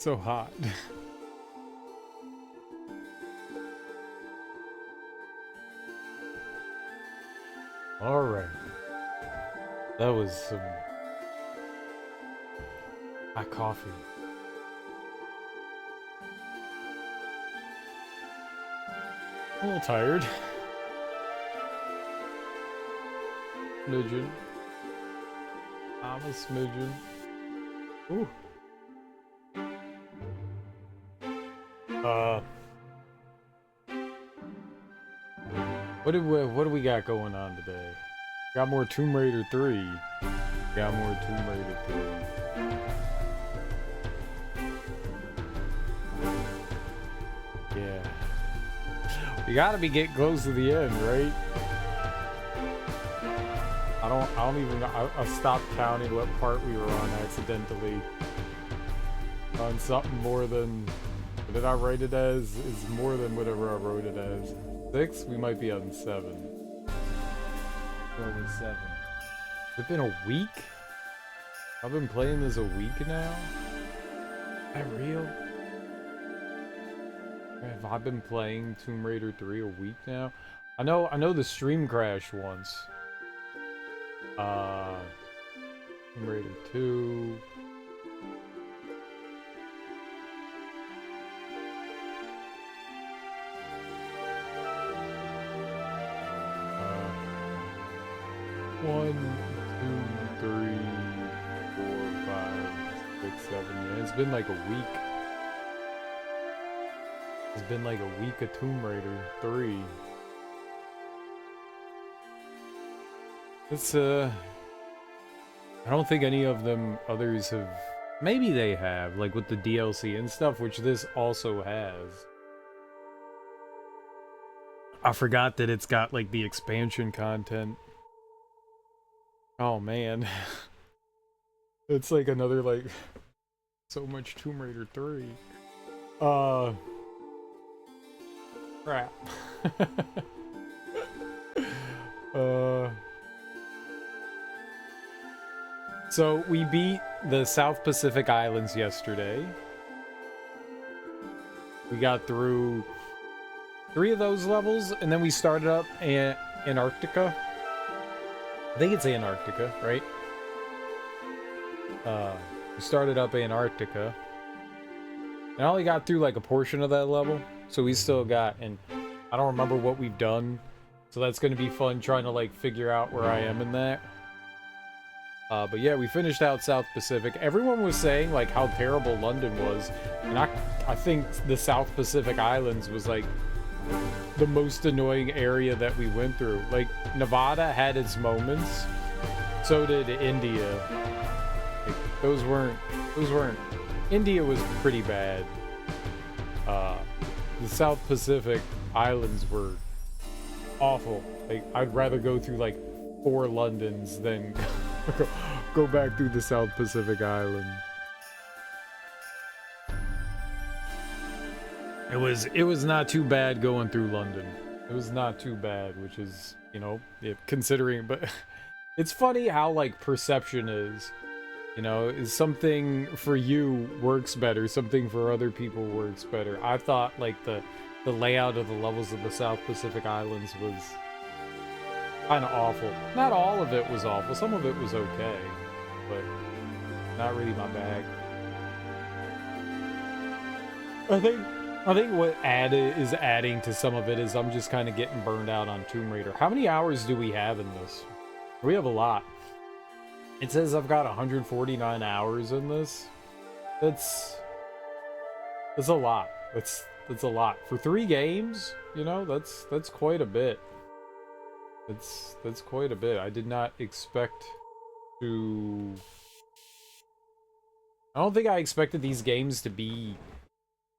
so hot. All right. That was some hot coffee. A little tired. Smidgen. I'm a smidgen. Ooh. What do we got going on today? Got more Tomb Raider 3. Got more Tomb Raider 3. Yeah. We gotta be getting close to the end, right? I don't even, I stopped counting what part we were on accidentally. On something more than, what did I write it as? Is more than whatever I wrote it as. 6? We might be on 7. Only 7. Has it been a week? I've been playing this a week now? Is that real? Have I been playing Tomb Raider 3 a week now? I know the stream crashed once. Tomb Raider 2. One, two, three, 4, 5, 6, 7. Yeah, it's been like a week. It's been like a week of Tomb Raider 3. It's I don't think any of them others have. Maybe they have, like with the DLC and stuff, which this also has. I forgot that it's got like the expansion content. Oh man. It's like another like so much Tomb Raider 3. Crap. So we beat the South Pacific Islands yesterday. We got through 3 of those levels, and then we started up Antarctica. I think it's Antarctica, right? We started up Antarctica. And I only got through like a portion of that level, so we still got, and I don't remember what we've done, so that's going to be fun trying to like figure out where I am in that. But yeah, we finished out South Pacific. Everyone was saying like how terrible London was, and I think the South Pacific Islands was like the most annoying area that we went through. Like Nevada had its moments, so did India. Like, those weren't. India was pretty bad. The South Pacific Islands were awful. Like I'd rather go through like 4 Londons than go back through the South Pacific Island. It was not too bad going through London. It was not too bad, which is, you know, considering, but it's funny how like perception is, you know, is something for you works better, something for other people works better. I thought like the layout of the levels of the South Pacific Islands was kind of awful. Not all of it was awful. Some of it was okay, but not really my bag. I think what is adding to some of it is I'm just kind of getting burned out on Tomb Raider. How many hours do we have in this? We have a lot. It says I've got 149 hours in this. That's a lot. That's a lot for 3 games. You know, that's quite a bit. That's quite a bit. I did not expect to. I don't think I expected these games to be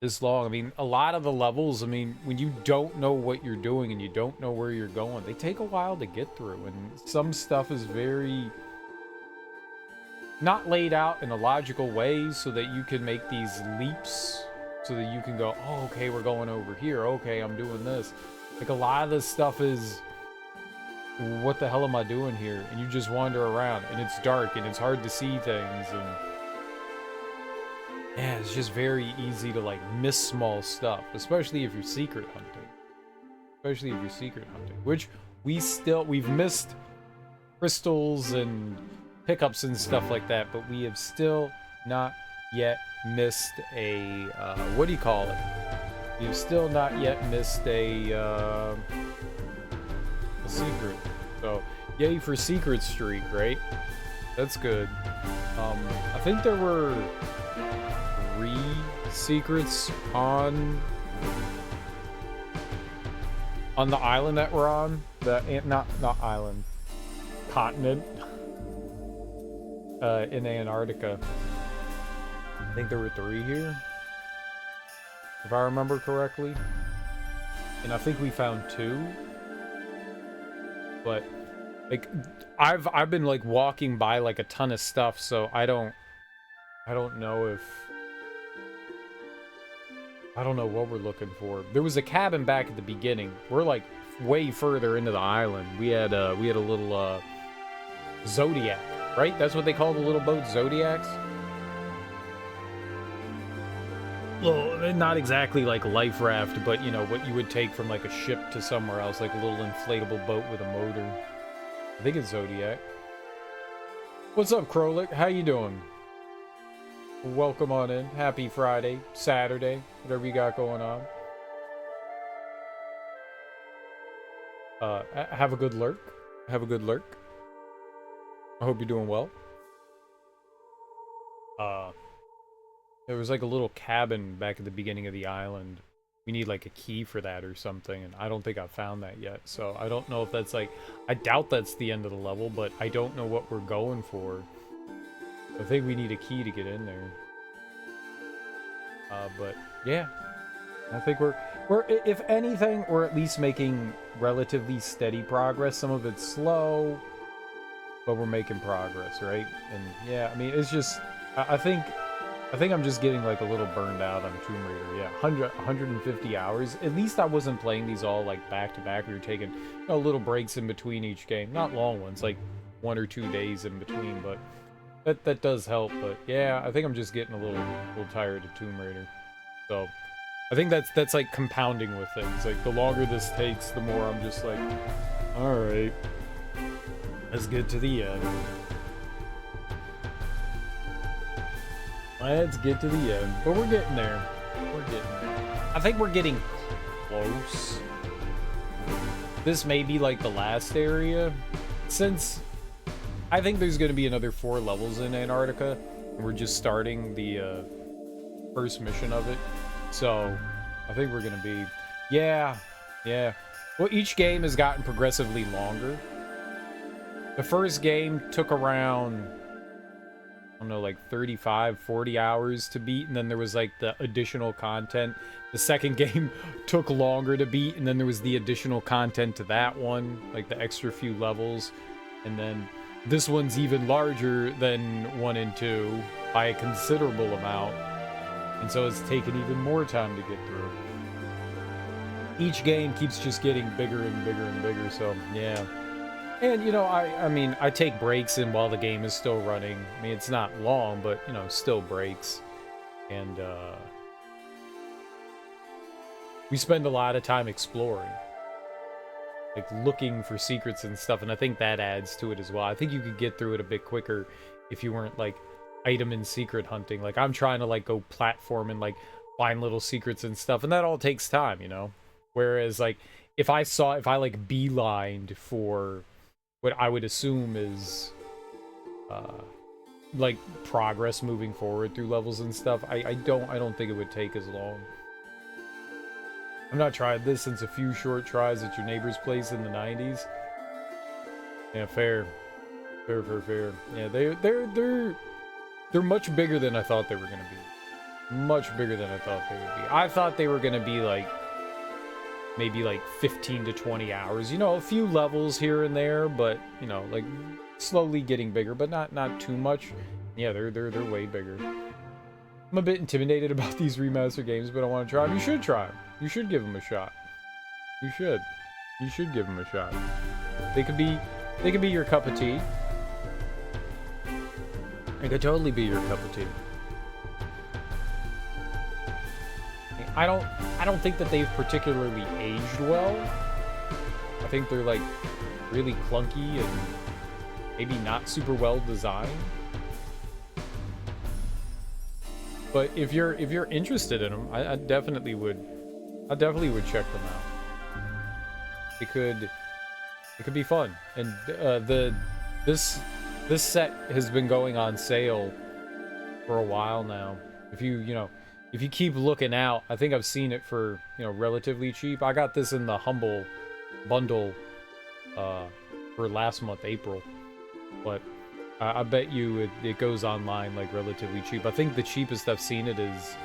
this long. I mean, a lot of the levels, I mean, when you don't know what you're doing and you don't know where you're going, they take a while to get through, and some stuff is very not laid out in a logical way so that you can make these leaps, so that you can go, oh, okay, we're going over here, okay, I'm doing this. Like, a lot of this stuff is, what the hell am I doing here? And you just wander around, and it's dark, and it's hard to see things, and Yeah, it's just very easy to like miss small stuff, especially if you're secret hunting. Especially if you're secret hunting, which we've missed crystals and pickups and stuff like that, but we have still not yet missed a what do you call it? We've still not yet missed a secret. So yay for secret streak, right? That's good. I think there were 3 secrets on the island that we're on. Not island, continent. In Antarctica. I think there were 3 here, if I remember correctly. And I think we found 2. But like I've been like walking by like a ton of stuff, so I don't know if I don't know what we're looking for. There was a cabin back at the beginning. We're like way further into the island. We had a little Zodiac, right? That's what they call the little boat, Zodiacs. Well, not exactly like life raft, but you know what you would take from like a ship to somewhere else, like a little inflatable boat with a motor. I think it's Zodiac. What's up, Krolik? How you doing? Welcome on in. Happy Friday, Saturday, whatever you got going on. Have a good lurk. Have a good lurk. I hope you're doing well. There was like a little cabin back at the beginning of the island. We need like a key for that or something, and I don't think I've found that yet. So I don't know if that's like, I doubt that's the end of the level, but I don't know what we're going for. I think we need a key to get in there. But yeah, I think we're if anything, we're at least making relatively steady progress. Some of it's slow, but we're making progress, right? And yeah, I mean, it's just, I think I'm just getting like a little burned out on Tomb Raider. Yeah, 150 hours. At least I wasn't playing these all like back to back. We were taking, you know, little breaks in between each game. Not long ones, like 1 or 2 days in between, but that does help. But yeah, I think I'm just getting a little tired of Tomb Raider. So I think that's like compounding with things. Like the longer this takes, the more I'm just like, all right, let's get to the end. Let's get to the end. But we're getting there. We're getting there. I think we're getting close. This may be like the last area, since I think there's going to be another 4 levels in Antarctica. We're just starting the first mission of it. So I think we're going to be... Yeah. Well, each game has gotten progressively longer. The first game took around, I don't know, like 35, 40 hours to beat, and then there was like the additional content. The second game took longer to beat, and then there was the additional content to that one, like the extra few levels. And then this one's even larger than 1 and 2 by a considerable amount. And so it's taken even more time to get through. Each game keeps just getting bigger and bigger and bigger, so yeah. And, you know, I mean, I take breaks in while the game is still running. I mean, it's not long, but, you know, still breaks. And, we spend a lot of time exploring. Like, looking for secrets and stuff, and I think that adds to it as well. I think you could get through it a bit quicker if you weren't, like, item and secret hunting. Like, I'm trying to, like, go platform and, like, find little secrets and stuff, and that all takes time, you know? Whereas, like, if I like, beelined for what I would assume is, like, progress moving forward through levels and stuff, I don't think it would take as long. I've not tried this since a few short tries at your neighbor's place in the 90s. Yeah, fair. Yeah, they're much bigger than I thought they were gonna be. Much bigger than I thought they would be. I thought they were gonna be like maybe like 15 to 20 hours. You know, a few levels here and there, but you know, like slowly getting bigger, but not too much. Yeah, they're way bigger. I'm a bit intimidated about these remaster games, but I want to try them. You should try them. You should give them a shot. You should give them a shot. They could be your cup of tea. It could totally be your cup of tea. I don't think that they've particularly aged well. I think they're like really clunky and maybe not super well designed. But if you're interested in them, I definitely would check them out. It could be fun. And this set has been going on sale for a while now. If you keep looking out, I think I've seen it for, relatively cheap. I got this in the Humble bundle for last month, April. But I bet you it goes online like relatively cheap. I think the cheapest I've seen it is,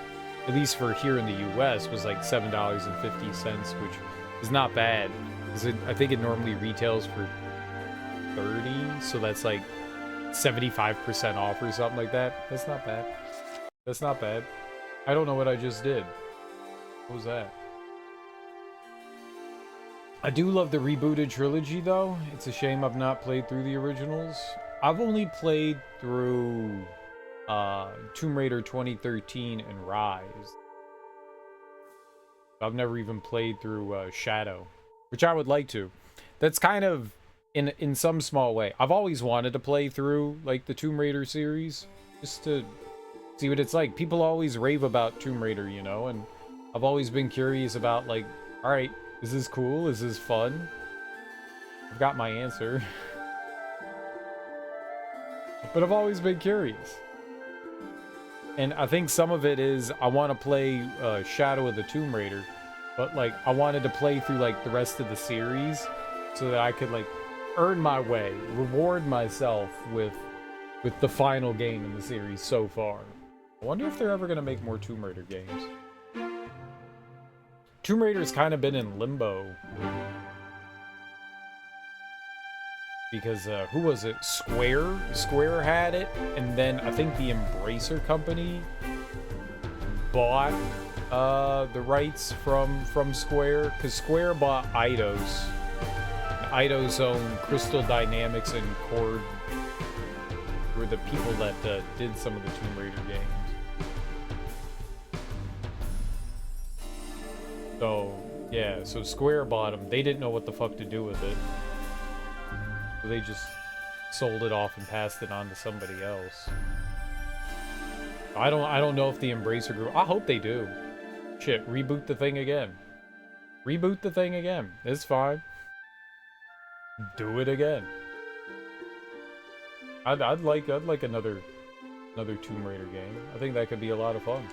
at least for here in the US, was like $7.50, which is not bad. I think it normally retails for $30, so that's like 75% off or something like that. That's not bad. That's not bad. I don't know what I just did. What was that? I do love the rebooted trilogy, though. It's a shame I've not played through the originals. I've only played through Tomb Raider 2013 and Rise. I've never even played through Shadow, which I would like to. That's kind of, in some small way, I've always wanted to play through like the Tomb Raider series, just to see what it's like. People always rave about Tomb Raider, and I've always been curious about, like, all right, is this cool? Is this fun? I've got my answer. But I've always been curious. And I think some of it is I want to play Shadow of the Tomb Raider, but like I wanted to play through like the rest of the series so that I could like earn my way, reward myself with the final game in the series so far. I wonder if they're ever going to make more Tomb Raider games. Tomb Raider's kind of been in limbo. Because, who was it? Square? Square had it, and then I think the Embracer company bought the rights from Square, because Square bought Eidos. Eidos own Crystal Dynamics and Cord were the people that did some of the Tomb Raider games. So, yeah, so Square bought them. They didn't know what the fuck to do with it. So they just sold it off and passed it on to somebody else. I don't know if the Embracer Group... I hope they do. Shit, reboot the thing again. Reboot the thing again. It's fine. Do it again. I'd like another Tomb Raider game. I think that could be a lot of fun.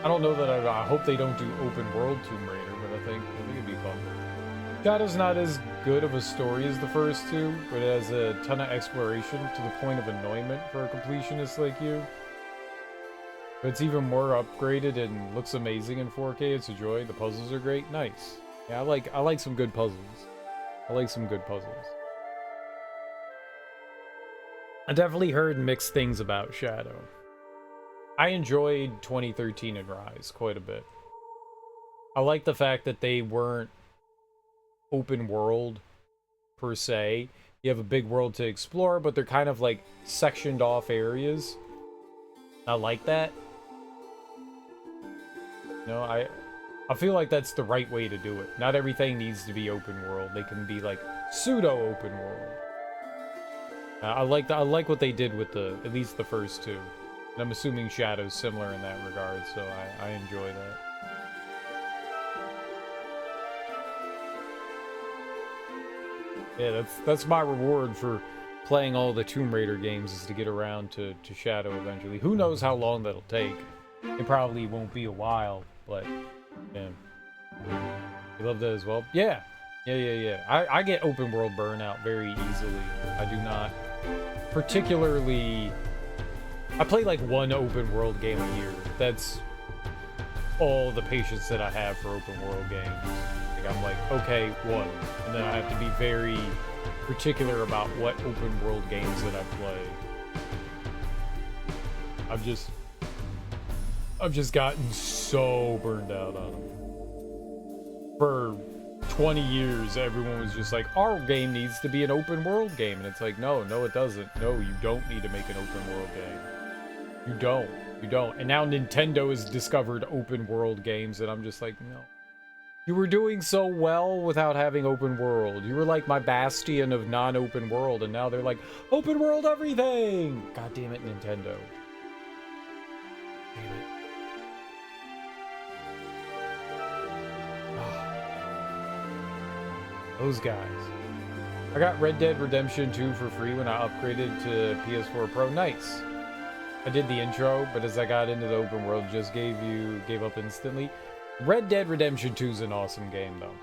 I don't know that I hope they don't do open world Tomb Raider, but I think it'd be fun. Shadow's not as good of a story as the first two, but it has a ton of exploration to the point of annoyment for a completionist like you. But it's even more upgraded and looks amazing in 4K. It's a joy. The puzzles are great. Nice. Yeah, I like some good puzzles. I like some good puzzles. I definitely heard mixed things about Shadow. I enjoyed 2013 and Rise quite a bit. I like the fact that they weren't open world per se. You have a big world to explore, but they're kind of like sectioned off areas. I like that. I feel like that's the right way to do it. Not everything needs to be open world. They can be like pseudo open world. I like what they did with at least the first two. And I'm assuming Shadow's similar in that regard, so I enjoy that. Yeah, that's my reward for playing all the Tomb Raider games, is to get around to Shadow eventually. Who knows how long that'll take? It probably won't be a while, but yeah. You love that as well? Yeah. I get open world burnout very easily. I do not particularly... I play like one open world game a year. That's all the patience that I have for open world games. Like I'm like, okay, one. And then I have to be very particular about what open world games that I play. I've just gotten so burned out on them. For 20 years, everyone was just like, our game needs to be an open world game. And it's like, no, it doesn't. No, you don't need to make an open world game. You don't. You don't. And now Nintendo has discovered open world games, and I'm just like, no. You were doing so well without having open world. You were like my bastion of non-open world, and now they're like, open world everything! God damn it, Nintendo. Damn it. Those guys. I got Red Dead Redemption 2 for free when I upgraded to PS4 Pro. Nice. I did the intro, but as I got into the open world, just gave up instantly. Red Dead Redemption 2 is an awesome game, though.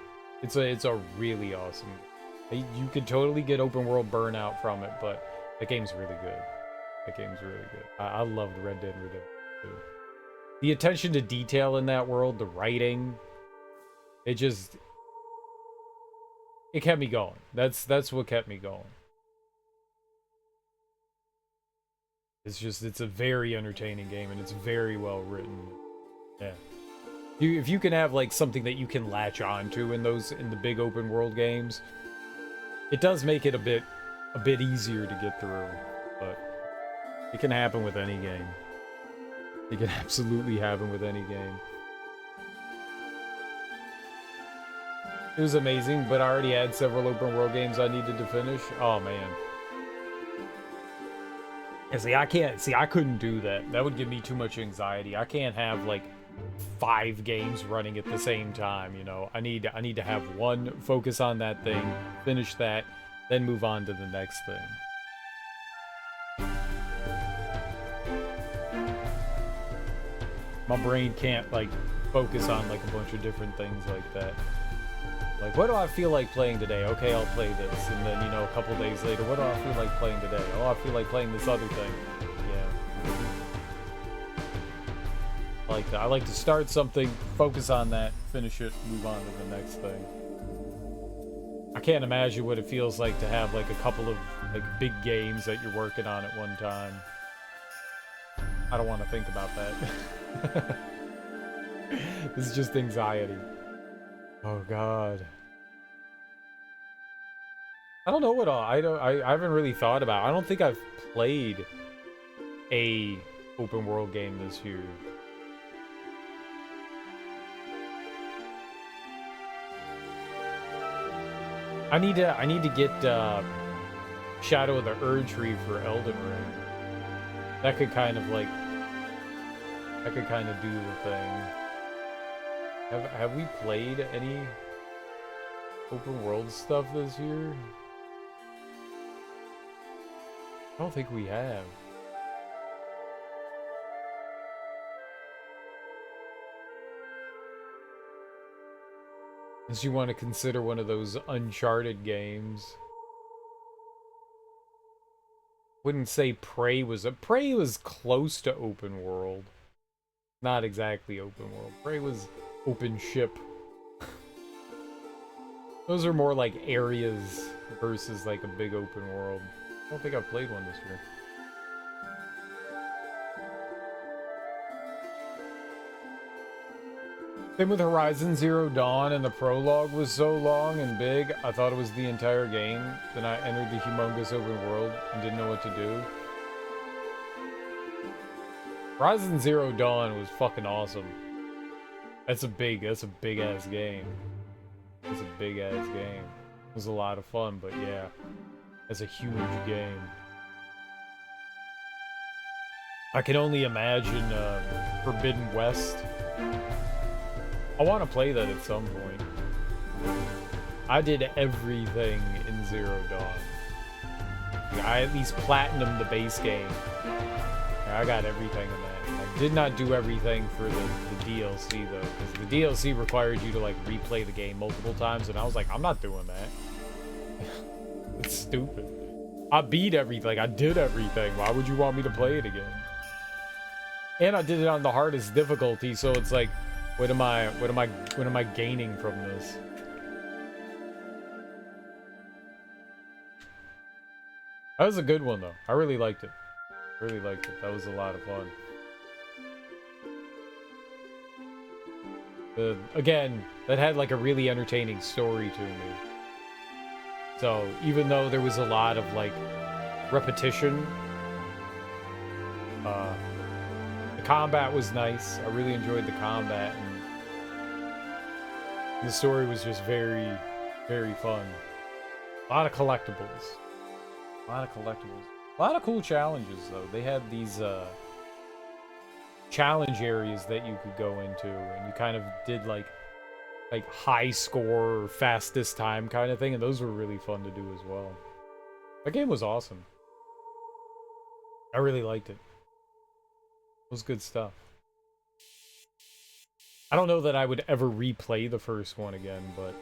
It's a really awesome game. You could totally get open world burnout from it, but that game's really good. That game's really good. I loved Red Dead Redemption 2. The attention to detail in that world, the writing, it kept me going. That's what kept me going. It's a very entertaining game, and it's very well written. Yeah. If you can have like something that you can latch onto in the big open world games, it does make it a bit easier to get through. But it can happen with any game. It can absolutely happen with any game. It was amazing, but I already had several open world games I needed to finish. Oh man. And I couldn't do that. That would give me too much anxiety. I can't have like 5 games running at the same time, you know. I need to have one, focus on that thing, finish that, then move on to the next thing. My brain can't like focus on like a bunch of different things like that. Like, what do I feel like playing today? Okay, I'll play this. And then, you know, a couple days later, what do I feel like playing today? Oh, I feel like playing this other thing. Yeah. I like that. I like to start something, focus on that, finish it, move on to the next thing. I can't imagine what it feels like to have like a couple of like big games that you're working on at one time. I don't want to think about that. This is just anxiety. Oh god. I don't know what all. I haven't really thought about. I don't think I've played a open world game this year. I need to get Shadow of the Erdtree for Elden Ring. That could kind of like do the thing. Have we played any open world stuff this year? I don't think we have. Unless you want to consider one of those Uncharted games. Wouldn't say Prey was close to open world. Not exactly open world. Prey was open ship. Those are more like areas versus like a big open world. I don't think I've played one this year. Same with Horizon Zero Dawn, and the prologue was so long and big, I thought it was the entire game. Then I entered the humongous open world and didn't know what to do. Horizon Zero Dawn was fucking awesome. That's a big ass game. It's a big ass game. It was a lot of fun, but yeah, that's a huge game. I can only imagine Forbidden West. I want to play that at some point. I did everything in Zero Dawn. I at least platinumed the base game. I got everything in that. I did not do everything for the DLC though, because the DLC required you to like replay the game multiple times, and I was like, I'm not doing that. It's stupid. I beat everything. I did everything. Why would you want me to play it again? And I did it on the hardest difficulty, so it's like, what am I gaining from this? That was a good one though. I really liked it. Really liked it. That was a lot of fun. Again, that had like a really entertaining story to me. So even though there was a lot of like repetition, combat was nice. I really enjoyed the combat, and the story was just very, very fun. A lot of collectibles. A lot of collectibles. A lot of cool challenges, though. They had these challenge areas that you could go into, and you kind of did like high score or fastest time kind of thing, and those were really fun to do as well. That game was awesome. I really liked it. It was good stuff. I don't know that I would ever replay the first one again, but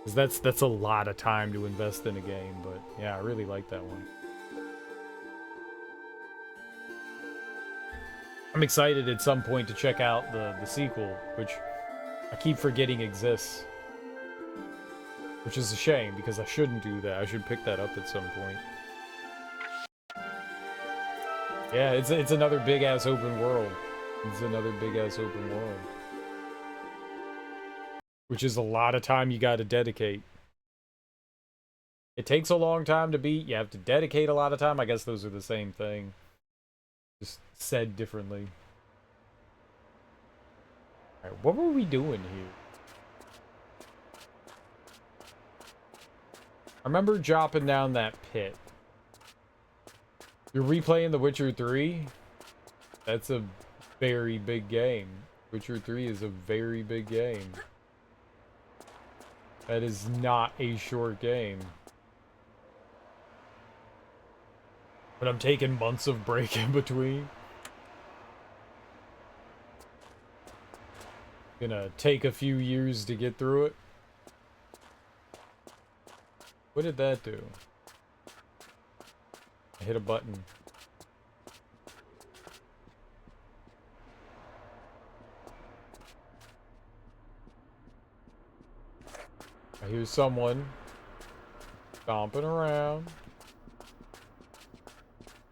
because that's a lot of time to invest in a game. But yeah, I really liked that one. I'm excited at some point to check out the sequel, which I keep forgetting exists. Which is a shame, because I shouldn't do that. I should pick that up at some point. Yeah, it's another big-ass open world. It's another big-ass open world. Which is a lot of time you gotta dedicate. It takes a long time to beat. You have to dedicate a lot of time. I guess those are the same thing. Just said differently. Alright, what were we doing here? I remember dropping down that pit. You're replaying The Witcher 3? That's a very big game. Witcher 3 is a very big game. That is not a short game. But I'm taking months of break in between. Gonna take a few years to get through it. What did that do? I hit a button. I hear someone stomping around.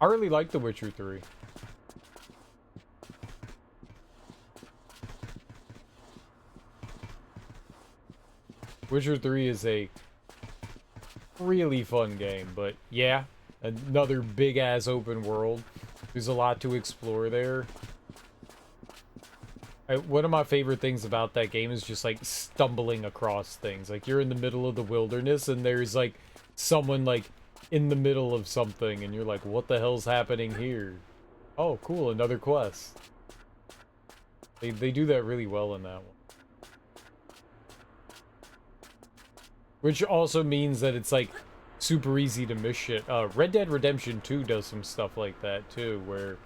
I really like The Witcher 3. Witcher 3 is a really fun game, but yeah, another big-ass open world. There's a lot to explore there. One of my favorite things about that game is just, like, stumbling across things. Like, you're in the middle of the wilderness, and there's, like, someone, like, in the middle of something, and you're like, what the hell's happening here? Oh, cool, another quest. They do that really well in that one. Which also means that it's, like, super easy to miss shit. Red Dead Redemption 2 does some stuff like that, too, where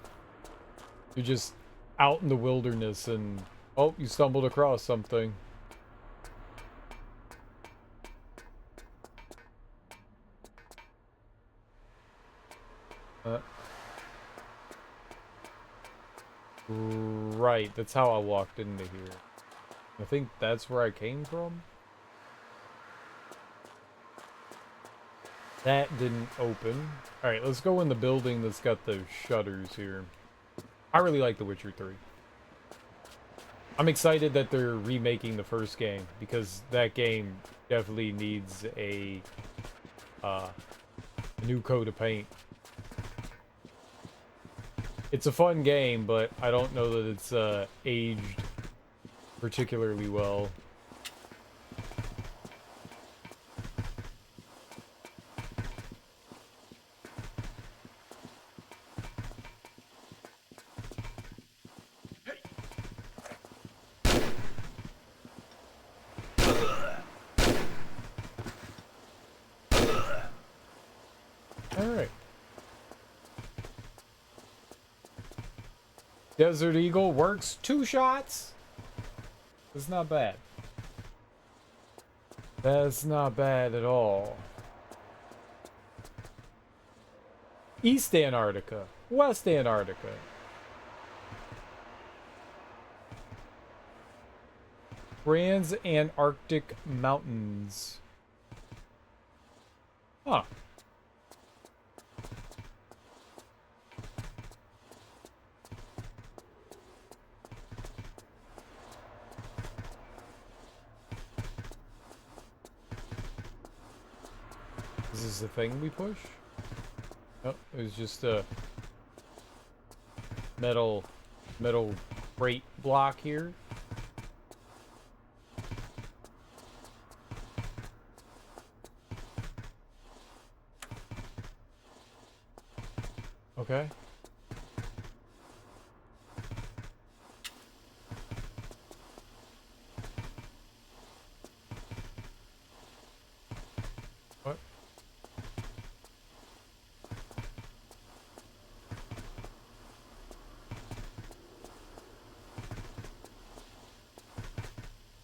you're just out in the wilderness and, oh, you stumbled across something. Right, that's how I walked into here. I think that's where I came from. That didn't open. Alright, let's go in the building that's got those shutters here. I really like The Witcher 3. I'm excited that they're remaking the first game, because that game definitely needs a new coat of paint. It's a fun game, but I don't know that it's aged particularly well. Alright. Desert Eagle works 2 shots? That's not bad. That's not bad at all. East Antarctica. West Antarctica. Trans-Antarctic Mountains. Huh. Is this the thing we push? Oh, it was just a metal metal crate block here. Okay. What?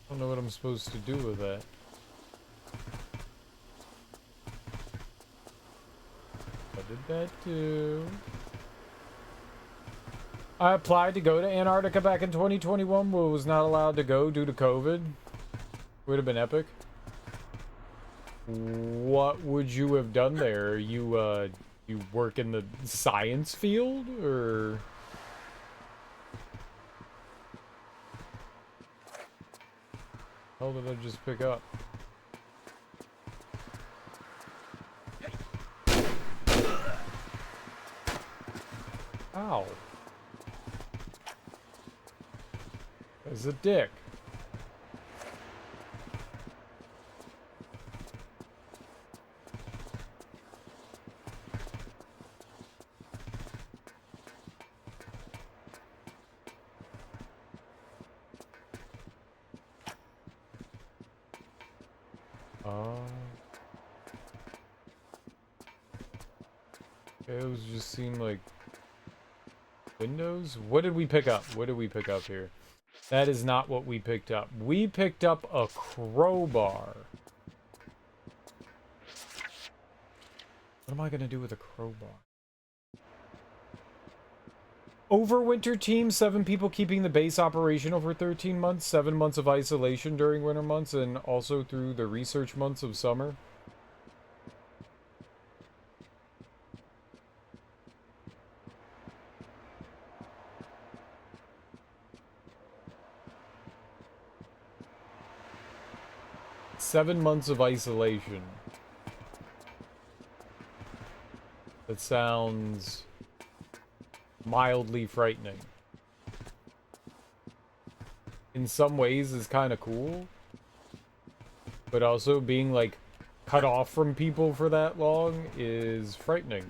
I don't know what I'm supposed to do with that. What did that do? I applied to go to Antarctica back in 2021, but was not allowed to go due to COVID. Would have been epic. What would you have done there? You work in the science field, or? How did I just pick up? Ow. There's a dick. It was just seemed like windows. What did we pick up? What did we pick up here? That is not what we picked up. We picked up a crowbar. What am I gonna do with a crowbar? Overwinter team, 7 people keeping the base operational for 13 months, 7 months of isolation during winter months, and also through the research months of summer. Seven months of isolation. That sounds mildly frightening. In some ways is kind of cool, but also being like cut off from people for that long is frightening.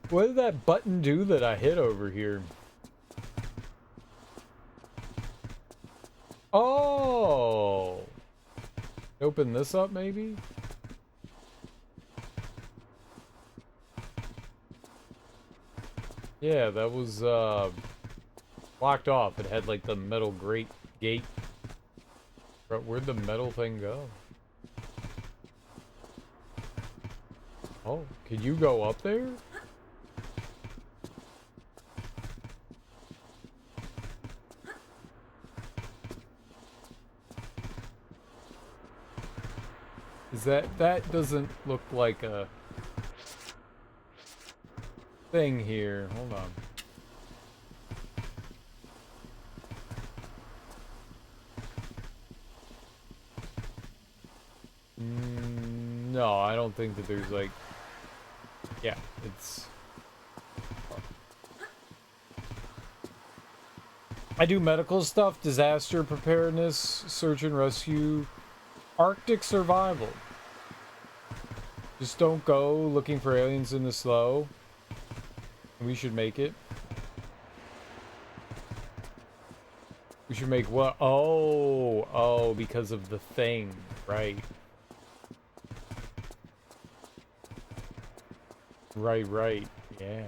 What did that button do that I hit over here? Oh! Open this up, maybe? Yeah, that was, blocked off. It had, like, the metal gate. But where'd the metal thing go? Oh, can you go up there? Is that doesn't look like a thing here. Hold on. No, I don't think that there's like... Yeah, it's... I do medical stuff, disaster preparedness, search and rescue, Arctic survival. Just don't go looking for aliens in the snow. We should make it. We should make what? Oh, because of the thing, right. Right, yeah.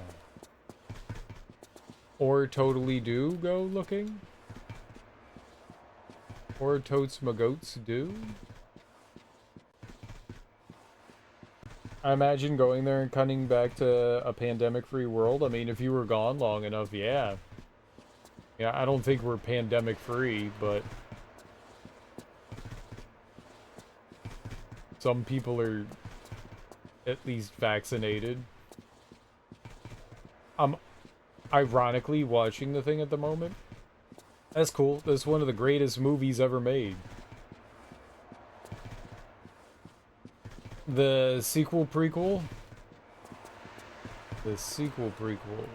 Or totally do go looking. Or totes my goats do. I imagine going there and cutting back to a pandemic-free world. I mean, if you were gone long enough, yeah. Yeah, I don't think we're pandemic-free, but... some people are at least vaccinated. I'm ironically watching the thing at the moment. That's cool. That's one of the greatest movies ever made. The sequel prequel. The sequel prequel.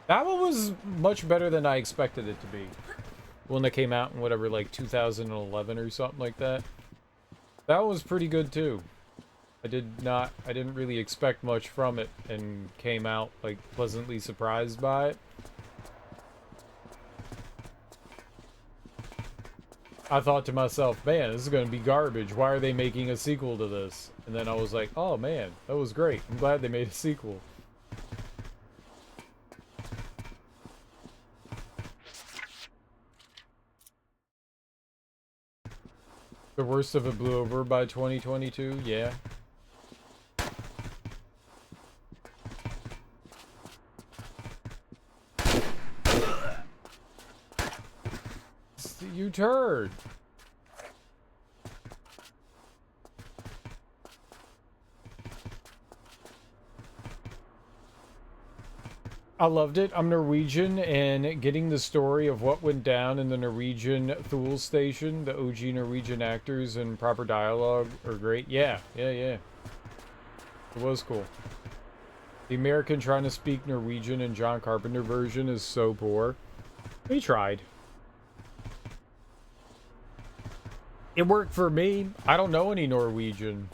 That one was much better than I expected it to be. One that came out in whatever, like 2011 or something like that. That was pretty good too. I didn't really expect much from it and came out like pleasantly surprised by it. I thought to myself, man, this is going to be garbage. Why are they making a sequel to this? And then I was like, oh man, that was great. I'm glad they made a sequel. The worst of it blew over by 2022, yeah. You turd. I loved it. I'm Norwegian, and getting the story of what went down in the Norwegian Thule station, the OG Norwegian actors and proper dialogue are great. Yeah. It was cool. The American trying to speak Norwegian in John Carpenter version is so poor. We tried. It worked for me. I don't know any Norwegian.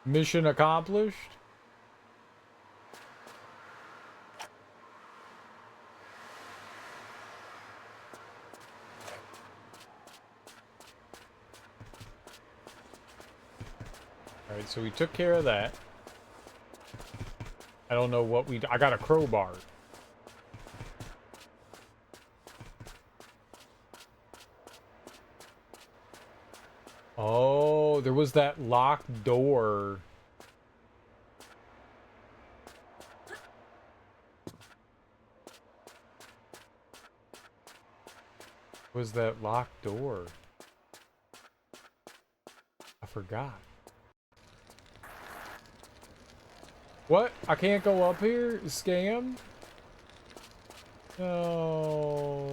Mission accomplished. Alright, so we took care of that. I don't know what I got a crowbar. Oh, there was that locked door. Was that locked door? I forgot. What? I can't go up here? Scam? No.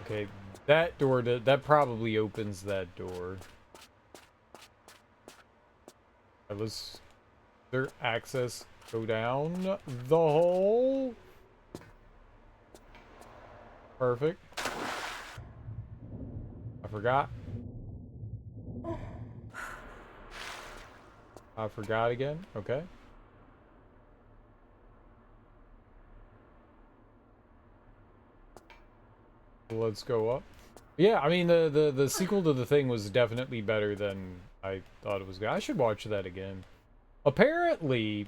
Okay, that door, that probably opens that door. Let's... there access go down the hole? Perfect. I forgot. I forgot again. Okay. Let's go up. Yeah, I mean the sequel to the thing was definitely better than I thought it was. I should watch that again. Apparently,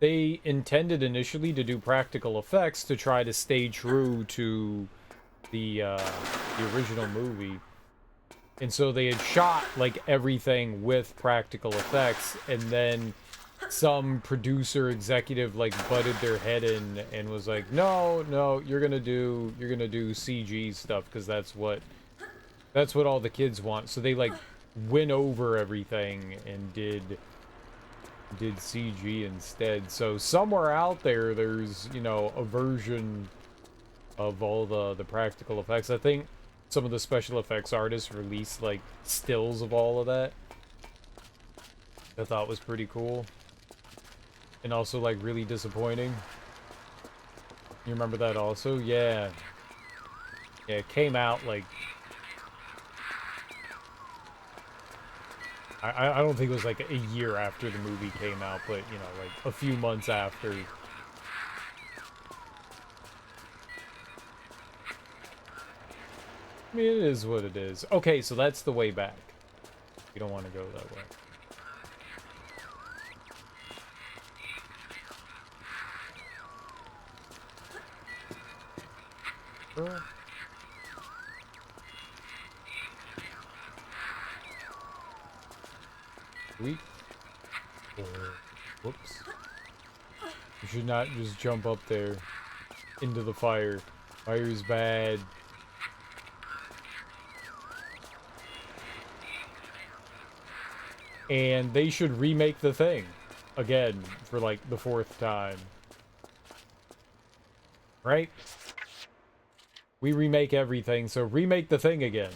they intended initially to do practical effects to try to stay true to the original movie. And so they had shot like everything with practical effects, and then some producer executive like butted their head in and was like, no, you're gonna do CG stuff because that's what all the kids want. So they like went over everything and did CG instead. So somewhere out there, there's, you know, a version of all the practical effects. I think some of the special effects artists released like stills of all of that. I thought was pretty cool. And also like really disappointing. You remember that also? Yeah. Yeah, it came out like... I don't think it was like a year after the movie came out, but, you know, like a few months after. I mean, it is what it is. Okay, so that's the way back. You don't want to go that way. We... whoops. You should not just jump up there into the fire. Fire is bad. And they should remake the thing again for like the 4th time. Right? We remake everything, so remake the thing again.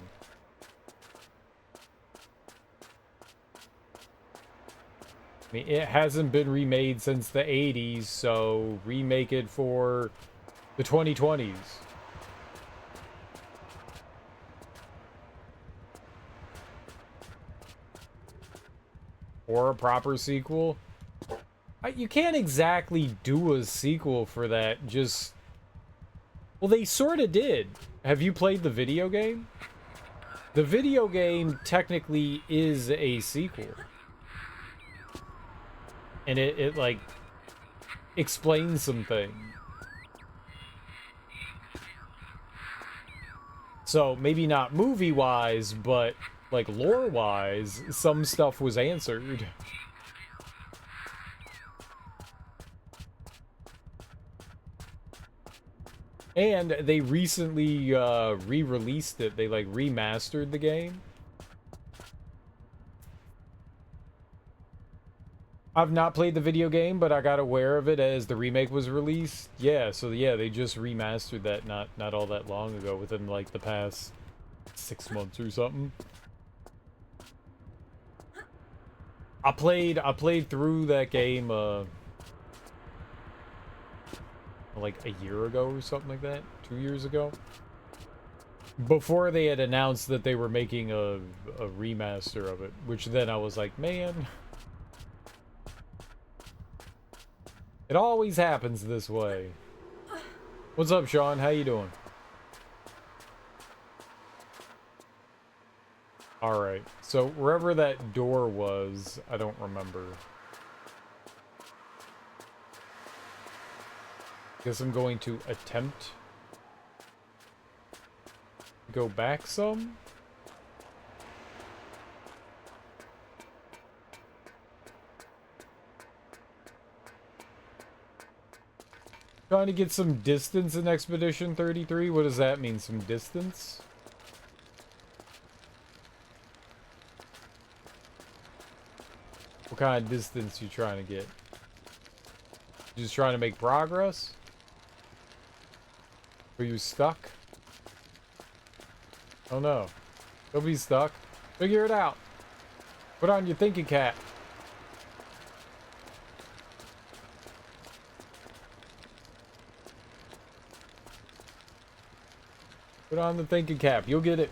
I mean, it hasn't been remade since the 80s, so remake it for the 2020s. Or a proper sequel. You can't exactly do a sequel for that, just... Well, they sort of did. Have you played the video game? The video game technically is a sequel. And it like, explains something. So, maybe not movie-wise, but, like, lore-wise, some stuff was answered. And they recently re-released it. They, like, remastered the game. I've not played the video game, but I got aware of it as the remake was released. Yeah, so yeah, they just remastered that not all that long ago, within, like, the past 6 months or something. I played through that game, like a year ago or something like that, 2 years ago, before they had announced that they were making a remaster of it, which then I was like, man, it always happens this way. What's up, Sean? How you doing? Alright, so wherever that door was, I don't remember. Guess I'm going to attempt to go back some. Trying to get some distance in Expedition 33. What does that mean? Some distance? What kind of distance you trying to get? You just trying to make progress? Are you stuck? Oh no. Don't be stuck. Figure it out. Put on your thinking cap. Put on the thinking cap. You'll get it.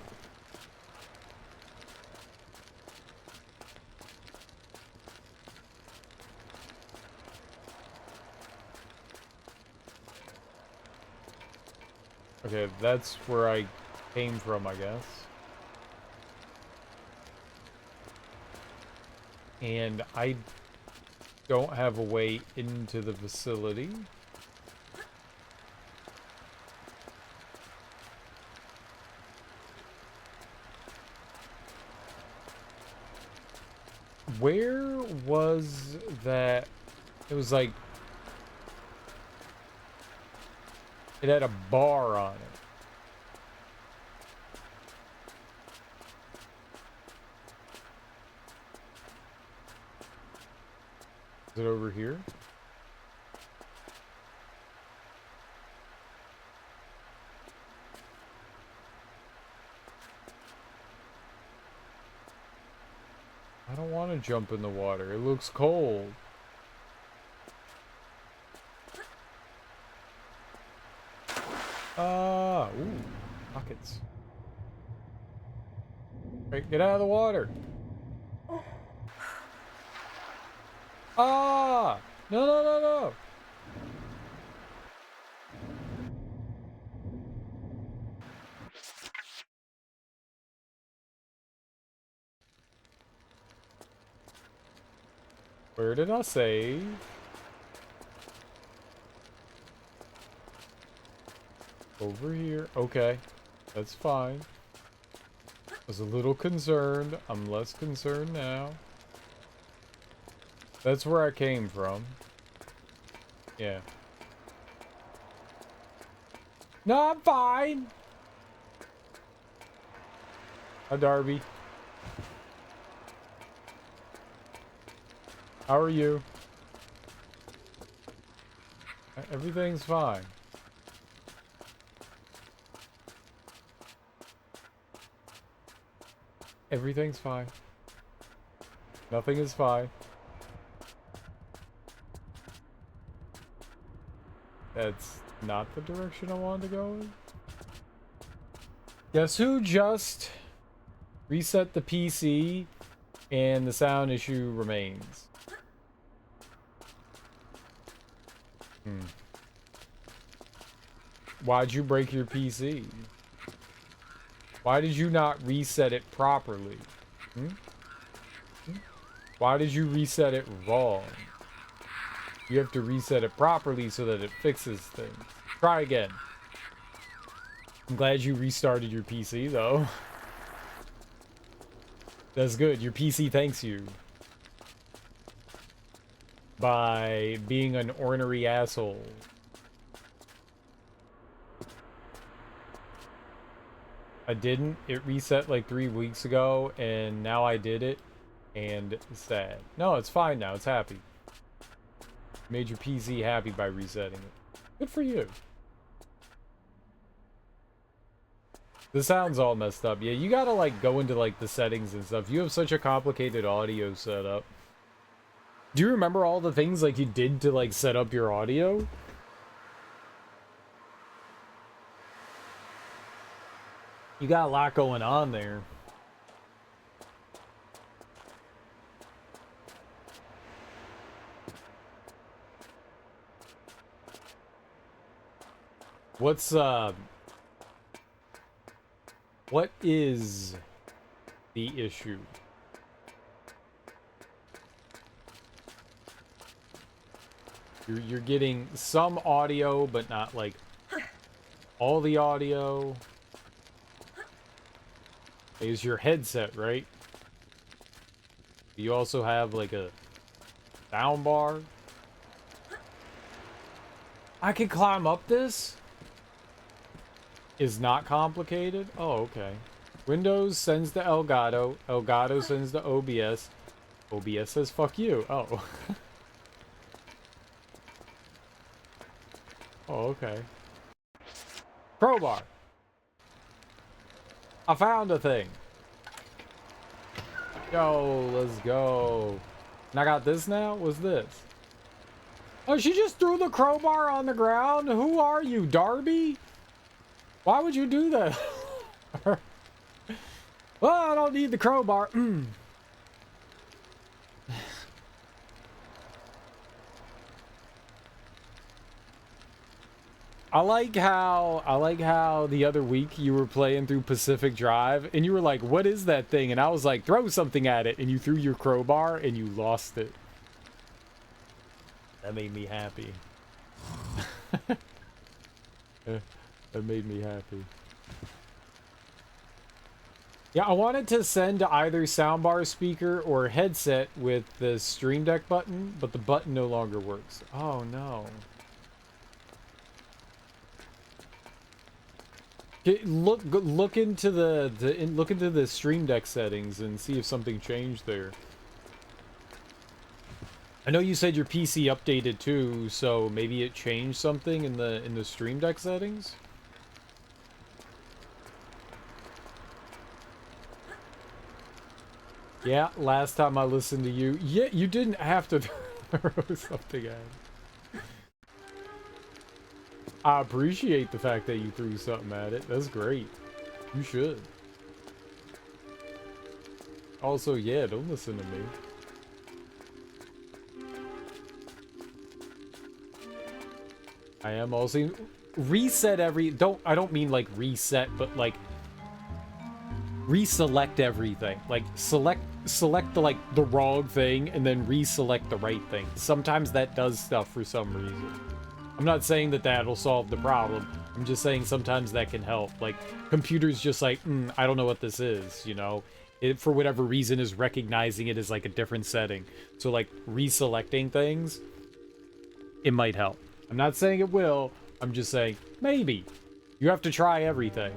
Okay, that's where I came from, I guess. And I don't have a way into the facility. Where was that? It was like... It had a bar on it. Is it over here? I don't want to jump in the water. It looks cold. Ooh, pockets. Right, get out of the water. Ah! No, no, no, no! Where did I save? Over here. Okay. That's fine. I was a little concerned. I'm less concerned now. That's where I came from. Yeah. No, I'm fine. Hi, Darby. How are you? Everything's fine. Everything's fine. Nothing is fine. That's not the direction I wanted to go in. Guess who just reset the PC and the sound issue remains? Why'd you break your PC? Why did you not reset it properly? Why did you reset it wrong? You have to reset it properly so that it fixes things. Try again. I'm glad you restarted your PC, though. That's good. Your PC thanks you. By being an ornery asshole. I didn't. It reset like 3 weeks ago, and now I did it, and it's sad. No, it's fine now. It's happy. Made your PC happy by resetting it. Good for you. The sound's all messed up. Yeah, you gotta like go into like the settings and stuff. You have such a complicated audio setup. Do you remember all the things like you did to like set up your audio? You got a lot going on there. What is the issue? You're getting some audio, but not like all the audio. Is your headset, right? You also have like a sound bar. I can climb up this? Is not complicated? Oh, okay. Windows sends to Elgato. Elgato sends to OBS. OBS says fuck you. Oh. Oh, okay. Crowbar. I found a thing. Yo, let's go. And I got this now? What's this? Oh, she just threw the crowbar on the ground? Who are you, Darby? Why would you do that? Well, I don't need the crowbar. I like how the other week you were playing through Pacific Drive and you were like, what is that thing? And I was like, throw something at it, and you threw your crowbar and you lost it. That made me happy. That made me happy. Yeah, I wanted to send to either soundbar speaker or headset with the Stream Deck button, but the button no longer works. Oh no. Look into the Stream Deck settings and see if something changed there. I know you said your PC updated too, so maybe it changed something in the Stream Deck settings. Yeah, last time I listened to you, yeah, you didn't have to throw something at it. I appreciate the fact that you threw something at it. That's great. You should. Also, yeah, don't listen to me. I am also reset every I don't mean like reset, but like reselect everything. Like select the wrong thing and then reselect the right thing. Sometimes that does stuff for some reason. I'm not saying that that'll solve the problem. I'm just saying sometimes that can help. Like computers just like, I don't know what this is, you know. it, for whatever reason, is recognizing it as like a different setting. So like reselecting things, it might help. I'm not saying it will. I'm just saying maybe. You have to try everything.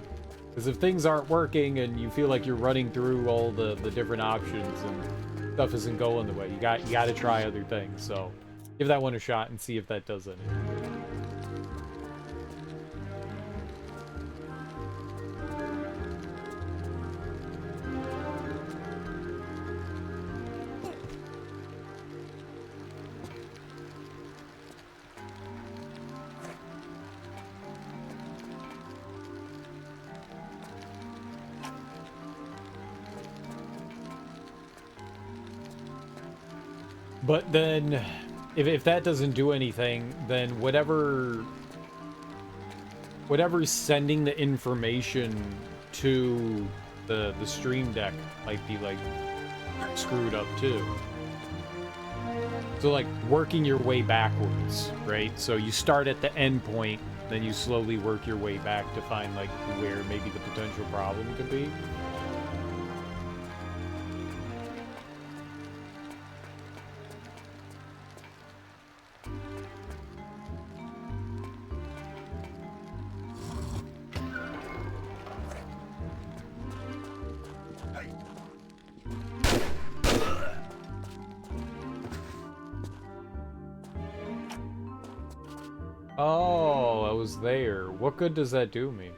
Because if things aren't working and you feel like you're running through all the different options and stuff isn't going the way, you got to try other things. So give that one a shot and see if that does anything. But then, if that doesn't do anything, then whatever's sending the information to the Stream Deck might be like screwed up too. So like working your way backwards, right? So you start at the end point, then you slowly work your way back to find like where maybe the potential problem could be. Oh, I was there. What good does that do me?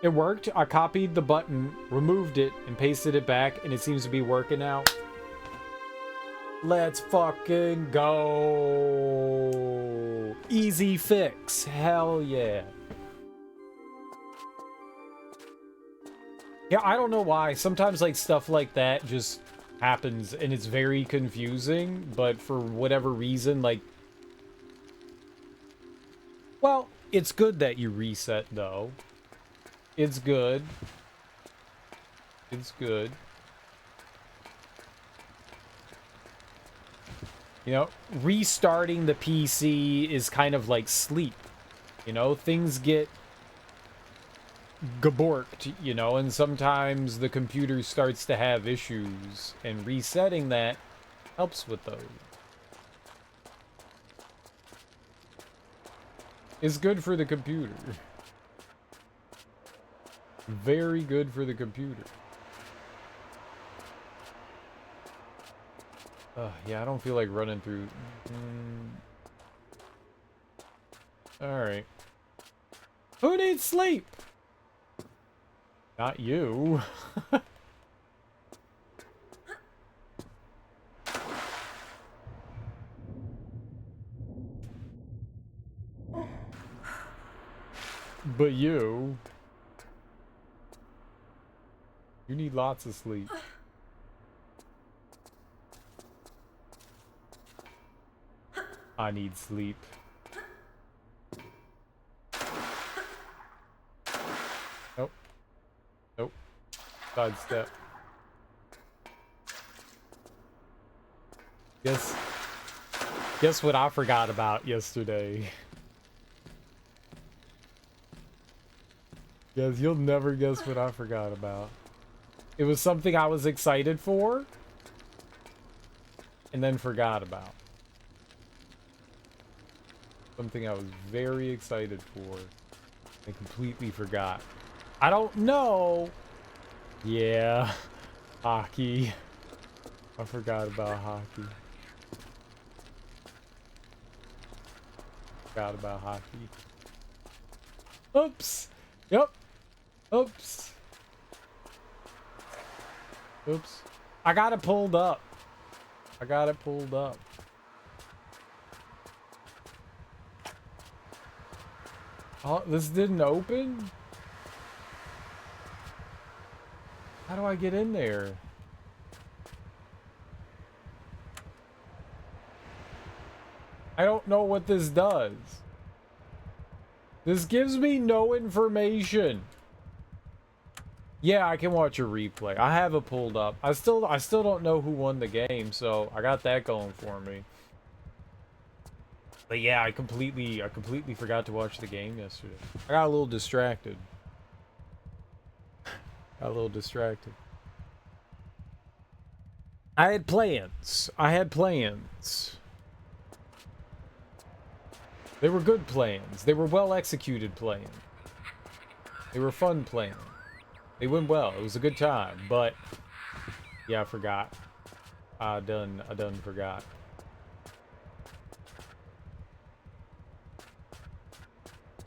It worked. I copied the button, removed it, and pasted it back, and it seems to be working now. Let's fucking go. Easy fix. Hell yeah. Yeah, I don't know why. Sometimes like stuff like that just happens and it's very confusing, but for whatever reason, like, well, it's good that you reset though. It's good. It's good. You know, restarting the PC is kind of like sleep. You know, things get geborked, you know, and sometimes the computer starts to have issues, and resetting that helps with those. It's good for the computer. Very good for the computer. Yeah, I don't feel like running through. Alright. Who needs sleep? Not you. But you need lots of sleep. I need sleep. Nope. Nope. Sidestep. Guess what I forgot about yesterday? Guys, you'll never guess what I forgot about. It was something I was excited for, and then forgot about. Something I was very excited for, and completely forgot. I don't know. Yeah, hockey. I forgot about hockey. Forgot about hockey. Oops. Yep. Oops. Oops. I got it pulled up. I got it pulled up. Oh, this didn't open? How do I get in there? I don't know what this does. This gives me no information. Yeah, I can watch a replay. I have it pulled up. I still don't know who won the game, so I got that going for me. But yeah, I completely forgot to watch the game yesterday. I got a little distracted. Got a little distracted. I had plans. I had plans. They were good plans. They were well executed plans. They were fun plans. They went well. It was a good time, but yeah, I forgot. I done forgot.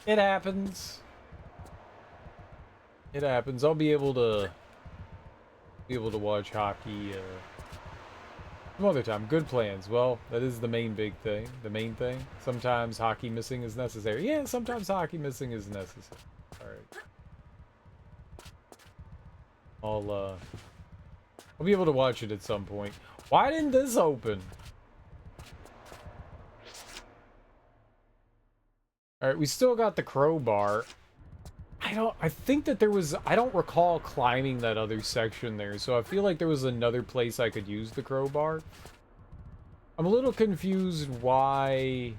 It happens. It happens. I'll be able to watch hockey some other time. Good plans. Well, that is the main big thing. The main thing. Sometimes hockey missing is necessary. Yeah, sometimes hockey missing is necessary. Alright. I'll be able to watch it at some point. Why didn't this open? Alright, we still got the crowbar. I think that there was, I don't recall climbing that other section there, so I feel like there was another place I could use the crowbar. I'm a little confused why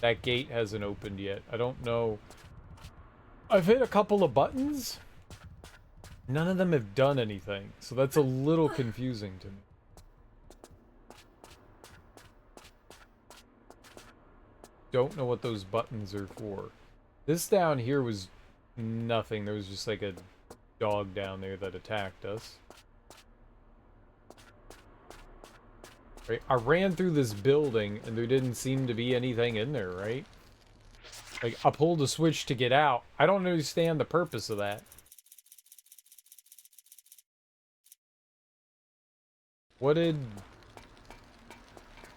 that gate hasn't opened yet. I don't know. I've hit a couple of buttons. None of them have done anything, so that's a little confusing to me. Don't know what those buttons are for. This down here was nothing. There was just like a dog down there that attacked us. Right, I ran through this building and there didn't seem to be anything in there, right? Like, I pulled a switch to get out. I don't understand the purpose of that. What did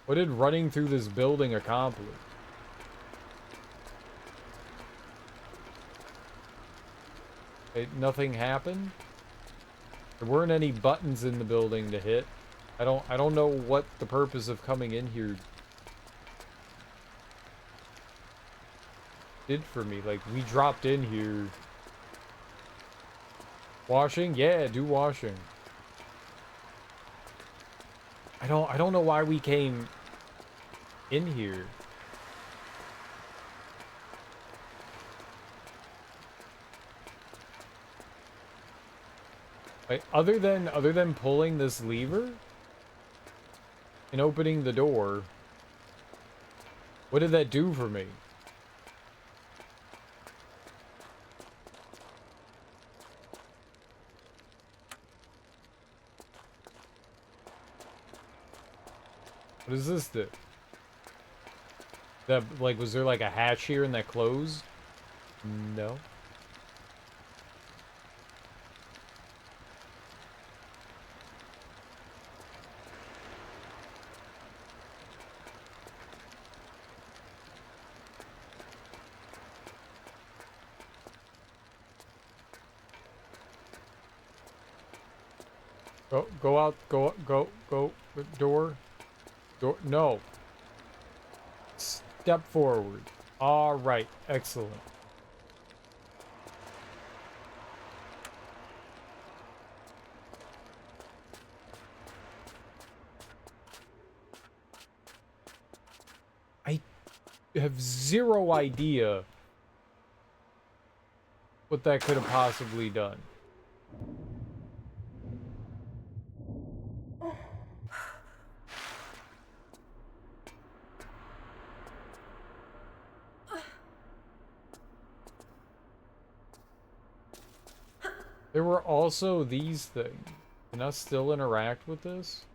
running through this building accomplish? Nothing happened? There weren't any buttons in the building to hit. I don't know what the purpose of coming in here did for me. Like, we dropped in here. Washing? Yeah, do washing. I don't know why we came in here. Like, other than pulling this lever and opening the door, what did that do for me? What does this do? That, like, was there like a hatch here and that closed? No. Go out, go, door, no. Step forward. All right, excellent. I have zero idea what that could have possibly done. There were also these things. Can I still interact with this?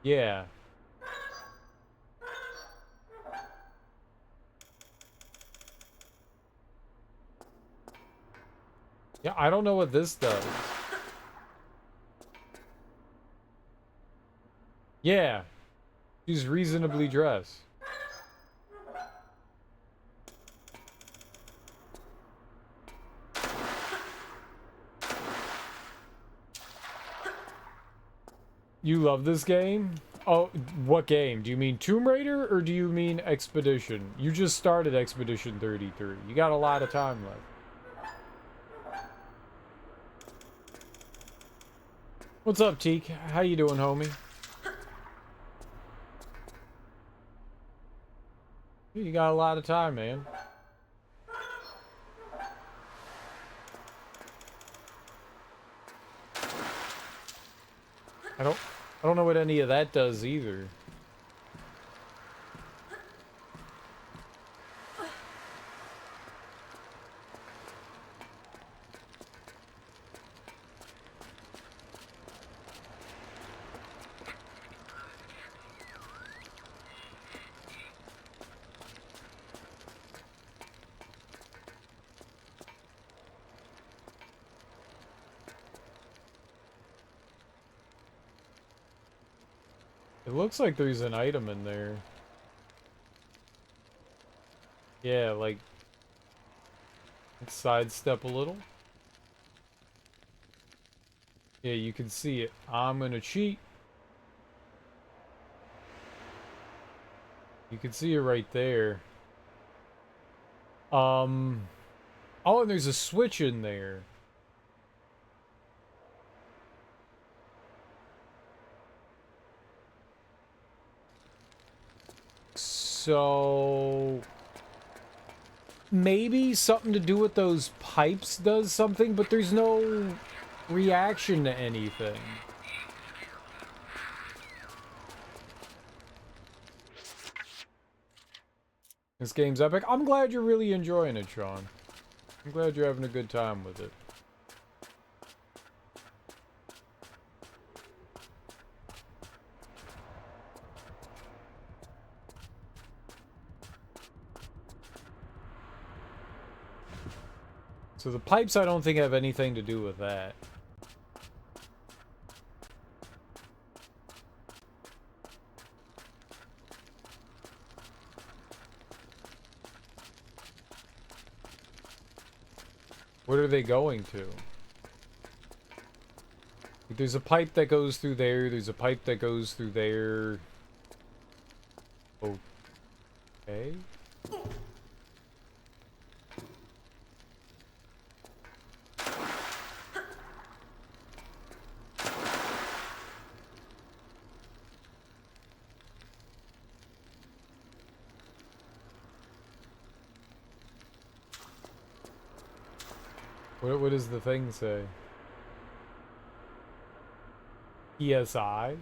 Yeah. Yeah, I don't know what this does. Yeah. She's reasonably dressed. You love this game? Oh, what game? Do you mean Tomb Raider or do you mean Expedition? You just started Expedition 33. You got a lot of time left. What's up, Teak? How you doing, homie? You got a lot of time, man. I don't know what any of that does either. It looks like there's an item in there. Yeah, like... let's sidestep a little. Yeah, you can see it. I'm gonna cheat. You can see it right there. Oh, and there's a switch in there. So... maybe something to do with those pipes does something, but there's no reaction to anything. This game's epic. I'm glad you're really enjoying it, Sean. I'm glad you're having a good time with it. So the pipes I don't think have anything to do with that. What are they going to? There's a pipe that goes through there. There's a pipe that goes through there. Okay. What does the thing say? PSI?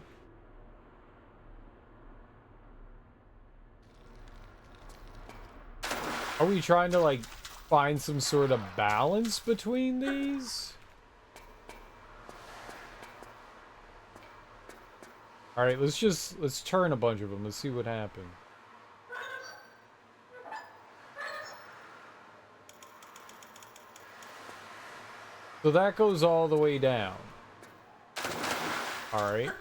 Are we trying to, like, find some sort of balance between these? Alright, let's turn a bunch of them. Let's see what happens. So that goes all the way down. Alright.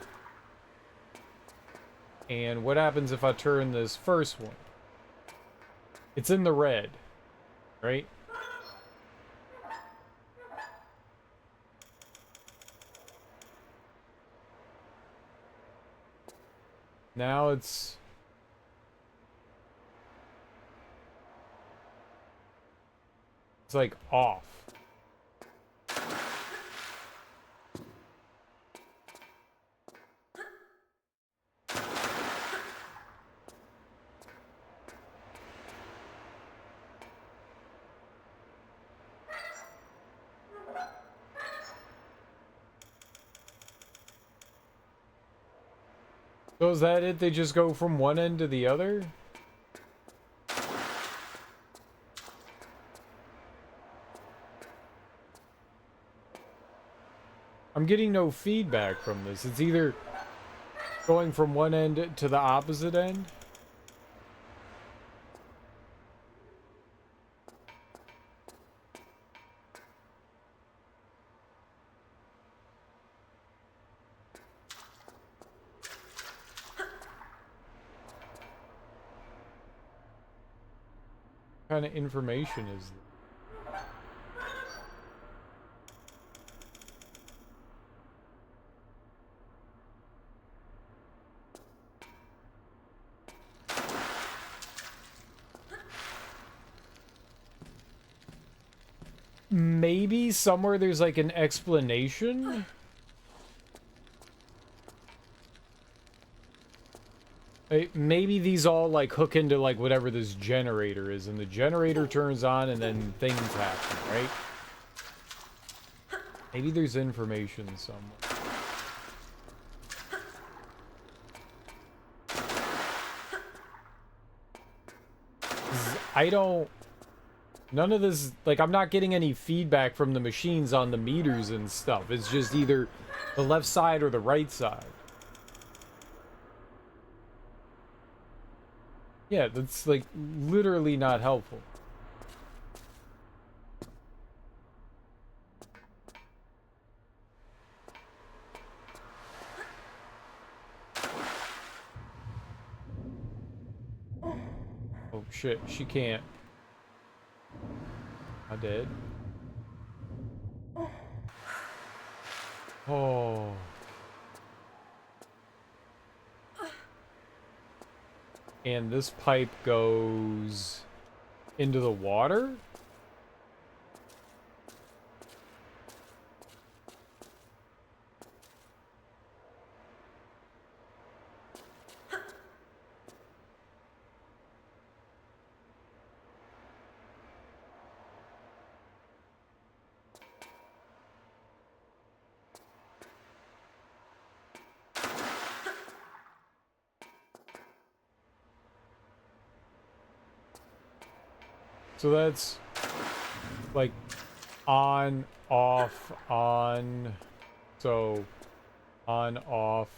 And what happens if I turn this first one? It's in the red, right? Now it's like off. So is that it? They just go from one end to the other? I'm getting no feedback from this. It's either going from one end to the opposite end. What kind of information is this? Maybe somewhere there's like an explanation? Maybe these all like hook into like whatever this generator is, and the generator turns on and then things happen, right? Maybe there's information somewhere. I don't... None of this... Like, I'm not getting any feedback from the machines on the meters and stuff. It's just either the left side or the right side. Yeah, that's, like, literally not helpful. Oh, shit. She can't. I did. Oh. And this pipe goes into the water? So that's like on, off, on. So on, off.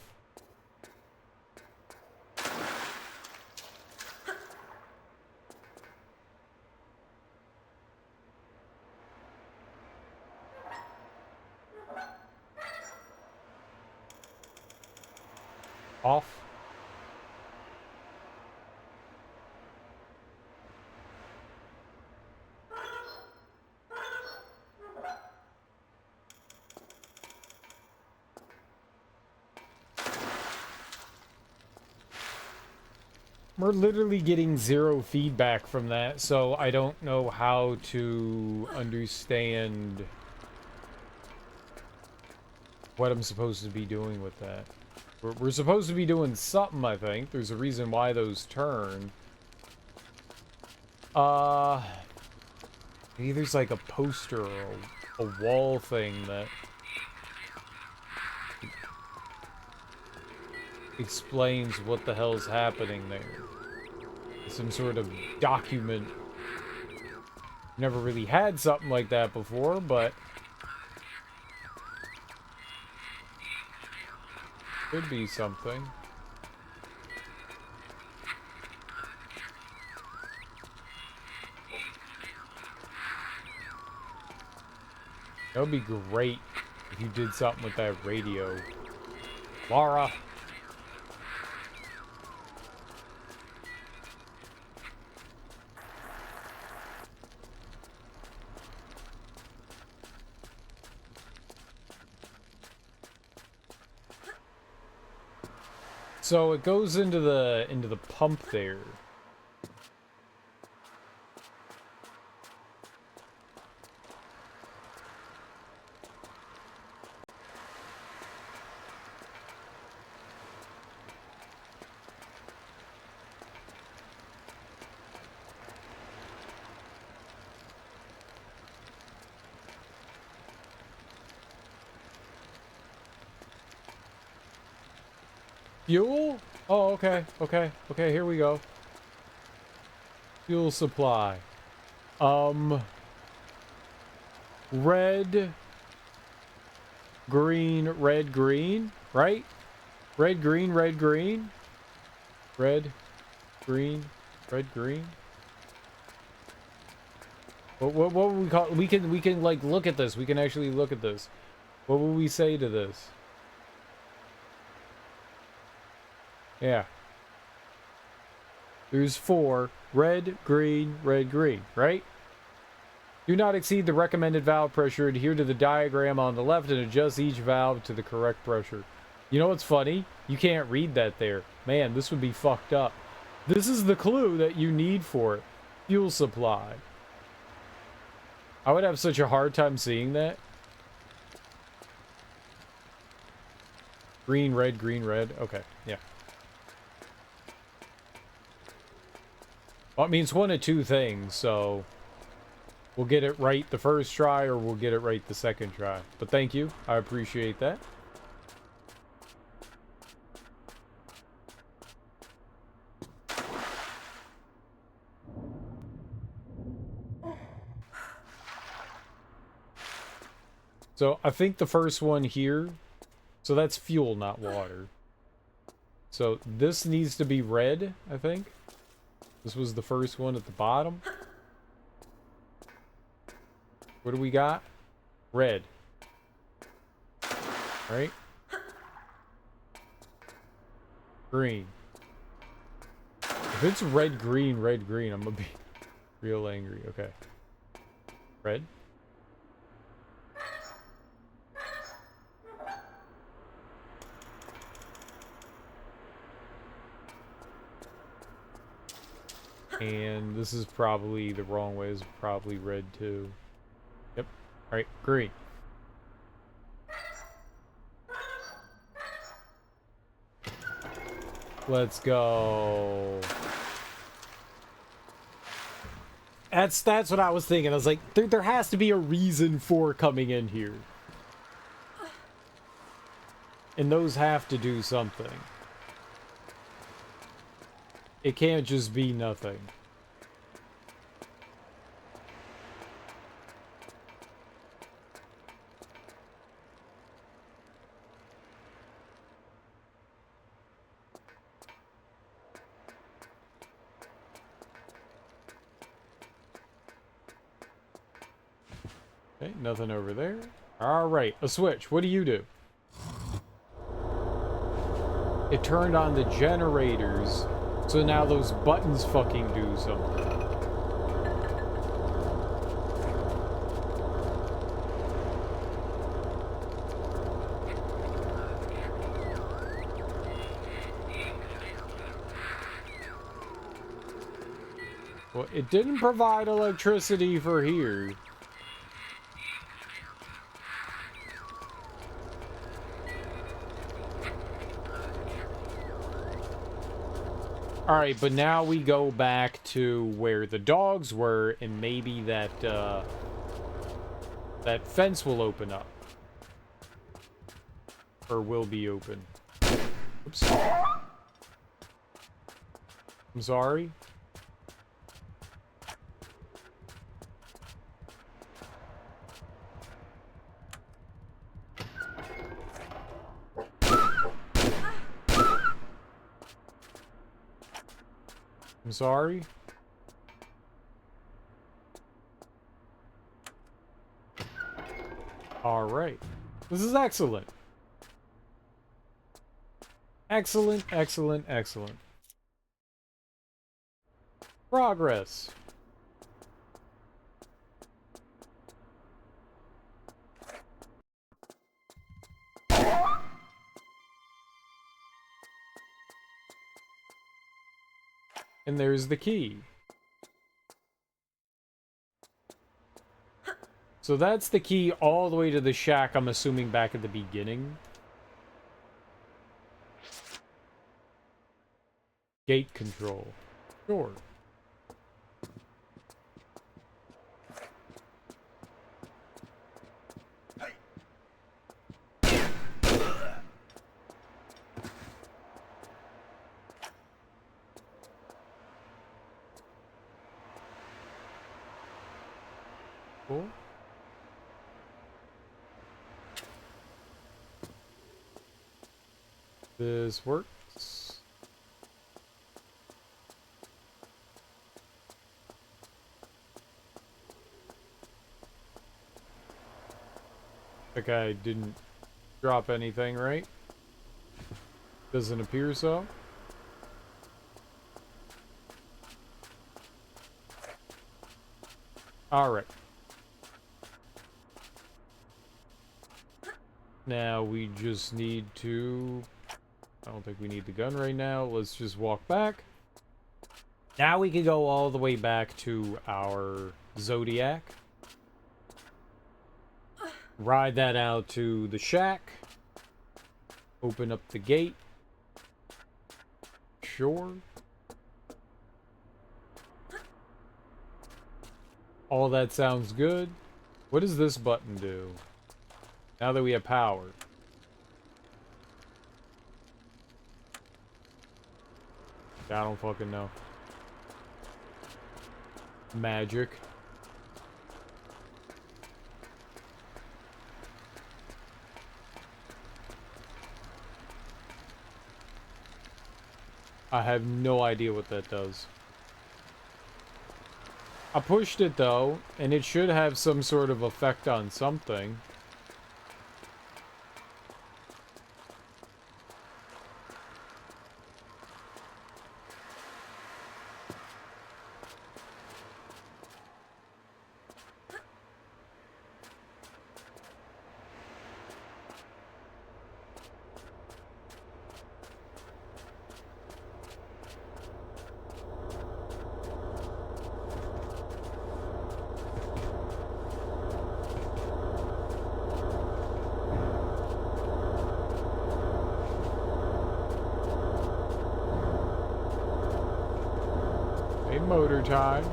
Off. We're literally getting zero feedback from that, so I don't know how to understand what I'm supposed to be doing with that. We're supposed to be doing something, I think. There's a reason why those turn. Maybe there's like a poster or a wall thing that explains what the hell's happening there. Some sort of document. Never really had something like that before, but could be something. That would be great if you did something with that radio. Lara! So it goes into the pump there. Fuel? Oh, okay, okay, okay, here we go. Fuel supply. Red, green, right? Red, green, red, green. Red, green, red, green. What would we call? We can like look at this. We can actually look at this. What would we say to this? Yeah. There's 4. Red, green, right? Do not exceed the recommended valve pressure. Adhere to the diagram on the left and adjust each valve to the correct pressure. You know what's funny? You can't read that there. Man, this would be fucked up. This is the clue that you need for it. Fuel supply. I would have such a hard time seeing that. Green, red. Okay, yeah. Well, it means one of two things, so we'll get it right the first try or we'll get it right the second try. But thank you. I appreciate that. So I think the first one here, so that's fuel, not water. So this needs to be red, I think. This was the first one at the bottom. What do we got? Red. Right? Green. If it's red, green, I'm gonna be real angry. Okay. Red. And this is probably the wrong way. It's probably red too. Yep. Alright, green. Let's go. That's what I was thinking. I was like, there has to be a reason for coming in here. And those have to do something. It can't just be nothing. Okay, nothing over there. Alright, a switch. What do you do? It turned on the generators, so now those buttons fucking do something. Well, it didn't provide electricity for here. Alright, but now we go back to where the dogs were, and maybe that, that fence will open up. Or will be open. Oops. I'm sorry. I'm sorry. All right. This is excellent. Excellent, excellent, excellent. Progress. And there's the key. So that's the key all the way to the shack, I'm assuming back at the beginning. Gate control. Sure. Cool. This works. That guy didn't drop anything, right? Doesn't appear so. Alright. Now we just need to... I don't think we need the gun right now. Let's just walk back. Now we can go all the way back to our Zodiac. Ride that out to the shack. Open up the gate. Sure. All that sounds good. What does this button do? Now that we have power. I don't fucking know. Magic. I have no idea what that does. I pushed it though, and it should have some sort of effect on something. Motor time.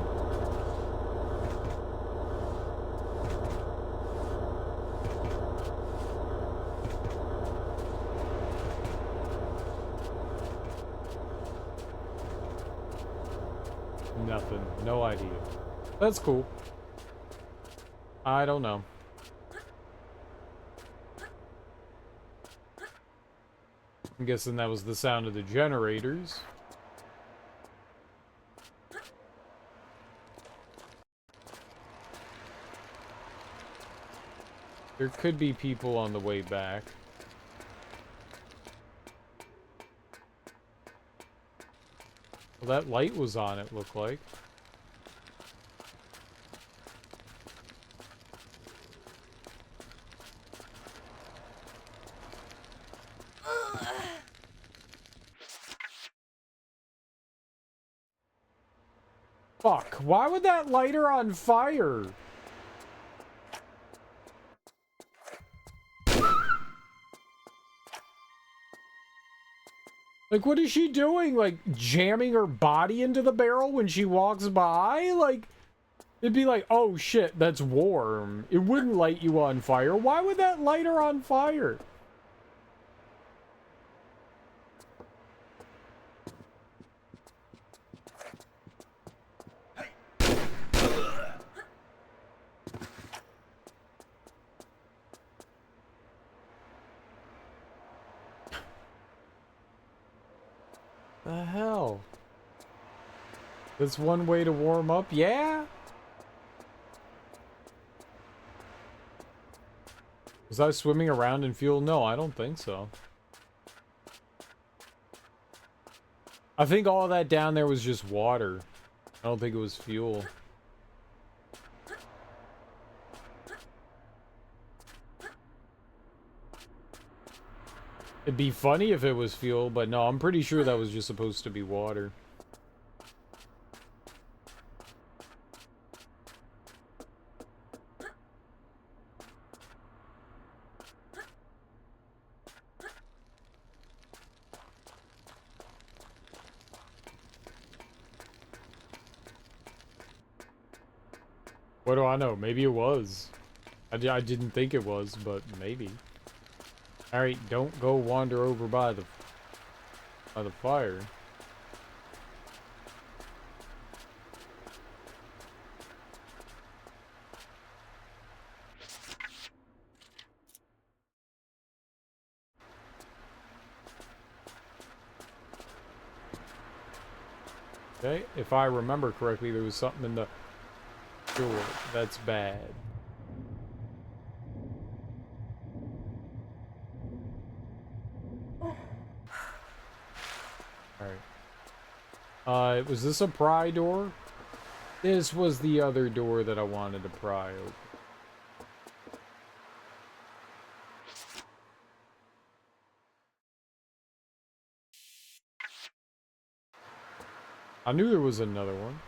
Nothing. No idea. That's cool. I don't know. I'm guessing that was the sound of the generators. There could be people on the way back. Well, that light was on, it looked like. Fuck, why would that light her on fire? Like, what is she doing? Like, jamming her body into the barrel when she walks by? Like, it'd be like, oh shit, that's warm. It wouldn't light you on fire. Why would that light her on fire? The hell? That's one way to warm up? Yeah? Was I swimming around in fuel? No, I don't think so. I think all of that down there was just water. I don't think it was fuel. It'd be funny if it was fuel, but no, I'm pretty sure that was just supposed to be water. What do I know? Maybe it was. I didn't think it was, but maybe. Alright, don't go wander over by the fire. Okay, if I remember correctly, there was something in the door. That's bad. Alright. Was this a pry door? This was the other door that I wanted to pry open. I knew there was another one.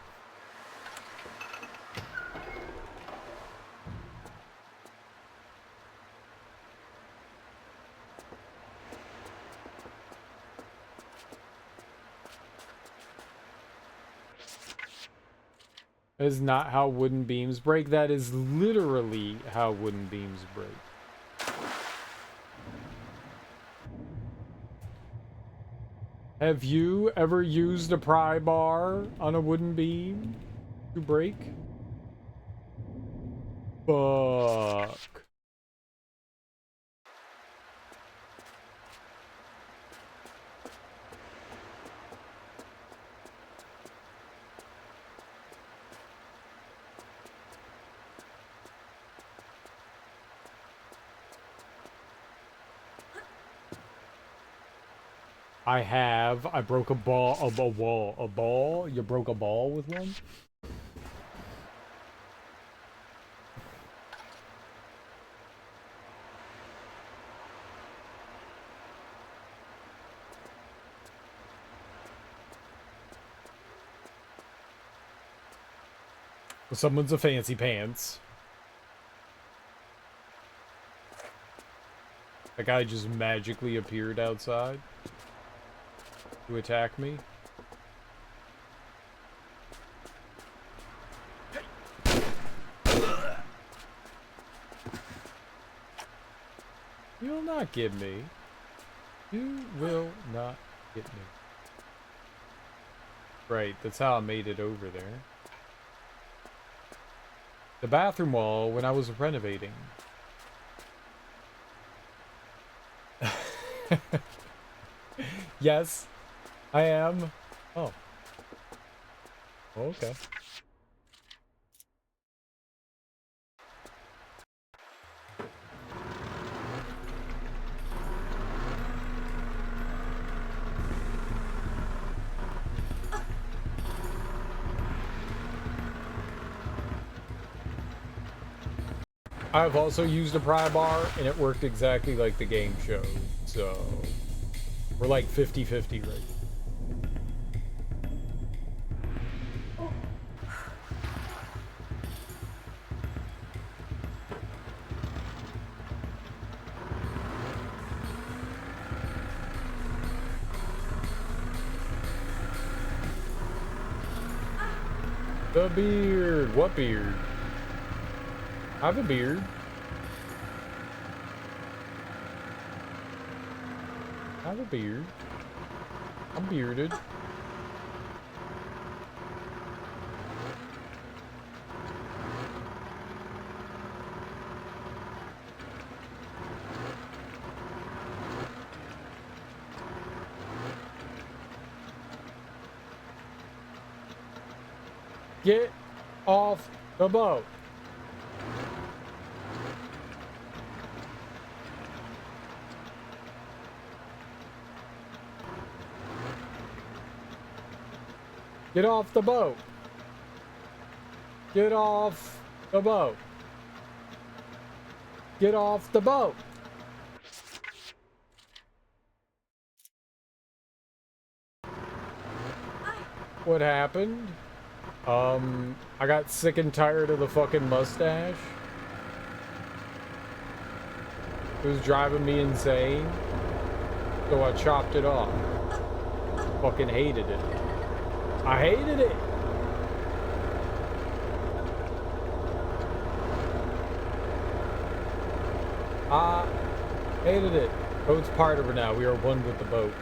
That is not how wooden beams break. That is literally how wooden beams break. Have you ever used a pry bar on a wooden beam to break? Fuck. I have. I broke a ball. A wall. A ball? You broke a ball with one? Well, someone's a fancy pants. That guy just magically appeared outside to attack me. You will not get me. You will not get me. Right, that's how I made it over there. The bathroom wall when I was renovating. Yes, I am. Oh. Okay. I've also used a pry bar, and it worked exactly like the game showed. So, we're like 50-50 right. The beard. What beard? I have a beard. I have a beard. I'm bearded. Get off the boat. Get off the boat. Get off the boat. Get off the boat. What happened? I got sick and tired of the fucking mustache. It was driving me insane. So I chopped it off. Fucking hated it. I hated it. I hated it. Boat's part of her now. We are one with the boat.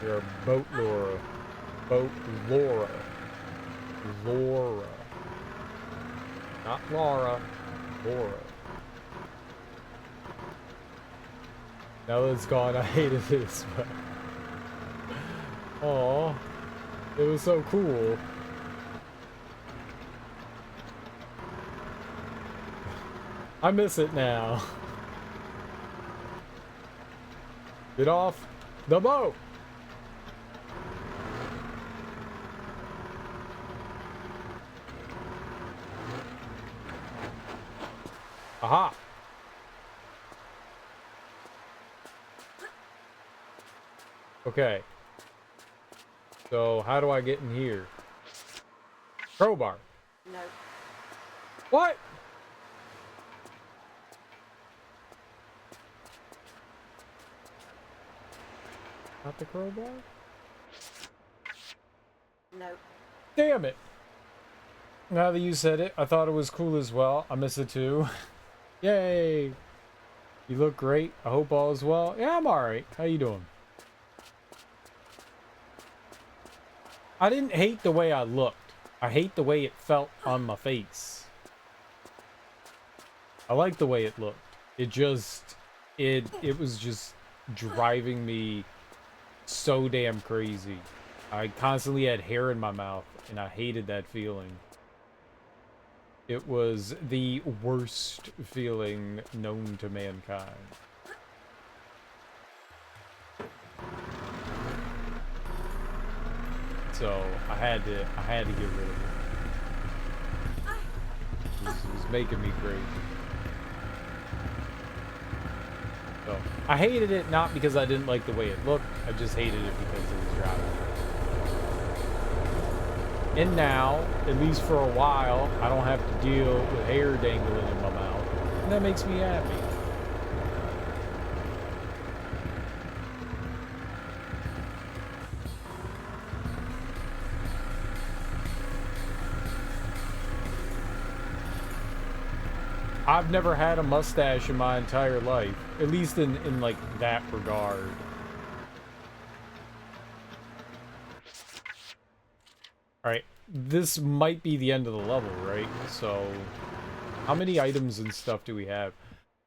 You're a boat Laura. Boat Laura. Laura. Not Laura. Laura. Now that it's gone, I hated it as well. Aww. It was so cool. I miss it now. Get off the boat! Aha! Okay. So, how do I get in here? Crowbar. No. What? Not the crowbar? No. Damn it! Now that you said it, I thought it was cool as well. I miss it too. Yay! You look great. I hope all is well. Yeah, I'm alright. How you doing? I didn't hate the way I looked. I hate the way it felt on my face. I like the way it looked. It just... It was just driving me so damn crazy. I constantly had hair in my mouth, and I hated that feeling. It was the worst feeling known to mankind. So I had to get rid of it. It was making me crazy. So I hated it not because I didn't like the way it looked. I just hated it because it was driving. And now, at least for a while, I don't have to deal with hair dangling in my mouth. And that makes me happy. I've never had a mustache in my entire life. At least in like, that regard. Alright, this might be the end of the level, right? So, how many items and stuff do we have?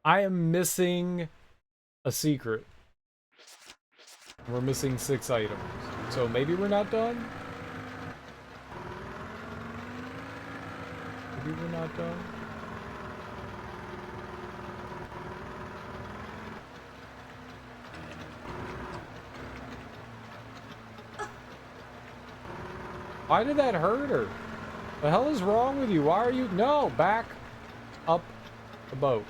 I am missing a secret. We're missing 6 items. So maybe we're not done? Maybe we're not done? Why did that hurt her? The hell is wrong with you? Why are you... No, back up the boat.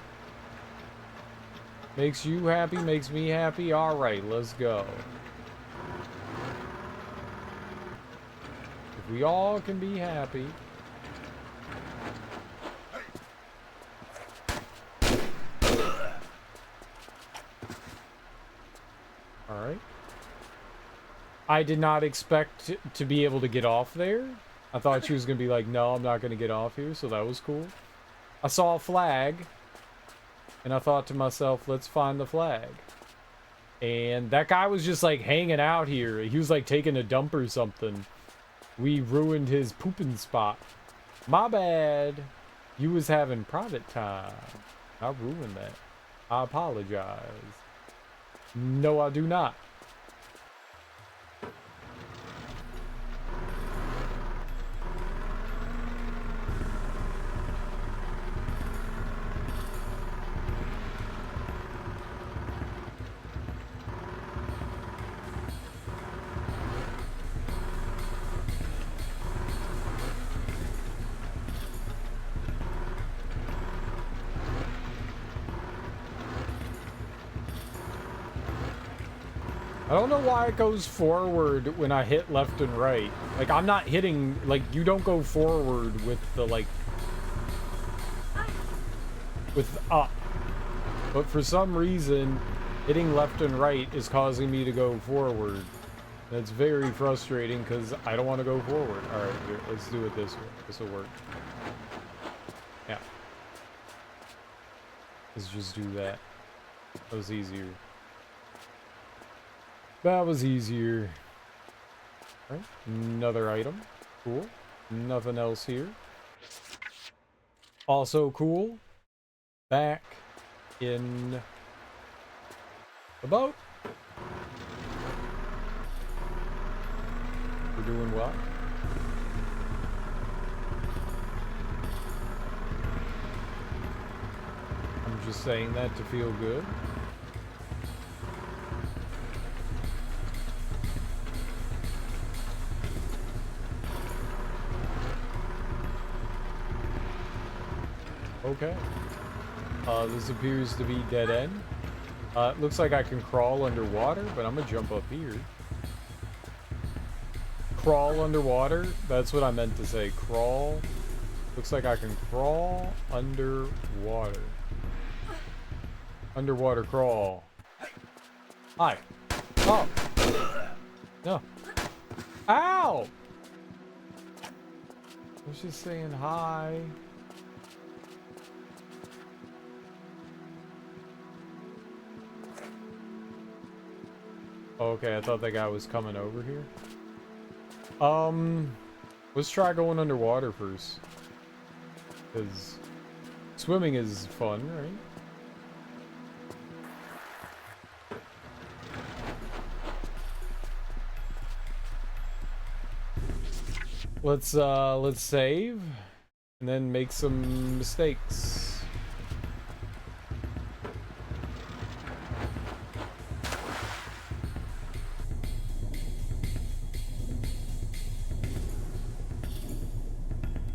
Makes you happy, makes me happy. Alright, let's go. If we all can be happy... Alright. I did not expect to be able to get off there. I thought she was going to be like, no, I'm not going to get off here, so that was cool. I saw a flag, and I thought to myself, let's find the flag. And that guy was just, like, hanging out here. He was, like, taking a dump or something. We ruined his pooping spot. My bad. You was having private time. I ruined that. I apologize. No, I do not. I don't know why it goes forward when I hit left and right. Like, I'm not hitting... Like, you don't go forward with the, like... with up. But for some reason, hitting left and right is causing me to go forward. That's very frustrating, because I don't want to go forward. Alright, here, let's do it this way. This will work. Yeah. Let's just do that. That was easier. That was easier. Alright, another item. Cool. Nothing else here. Also cool. Back in the boat. We're doing what? I'm just saying that to feel good. Okay. This appears to be dead end. It looks like I can crawl underwater, but I'm gonna jump up here. Crawl underwater? That's what I meant to say. Crawl. Looks like I can crawl underwater. Underwater crawl. Hi. Oh. No. Ow! I was just saying hi. Okay, I thought that guy was coming over here. Let's try going underwater first. Because swimming is fun, right? Let's save. And and then make some mistakes.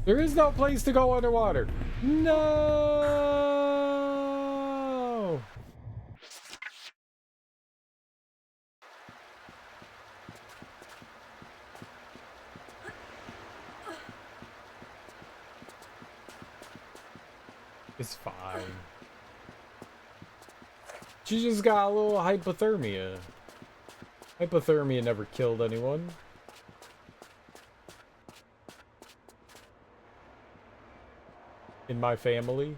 There is no place to go underwater. No! It's fine. She just got a little hypothermia. Hypothermia never killed anyone. In my family.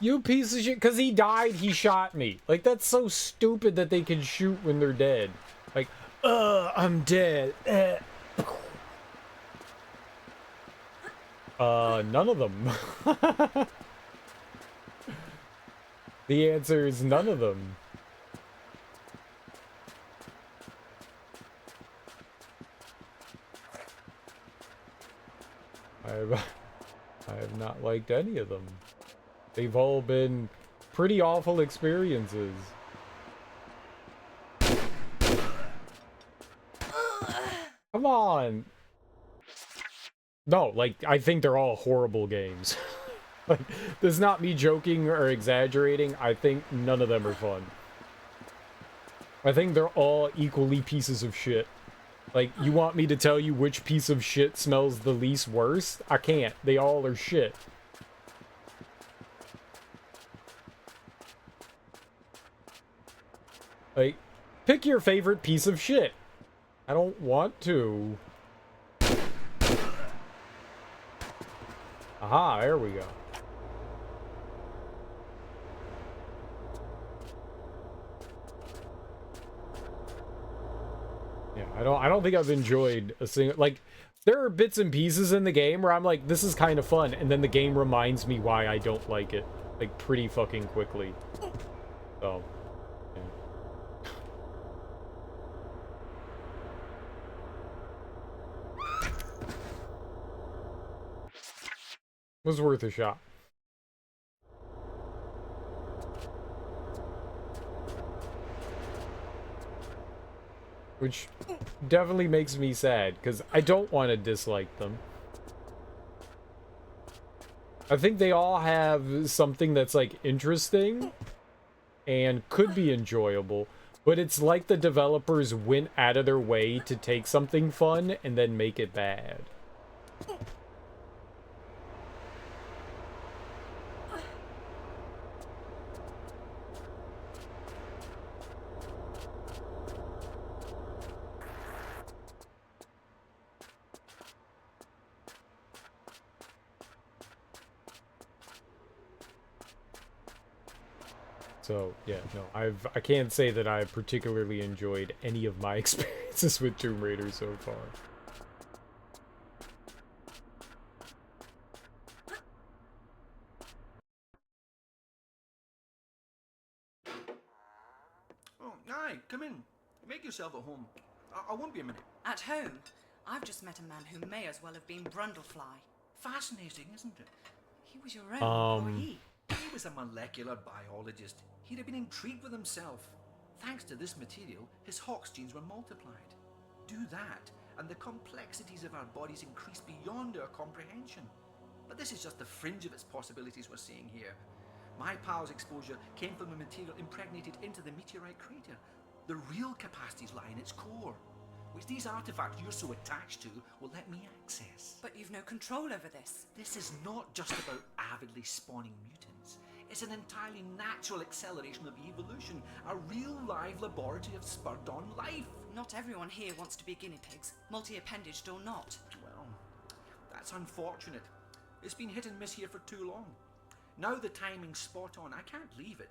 You piece of shit. Because he died, he shot me. Like, that's so stupid that they can shoot when they're dead. Like, I'm dead. None of them. The answer is none of them. I have not liked any of them. They've all been pretty awful experiences. Come on. No, like, I think they're all horrible games. Like, this is not me joking or exaggerating. I think none of them are fun. I think they're all equally pieces of shit. Like, you want me to tell you which piece of shit smells the least worst? I can't. They all are shit. Like, pick your favorite piece of shit. I don't want to. Aha, there we go. Yeah, I don't think I've enjoyed a single, like, there are bits and pieces in the game where I'm like, this is kind of fun, and then the game reminds me why I don't like it, like, pretty fucking quickly. So, yeah. Was worth a shot. Which definitely makes me sad, because I don't want to dislike them. I think they all have something that's, like, interesting and could be enjoyable, but it's like the developers went out of their way to take something fun and then make it bad. So, yeah, no, I can't say that I've particularly enjoyed any of my experiences with Tomb Raider so far. Oh, aye, come in. Make yourself at home. I won't be a minute. At home? I've just met a man who may as well have been Brundlefly. Fascinating, isn't it? He was your own employee. He was a molecular biologist. He'd have been intrigued with himself. Thanks to this material, his Hox genes were multiplied. Do that, and the complexities of our bodies increase beyond our comprehension. But this is just the fringe of its possibilities we're seeing here. My pal's exposure came from the material impregnated into the meteorite crater. The real capacities lie in its core, which these artifacts you're so attached to will let me access. But you've no control over this. This is not just about avidly spawning mutants. It's an entirely natural acceleration of evolution, a real live laboratory of spurred-on life. Not everyone here wants to be guinea pigs, multi-appendaged or not. Well, that's unfortunate. It's been hit and miss here for too long. Now the timing's spot on. I can't leave it.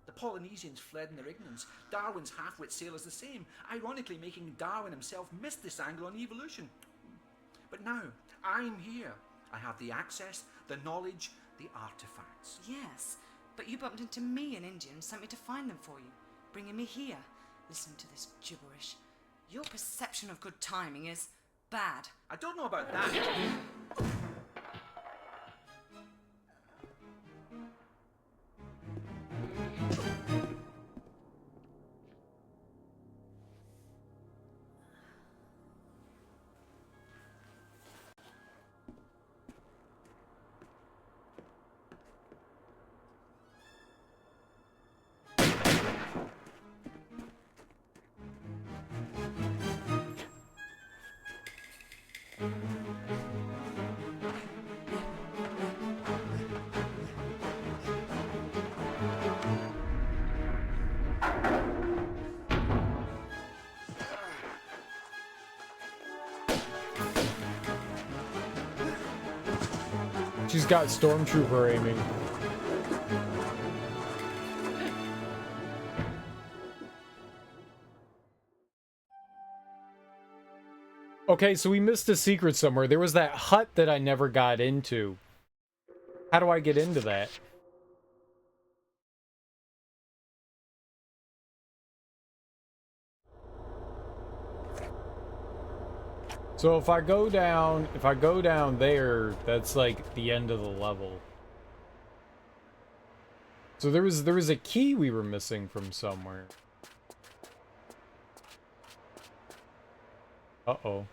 The Polynesians fled in their ignorance. Darwin's half-wit sailors the same, ironically making Darwin himself miss this angle on evolution. But now, I'm here. I have the access, the knowledge, the artifacts. Yes, but you bumped into me in India and sent me to find them for you, bringing me here. Listen to this gibberish. Your perception of good timing is bad. I don't know about that. She's got stormtrooper aiming. Okay, so we missed a secret somewhere. There was that hut that I never got into. How do I get into that? So if I go down there, that's like the end of the level. So there was a key we were missing from somewhere. Uh-oh.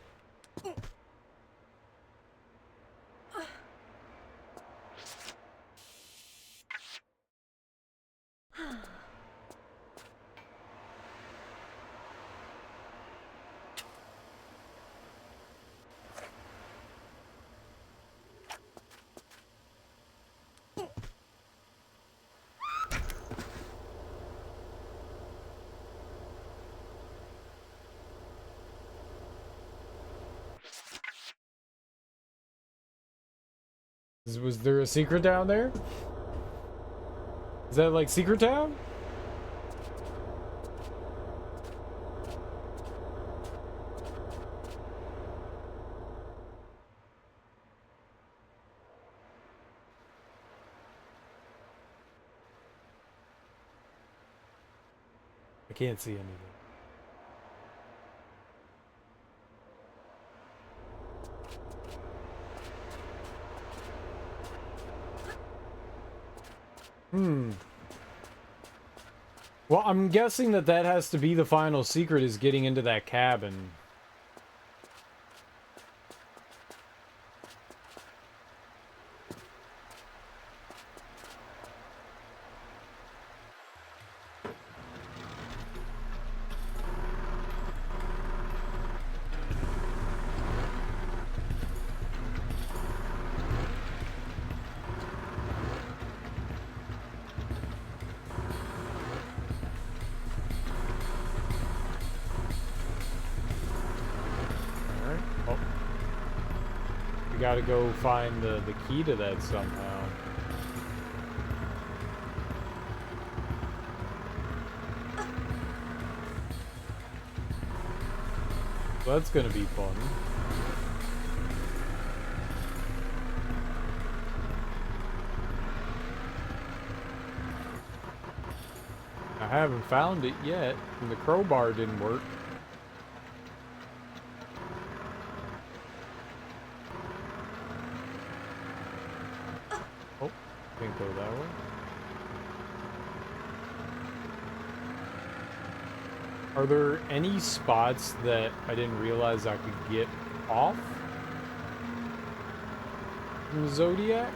Was there a secret down there? Is that like Secret Town? I can't see anything. Well, I'm guessing that has to be the final secret, is getting into that cabin. Gotta go find the key to that somehow. So that's gonna be fun. I haven't found it yet, and the crowbar didn't work. Can't go that way. Are there any spots that I didn't realize I could get off from Zodiac?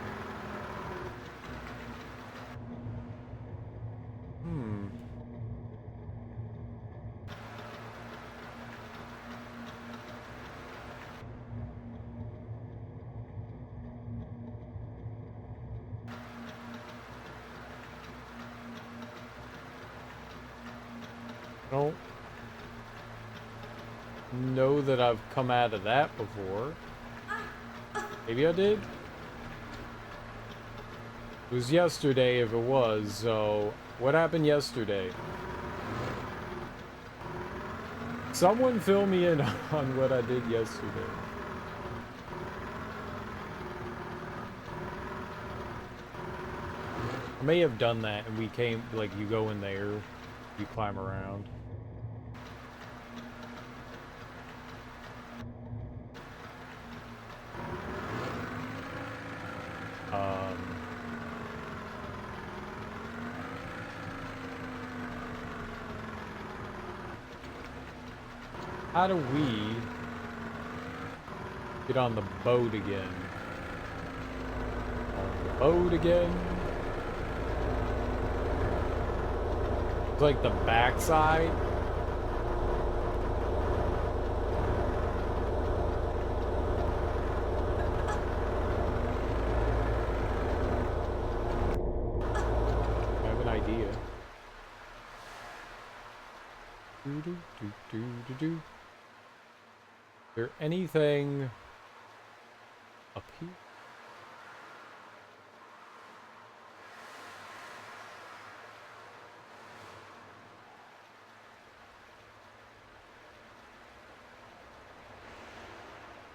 Don't know that I've come out of that before. Maybe I did? It was yesterday if it was, so what happened yesterday? Someone fill me in on what I did yesterday. I may have done that and we came, like, you go in there, you climb around. How do we get on the boat again? On the boat again? It's like the backside. I have an idea. Is there anything up here?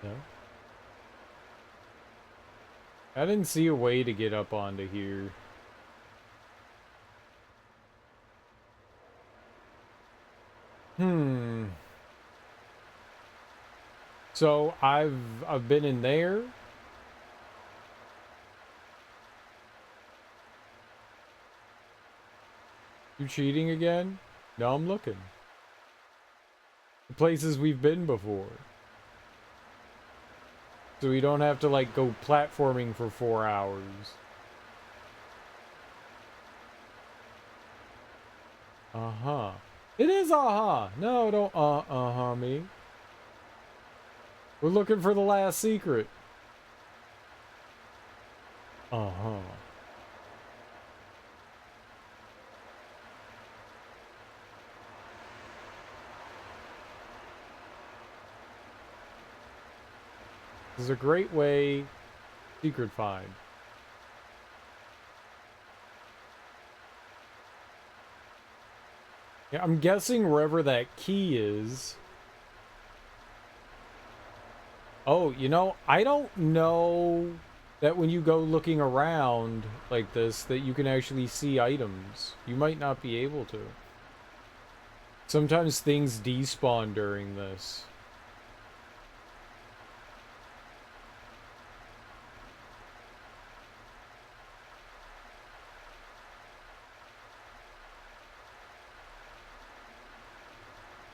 No. I didn't see a way to get up onto here. So I've been in there. You cheating again? No, I'm looking. The places we've been before. So we don't have to like go platforming for 4 hours. Uh-huh. It is uh-huh. No, don't uh-huh me. We're looking for the last secret. Uh-huh. This is a great way. Secret find. Yeah, I'm guessing wherever that key is. Oh, you know, I don't know that when you go looking around like this that you can actually see items. You might not be able to. Sometimes things despawn during this.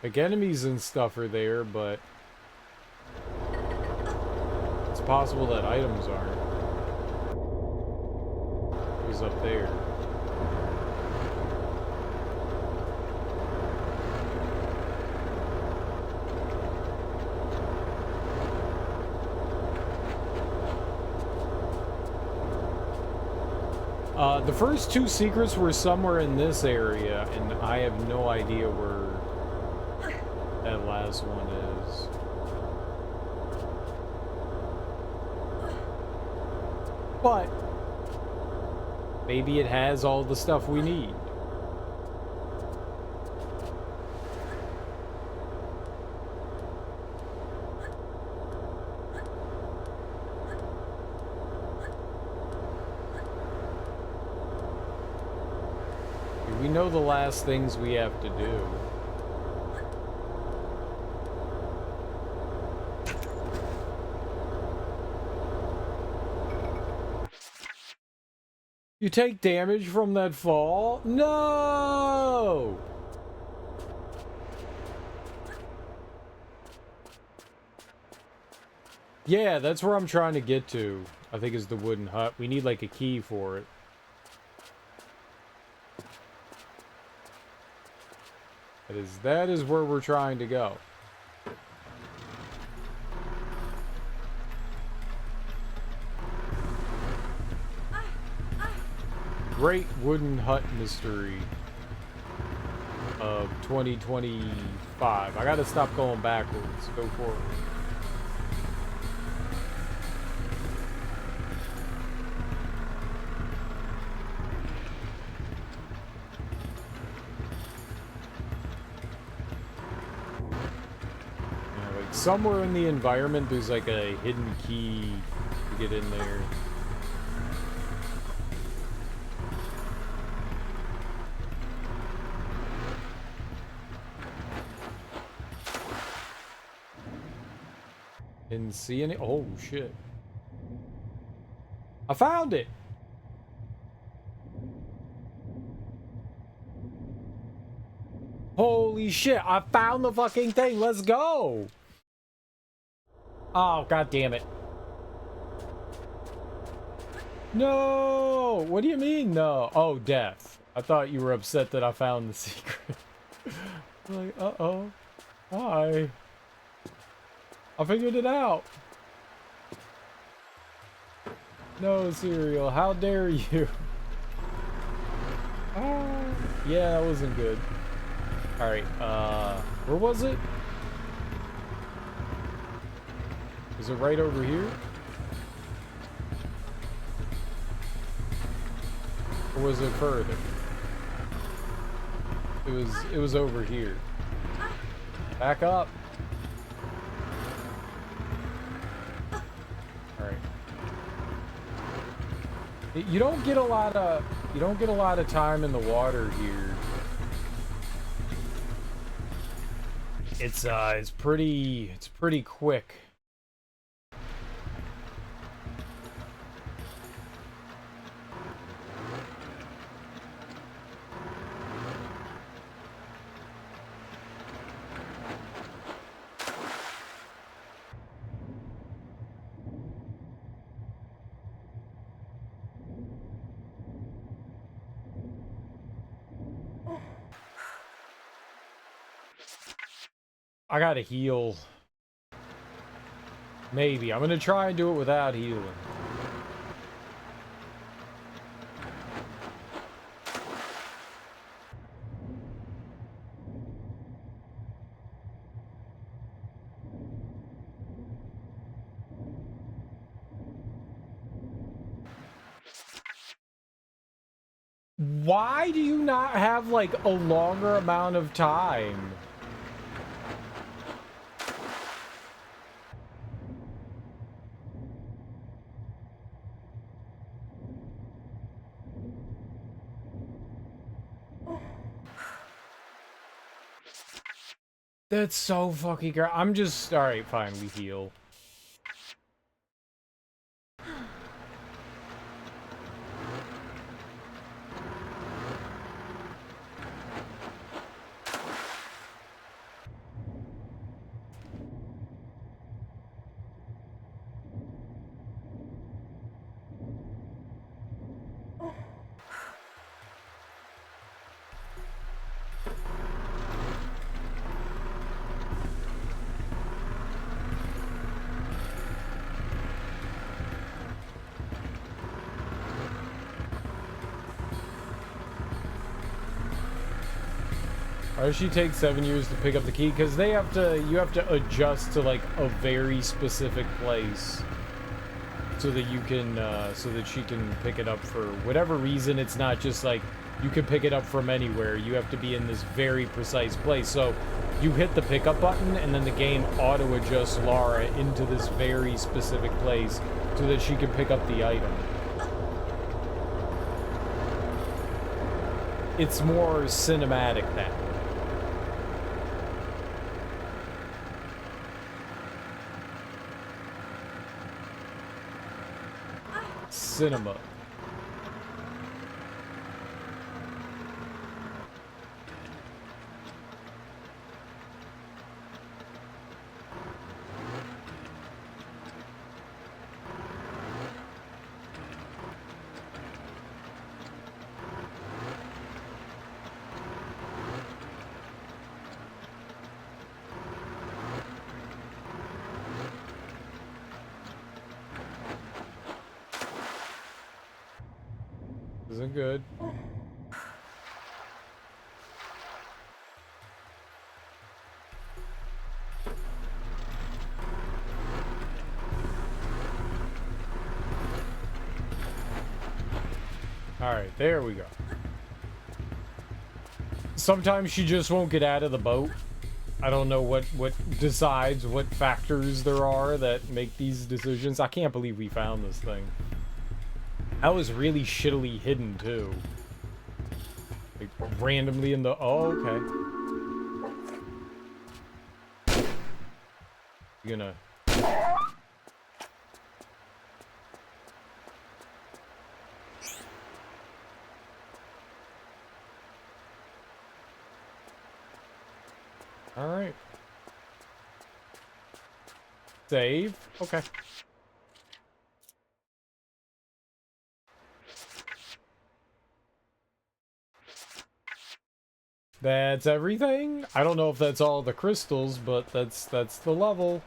Like, enemies and stuff are there, but it's possible that items aren't. Who's up there? The first 2 secrets were somewhere in this area, and I have no idea where that last one is. But maybe it has all the stuff we need. We know the last things we have to do. You take damage from that fall? No! Yeah, that's where I'm trying to get to. I think is the wooden hut. We need like a key for it. That is where we're trying to go. Great wooden hut mystery of 2025. I gotta stop going backwards. Go forward. Yeah, like somewhere in the environment there's like a hidden key to get in there. Didn't see any. Oh shit. I found it. Holy Holy shit, I found the fucking thing. Let's go. Oh, god damn it. No! What do you mean, no? Oh, death. I thought you were upset that I found the secret. Like, uh-oh. Hi. I figured it out. No, cereal. How dare you? Ah. Yeah, that wasn't good. Alright, where was it? Is it right over here? Or was it further? It was over here. Back up. Alright. You don't get a lot of time in the water here. It's pretty quick. I gotta heal. Maybe. I'm gonna try and do it without healing. Why do you not have, like, a longer amount of time? That's so fucking great. I'm just... Alright, fine, we heal. Why does she take 7 years to pick up the key? Because you have to adjust to, like, a very specific place so that you can, so that she can pick it up for whatever reason. It's not just like you can pick it up from anywhere. You have to be in this very precise place. So you hit the pickup button and then the game auto adjusts Lara into this very specific place so that she can pick up the item. It's more cinematic that way. Cinema. Isn't good. Alright, there we go. Sometimes she just won't get out of the boat. I don't know what decides what factors there are that make these decisions. I can't believe we found this thing. That was really shittily hidden, too. Like, randomly in the... Oh, okay. You gonna... Alright. Save. Okay. That's everything? I don't know if that's all the crystals, but that's the level.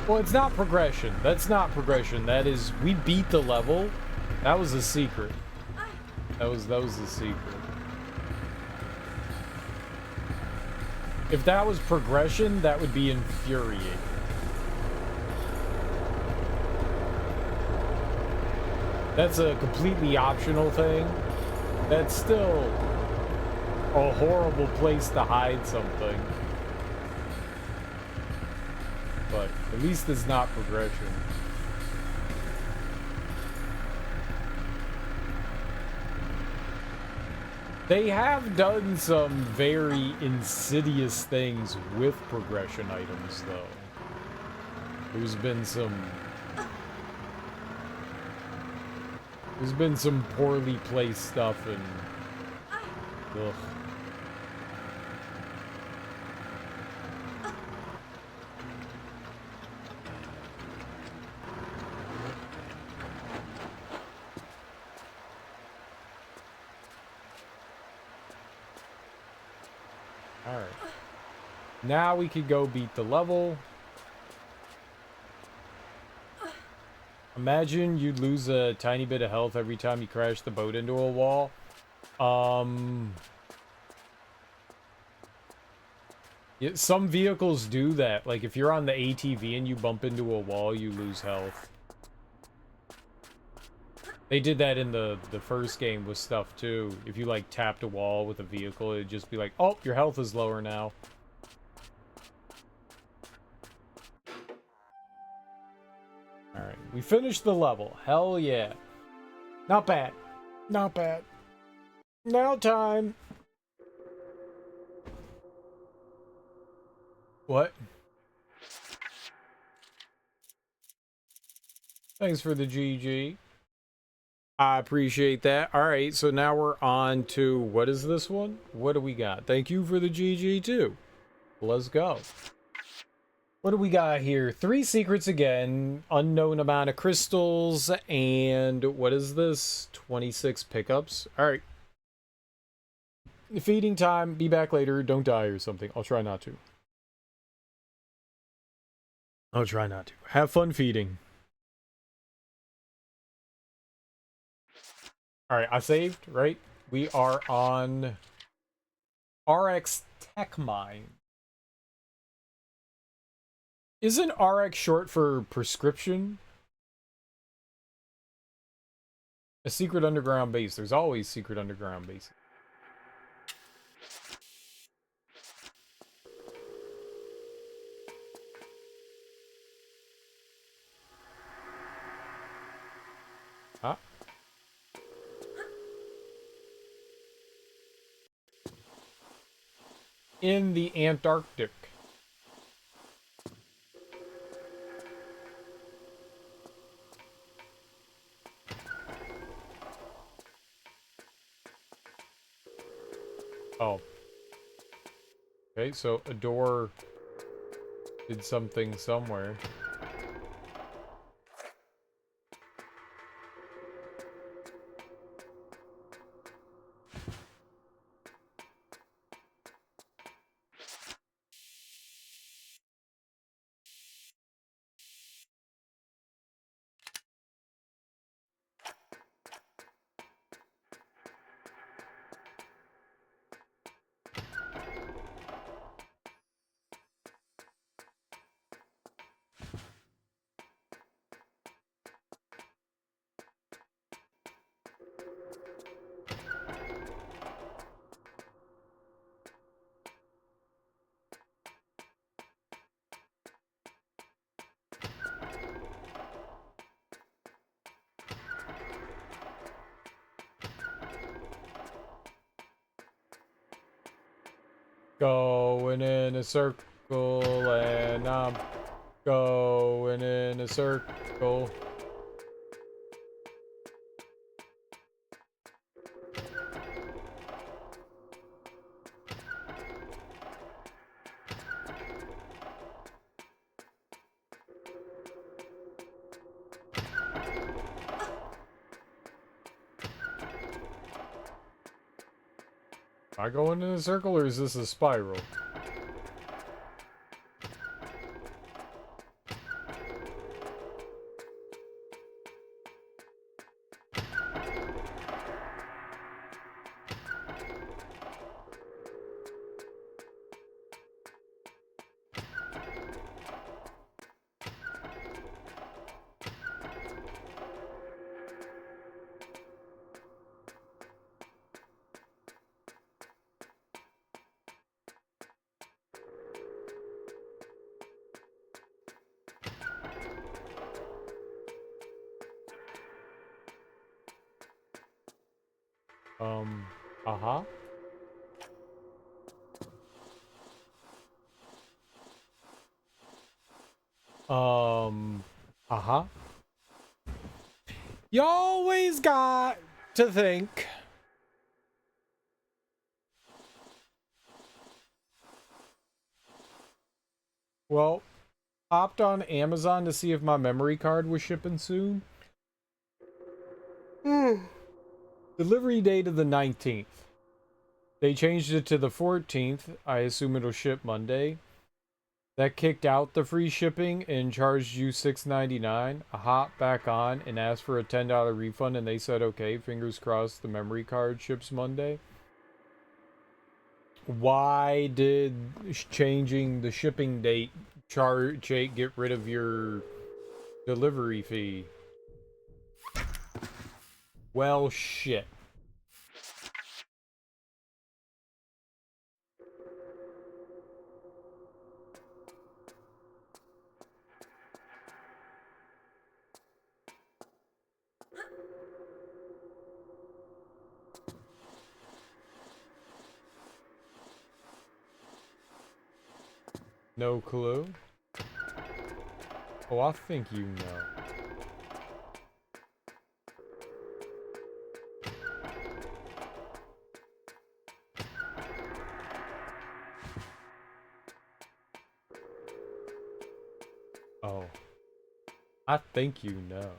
Well, it's not progression. That's not progression. That is, we beat the level. That was a secret. That was the secret. If that was progression, that would be infuriating. That's a completely optional thing. That's still a horrible place to hide something. But at least it's not progression. They have done some very insidious things with progression items, though. There's been some poorly placed stuff and ugh. Alright. Now we could go beat the level. Imagine you'd lose a tiny bit of health every time you crash the boat into a wall. Yeah, some vehicles do that. Like if you're on the ATV and you bump into a wall, you lose health. They did that in the first game with stuff too. If you like tapped a wall with a vehicle, it'd just be like, oh, your health is lower now. Alright, we finished the level. Hell yeah. Not bad. Not bad. Now time. What? Thanks for the GG. I appreciate that. Alright, so now we're on to, what is this one? What do we got? Thank you for the GG too. Let's go. What do we got here? 3 secrets again, unknown amount of crystals, and what is this? 26 pickups. Alright. Feeding time, be back later, don't die or something. I'll try not to. I'll try not to. Have fun feeding. Alright, I saved, right? We are on RX Tech Mine. Isn't RX short for prescription? A secret underground base. There's always secret underground bases. Huh? In the Antarctic. Oh. Okay, so a door did something somewhere. Going in a circle and I'm going in a circle. Am I going in a circle or is this a spiral? Uh-huh. Uh-huh. You always got to think. Well, hopped on Amazon to see if my memory card was shipping soon. Delivery date of the 19th. They changed it to the 14th. I assume it'll ship Monday. That kicked out the free shipping and charged you $6.99. I hopped back on and asked for a $10 refund and they said okay, fingers crossed the memory card ships Monday. Why did changing the shipping date get rid of your delivery fee? Well, shit. No clue. Oh, I think you know. Oh. I think you know.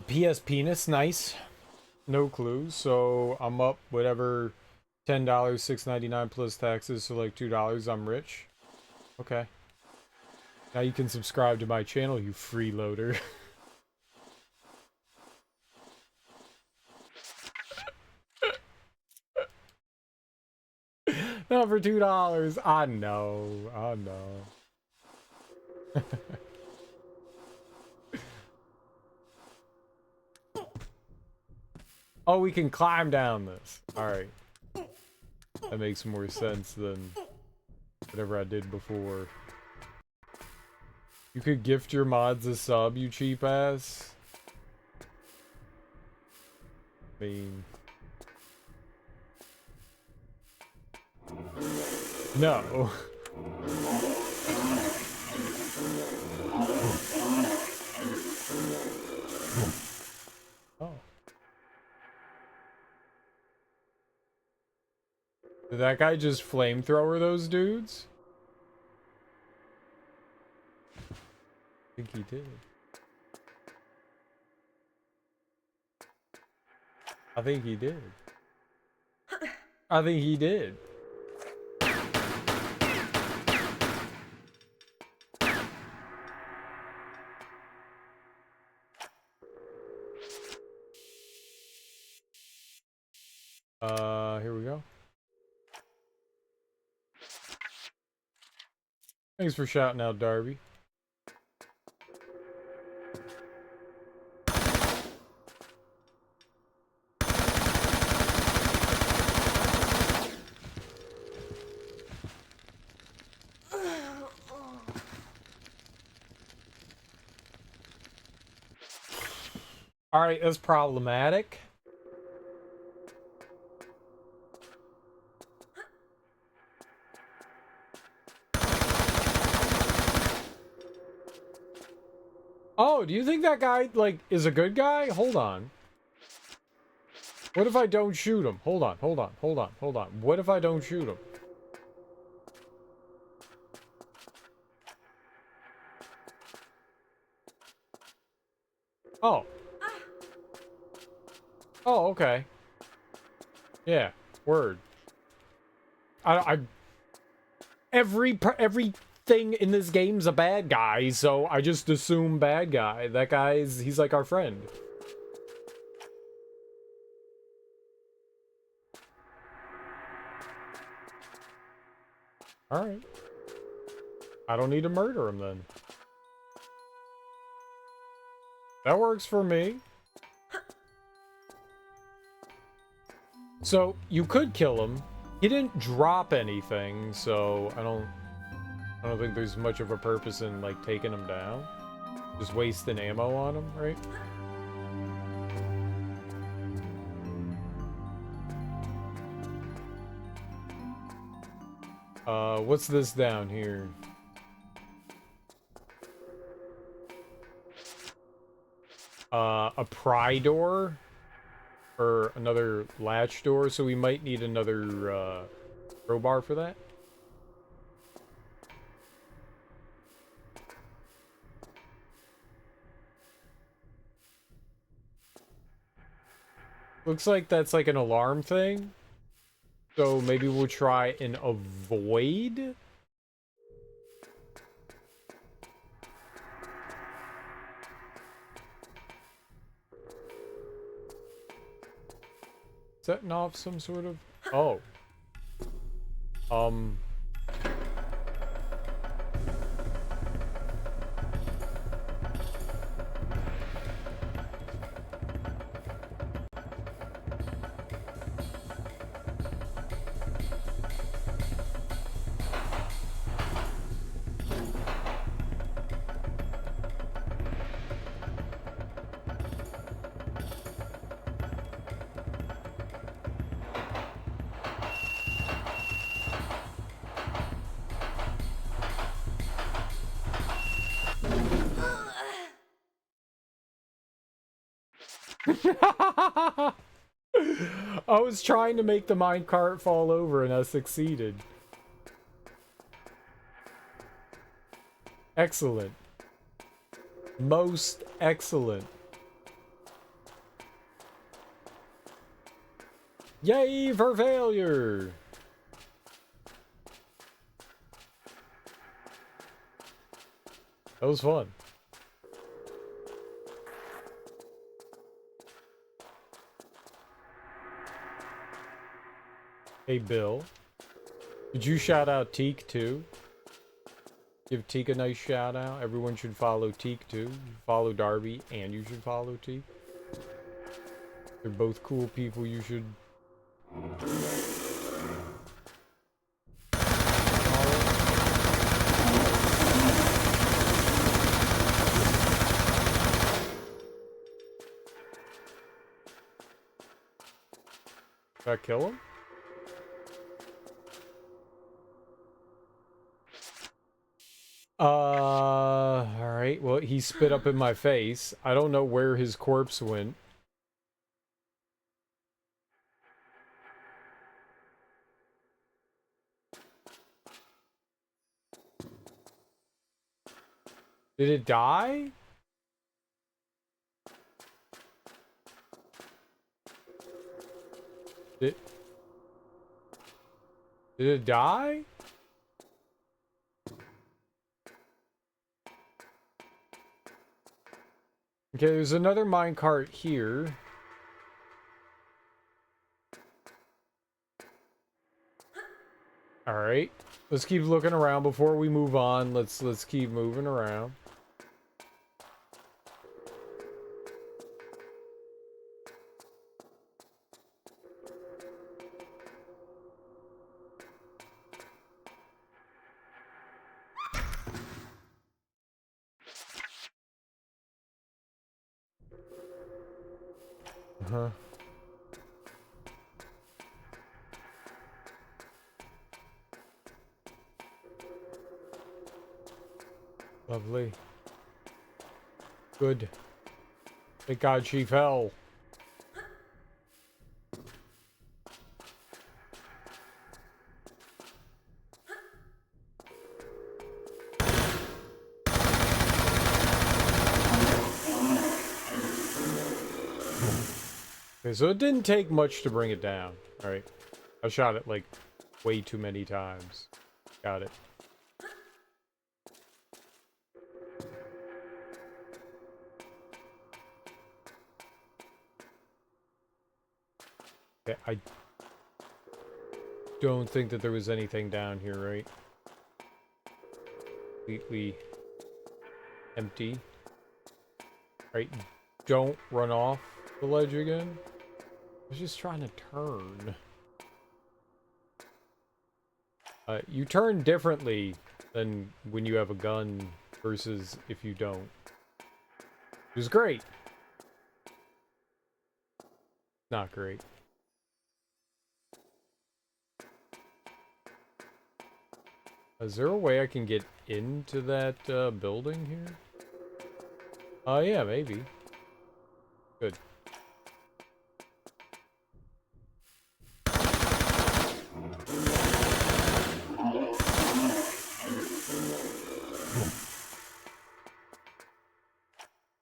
PS Penis, nice. No clue. So I'm up whatever $10, $6.99 plus taxes, so like $2. I'm rich. Okay. Now you can subscribe to my channel, you freeloader. Not for $2. I know. I know. Oh, we can climb down this. Alright. That makes more sense than whatever I did before. You could gift your mods a sub, you cheap ass. I mean... No. Oh. Did that guy just flamethrower those dudes? I think he did. I think he did. I think he did. Here we go. Thanks for shouting out, Darby. Alright, that's problematic. Oh, do you think that guy, like, is a good guy? Hold on. What if I don't shoot him? Hold on, hold on, hold on, hold on. What if I don't shoot him? Oh. Oh, okay. Yeah, word. Everything in this game's a bad guy, so I just assume bad guy. That guy's, he's like our friend. Alright. I don't need to murder him then. That works for me. So, you could kill him. He didn't drop anything, so I don't think there's much of a purpose in, like, taking him down. Just wasting ammo on him, right? What's this down here? A pry door? Or another latch door, so we might need another, crowbar for that. Looks like that's like an alarm thing. So maybe we'll try and avoid. Setting off some sort of... Oh. I was trying to make the minecart fall over and I succeeded. Excellent. Most excellent. Yay for failure! That was fun. Hey, Bill. Did you shout out Teak too? Give Teak a nice shout out. Everyone should follow Teak too. Follow Darby and you should follow Teak. They're both cool people you should... Did I kill him? Alright, well, he spit up in my face. I don't know where his corpse went. Did it die? Did it die? Okay, there's another minecart here. Alright. Let's keep looking around before we move on. Let's keep moving around. Uh-huh. Lovely. Good. Thank God she fell. Okay, so it didn't take much to bring it down. Alright. I shot it like way too many times. Got it. Okay, I don't think that there was anything down here, right? Completely empty. Right, don't run off the ledge again. I was just trying to turn. You turn differently than when you have a gun versus if you don't. It was great. Not great. Is there a way I can get into that building here? Oh, yeah, maybe. Good.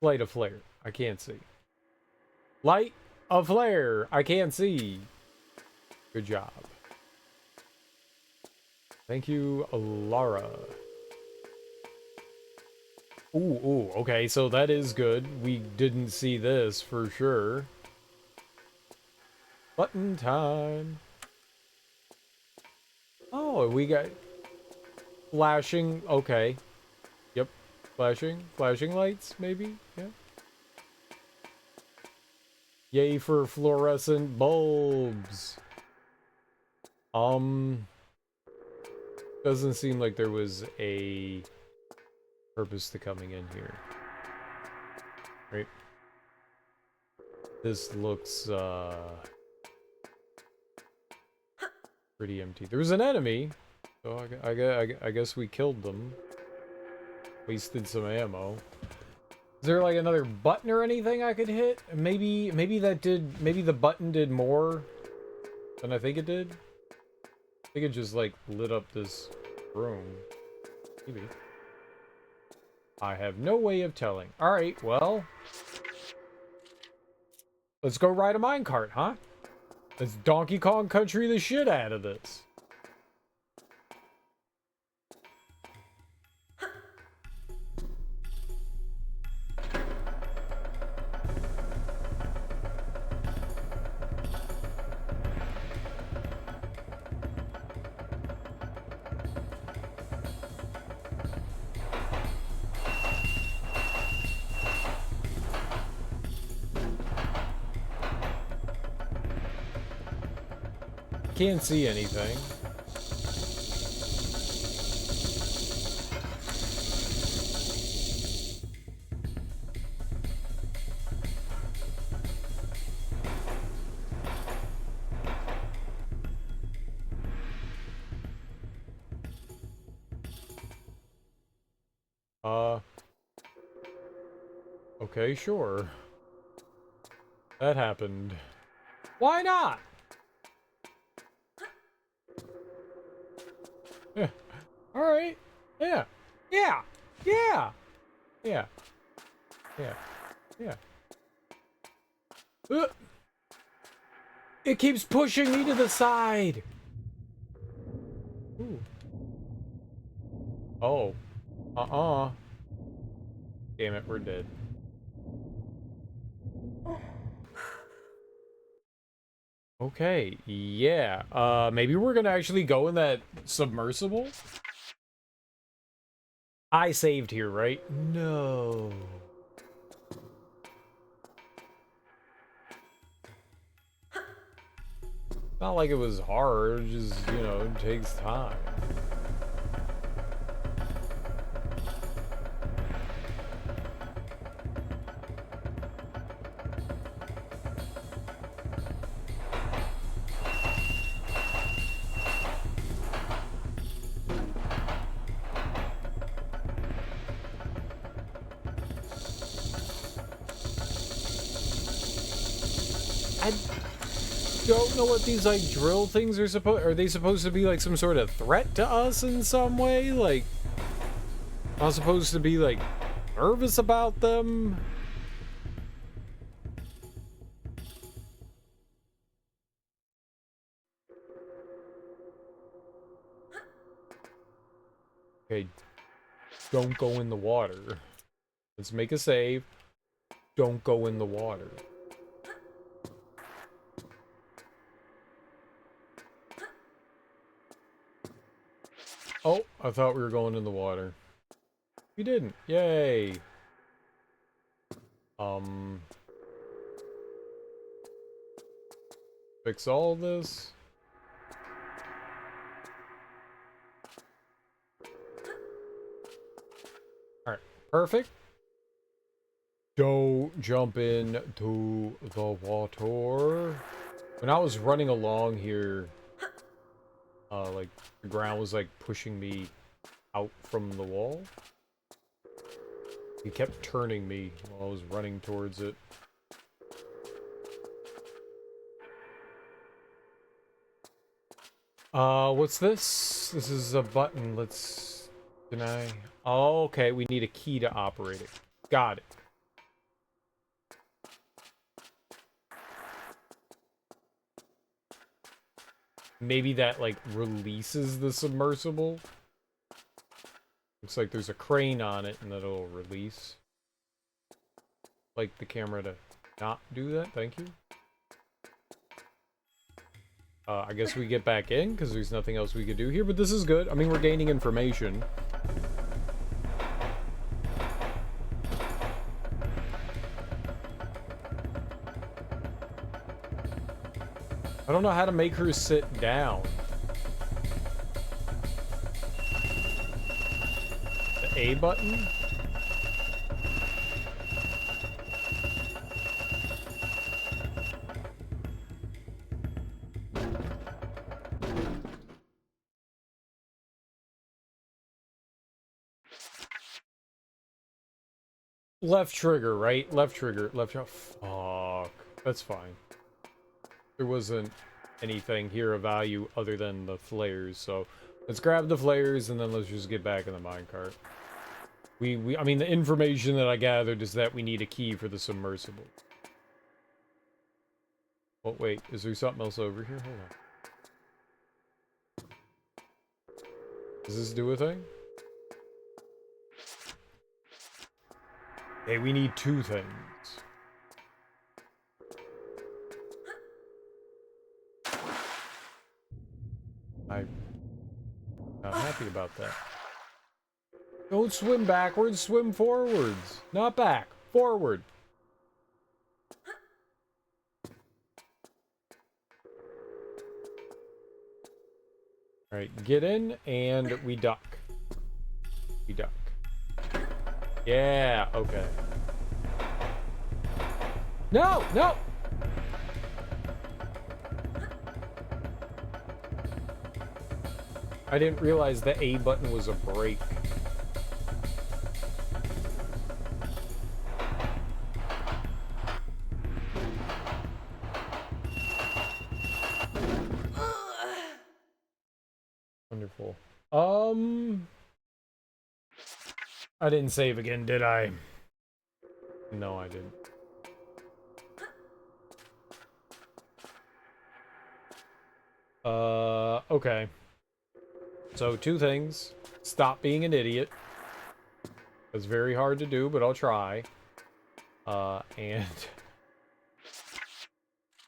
Light a flare. I can't see. Light a flare. I can't see. Good job. Thank you, Lara. Ooh, okay, so that is good. We didn't see this for sure. Button time. Oh, we got flashing. Okay. Yep. Flashing lights, maybe? Yeah. Yay for fluorescent bulbs. Doesn't seem like there was a purpose to coming in here. Right? This looks, pretty empty. There was an enemy, so I guess we killed them. Wasted some ammo. Is there like another button or anything I could hit? Maybe the button did more than I think it did. I think it just like lit up this room. Maybe. I have no way of telling. Alright, well. Let's go ride a minecart, huh? Let's Donkey Kong Country the shit out of this. Can't see anything. Okay, sure. That happened. Why not? Yeah. Alright. Yeah. Yeah. Yeah. Yeah. Yeah. Yeah. It keeps pushing me to the side. Ooh. Oh. Damn it, we're dead. Okay, yeah. Maybe we're gonna actually go in that submersible? I saved here, right? No. Not like it was hard, just, you know, it takes time. I don't know what these, like, drill things are supposed... Are they supposed to be, like, some sort of threat to us in some way? Like, am I supposed to be, like, nervous about them? Okay, don't go in the water. Let's make a save. Don't go in the water. Oh, I thought we were going in the water. We didn't. Yay. Fix all this. Alright, perfect. Don't jump into the water. When I was running along here, like, the ground was, like, pushing me out from the wall. He kept turning me while I was running towards it. What's this? This is a button. Let's... Can I... Oh, okay, we need a key to operate it. Got it. Maybe that, like, releases the submersible? Looks like there's a crane on it and that'll release. Like the camera to not do that, thank you. I guess we get back in, because there's nothing else we could do here, but this is good. I mean, we're gaining information. I don't know how to make her sit down. The A button? Left trigger, right? Left trigger. Left trigger. Fuck. That's fine. There wasn't anything here of value other than the flares, so let's grab the flares and then let's just get back in the minecart. I mean, the information that I gathered is that we need a key for the submersible. Oh, wait. Is there something else over here? Hold on. Does this do a thing? Hey, we need two things. I'm not happy about that. Don't swim backwards, swim forwards. Not back, forward. Alright, get in, and we duck. We duck. Yeah, okay. No, no! I didn't realize the A button was a brake. Wonderful. I didn't save again, did I? No, I didn't. Okay. So, two things. Stop being an idiot. It's very hard to do, but I'll try. And...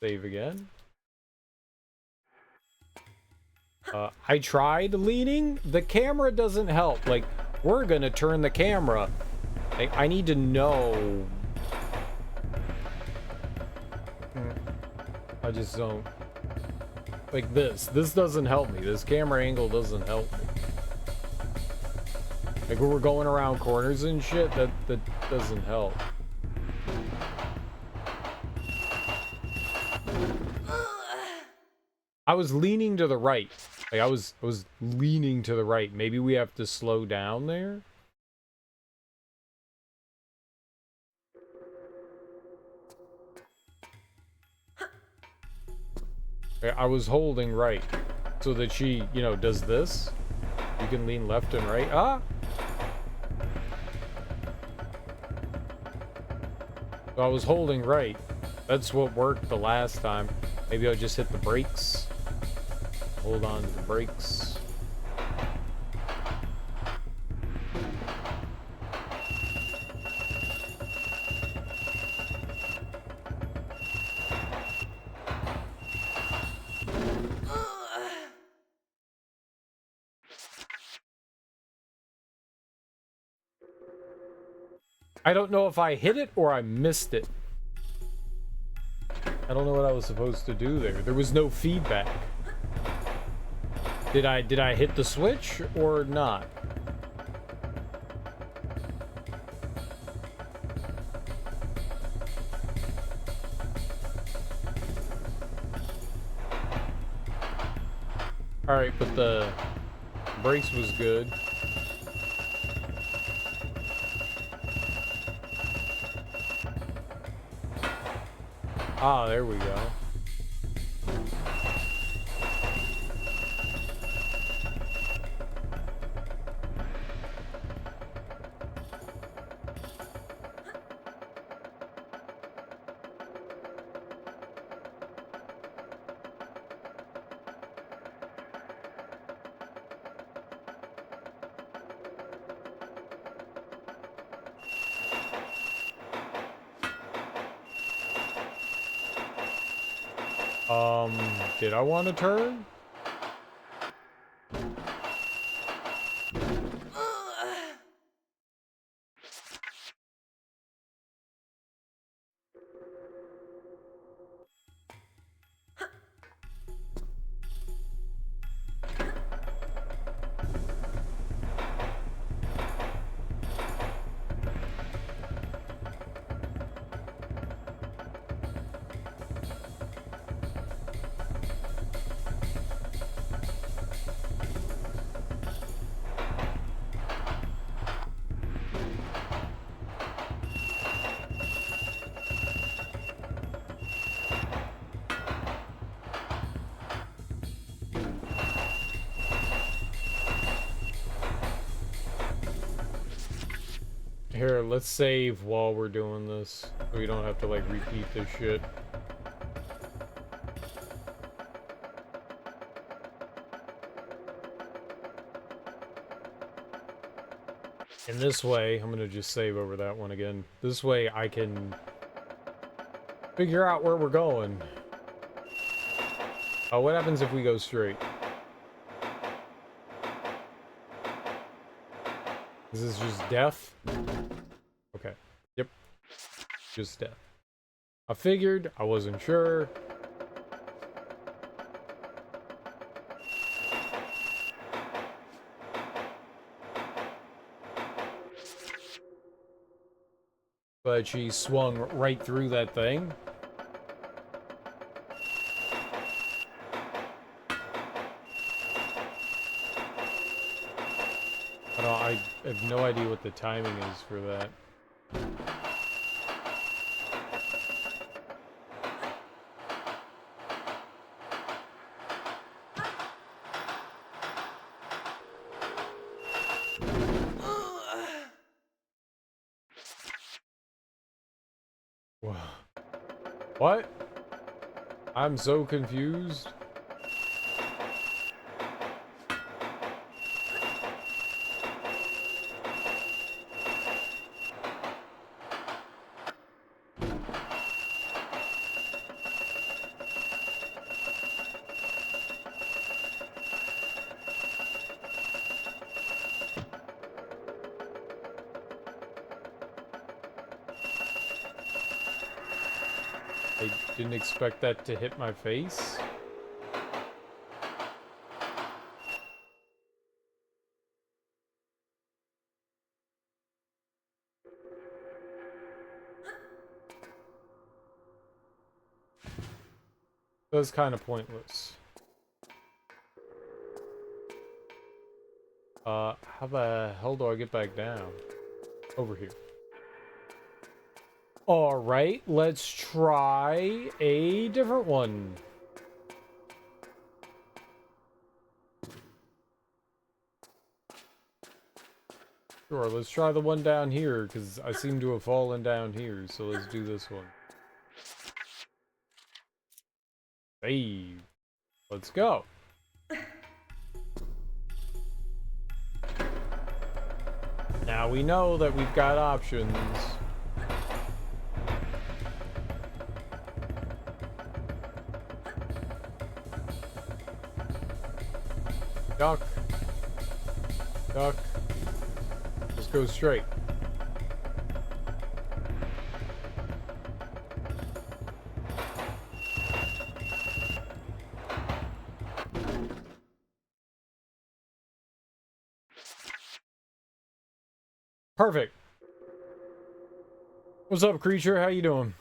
save again. I tried leaning. The camera doesn't help. Like, we're gonna turn the camera. Like, I need to know. I just don't. Like this. This doesn't help me. This camera angle doesn't help me. Like, when we're going around corners and shit, that doesn't help. I was leaning to the right. Like, I was leaning to the right. Maybe we have to slow down there? I was holding right so that she, you know, does this. You can lean left and right. Ah! So I was holding right. That's what worked the last time. Maybe I'll just hit the brakes. Hold on to the brakes. I don't know if I hit it or I missed it. I don't know what I was supposed to do there. There was no feedback. Did I hit the switch or not? All right, but the brakes was good. Ah, there we go. Did I want to turn? Here, let's save while we're doing this, so we don't have to, like, repeat this shit. And this way, I'm gonna just save over that one again. This way I can figure out where we're going. Oh, what happens if we go straight? Is this just death? Okay. Yep. Just death. I figured. I wasn't sure. But she swung right through that thing. I have no idea what the timing is for that. What? I'm so confused. I didn't expect that to hit my face. That was kind of pointless. How the hell do I get back down? Over here. Alright, let's try a different one. Sure, let's try the one down here, because I seem to have fallen down here, so let's do this one. Save. Let's go. Now we know that we've got options. Duck. Duck. Let's go straight. Perfect. What's up, creature? How you doing?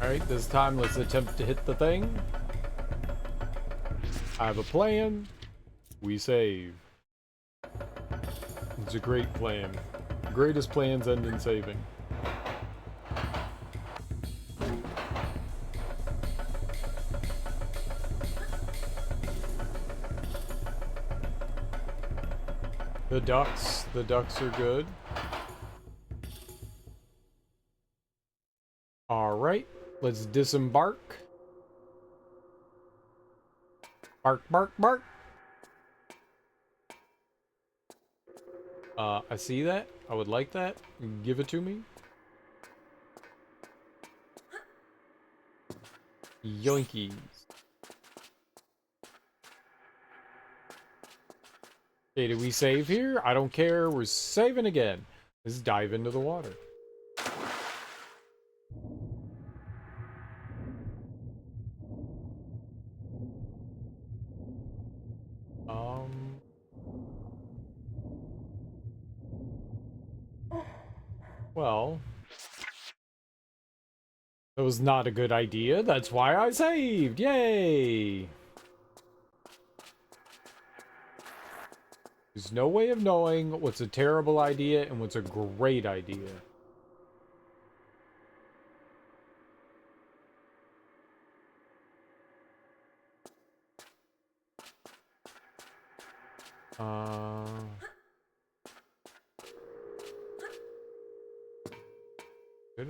Alright, this time let's attempt to hit the thing. I have a plan. We save. It's a great plan. The greatest plans end in saving. The ducks are good. Alright, let's disembark. Bark, bark, bark. I see that. I would like that. Give it to me. Yoinkies. Okay, did we save here? I don't care. We're saving again. Let's dive into the water. Well, that was not a good idea. That's why I saved. Yay! There's no way of knowing what's a terrible idea and what's a great idea.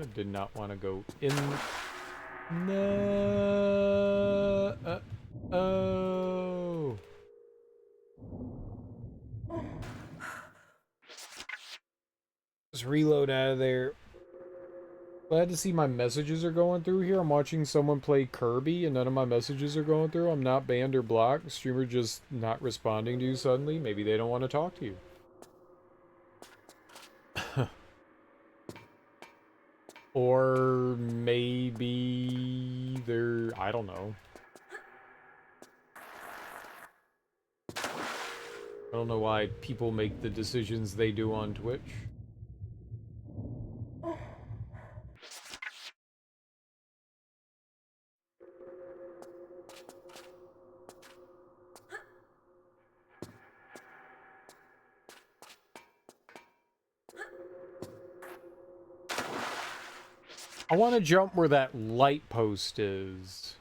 I did not want to go in. No. Oh. Just reload out of there. Glad to see my messages are going through here. I'm watching someone play Kirby and none of my messages are going through. I'm not banned or blocked. Streamer just not responding to you suddenly. Maybe they don't want to talk to you. Or maybe they're... I don't know. I don't know why people make the decisions they do on Twitch. I want to jump where that light post is.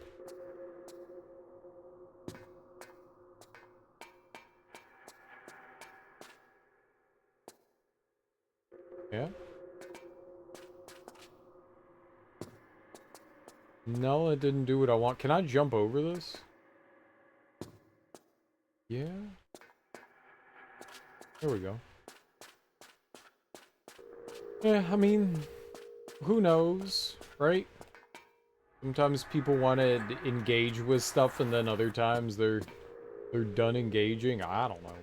Yeah? No, it didn't do what I want. Can I jump over this? Yeah? There we go. Yeah, I mean... who knows, right? Sometimes people want to engage with stuff and then other times they're done engaging. I don't know.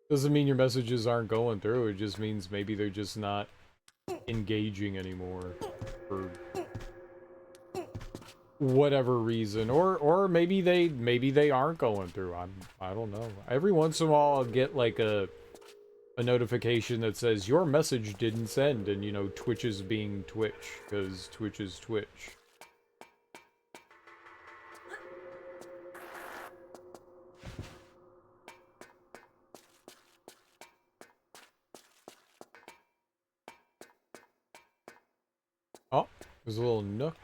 Doesn't mean your messages aren't going through. It just means maybe they're just not engaging anymore for whatever reason, or maybe they aren't going through. I don't know. Every once in a while I'll get like a notification that says your message didn't send, and you know Twitch is being Twitch because Twitch is Twitch. There's a little nook.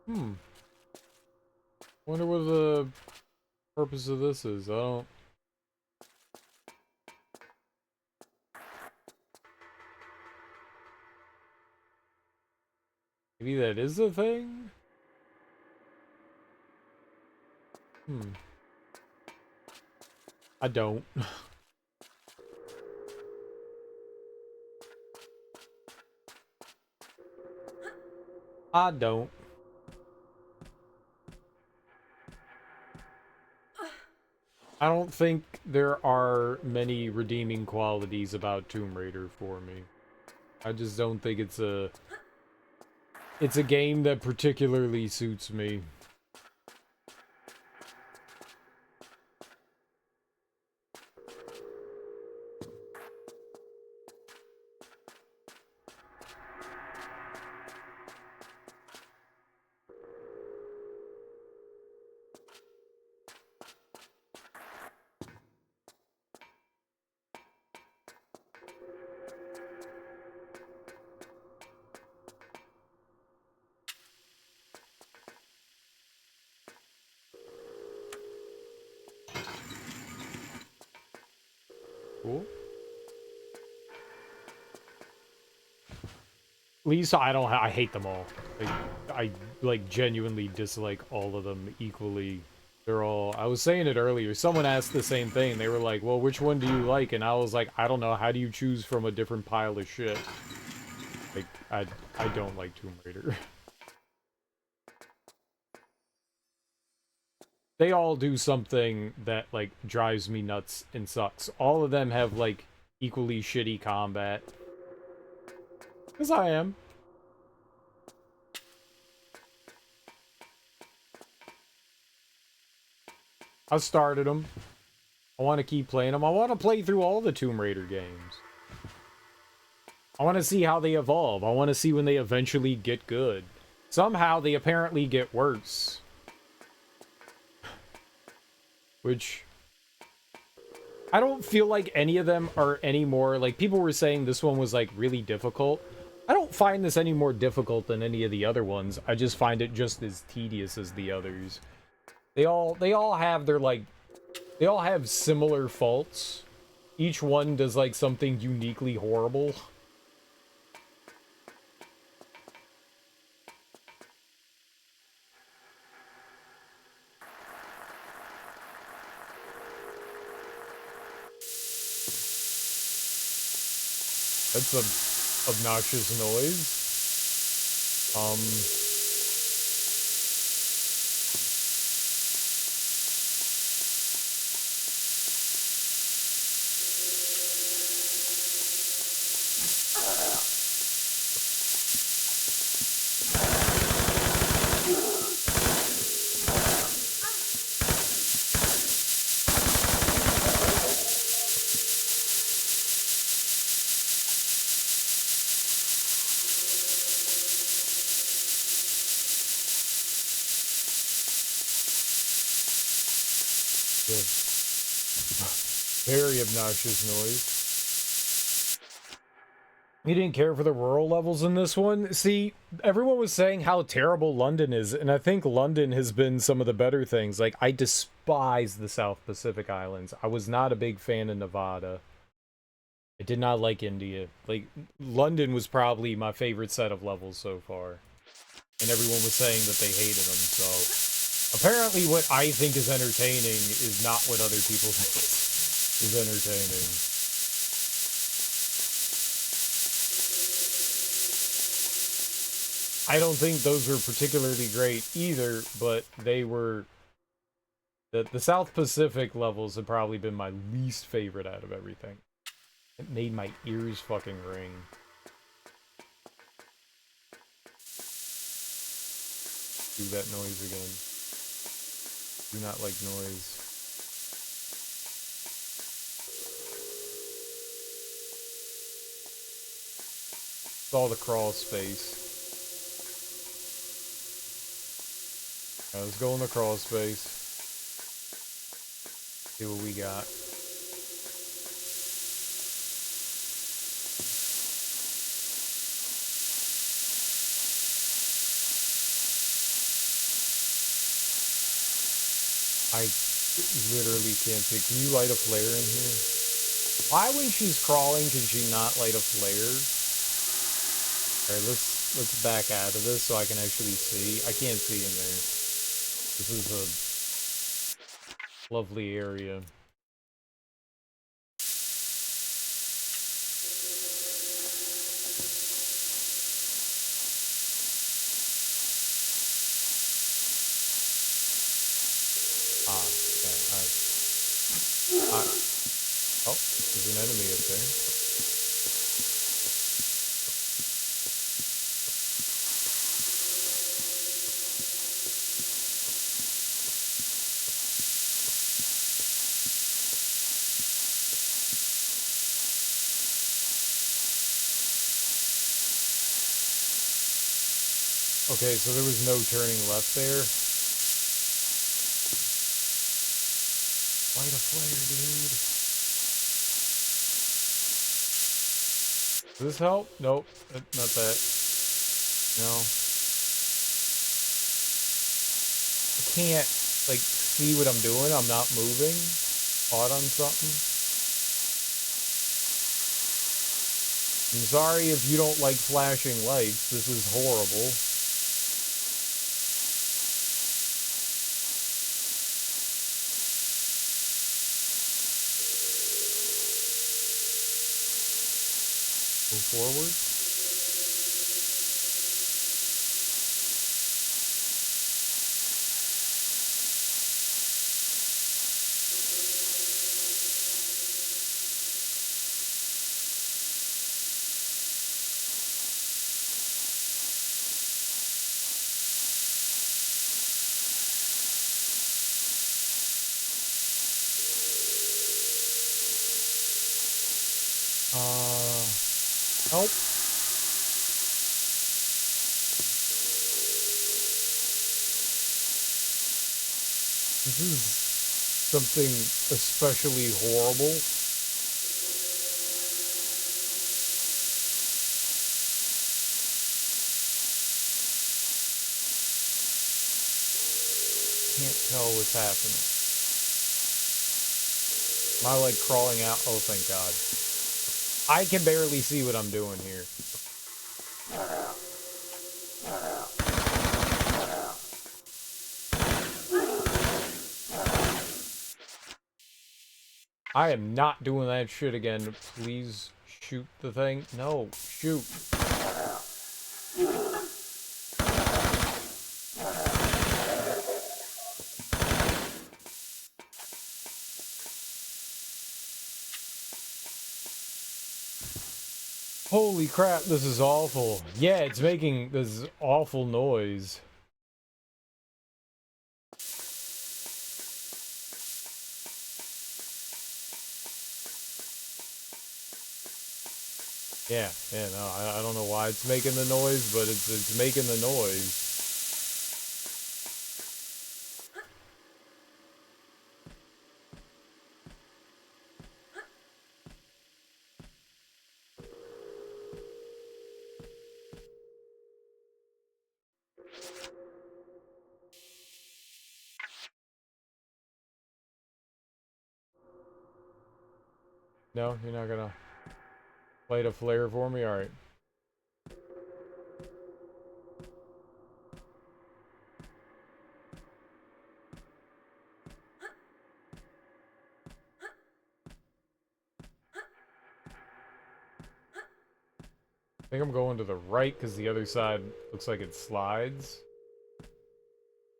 Hmm. Wonder what the purpose of this is. I don't... Maybe that is a thing? Hmm. I don't. I don't. I don't think there are many redeeming qualities about Tomb Raider for me. I just don't think it's a game that particularly suits me. Cool. Lisa, I hate them all. Like, I like genuinely dislike all of them equally. They're all, I was saying it earlier, someone asked the same thing. They were like, well, which one do you like? And I was like, I don't know, how do you choose from a different pile of shit? Like, I don't like Tomb Raider. They all do something that, like, drives me nuts and sucks. All of them have, like, equally shitty combat. Because I am. I started them. I want to keep playing them. I want to play through all the Tomb Raider games. I want to see how they evolve. I want to see when they eventually get good. Somehow they apparently get worse. Which... I don't feel like any of them are any more... Like, people were saying this one was, like, really difficult. I don't find this any more difficult than any of the other ones. I just find it just as tedious as the others. They all have their, like... They all have similar faults. Each one does, like, something uniquely horrible. That's a obnoxious noise. Very obnoxious noise. You didn't care for the rural levels in this one? See, everyone was saying how terrible London is, and I think London has been some of the better things. Like, I despise the South Pacific Islands. I was not a big fan of Nevada. I did not like India. Like, London was probably my favorite set of levels so far. And everyone was saying that they hated them, so... Apparently what I think is entertaining is not what other people think is entertaining. I don't think those were particularly great either, but they were... The South Pacific levels have probably been my least favorite out of everything. It made my ears fucking ring. Do that noise again. Do not like noise. It's all the crawl space. Alright, let's go in the crawl space. See what we got. I literally can't see. Can you light a flare in here? Why, when she's crawling, can she not light a flare? Alright, let's back out of this so I can actually see. I can't see in there. This is a lovely area. Ah, yeah, oh, there's an enemy up there. Okay, so there was no turning left there. Light a flare, dude. Does this help? Nope, not that. No. I can't, like, see what I'm doing. I'm not moving. Caught on something. I'm sorry if you don't like flashing lights. This is horrible. Move forward. Help. This is something especially horrible. Can't tell what's happening. Am I like crawling out? Oh, thank God. I can barely see what I'm doing here. I am not doing that shit again. Please shoot the thing. No, shoot. Holy crap, this is awful. Yeah, it's making this awful noise. Yeah, no, I don't know why it's making the noise, but it's making the noise. No, you're not gonna light a flare for me? Alright. I think I'm going to the right because the other side looks like it slides.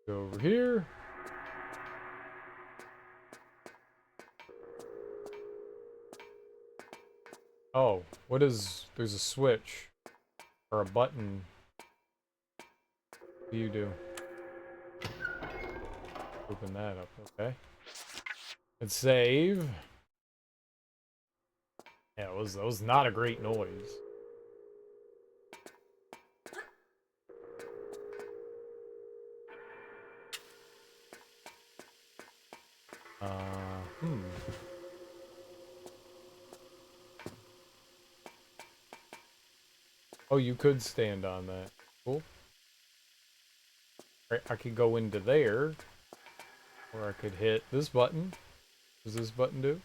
Go over here. Oh, what is... There's a switch. Or a button. What do you do? Open that up, okay. Let's save. Yeah, that was not a great noise. Oh, you could stand on that. Cool. Right, I could go into there. Or I could hit this button. What does this button do?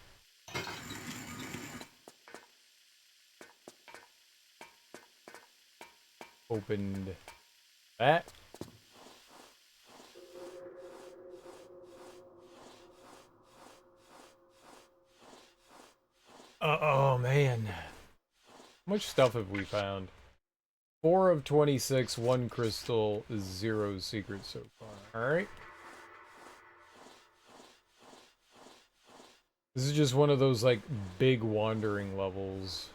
Opened that. Oh man. How much stuff have we found? 4 of 26, 1 crystal, 0 secrets so far. Alright. This is just one of those, like, big wandering levels.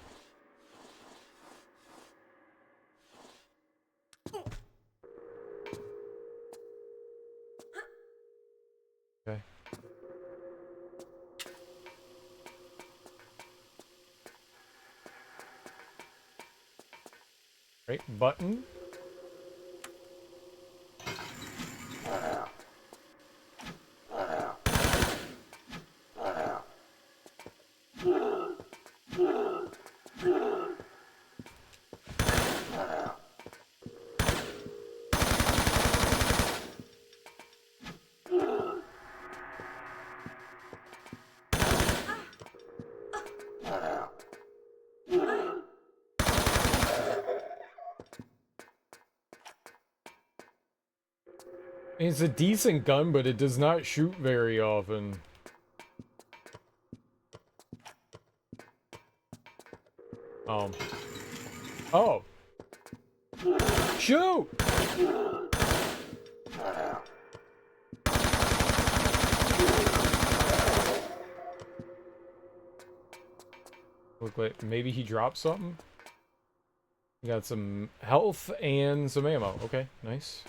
Okay. Right, button. It's a decent gun, but it does not shoot very often. Oh. Shoot! Look like maybe he dropped something. We got some health and some ammo. Okay, nice.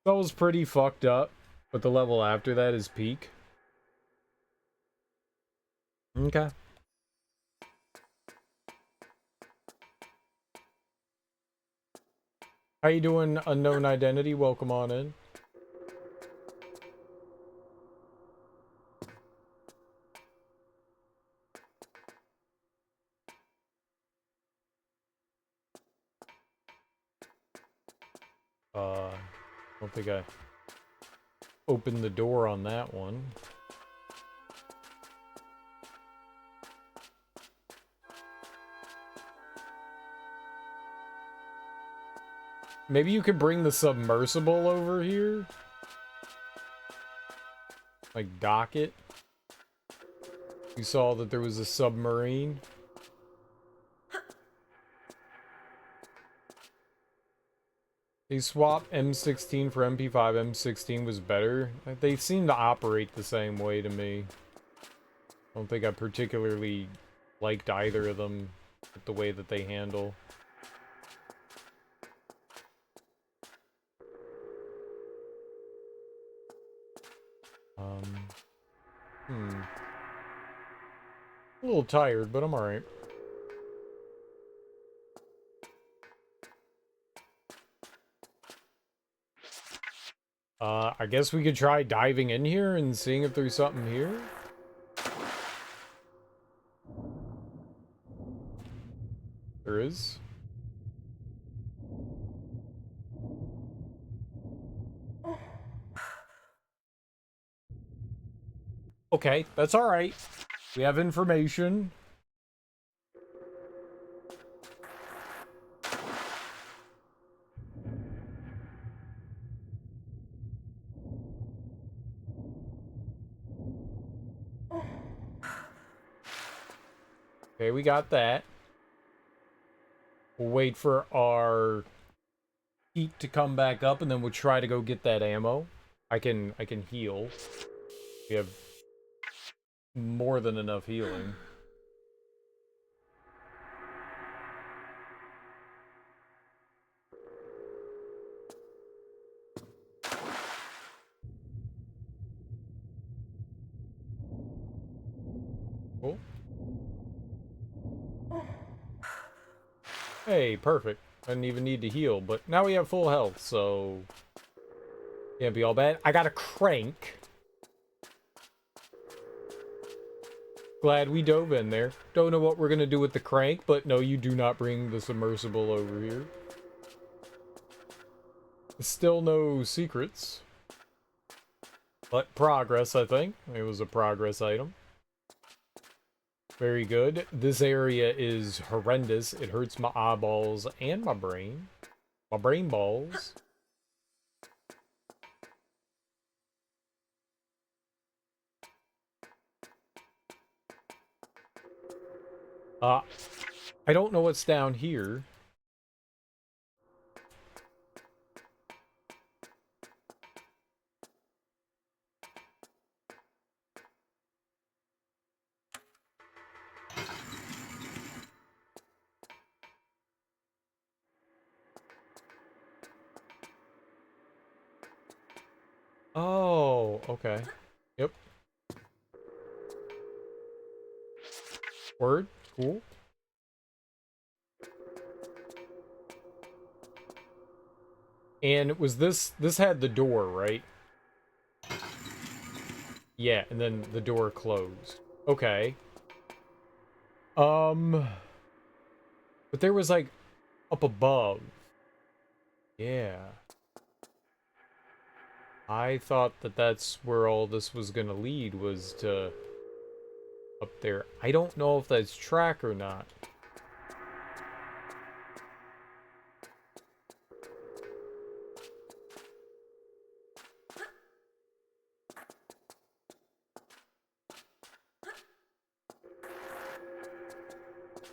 That was pretty fucked up, but the level after that is peak. Okay. How you doing, unknown identity? Welcome on in. I don't think I opened the door on that one. Maybe you could bring the submersible over here? Like, dock it? You saw that there was a submarine? They swapped M16 for MP5. M16 was better. They seem to operate the same way to me. I don't think I particularly liked either of them with the way that they handle. A little tired, but I'm alright. I guess we could try diving in here and seeing if there's something here. There is. Okay, that's alright. We have information. Okay, we got that. We'll wait for our heat to come back up, and then we'll try to go get that ammo. I can heal. We have more than enough healing. Cool. Hey, perfect. I didn't even need to heal, but now we have full health, so can't be all bad. I got a crank. Glad we dove in there. Don't know what we're gonna do with the crank, but no, you do not bring the submersible over here. Still no secrets. But progress, I think. It was a progress item. Very good. This area is horrendous. It hurts my eyeballs and my brain. My brain balls. I don't know what's down here. Oh, okay. Yep. Word. Cool. And was this had the door, right? Yeah, and then the door closed. Okay. But there was like up above. Yeah. I thought that that's where all this was gonna lead, was to up there. I don't know if that's track or not.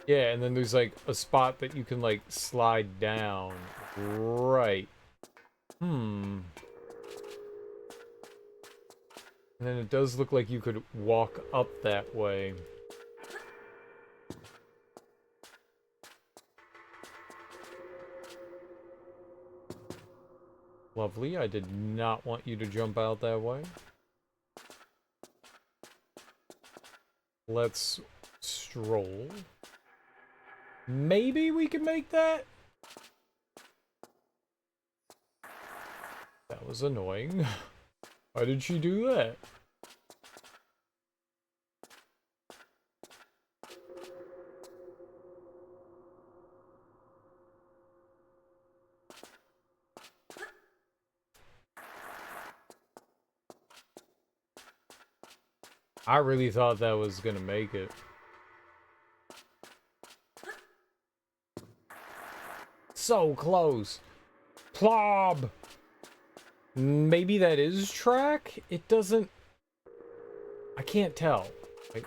Yeah, and then there's like a spot that you can like slide down. Right. And then it does look like you could walk up that way. Lovely. I did not want you to jump out that way. Let's stroll. Maybe we can make that? That was annoying. Why did she do that? I really thought that was gonna make it. So close. Plob! Maybe that is track? It doesn't... I can't tell.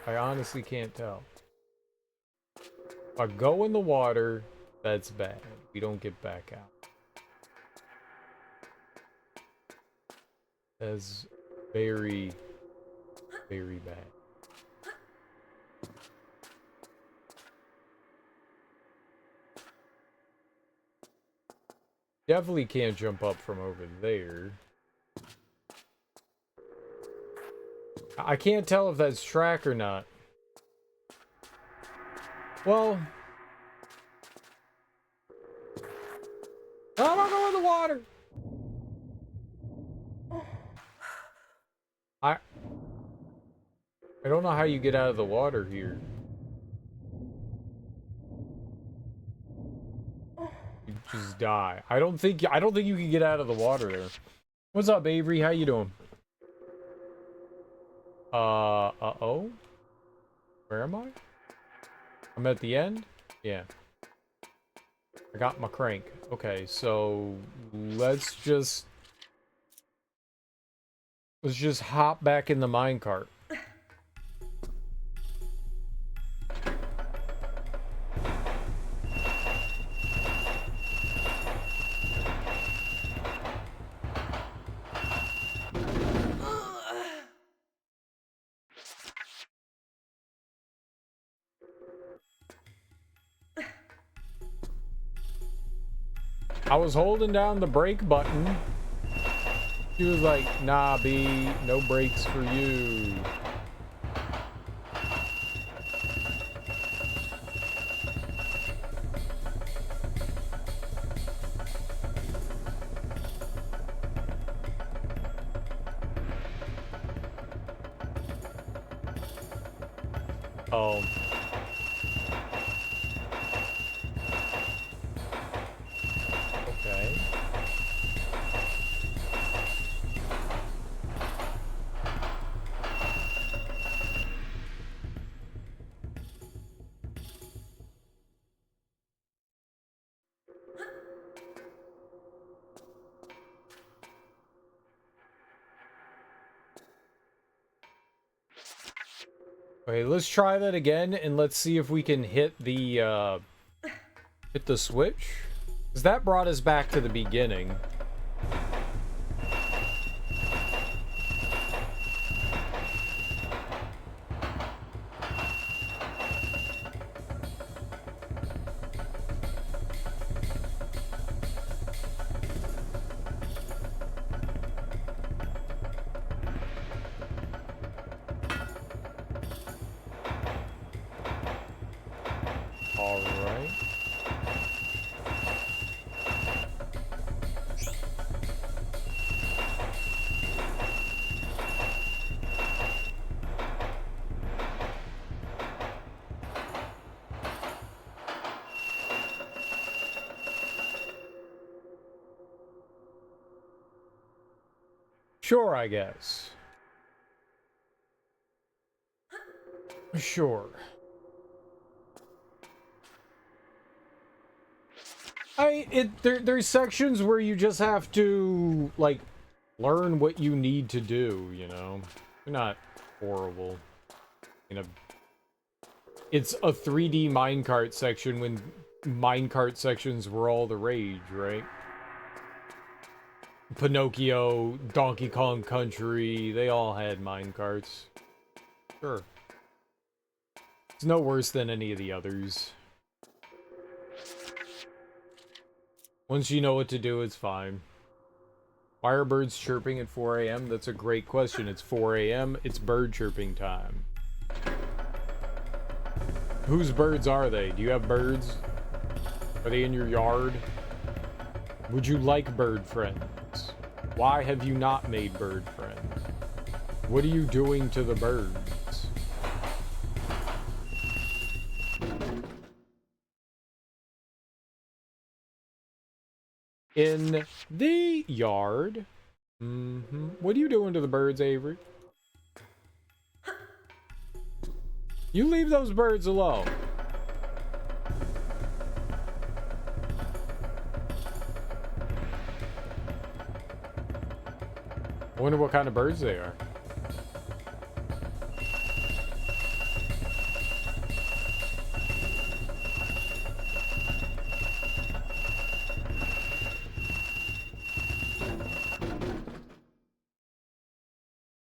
I honestly can't tell. If I go in the water, that's bad. We don't get back out. That's very, very bad. Definitely can't jump up from over there. I can't tell if that's track or not. Well... I'm gonna go in the water! I don't know how you get out of the water here. You just die. I don't think you can get out of the water there. What's up, Avery? How you doing? Uh-oh? Where am I? I'm at the end? Yeah. I got my crank. Okay, so let's just hop back in the minecart. I was holding down the brake button. She was like, nah, B, no brakes for you. Oh. Okay. Okay, let's try that again, and let's see if we can hit the switch. Because that brought us back to the beginning. Alright. Sure, I guess. Sure. There's sections where you just have to, like, learn what you need to do, you know? They're not horrible. You know, it's a 3D minecart section when minecart sections were all the rage, right? Pinocchio, Donkey Kong Country, they all had minecarts. Sure. It's no worse than any of the others. Once you know what to do, it's fine. Why are birds chirping at 4 a.m.? That's a great question. It's 4 a.m. It's bird chirping time. Whose birds are they? Do you have birds? Are they in your yard? Would you like bird friends? Why have you not made bird friends? What are you doing to the birds? In the yard. What are you doing to the birds, Avery? You leave those birds alone. I wonder what kind of birds they are.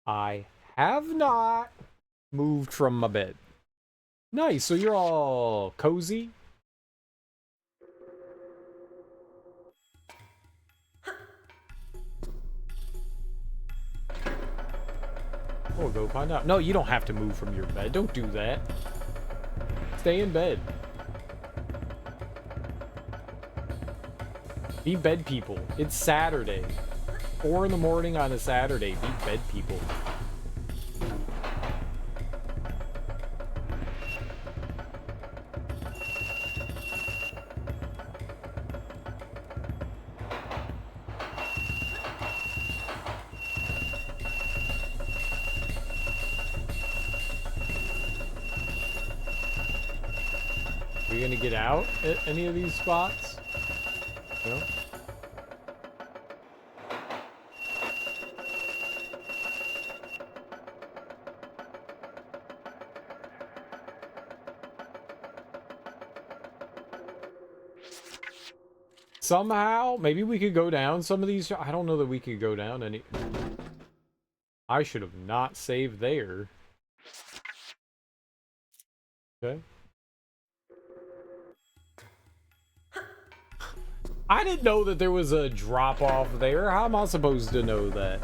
I have not moved from my bed. Nice, so you're all cozy? Oh, go find out. No, you don't have to move from your bed. Don't do that. Stay in bed. Be bed people. It's Saturday. 4 in the morning on a Saturday. Be bed people. Are you gonna get out at any of these spots? No? Somehow, maybe we could go down some of these. I don't know that we could go down any. I should have not saved there. Okay. I didn't know that there was a drop off there. How am I supposed to know that?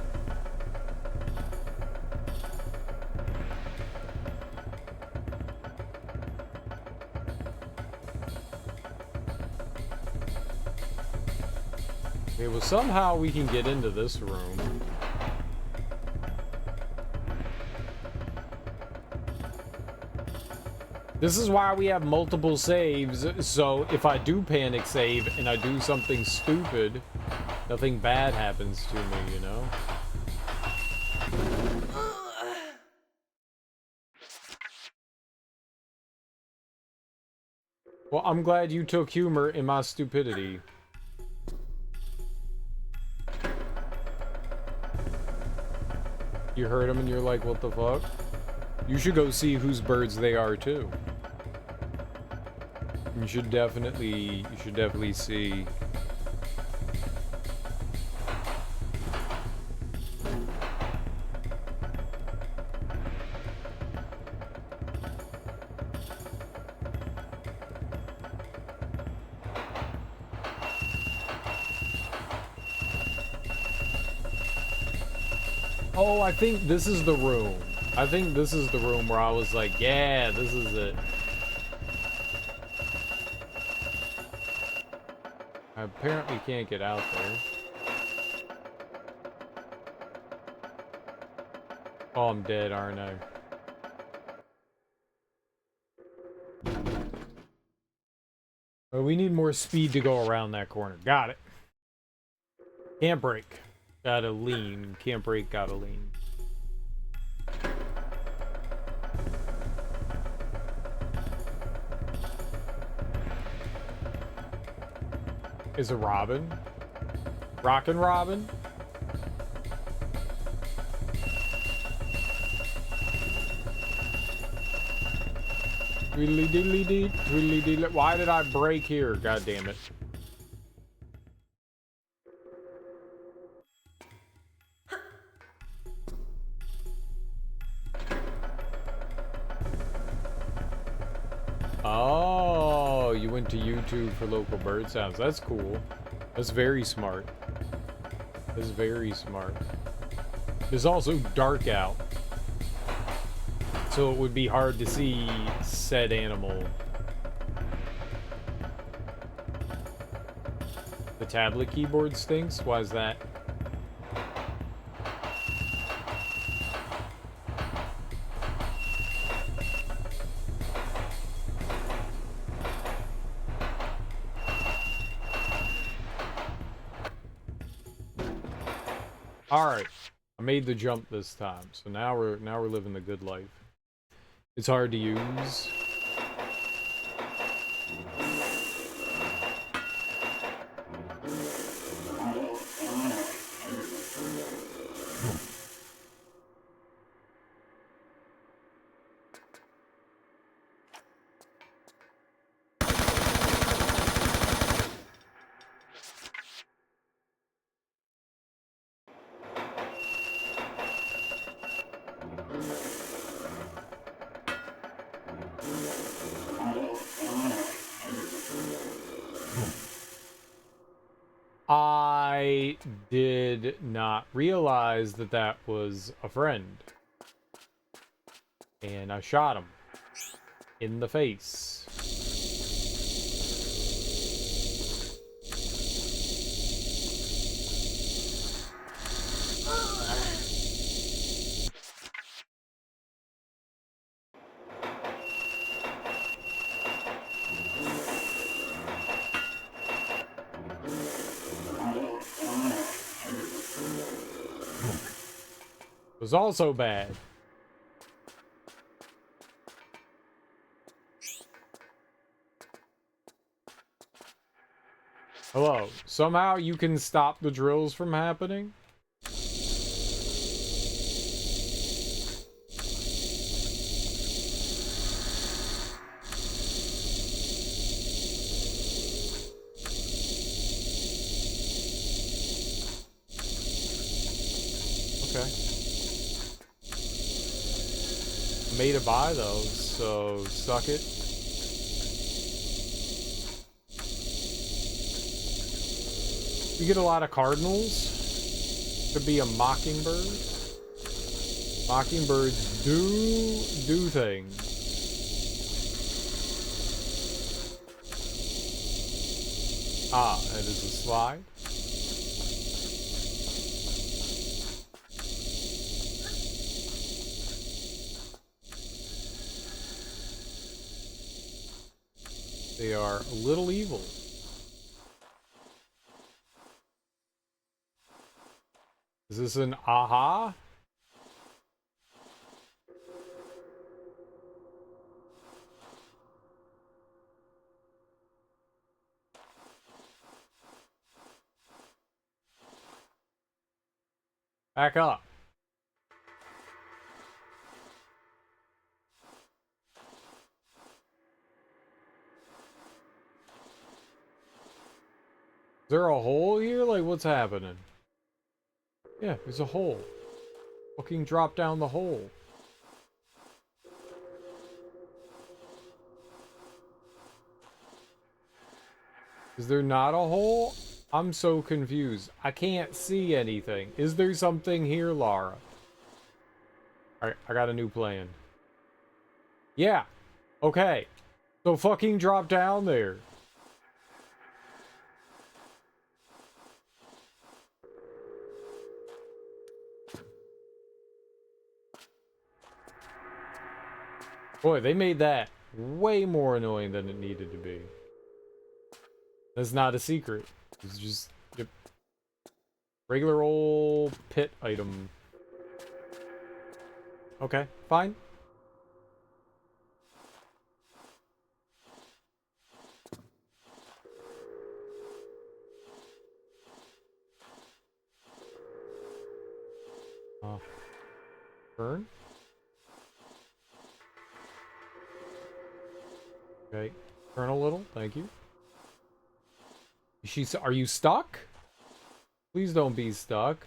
Okay, well, somehow we can get into this room. This is why we have multiple saves, so if I do panic save and I do something stupid, nothing bad happens to me, you know? Well, I'm glad you took humor in my stupidity. You heard him and you're like, what the fuck? You should go see whose birds they are too. You should definitely see. Oh, I think this is the room. I think this is the room where I was like, yeah, this is it. I apparently can't get out there. Oh, I'm dead, aren't I? Well, we need more speed to go around that corner. Got it. Can't brake. Gotta lean. Can't brake, gotta lean. Is it Robin? Rockin' Robin? Twiddly diddly dee, twiddly diddly. Why did I break here? God damn it. Oh, you went to YouTube for local bird sounds. That's cool. That's very smart. That's very smart. It's also dark out, so it would be hard to see said animal. The tablet keyboard stinks? Why is that? Alright. I made the jump this time, so now we're living the good life. It's hard to use. I did not realize that that was a friend. And I shot him in the face. Was also bad. Hello. Somehow you can stop the drills from happening? Okay. Made a buy though, so suck it. We get a lot of cardinals. Could be a mockingbird. Mockingbirds do things. Ah, it is a slide. They are a little evil. Is this an aha? Back up. Is there a hole here? Like, what's happening? Yeah, there's a hole. Fucking drop down the hole. Is there not a hole? I'm so confused. I can't see anything. Is there something here, Lara? Alright, I got a new plan. Yeah. Okay. So fucking drop down there. Boy, they made that way more annoying than it needed to be. That's not a secret. It's just yep. Regular old pit item. Okay, fine. Turn. Okay, turn a little. Thank you. Are you stuck? Please don't be stuck.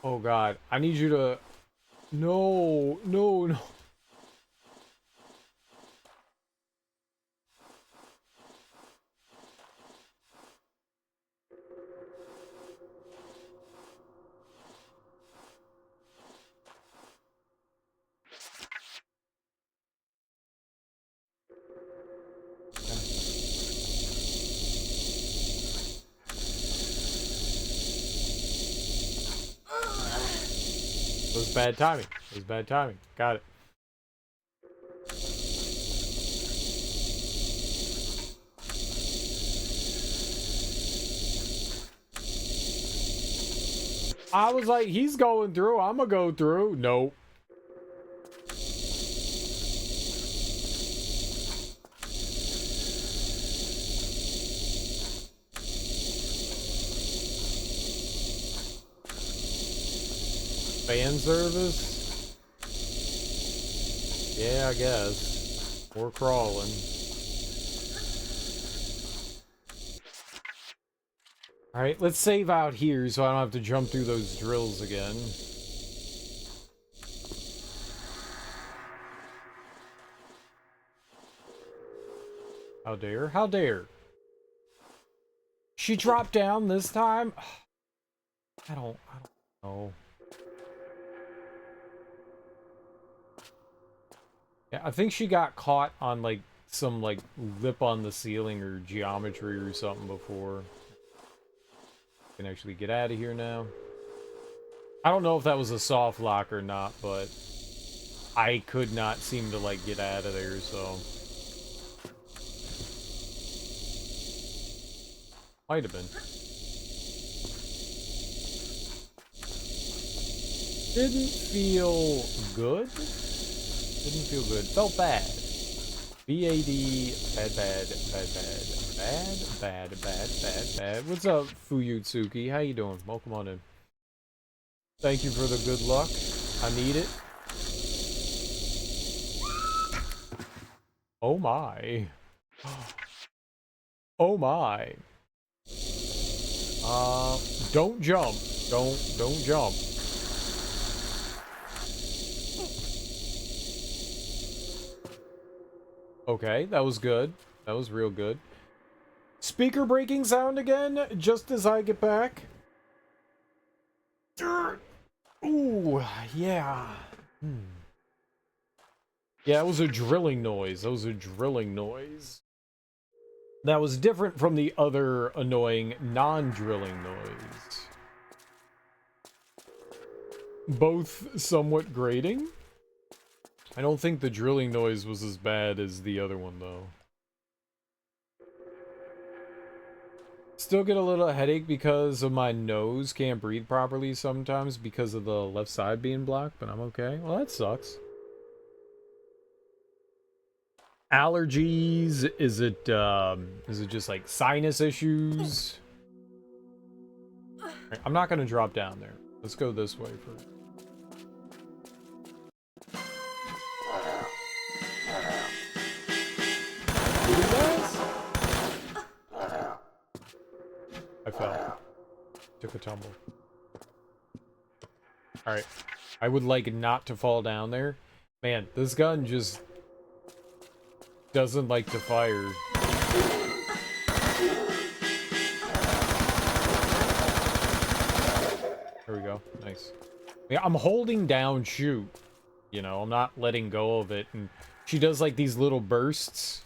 Oh God, I need you to... No, no, no. It was bad timing. It was bad timing. Got it. I was like, he's going through. I'm gonna go through. Nope. Fan service? Yeah, I guess. We're crawling. Alright, let's save out here so I don't have to jump through those drills again. How dare? How dare? She dropped down this time? I don't know. Yeah, I think she got caught on like some like lip on the ceiling or geometry or something before. Can actually get out of here now. I don't know if that was a soft lock or not, but I could not seem to like get out of there, so might have been. Didn't feel good. Didn't feel good. Felt bad. B-A-D. Bad, bad, bad, bad. Bad, bad, bad, bad, bad. What's up, Fuyutsuki? How you doing? Welcome on in. Thank you for the good luck. I need it. Oh my. Oh my. Don't jump. Don't jump. Okay, that was good. That was real good. Speaker breaking sound again, just as I get back. Ooh, yeah. Yeah, it was a drilling noise. That was a drilling noise. That was different from the other annoying non-drilling noise. Both somewhat grating. I don't think the drilling noise was as bad as the other one, though. Still get a little headache because of my nose. Can't breathe properly sometimes because of the left side being blocked, but I'm okay. Well, that sucks. Allergies? Is it just like sinus issues? Right, I'm not gonna drop down there. Let's go this way first. I fell. Took a tumble. Alright. I would like not to fall down there. Man, this gun just doesn't like to fire. There we go. Nice. Yeah, I'm holding down shoot. You know, I'm not letting go of it. And she does like these little bursts.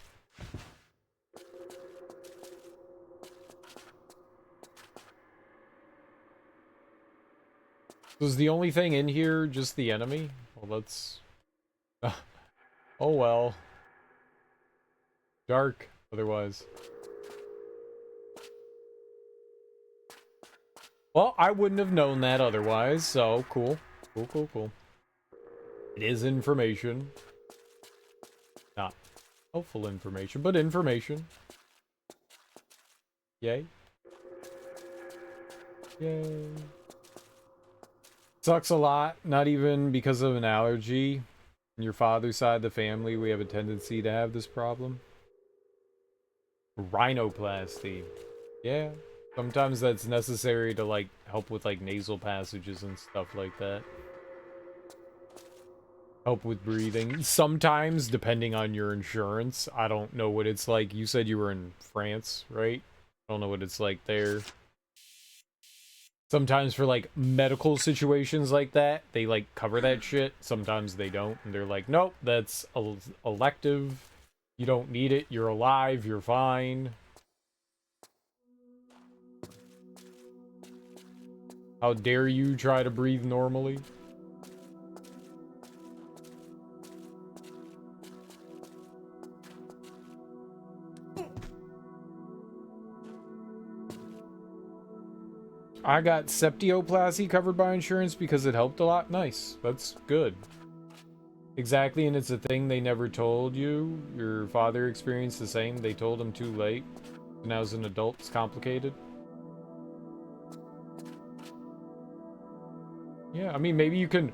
Was the only thing in here just the enemy? Well, let's... oh well. Dark, otherwise. Well, I wouldn't have known that otherwise, so cool. Cool, cool, cool. It is information. Not helpful information, but information. Yay. Yay. Sucks a lot, not even because of an allergy. On your father's side of the family, we have a tendency to have this problem. Rhinoplasty. Yeah. Sometimes that's necessary to, like, help with, like, nasal passages and stuff like that. Help with breathing. Sometimes, depending on your insurance. I don't know what it's like. You said you were in France, right? I don't know what it's like there. Sometimes for, like, medical situations like that, they, like, cover that shit. Sometimes they don't. And they're like, nope, that's elective. You don't need it. You're alive. You're fine. How dare you try to breathe normally? I got septioplasty covered by insurance because it helped a lot. Nice. That's good. Exactly, and it's a thing they never told you. Your father experienced the same. They told him too late. And now as an adult, it's complicated. Yeah, I mean, maybe you can...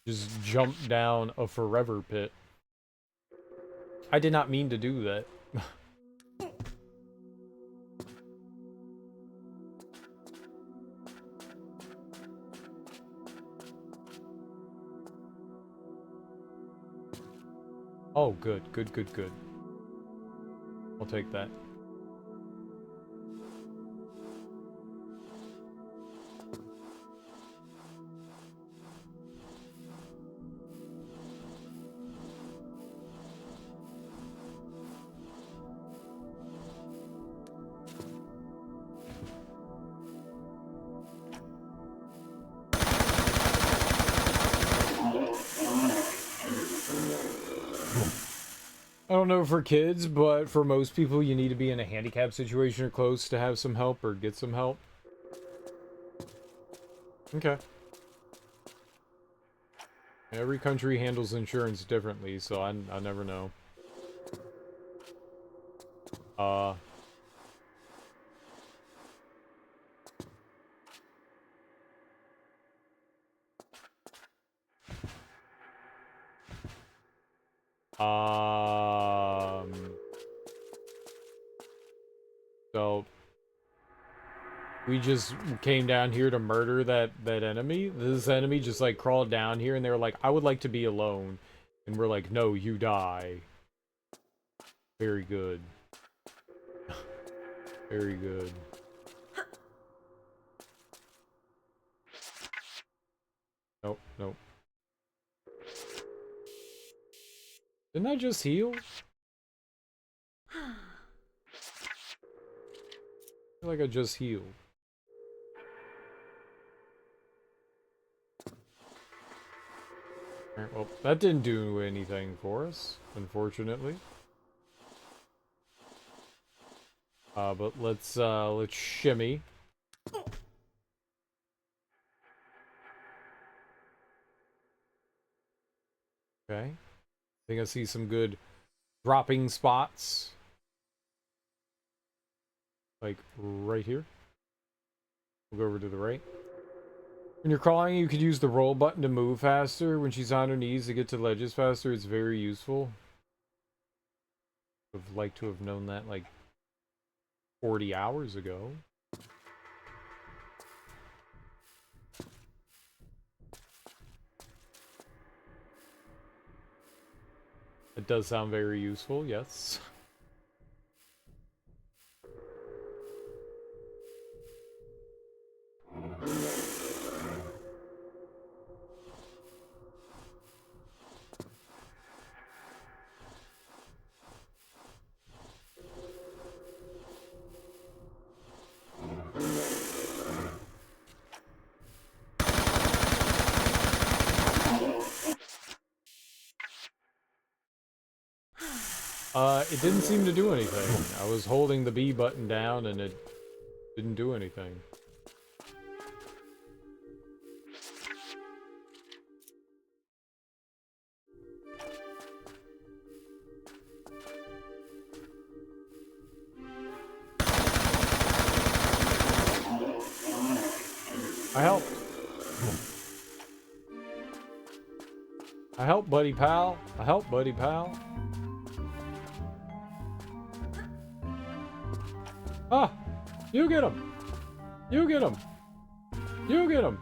just jump down a forever pit. I did not mean to do that. Oh, good, good, good, good. I'll take that. I don't know for kids, but for most people, you need to be in a handicap situation or close to have some help or get some help. Okay. Every country handles insurance differently, so I never know. So we just came down here to murder that enemy. This enemy just like crawled down here and they were like, I would like to be alone. And we're like, no, you die. Very good. Very good. Nope, nope. Didn't I just heal? I feel like I just healed. Alright, well, that didn't do anything for us, unfortunately. But let's shimmy. Okay. I think I see some good dropping spots. Like, right here. We'll go over to the right. When you're crawling, you could use the roll button to move faster. When she's on her knees to get to ledges faster, it's very useful. Would have liked to have known that, like, 40 hours ago. It does sound very useful, yes. It didn't seem to do anything. I was holding the B button down and it didn't do anything. I helped. I helped, buddy pal. I helped, buddy pal. Ah! You get him! You get him! You get him!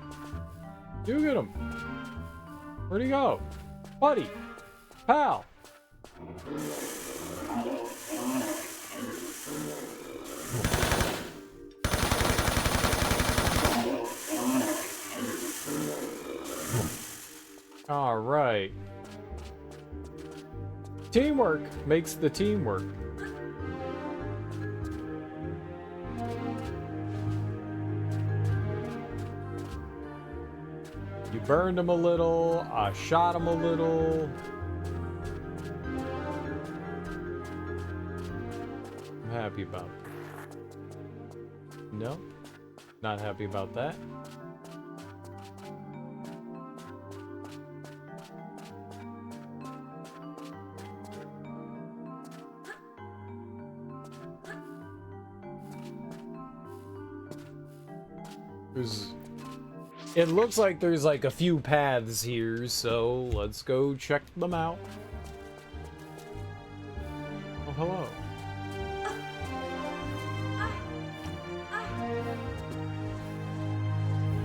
You get him! Where'd he go? Buddy! Pal! Alright. Teamwork makes the team work. You burned him a little, I shot him a little. I'm happy about it. No, not happy about that. It looks like there's like a few paths here, so let's go check them out. Oh, hello.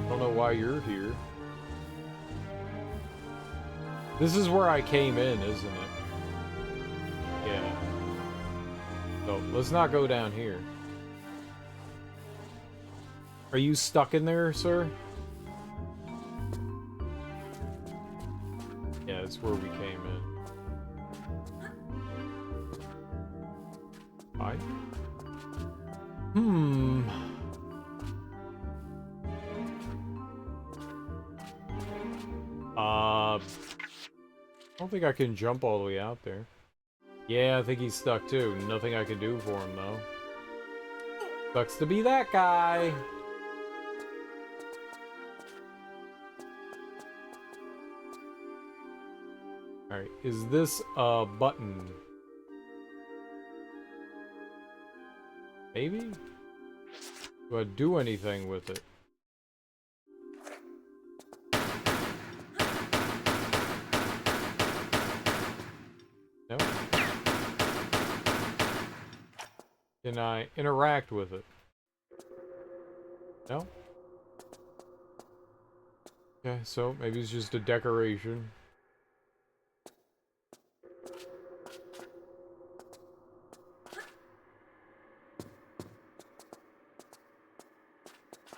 Don't know why you're here. This is where I came in, isn't it? Yeah. So, let's not go down here. Are you stuck in there, sir? Yeah, that's where we came in. Hi. I don't think I can jump all the way out there. Yeah, I think he's stuck too. Nothing I can do for him though. Sucks to be that guy. Alright, is this a button? Maybe? Do I do anything with it? No? Can I interact with it? No? Okay, so maybe it's just a decoration.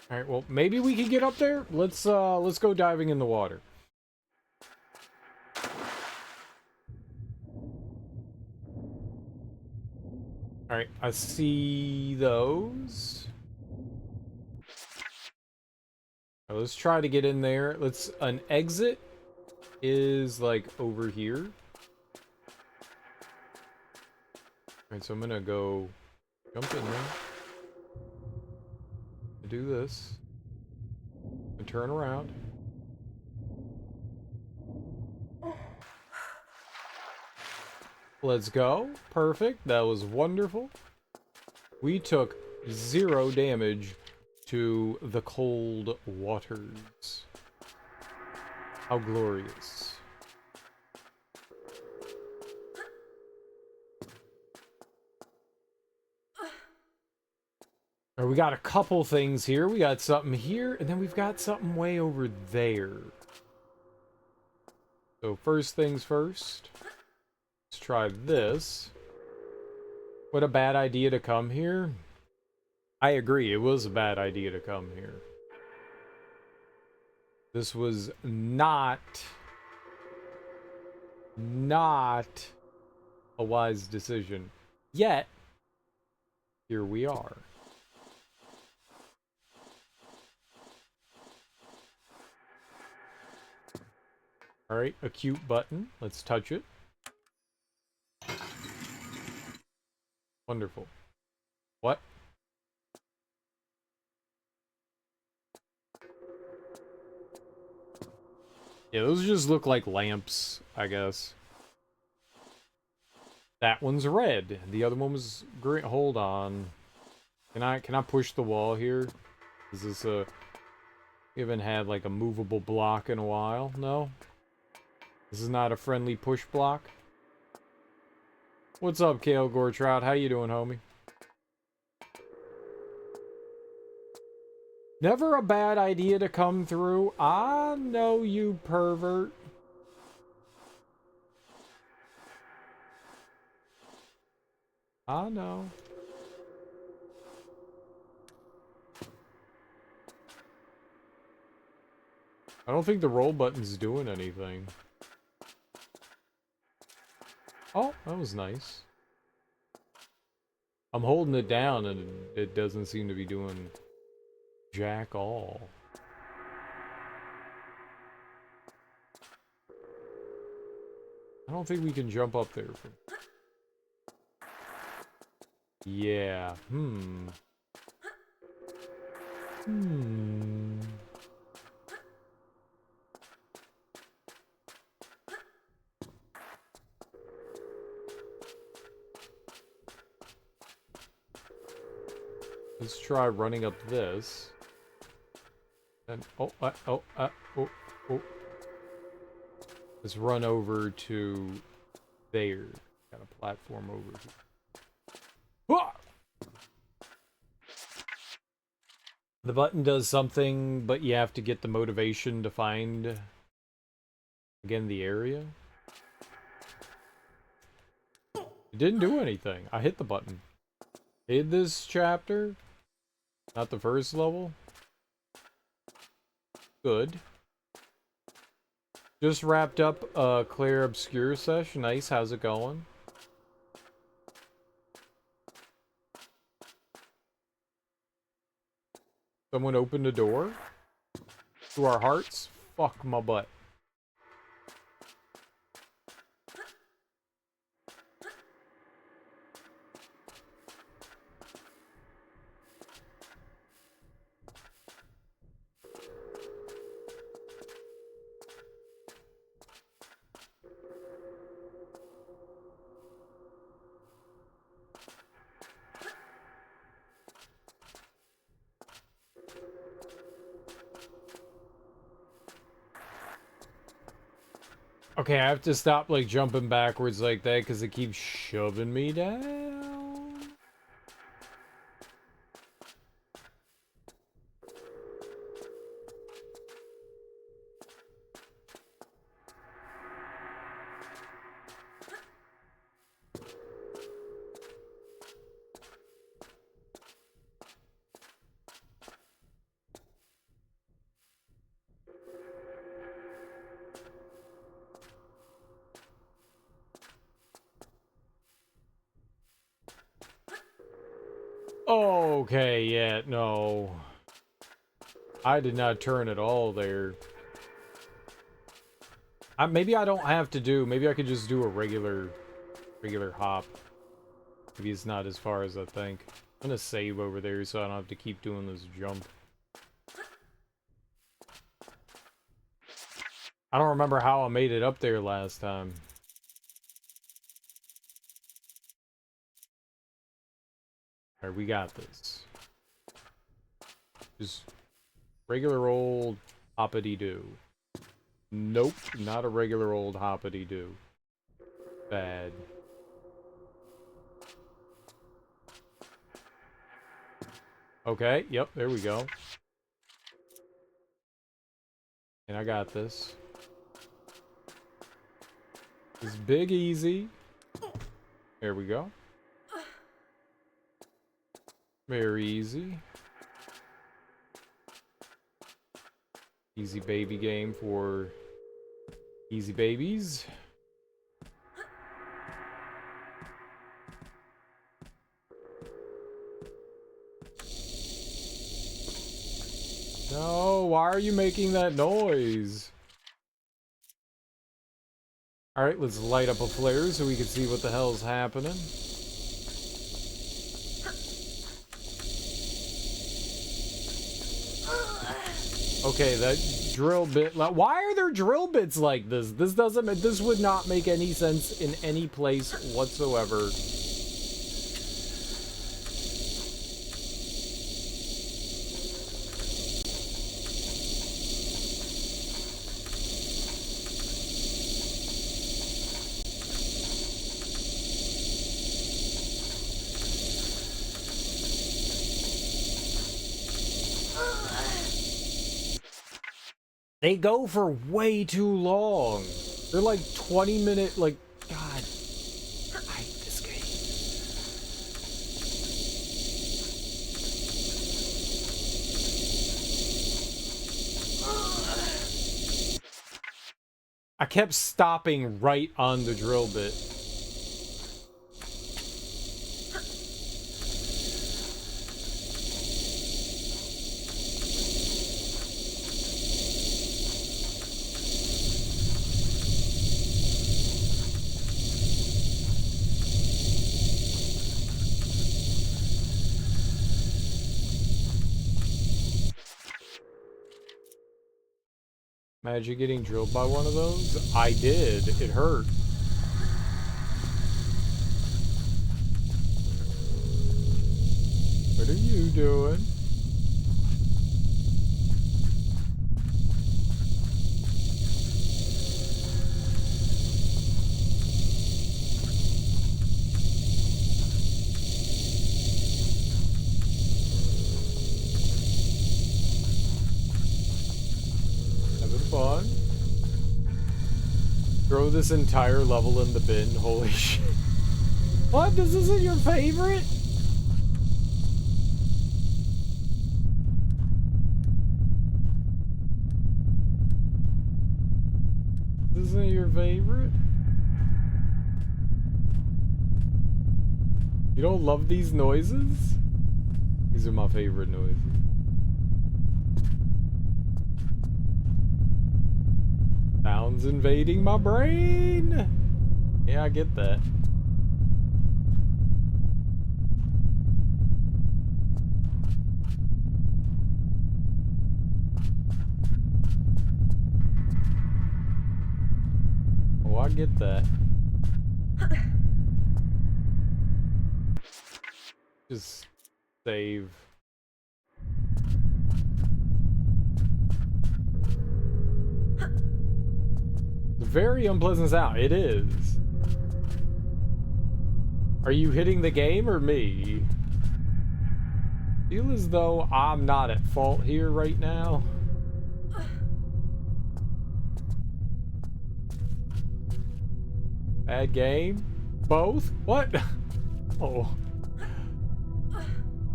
Alright, well, maybe we can get up there? Let's go diving in the water. Alright, I see those. Right, let's try to get in there. Let's an exit. is like over here. Alright, so I'm gonna go jump in there. Do this. And turn around. Let's go. Perfect. That was wonderful. We took 0 damage to the cold waters. How glorious. Alright, we got a couple things here. We got something here, and then we've got something way over there. So first things first. Let's try this. What a bad idea to come here. I agree, it was a bad idea to come here. This was not a wise decision. Yet, here we are. Alright, acute button. Let's touch it. Wonderful. What? Yeah, those just look like lamps, I guess. That one's red. The other one was green. Hold on. Can I push the wall here? Is this a... We haven't had like a movable block in a while. No? This is not a friendly push block? What's up, Kale Goretrout? How you doing, homie? Never a bad idea to come through. I know, you pervert. I know. I don't think the roll button's doing anything. Oh, that was nice. I'm holding it down and it doesn't seem to be doing jack all. I don't think we can jump up there. Yeah. Let's try running up this. And oh. Let's run over to there. Got a platform over here. Ah! The button does something, but you have to get the motivation to find again the area. It didn't do anything. I hit the button. Did this chapter? Not the first level? Good. Just wrapped up a Claire Obscure sesh. Nice, how's it going? Someone opened a door? To our hearts? Fuck my butt. Okay, I have to stop, like, jumping backwards like that because it keeps shoving me down. Okay, yeah, no. I did not turn at all there. Maybe I don't have to do. Maybe I could just do a regular hop. Maybe it's not as far as I think. I'm gonna save over there so I don't have to keep doing this jump. I don't remember how I made it up there last time. Alright, we got this. Just regular old hoppity-doo. Nope, not a regular old hoppity-doo. Bad. Okay, yep, there we go. And I got this. It's big easy. There we go. Very easy. Easy baby game for easy babies. No, why are you making that noise? Alright, let's light up a flare so we can see what the hell's happening. Okay, that drill bit... Why are there drill bits like this? This would not make any sense in any place whatsoever. They go for way too long. They're like 20-minute, like, God. I hate this game. I kept stopping right on the drill bit. Imagine getting drilled by one of those. I did. It hurt. What are you doing? Fun. Throw this entire level in the bin. Holy shit. What? This isn't your favorite? This isn't your favorite? You don't love these noises? These are my favorite noises. Sounds invading my brain. Yeah, I get that. Oh, I get that. Just save. Very unpleasant sound. It is. Are you hitting the game or me? Feel as though I'm not at fault here right now. Bad game? Both? What? Oh.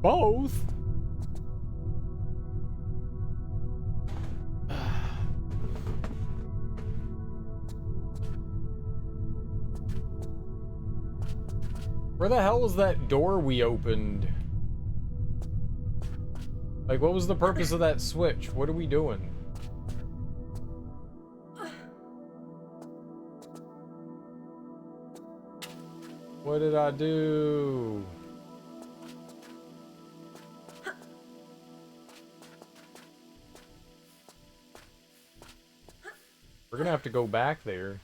Both? Where the hell was that door we opened? Like, what was the purpose of that switch? What are we doing? What did I do? We're gonna have to go back there.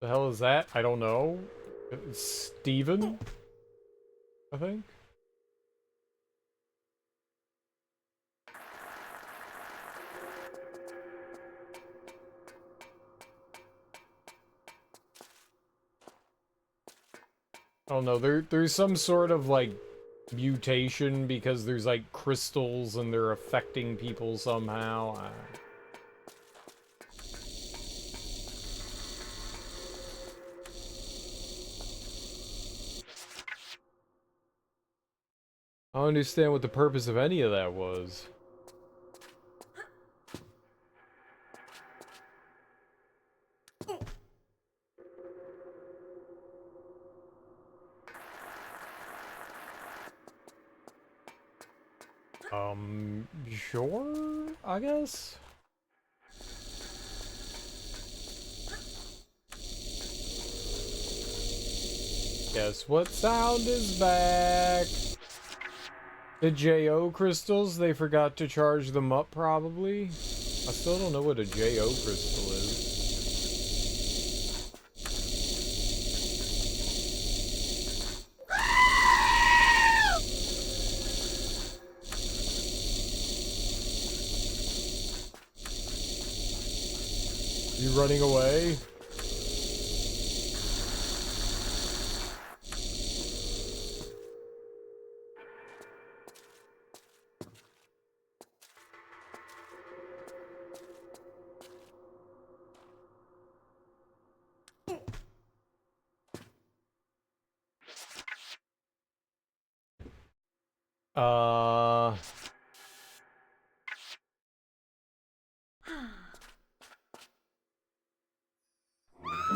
The hell is that? I don't know. It's Steven? I think. I don't know. There's some sort of like mutation because there's like crystals and they're affecting people somehow. I don't understand what the purpose of any of that was. Sure, I guess? Guess what sound is back? The JO crystals, they forgot to charge them up, probably. I still don't know what a JO crystal is. You running away?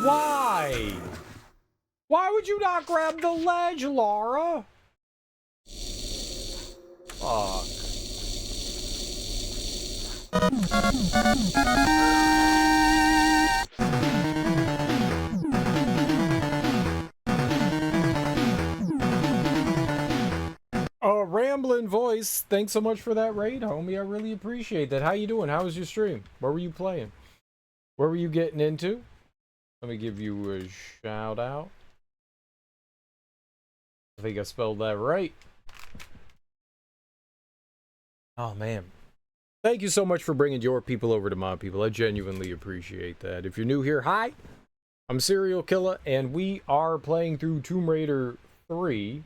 Why? Why would you not grab the ledge, Lara? Fuck. Ramblin' Voice, thanks so much for that raid, homie. I really appreciate that. How you doing? How was your stream? What were you playing? What were you getting into? Let me give you a shout out. I think I spelled that right. Oh, man. Thank you so much for bringing your people over to my people. I genuinely appreciate that. If you're new here, hi. I'm Serial Killer, and we are playing through Tomb Raider 3.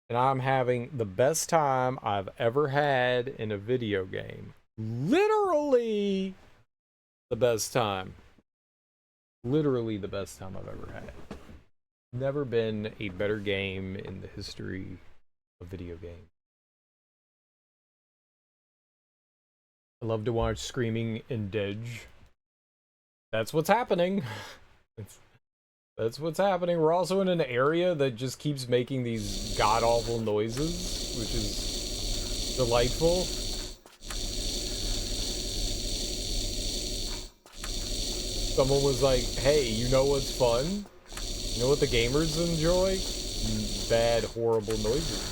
And I'm having the best time I've ever had in a video game. Literally the best time. Literally the best time I've ever had. Never been a better game in the history of video games. I love to watch Screaming and Dedge. That's what's happening. That's what's happening. We're also in an area that just keeps making these god-awful noises, which is delightful. Someone was like, hey, you know what's fun? You know what the gamers enjoy? Bad, horrible noises.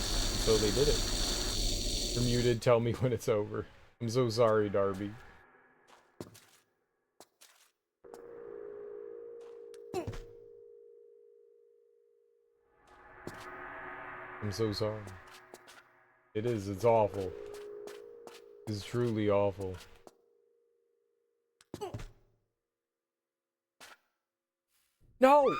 So they did it. You're muted, tell me when it's over. I'm so sorry, Darby. I'm so sorry. It is, it's awful. It's truly awful. No!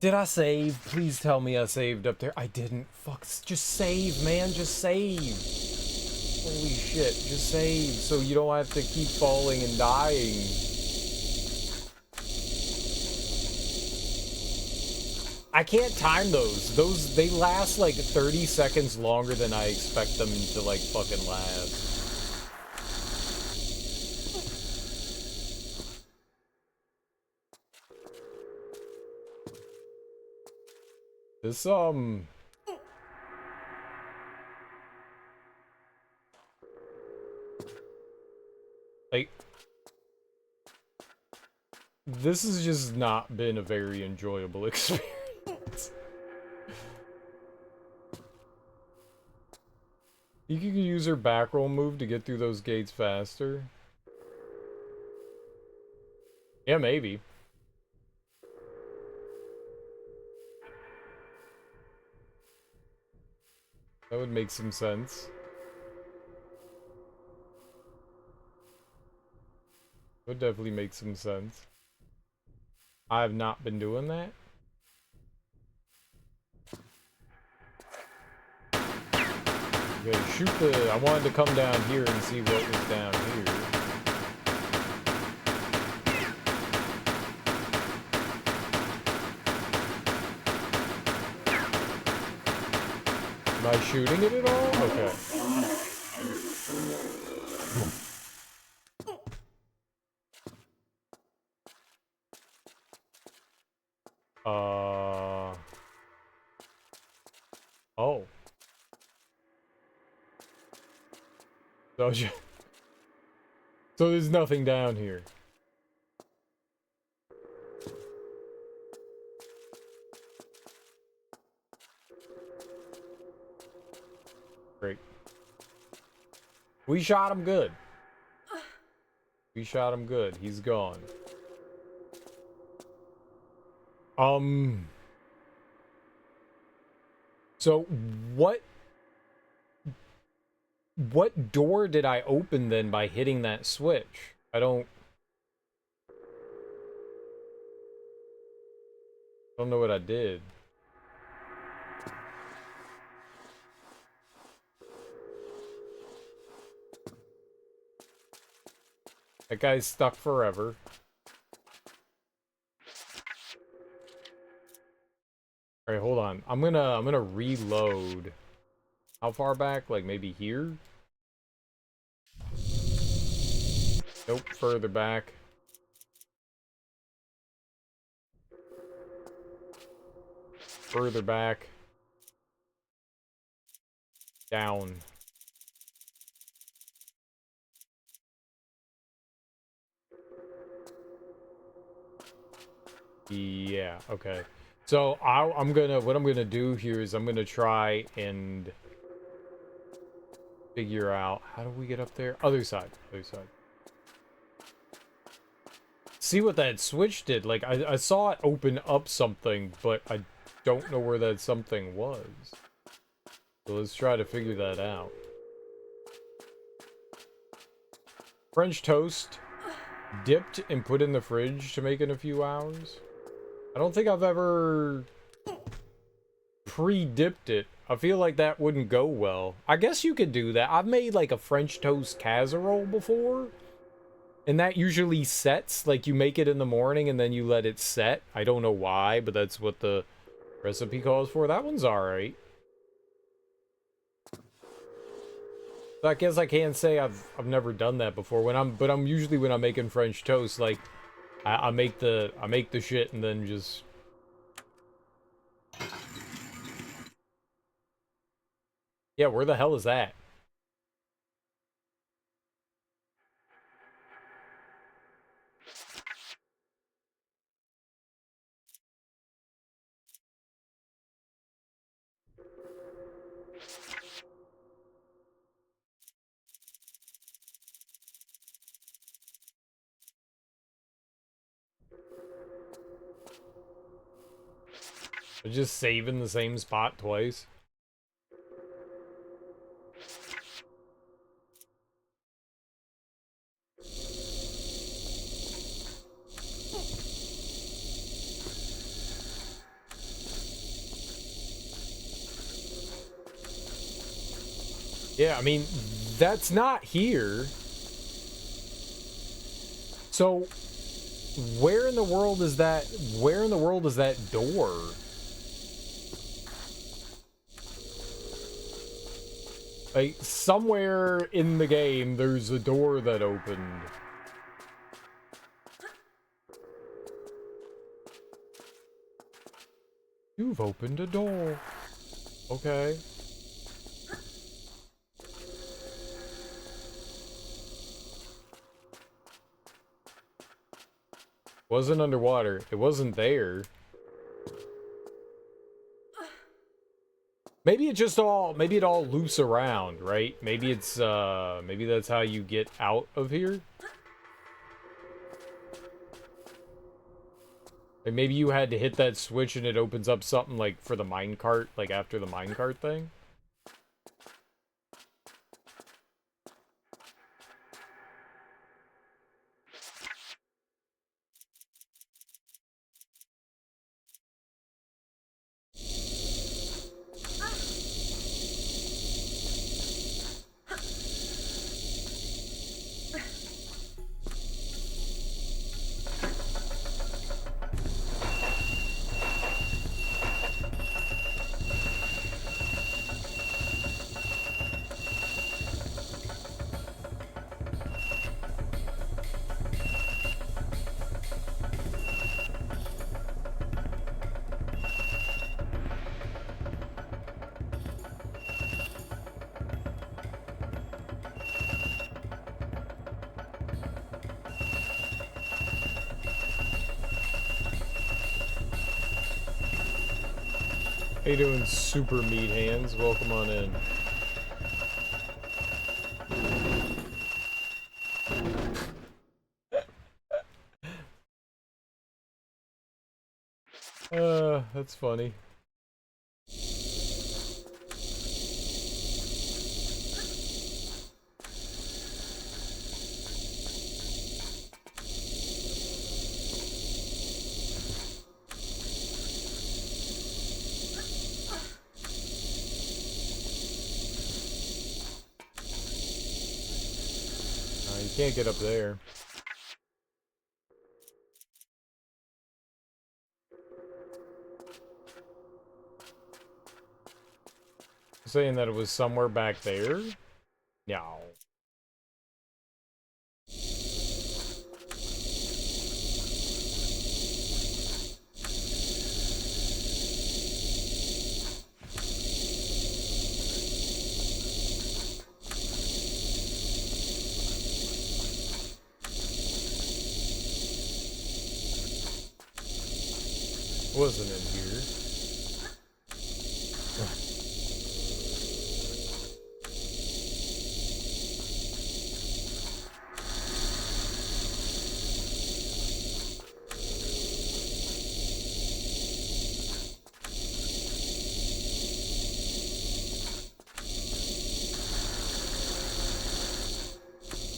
Did I save? Please tell me I saved up there. I didn't. Fuck, just save, man, just save. Holy shit, just save so you don't have to keep falling and dying. I can't time those. They last like 30 seconds longer than I expect them to like fucking last. This, like, this has just not been a very enjoyable experience. You can use her back roll move to get through those gates faster. Yeah, maybe. That would make some sense. Would definitely make some sense. I have not been doing that. Okay, shoot the... I wanted to come down here and see what was down here. Am I shooting it at all? Okay. Oh. So there's nothing down here. Great. We shot him good. We shot him good. He's gone. So what door did I open then by hitting that switch? I don't know what I did. That guy's stuck forever. Alright, hold on. I'm gonna reload. How far back? Like maybe here? Nope, further back. Further back. Down. Yeah, okay. So what I'm gonna do here is I'm gonna try and figure out how do we get up there? Other side. See what that switch did. Like I saw it open up something, but I don't know where that something was. So let's try to figure that out. French toast, dipped and put in the fridge to make in a few hours. I don't think I've ever pre-dipped it. I feel like that wouldn't go well. I guess you could do that. I've made like a French toast casserole before. And that usually sets, like you make it in the morning and then you let it set. I don't know why, but that's what the recipe calls for. That one's alright. So I guess I can't say I've never done that before. But I'm usually when I'm making French toast, like I make the shit and then just... Yeah, where the hell is that? They're just saving the same spot twice. Yeah, I mean, That's not here. So, where in the world is that? Where in the world is that door? Like, somewhere in the game, there's a door that opened. You've opened a door. Okay. Wasn't underwater. It wasn't there. Maybe it just all, maybe it all loops around, right? Maybe it's, maybe that's how you get out of here? Like maybe you had to hit that switch and it opens up something like for the minecart, like after the minecart thing? How you doing, super meat hands? Welcome on in. That's funny. You can't get up there. Saying that it was somewhere back there? No. Wasn't in here.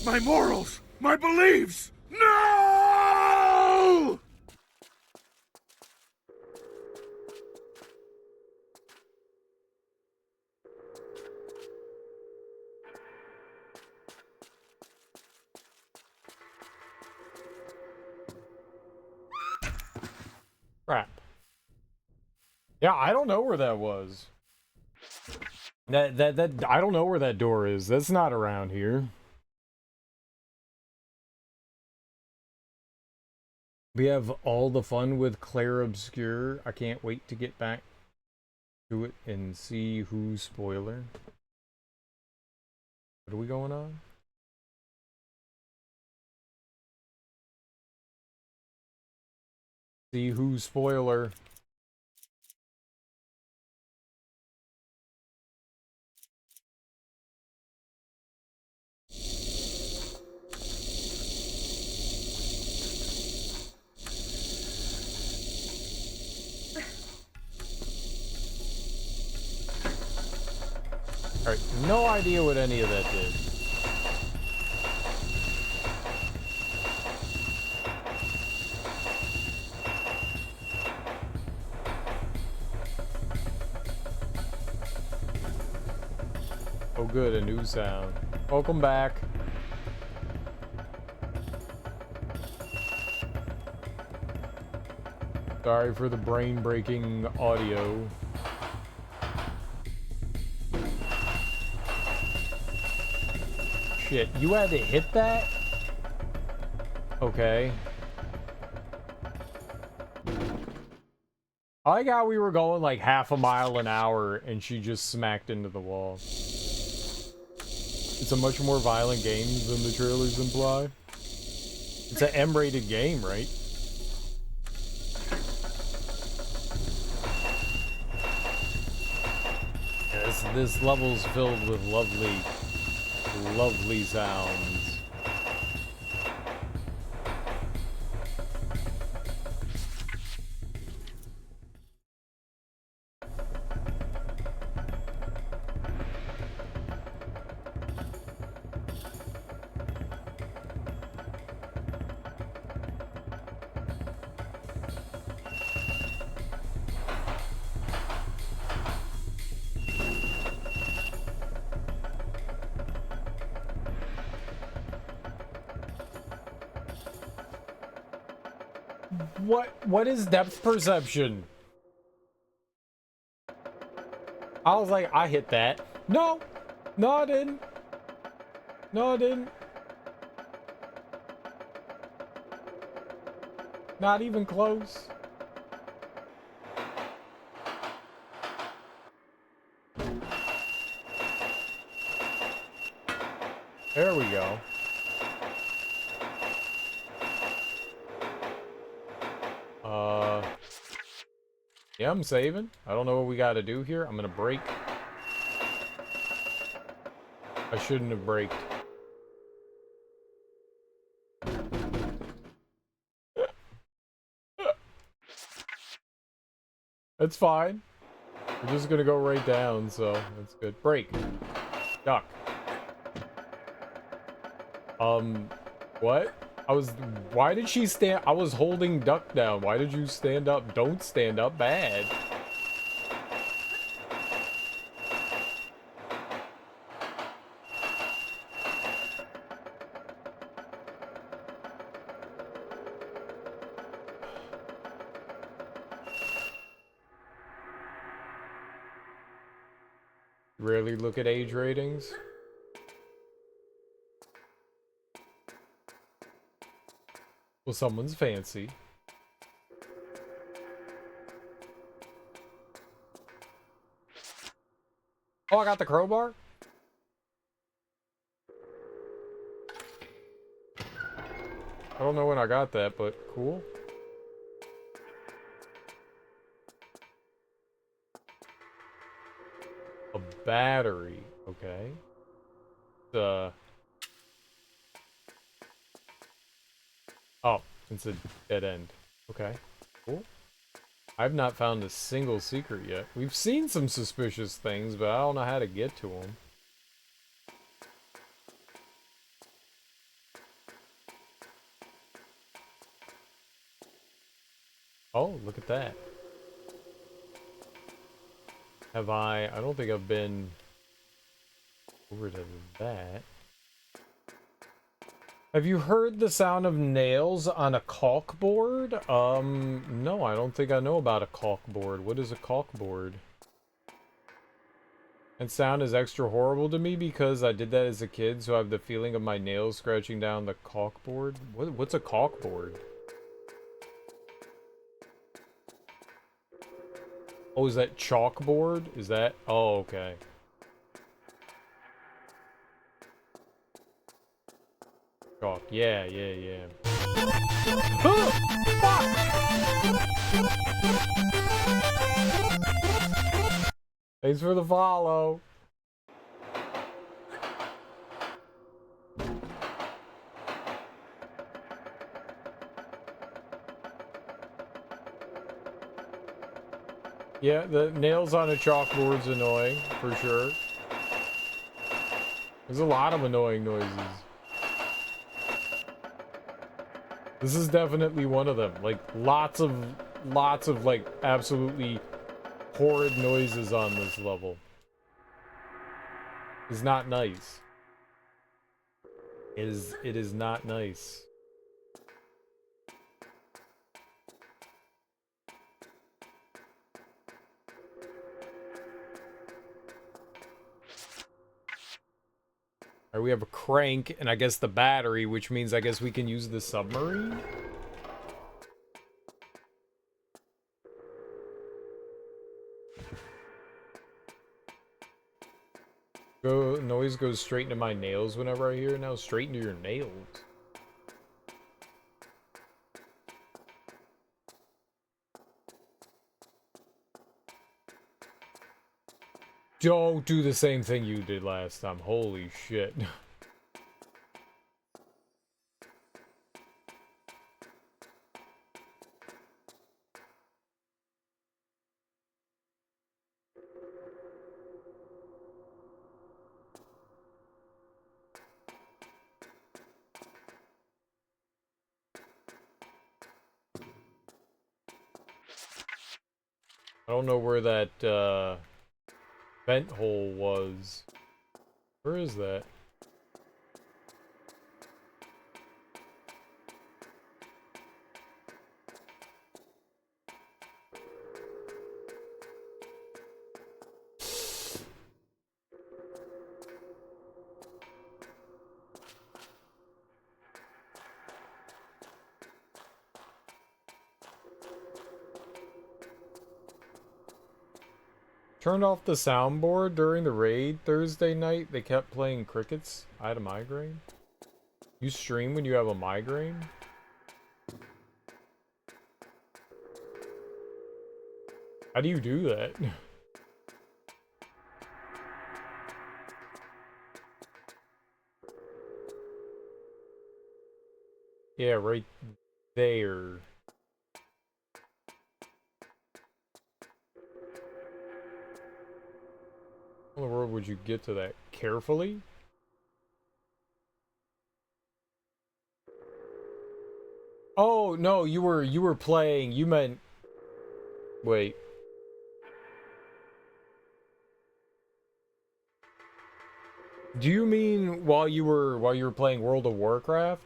My morals! My beliefs! No! Crap. Yeah, I don't know where that was. That I don't know where that door is. That's not around here. We have all the fun with Claire Obscure. I can't wait to get back to it and see who's spoiler. What are we going on? See who's spoiler. Alright, no idea what any of that did. Oh good, a new sound. Welcome back. Sorry for the brain-breaking audio. Shit, you had to hit that? Okay. I like how we were going like half a mile an hour and she just smacked into the wall. It's a much more violent game than the trailers imply. It's an M-rated game, right? This level's filled with lovely, lovely sounds. What is depth perception? I was like, I hit that. No! No, I didn't. No, I didn't. Not even close. There we go. Yeah, I'm saving. I don't know what we gotta do here. I'm gonna break. I shouldn't have braked. That's fine. We're just gonna go right down, so that's good. Break. Duck. What? Why did she stand? I was holding duck down. Why did you stand up? Don't stand up. Bad. Rarely look at age ratings. Well, someone's fancy. Oh, I got the crowbar? I don't know when I got that, but cool. A battery, okay. Oh, it's a dead end. Okay, cool. I've not found a single secret yet. We've seen some suspicious things, but I don't know how to get to them. Oh, look at that. I don't think I've been over to that. Have you heard the sound of nails on a caulkboard? No, I don't think I know about a caulkboard. What is a caulkboard? And sound is extra horrible to me because I did that as a kid, so I have the feeling of my nails scratching down the caulkboard. What's a caulkboard? Oh, is that chalkboard? Is that? Oh, okay. Chalk. Yeah. Oh, fuck! Thanks for the follow. Yeah, the nails on a chalkboard's annoying, for sure. There's a lot of annoying noises. This is definitely one of them. Like, lots of, like, absolutely horrid noises on this level. is not nice. It is not nice. Alright, we have a crank and I guess the battery, which means I guess we can use the submarine? Noise goes straight into my nails whenever I hear it now. Straight into your nails. Don't do the same thing you did last time. Holy shit. I don't know where that vent hole was. Where is that? Turned off the soundboard during the raid Thursday night. They kept playing crickets. I had a migraine. You stream when you have a migraine? How do you do that? Yeah, right there. How in the world would you get to that? Carefully? Oh, no, you were playing. You meant... Wait. Do you mean while you were playing World of Warcraft?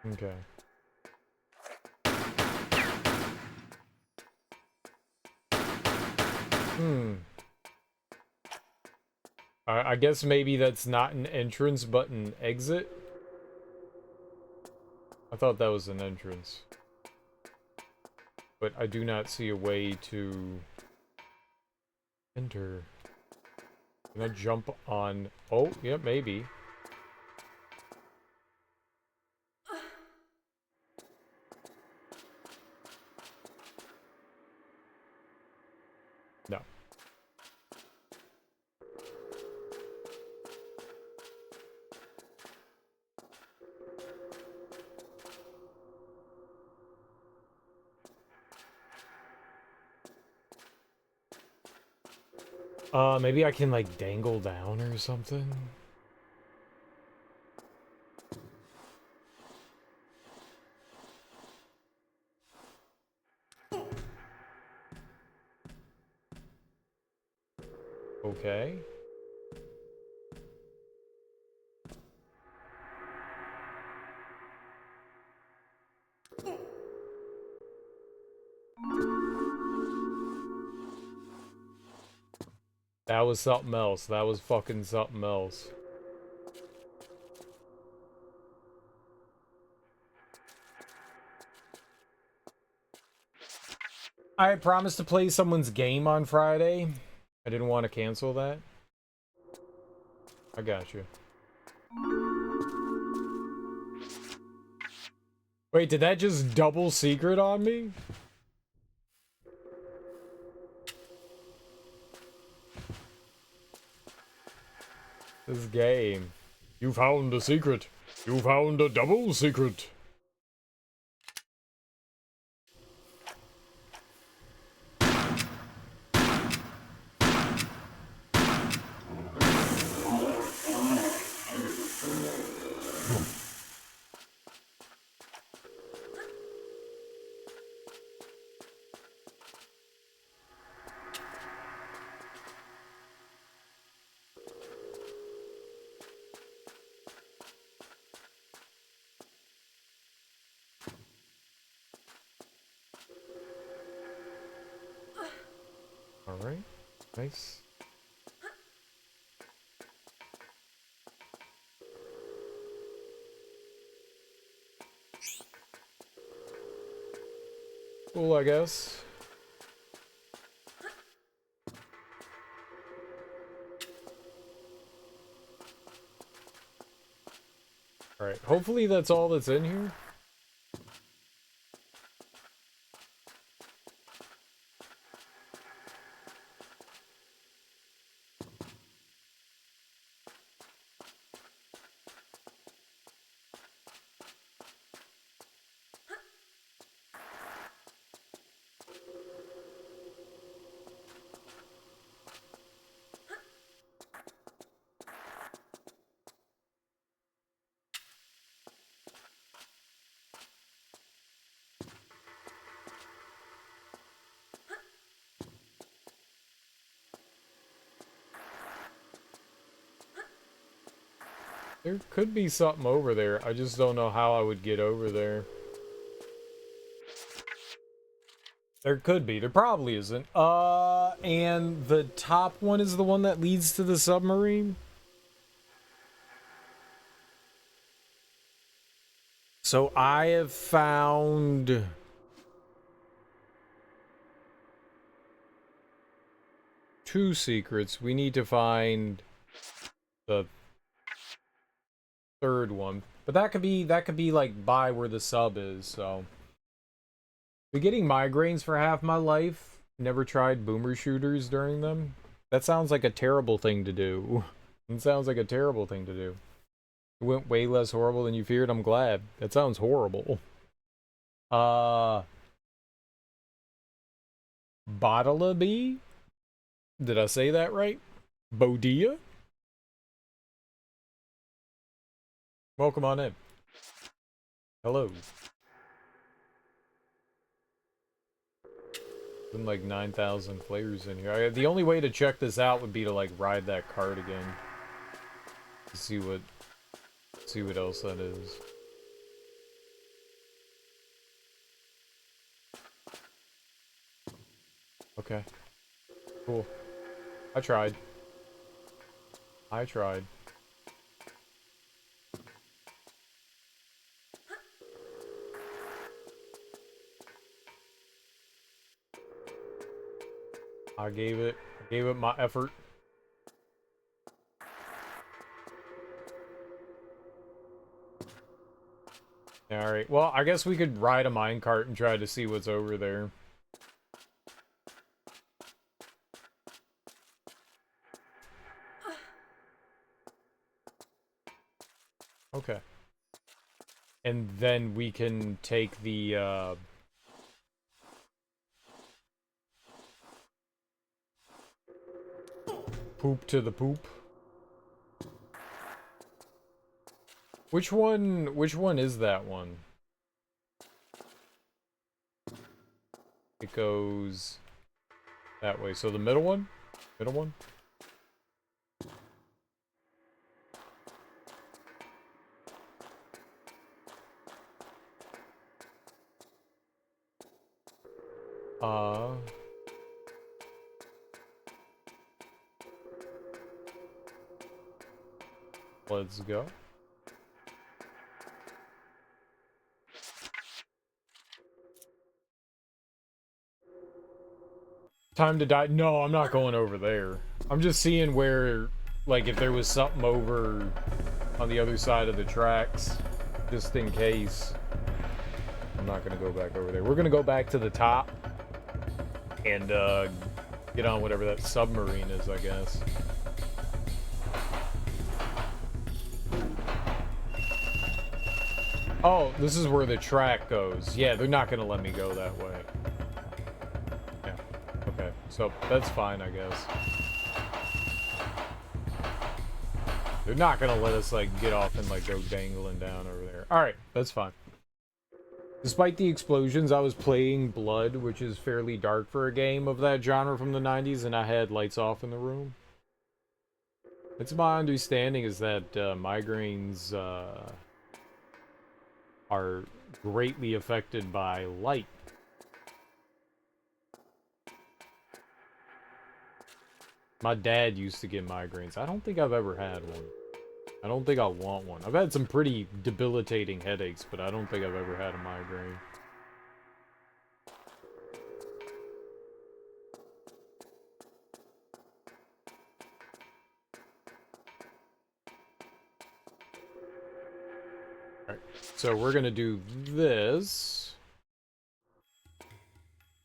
Okay. I guess maybe that's not an entrance, but an exit? I thought that was an entrance. But I do not see a way to enter. Can I jump on... Oh, yeah, maybe. No. Maybe I can, like, dangle down or something? Okay. That was something else. That was fucking something else. I promised to play someone's game on Friday. I didn't want to cancel that. I got you. Wait, did that just double secret on me? This game. You found a secret. You found a double secret. Alright. Nice. Cool, I guess. Alright, hopefully that's all that's in here. There could be something over there. I just don't know how I would get over there. There could be. There probably isn't. And the top one is the one that leads to the submarine? So I have found... two secrets. We need to find the third one. But that could be like by where the sub is, so. Been getting migraines for half my life. Never tried boomer shooters during them. That sounds like a terrible thing to do. It sounds like a terrible thing to do. It went way less horrible than you feared. I'm glad. That sounds horrible. Bottleby? Did I say that right? Bodia? Welcome on in. Hello. Been like 9,000 players in here. The only way to check this out would be to like ride that cart again. To see what else that is. Okay. Cool. I tried. I gave it my effort. Alright, well, I guess we could ride a minecart and try to see what's over there. Okay. And then we can take the, poop to the poop. Which one is that one? It goes that way. So the middle one? Middle one? Let's go. Time to die. No, I'm not going over there. I'm just seeing where, like, if there was something over on the other side of the tracks, just in case. I'm not gonna go back over there. We're gonna go back to the top and get on whatever that submarine is, I guess. Oh, this is where the track goes. Yeah, they're not gonna let me go that way. Yeah, okay. So, that's fine, I guess. They're not gonna let us, like, get off and, like, go dangling down over there. Alright, that's fine. Despite the explosions, I was playing Blood, which is fairly dark for a game of that genre from the 90s, and I had lights off in the room. It's my understanding is that migraines are greatly affected by light. My dad used to get migraines. I don't think I've ever had one. I don't think I want one. I've had some pretty debilitating headaches, but I don't think I've ever had a migraine. Alright, so we're gonna do this.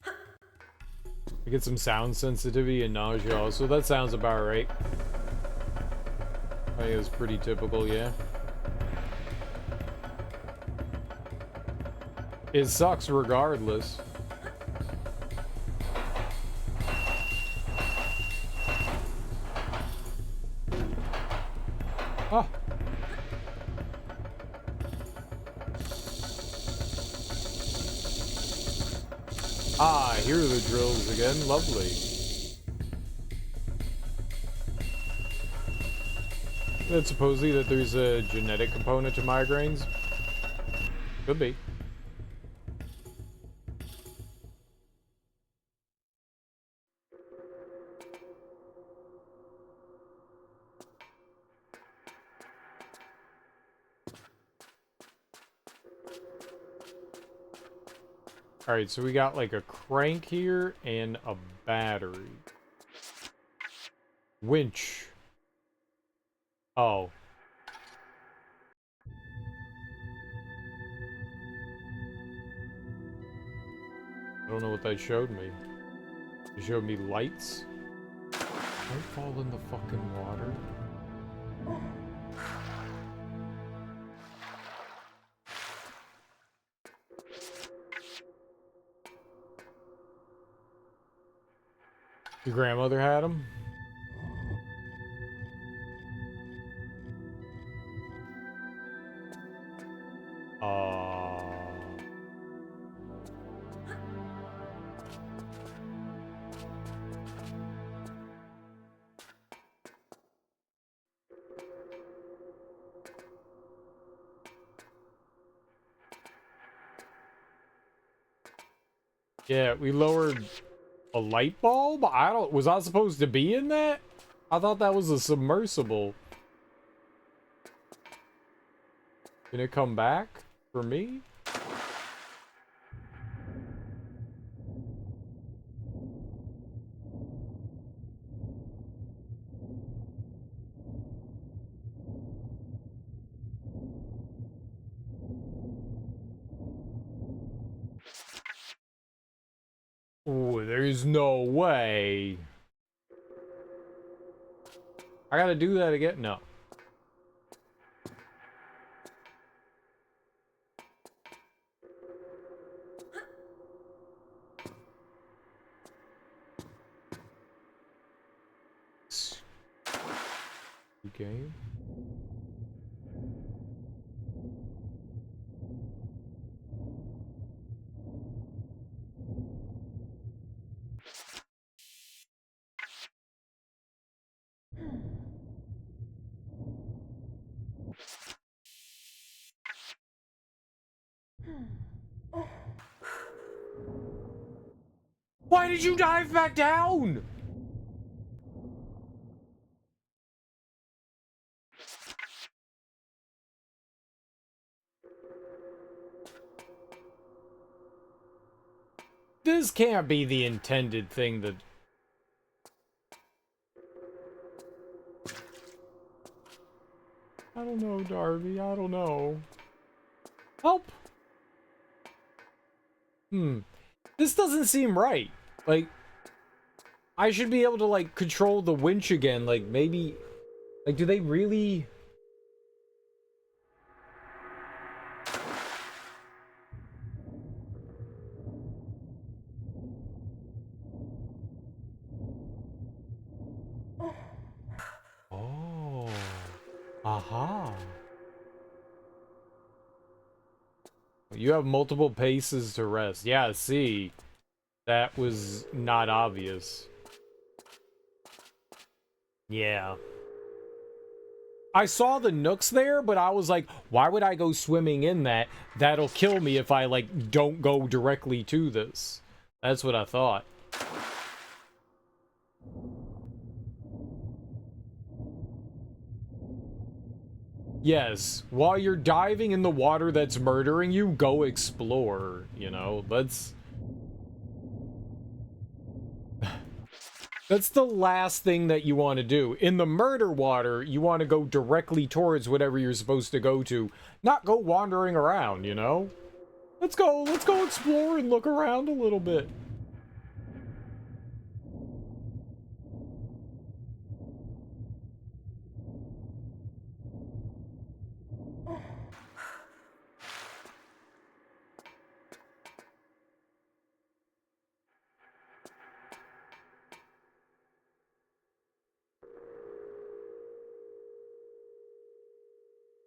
I get some sound sensitivity and nausea also. That sounds about right. I think it's pretty typical, yeah. It sucks regardless. Oh. Ah, I hear the drills again. Lovely. It's supposedly that there's a genetic component to migraines. Could be. Alright, so we got like a crank here and a battery. Winch. Oh. I don't know what that showed me. It showed me lights. Don't fall in the fucking water. Your grandmother had them? Yeah, we lowered a light bulb? Was I supposed to be in that? I thought that was a submersible. Can it come back for me? Ooh, there's no way. I gotta do that again? No. Game. Why did you dive back down? This can't be the intended thing that... I don't know, Darby. I don't know. Help! This doesn't seem right. Like, I should be able to, like, control the winch again. Like, maybe... Like, do they really... Oh. Aha. You have multiple paces to rest. Yeah, see. That was not obvious. Yeah. I saw the nooks there, but I was like, why would I go swimming in that? That'll kill me if I, like, don't go directly to this. That's what I thought. Yes, while you're diving in the water that's murdering you, go explore, you know? That's the last thing that you want to do. In the murder water, you want to go directly towards whatever you're supposed to go to, not go wandering around, you know? Let's go explore and look around a little bit.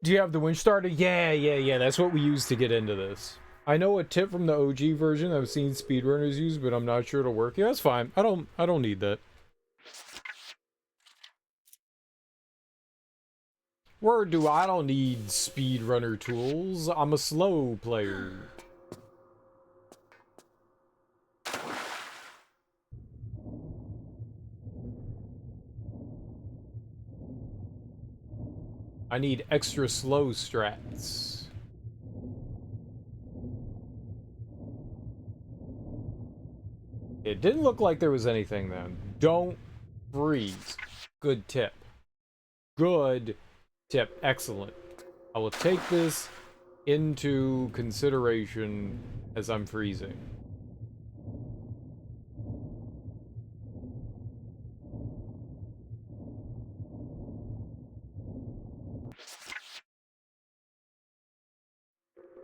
Do you have the winch starter? Yeah. That's what we use to get into this. I know a tip from the OG version I've seen speedrunners use, but I'm not sure it'll work. Yeah, that's fine. I don't need that. Word do I don't need speedrunner tools. I'm a slow player. I need extra slow strats. It didn't look like there was anything then. Don't freeze. Good tip. Good tip. Excellent. I will take this into consideration as I'm freezing.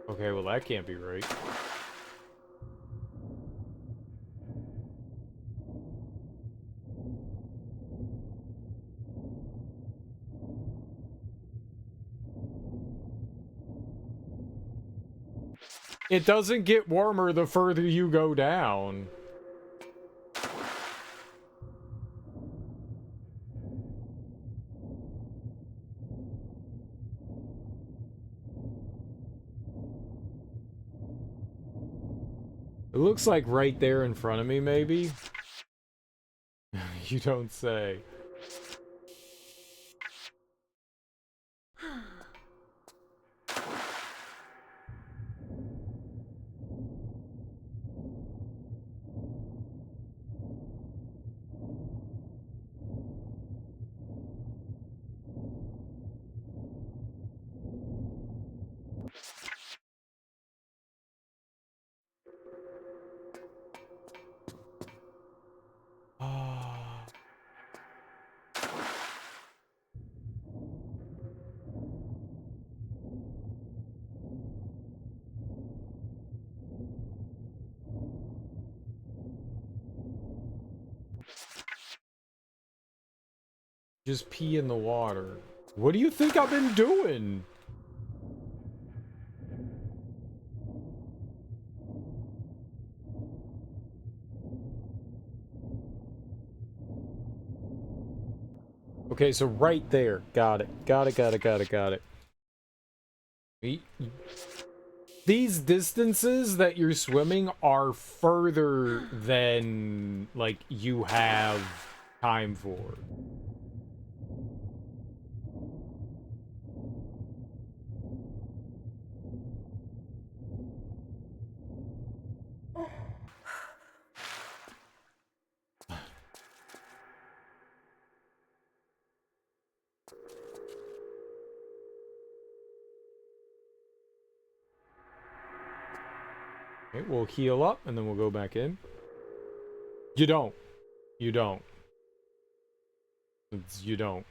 Okay, well that can't be right. It doesn't get warmer the further you go down. It looks like right there in front of me, maybe? You don't say. Ah. Just pee in the water. What do you think I've been doing? Okay, so right there. Got it. Got it. These distances that you're swimming are further than, like, you have time for. Okay, we'll heal up, and then we'll go back in. You don't. You don't. You don't.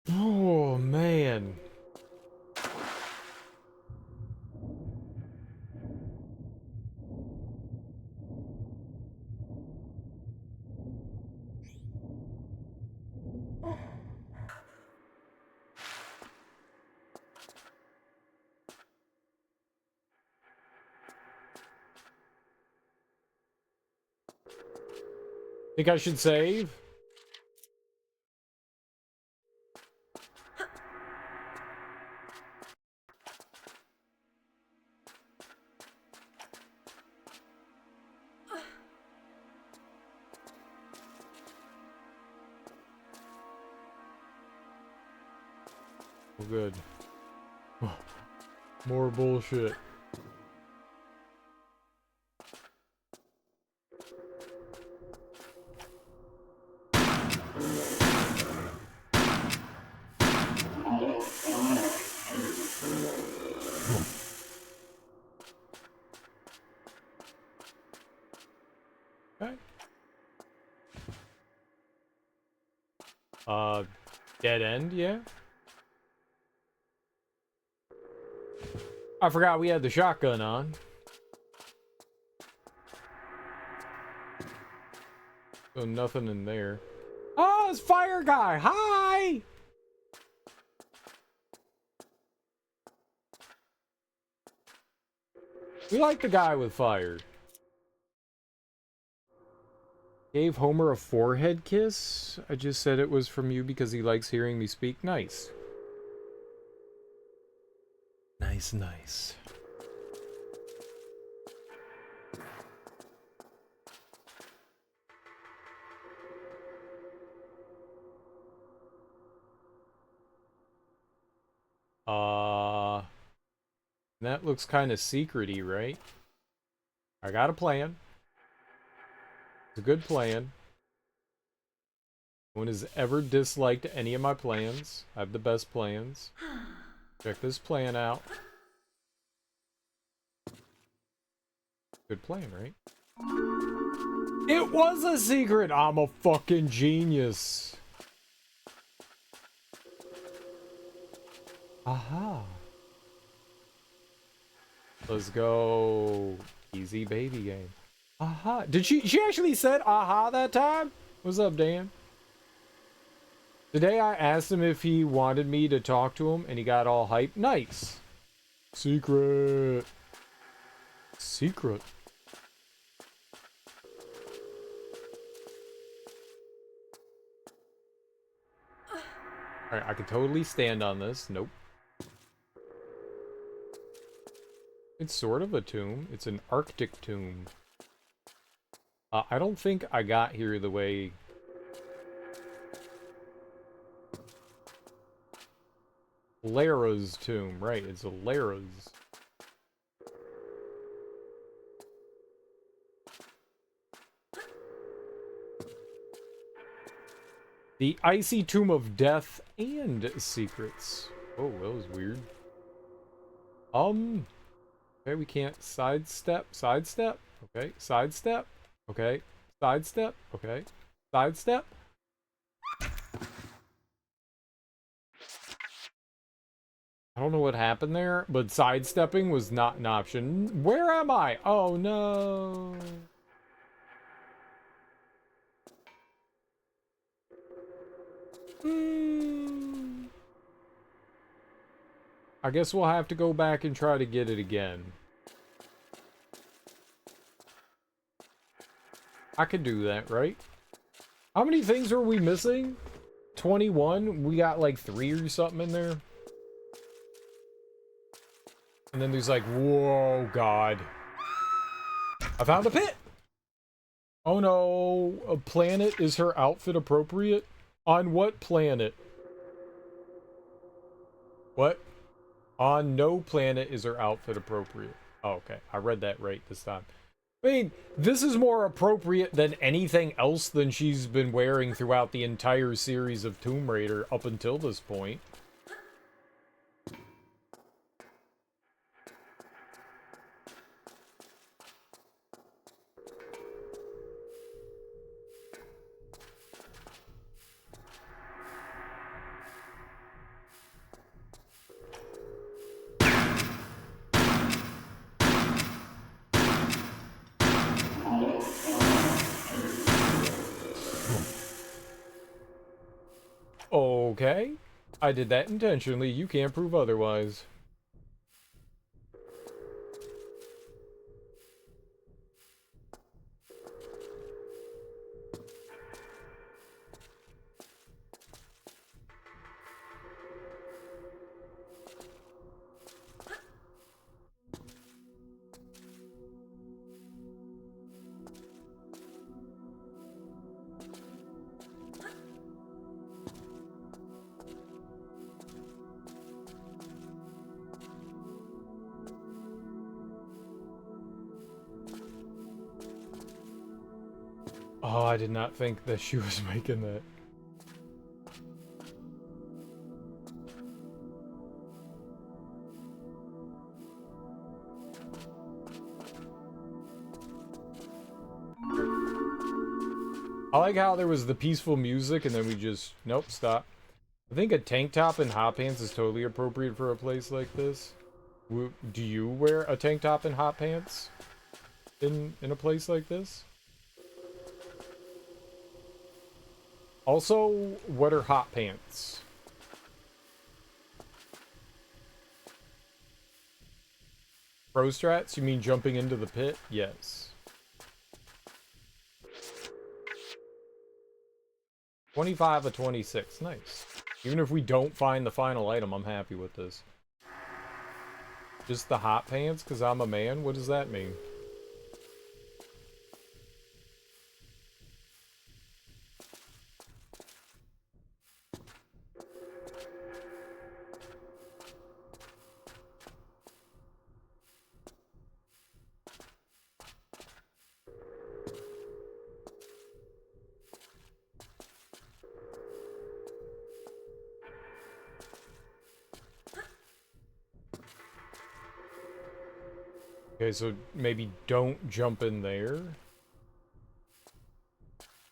Oh, man. Think I should save? Oh, good. More bullshit. Okay. Dead end, yeah? I forgot we had the shotgun on. So nothing in there. Oh, it's Fire Guy! Hi! We like the guy with fire. Gave Homer a forehead kiss? I just said it was from you because he likes hearing me speak. Nice. Nice, nice. That looks kind of secrety, right? I got a plan. It's a good plan. No one has ever disliked any of my plans. I have the best plans. Check this plan out. Good plan, right? It was a secret! I'm a fucking genius. Aha. Let's go. Easy baby game. Aha. Did she actually said aha that time? What's up, Dan? Today I asked him if he wanted me to talk to him and he got all hyped. Nice. Secret. Secret. Alright, I can totally stand on this. Nope. It's sort of a tomb. It's an Arctic tomb. I don't think I got here the way... Lara's tomb. Right, it's a Lara's. The Icy Tomb of Death and Secrets. Oh, that was weird. Okay, we can't sidestep. Sidestep. Okay, sidestep. Okay, sidestep. Okay, sidestep. I don't know what happened there, but sidestepping was not an option. Where am I? Oh, no. I guess we'll have to go back and try to get it again. I could do that, right? How many things are we missing? 21? We got like 3 or something in there. And then there's like, whoa, God. I found a pit! Oh no, a planet? Is her outfit appropriate? On what planet? What? On no planet is her outfit appropriate. Oh, okay. I read that right this time. I mean, this is more appropriate than anything else than she's been wearing throughout the entire series of Tomb Raider up until this point. Okay. I did that intentionally. You can't prove otherwise. Oh, I did not think that she was making that. I like how there was the peaceful music and then we just... Nope, stop. I think a tank top and hot pants is totally appropriate for a place like this. Do you wear a tank top and hot pants in a place like this? Also, what are hot pants? Pro strats? You mean jumping into the pit? Yes. 25 of 26. Nice. Even if we don't find the final item, I'm happy with this. Just the hot pants because I'm a man? What does that mean? Okay, so maybe don't jump in there.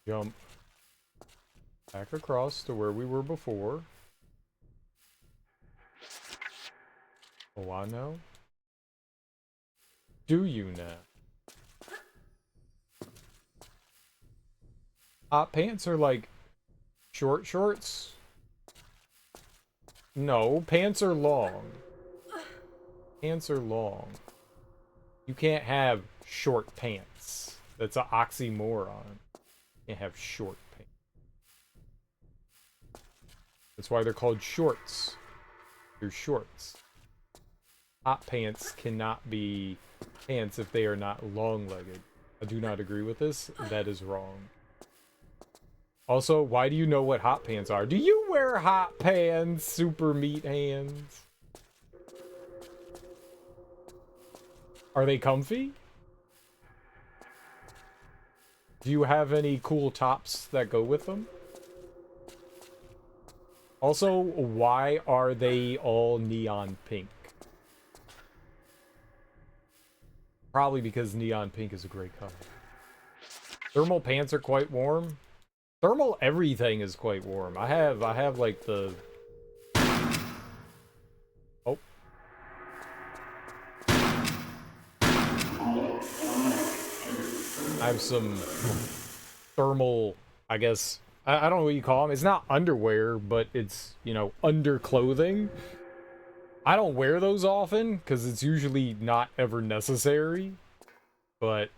Jump back across to where we were before. Oh, I know. Do you now? Hot pants are like short shorts? No, pants are long. Pants are long. You can't have short pants. That's an oxymoron. You can't have short pants. That's why they're called shorts. They're shorts. Hot pants cannot be pants if they are not long-legged. I do not agree with this. That is wrong. Also, why do you know what hot pants are? Do you wear hot pants, super meat hands? Are they comfy? Do you have any cool tops that go with them? Also, why are they all neon pink? Probably because neon pink is a great color. Thermal pants are quite warm. Thermal everything is quite warm. I have like the... Oh. I have some thermal, I guess, I don't know what you call them. It's not underwear, but it's, you know, underclothing. I don't wear those often, because it's usually not ever necessary. But,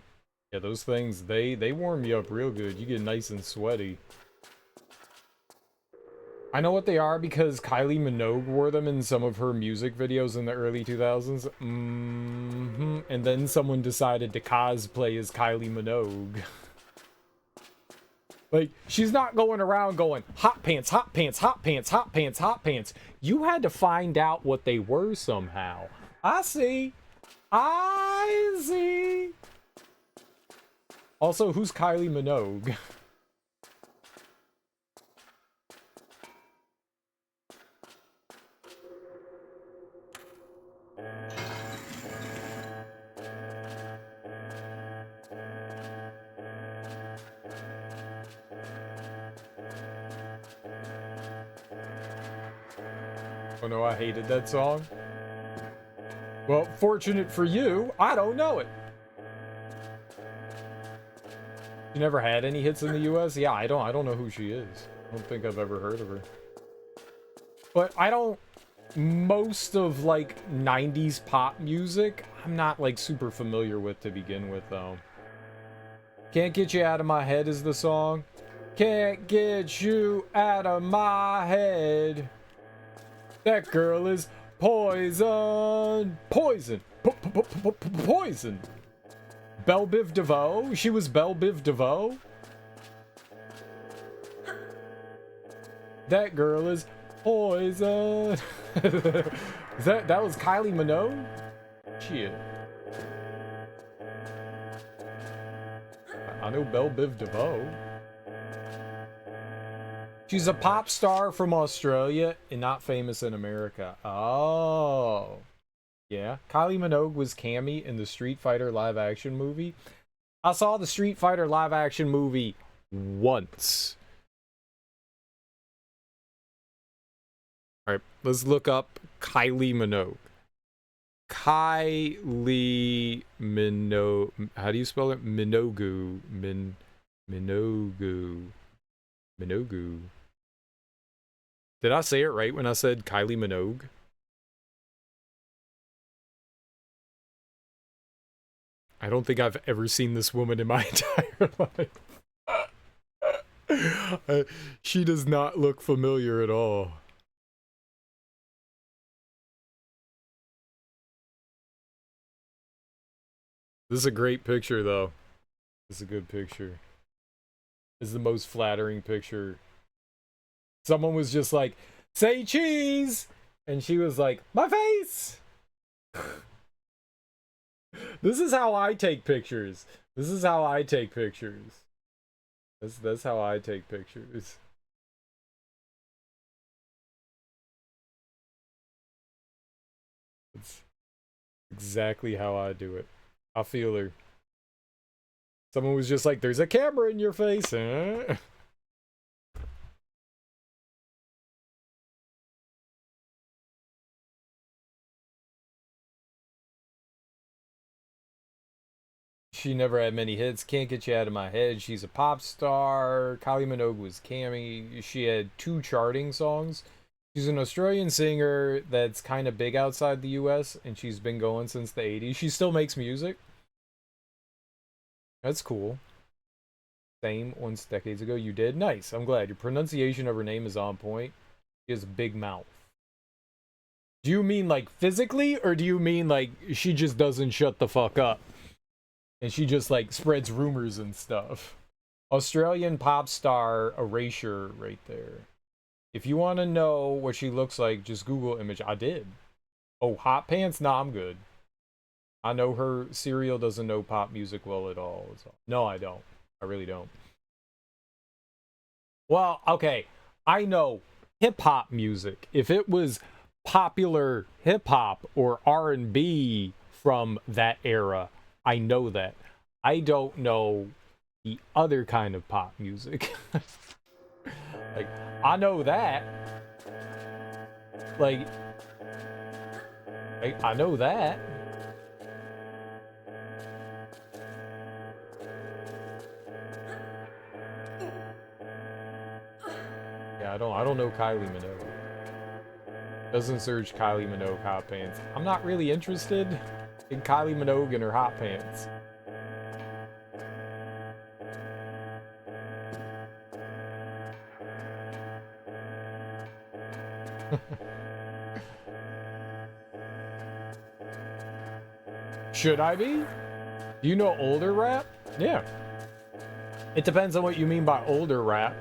yeah, those things, they warm you up real good. You get nice and sweaty. I know what they are because Kylie Minogue wore them in some of her music videos in the early 2000s. And then someone decided to cosplay as Kylie Minogue. Like, she's not going around going, hot pants, hot pants, hot pants, hot pants, hot pants. You had to find out what they were somehow. I see. I see. Also, who's Kylie Minogue? Oh no, I hated that song. Well, fortunate for you, I don't know it. You never had any hits in the US? Yeah, I don't know who she is. I don't think I've ever heard of her. But I don't... Most of, like, 90s pop music, I'm not, like, super familiar with to begin with, though. Can't Get You Out of My Head is the song. Can't get you out of my head. That girl is poison. Poison. Poison. Belle Biv DeVoe? She was Belle Biv DeVoe? That girl is poison. that was Kylie Minogue? Shit. I know Belle Biv DeVoe. She's a pop star from Australia and not famous in America. Oh. Yeah. Kylie Minogue was Cammy in the Street Fighter live action movie. I saw the Street Fighter live action movie once. Alright, let's look up Kylie Minogue. Kylie Minogue. How do you spell it? Minogue. Minogue. Minogue. Did I say it right when I said Kylie Minogue? I don't think I've ever seen this woman in my entire life. She does not look familiar at all. This is a great picture, though. This is a good picture. This is the most flattering picture. Someone was just like, say cheese! And she was like, my face! This is how I take pictures. This is how I take pictures. That's how I take pictures. It's exactly how I do it. I feel her. Someone was just like, there's a camera in your face, huh? She never had many hits. Can't Get You Out of My Head. She's a pop star. Kylie Minogue was Cammy. She had 2 charting songs. She's an Australian singer that's kind of big outside the US, and she's been going since the 80s. She still makes music. That's cool. Same once decades ago. You did? Nice. I'm glad. Your pronunciation of her name is on point. She has a big mouth. Do you mean like physically, or do you mean like she just doesn't shut the fuck up? And she just like spreads rumors and stuff. Australian pop star Erasure right there. If you want to know what she looks like, just Google image. I did. Oh, hot pants? Nah, I'm good. I know her. Serial doesn't know pop music well at all. No, I don't. I really don't. Well, okay. I know hip-hop music. If it was popular hip-hop or R&B from that era, I know that. I don't know the other kind of pop music. Like, I know that. Like, I know that. Yeah, I don't know Kylie Minogue. Doesn't search Kylie Minogue hot pants. I'm not really interested in Kylie Minogue and her hot pants. Should I be? Do you know older rap? Yeah. It depends on what you mean by older rap.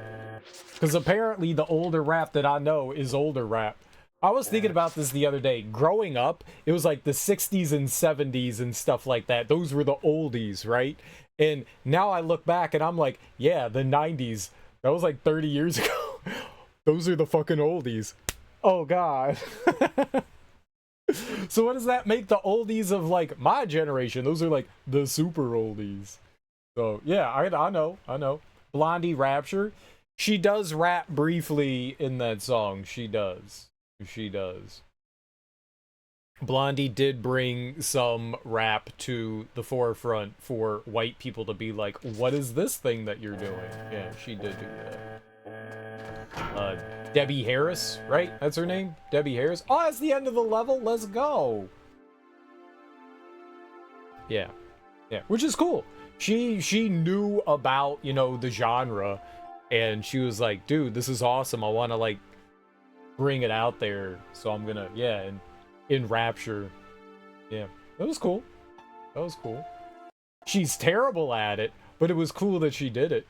Because apparently the older rap that I know is older rap. I was thinking about this the other day. Growing up, it was like the 60s and 70s and stuff like that. Those were the oldies, right? And now I look back and I'm like, yeah, the 90s. That was like 30 years ago. Those are the fucking oldies. Oh, God. So what does that make the oldies of, like, my generation? Those are, like, the super oldies. So, yeah, I know. Blondie Rapture. She does rap briefly in that song. She does. Blondie did bring some rap to the forefront for white people to be like, what is this thing that you're doing? Yeah, she did do that. Debbie Harris, right? That's her name? Debbie Harris. Oh, that's the end of the level. Let's go. Yeah. Yeah, which is cool. She knew about, you know, the genre, and she was like, dude, this is awesome. I want to, like, bring it out there. So I'm gonna, yeah, and in Rapture. Yeah, that was cool. That was cool. She's terrible at it, but it was cool that she did it.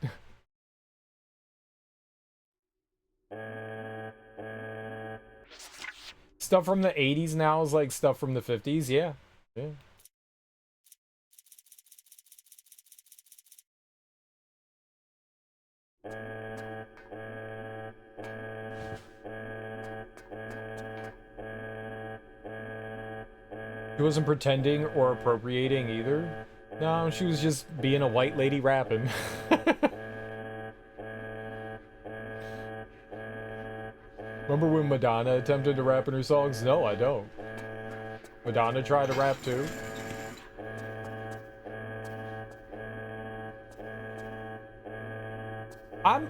Stuff from the 80s now is like stuff from the 50s. Yeah. Yeah. She wasn't pretending or appropriating either. No, she was just being a white lady rapping. Remember when Madonna attempted to rap in her songs? No, I don't. Madonna tried to rap too. I'm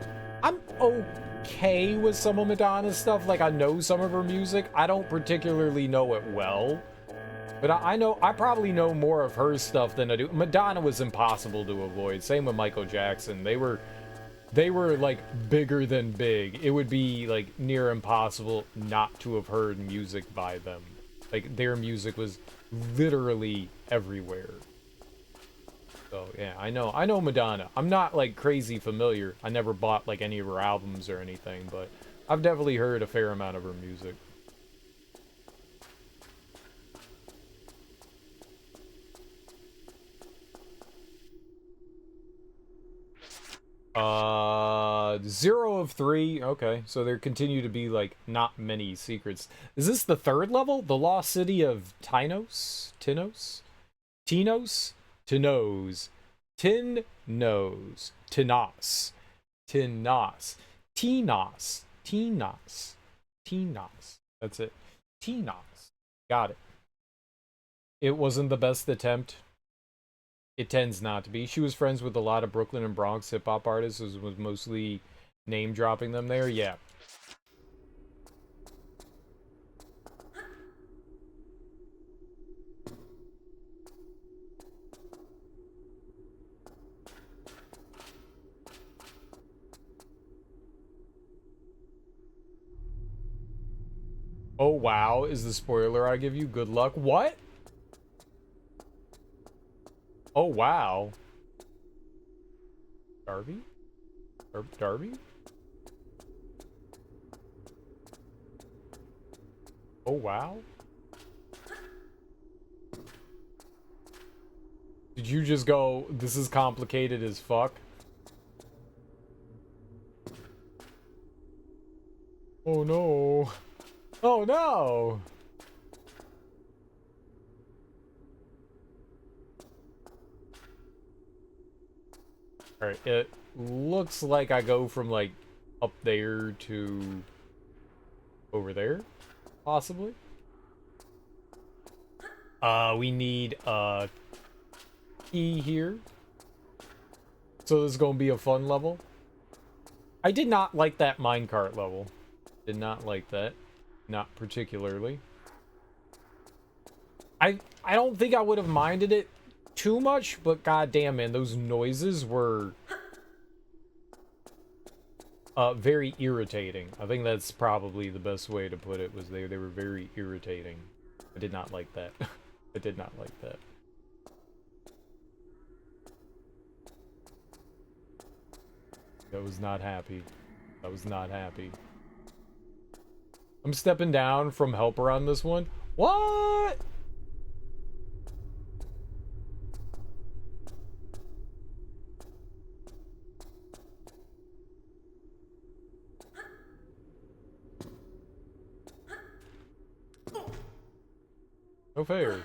okay with some of Madonna's stuff. Like, I know some of her music. I don't particularly know it well. But I probably know more of her stuff than I do. Madonna was impossible to avoid. Same with Michael Jackson. They were like bigger than big. It would be like near impossible not to have heard music by them. Like, their music was literally everywhere. So yeah, I know Madonna. I'm not like crazy familiar. I never bought like any of her albums or anything, but I've definitely heard a fair amount of her music. Zero of 3. Okay, so there continue to be, like, not many secrets. Is this the third level? The Lost City of Tinos? Tinos? Tinos? Tinos. Tinos. Tinos. Tinos. Tinos. Tinos. Tinos. That's it. Tinos. Got it. It wasn't the best attempt. It tends not to be. She was friends with a lot of Brooklyn and Bronx hip-hop artists, was mostly name-dropping them there. Yeah. Oh, wow, is the spoiler I give you. Good luck. What? Oh, wow. Darby? Darby? Oh, wow. Did you just go, this is complicated as fuck? Oh, no. Oh, no! Alright, it looks like I go from, like, up there to over there, possibly. We need a key here. So this is gonna be a fun level. I did not like that minecart level. Did not like that. Not particularly. I don't think I would have minded it too much, but goddamn, man, those noises were very irritating. I think that's probably the best way to put it, was they were very irritating. I did not like that. I did not like that. I was not happy. I was not happy. I'm stepping down from helper on this one. What? No fair.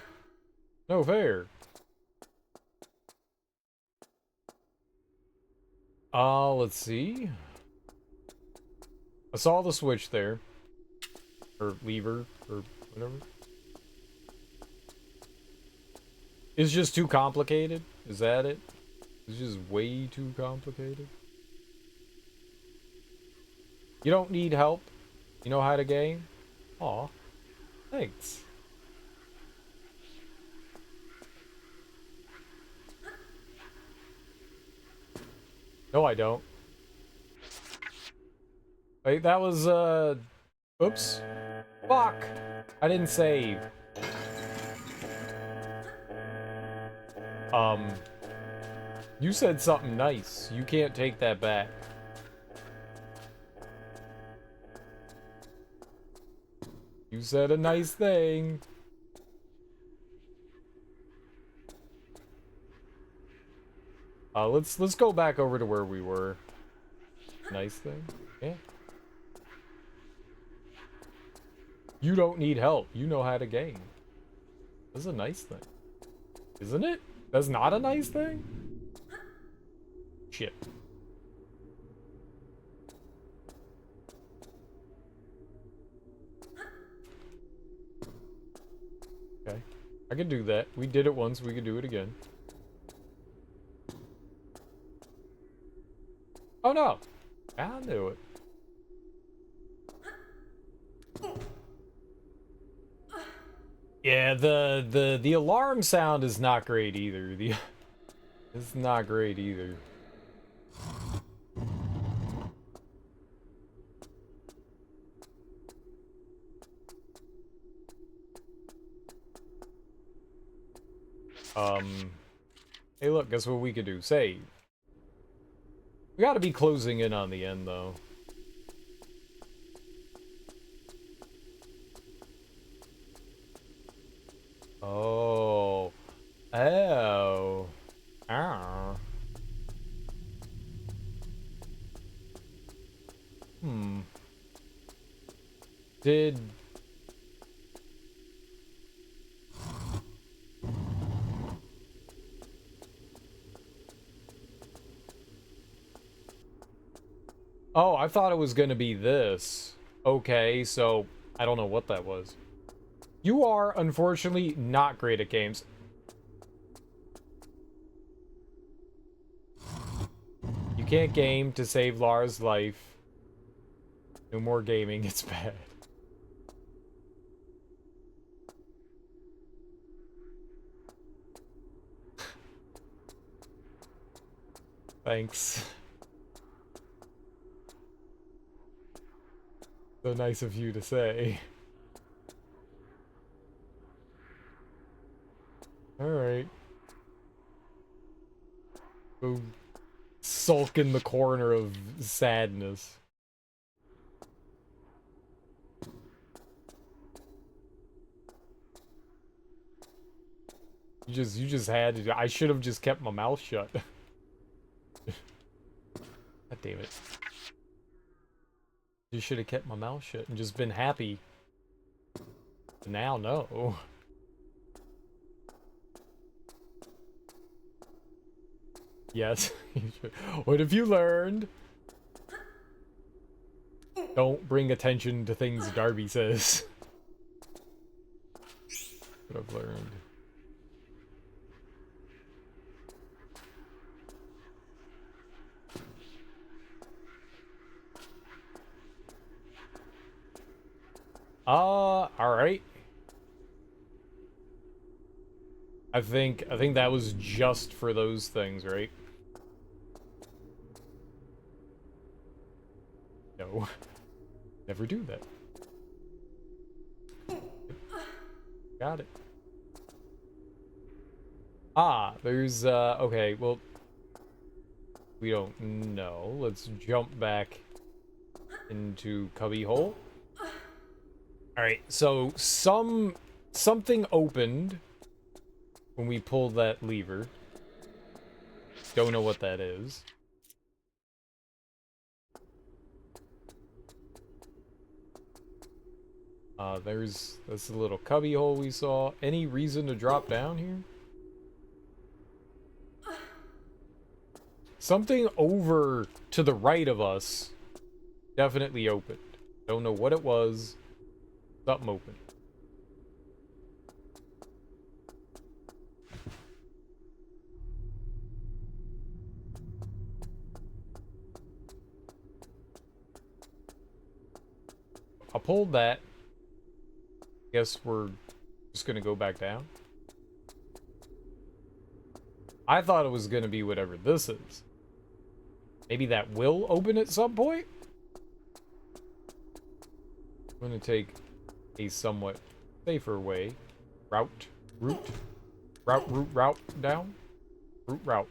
No fair. Let's see. I saw the switch there. Or lever, or whatever. It's just too complicated? Is that it? It's just way too complicated? You don't need help? You know how to game? Aw, thanks. No, I don't. Wait, that was, oops. Fuck! I didn't save. You said something nice. You can't take that back. You said a nice thing. Let's go back over to where we were. Nice thing? Yeah. You don't need help. You know how to game. That's a nice thing. Isn't it? That's not a nice thing? Shit. Okay. I can do that. We did it once. We can do it again. Oh no! I knew it. Yeah, the alarm sound is not great either. It's not great either. Hey look, guess what we could do? Save. We gotta be closing in on the end though. Oh. Oh. Ah. Did... Oh, I thought it was gonna be this. Okay, so I don't know what that was. You are, unfortunately, not great at games. You can't game to save Lara's life. No more gaming, it's bad. Thanks. So nice of you to say. Alright. Go sulk in the corner of sadness. You just had to. I should have just kept my mouth shut. God damn it. You should have kept my mouth shut and just been happy. Now, no. Yes. What have you learned? Don't bring attention to things Darby says. What I've learned. Alright. I think that was just for those things, right? No. Never do that. Got it. Ah, there's, okay, well... We don't know. Let's jump back into cubbyhole. Alright, so something opened when we pulled that lever. Don't know what that is. That's a little cubby hole we saw. Any reason to drop down here? Something over to the right of us definitely opened. Don't know what it was. Something opened. pulled that. Guess we're just gonna go back down. I thought it was gonna be whatever this is. Maybe that will open at some point? I'm gonna take a somewhat safer way. Route down. Route.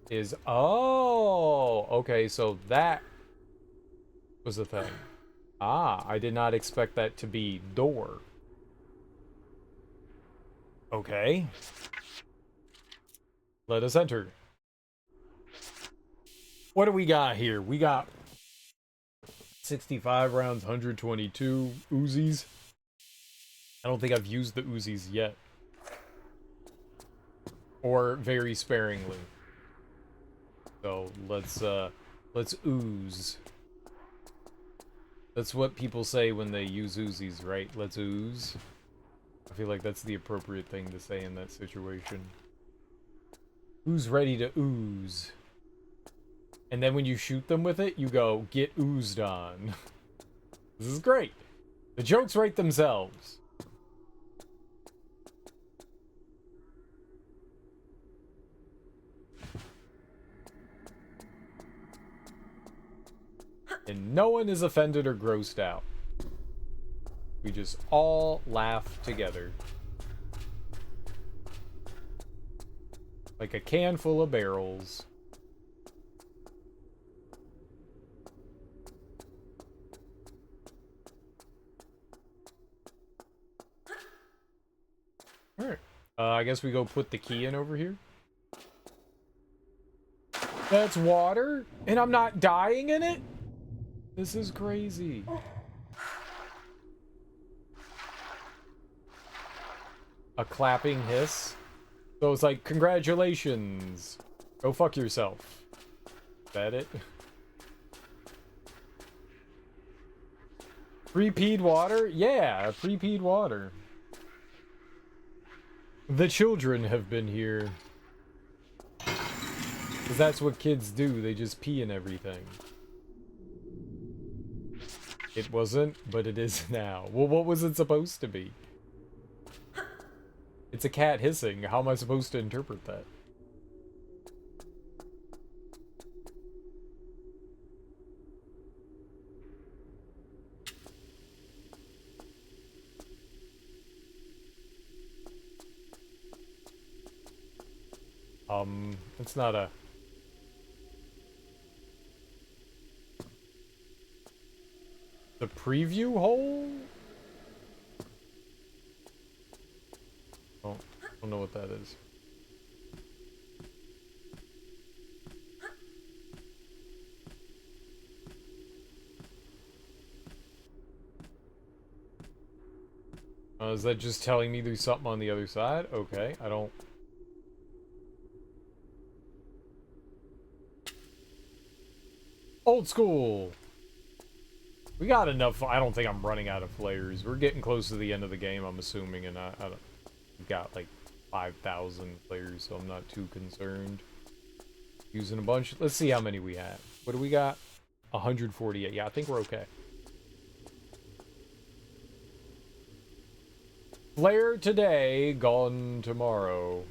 Is, oh, okay, so that was the thing. Ah, I did not expect that to be door. Okay. Let us enter. What do we got here? We got 65 rounds, 122 Uzis. I don't think I've used the Uzis yet. Or very sparingly. So let's ooze. That's what people say when they use Uzis, right? Let's ooze. I feel like that's the appropriate thing to say in that situation. Who's ready to ooze? And then when you shoot them with it, you go, get oozed on. This is great. The jokes write themselves. And no one is offended or grossed out. We just all laugh together. Like a can full of barrels. Alright. I guess we go put the key in over here. That's water? And I'm not dying in it? This is crazy. A clapping hiss. So it's like, congratulations. Go fuck yourself. Is that it? Pre-peed water? Yeah, pre-peed water. The children have been here. Because that's what kids do. They just pee in everything. It wasn't, but it is now. Well, what was it supposed to be? It's a cat hissing. How am I supposed to interpret that? It's not a... The preview hole? Oh, I don't know what that is. Is that just telling me there's something on the other side? Okay, I don't... Old school! We got enough. I don't think I'm running out of flares. We're getting close to the end of the game, I'm assuming, and I don't... We've got like 5,000 flares, so I'm not too concerned. Using a bunch. Let's see how many we have. What do we got? 148. Yeah, I think we're okay. Flare today, gone tomorrow.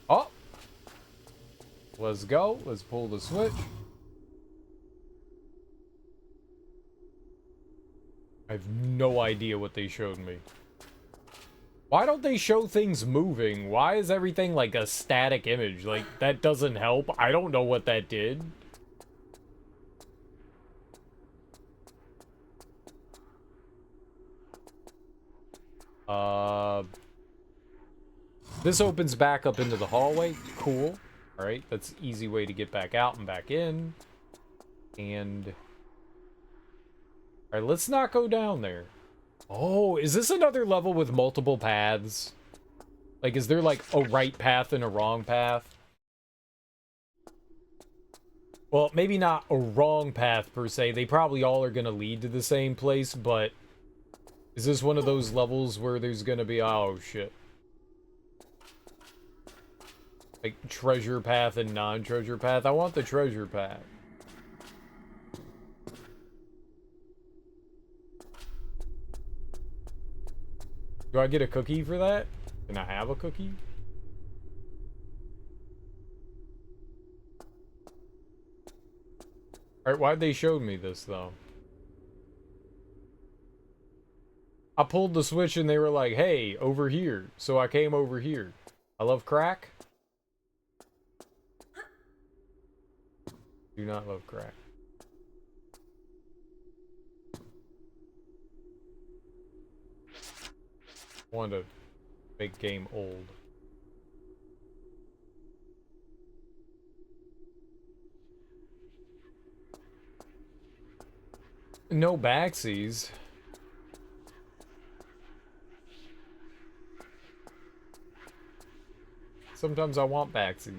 Oh! Let's go. Let's pull the switch. I have no idea what they showed me. Why don't they show things moving? Why is everything like a static image? Like, that doesn't help. I don't know what that did. This opens back up into the hallway. Cool. Alright, that's an easy way to get back out and back in. And... Alright, let's not go down there. Oh, is this another level with multiple paths? Like, is there like a right path and a wrong path? Well, maybe not a wrong path per se. They probably all are gonna lead to the same place, but... Is this one of those levels where there's gonna be... Oh, shit. Like, treasure path and non-treasure path. I want the treasure path. Do I get a cookie for that? Can I have a cookie? Alright, why'd they show me this, though? I pulled the switch and they were like, hey, over here. So I came over here. I love crack. Do not love crack. I want to make game old. No backsies. Sometimes I want backsies.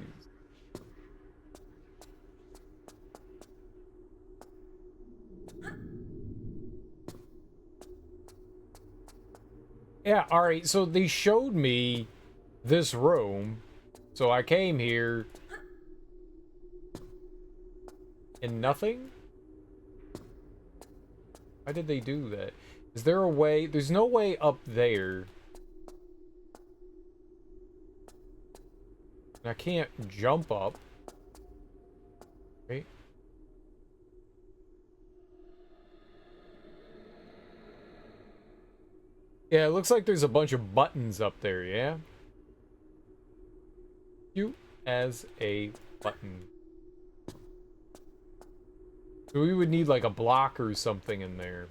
Yeah, alright, so they showed me this room. So I came here. And nothing? Why did they do that? Is there a way? There's no way up there. I can't jump up. Right? Yeah, it looks like there's a bunch of buttons up there, yeah? Cute as a button. So we would need like a block or something in there.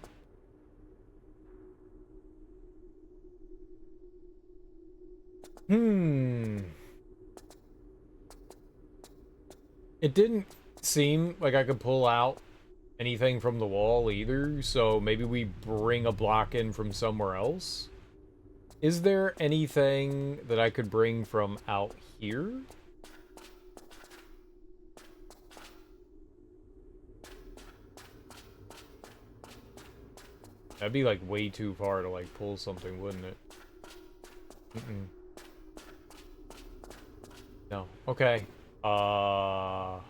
It didn't seem like I could pull out anything from the wall either, so maybe we bring a block in from somewhere else. Is there anything that I could bring from out here? That'd be like way too far to like pull something, wouldn't it? No. Okay. Aha.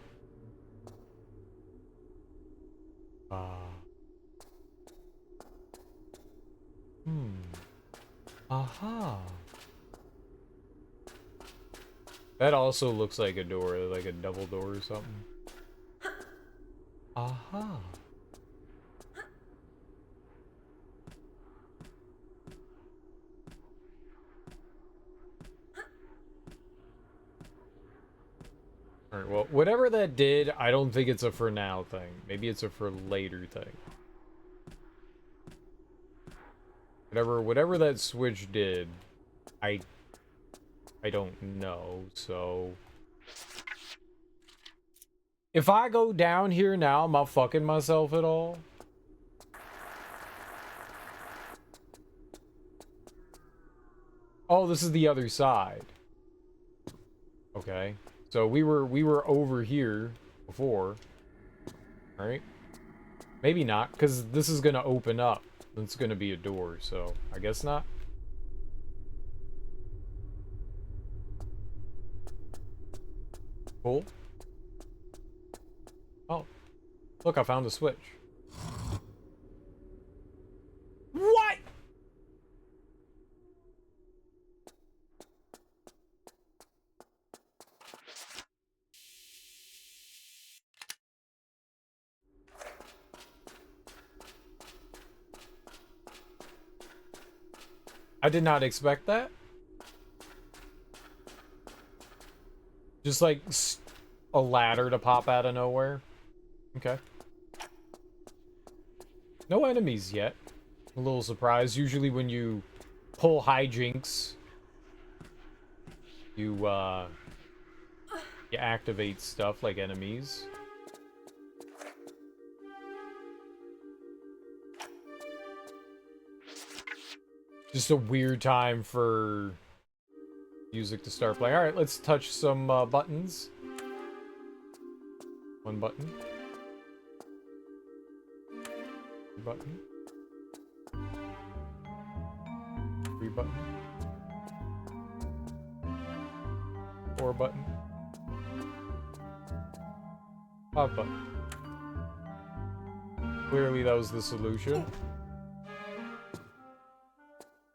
That also looks like a door, like a double door or something. Aha. Alright, well, whatever that did, I don't think it's a for now thing. Maybe it's a for later thing. Whatever that switch did, I don't know, so... If I go down here now, am I fucking myself at all? Oh, this is the other side. Okay. So we were over here before. Right? Maybe not, because this is gonna open up. It's gonna be a door, so I guess not. Cool. Oh. Look, I found a switch. What? I did not expect that. Just like a ladder to pop out of nowhere. Okay. No enemies yet. A little surprised. Usually when you pull hijinks, you activate stuff like enemies. Just a weird time for music to start playing. Alright, let's touch some buttons. One button. Two button. Three button. 4 power button? Pop button. Clearly that was the solution.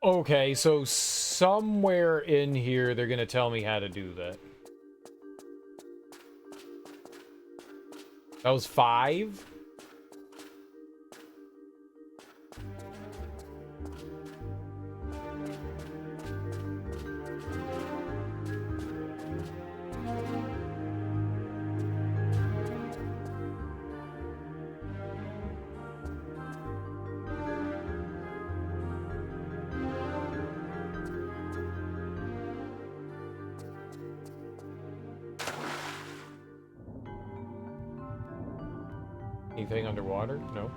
Okay, so somewhere in here they're gonna tell me how to do that. That was 5? Anything underwater? No.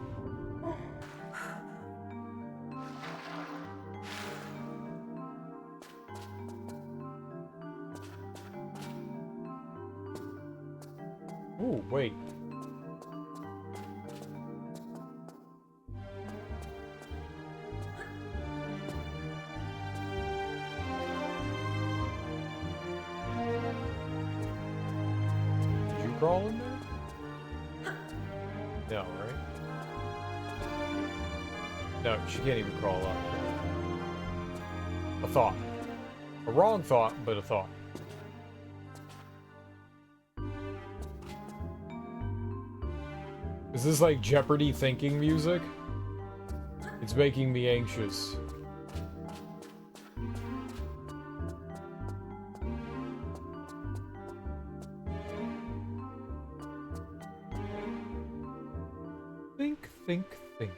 Ooh, wait. Did you crawl in there? No, right? No, she can't even crawl up. A thought. A wrong thought, but a thought. Is this like Jeopardy thinking music? It's making me anxious. Think, think, think.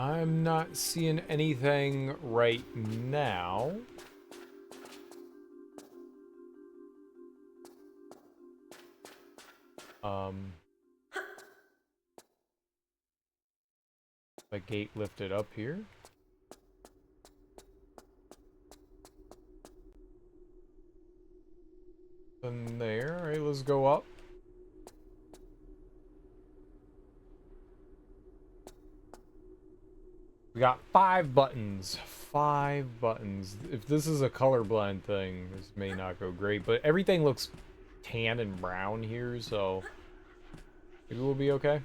I'm not seeing anything right now. The gate lifted up here. And there. Alright, let's go up. We got 5 buttons. 5 buttons. If this is a colorblind thing, this may not go great, but everything looks tan and brown here, so maybe we'll be okay.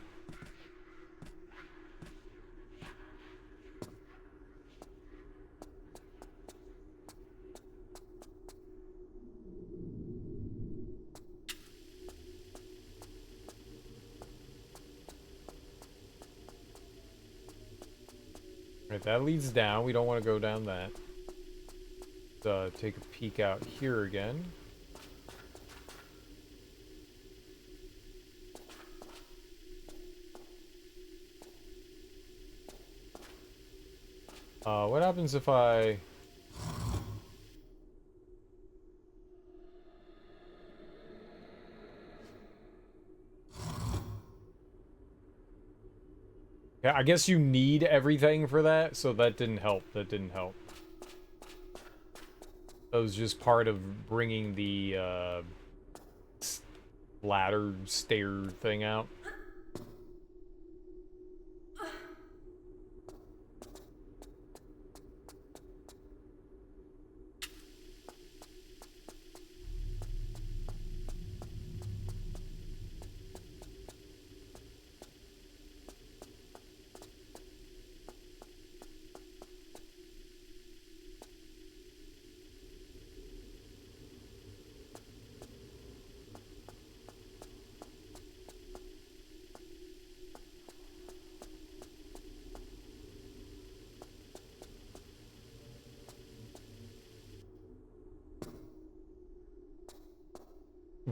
Right, that leads down. We don't want to go down that. Take a peek out here again. What happens if I... Yeah, I guess you need everything for that, so that didn't help. That didn't help. That was just part of bringing the ladder stair thing out.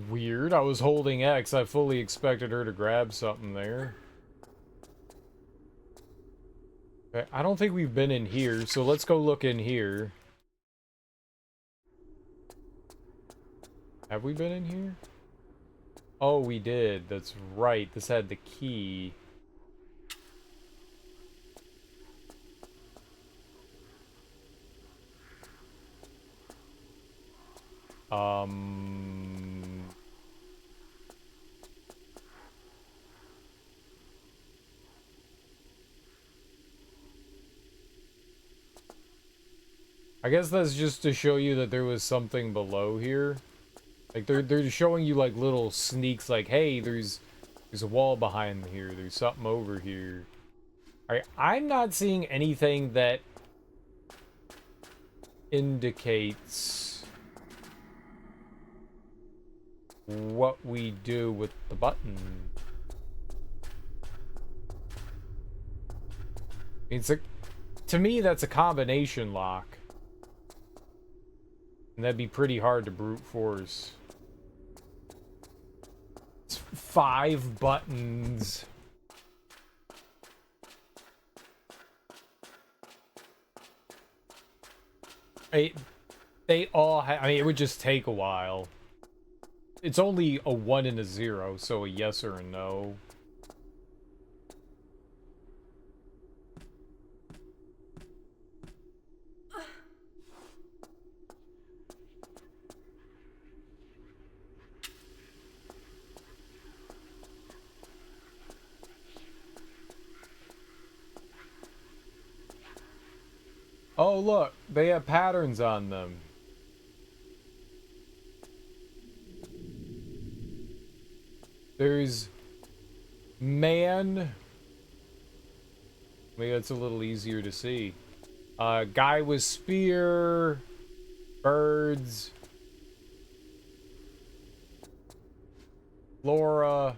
Weird. I was holding X. I fully expected her to grab something there. Okay, I don't think we've been in here, so let's go look in here. Have we been in here? Oh, we did. That's right. This had the key. I guess that's just to show you that there was something below here. Like they're showing you like little sneaks, like, hey, there's a wall behind here. There's something over here. Alright, I'm not seeing anything that indicates what we do with the button. It's a, to me, that's a combination lock. And that'd be pretty hard to brute force. It's 5 buttons. They all I mean, it would just take a while. It's only a 1 and a 0, so a yes or a no. Oh, look, they have patterns on them. There's man. Maybe that's a little easier to see. Guy with spear, birds, Laura.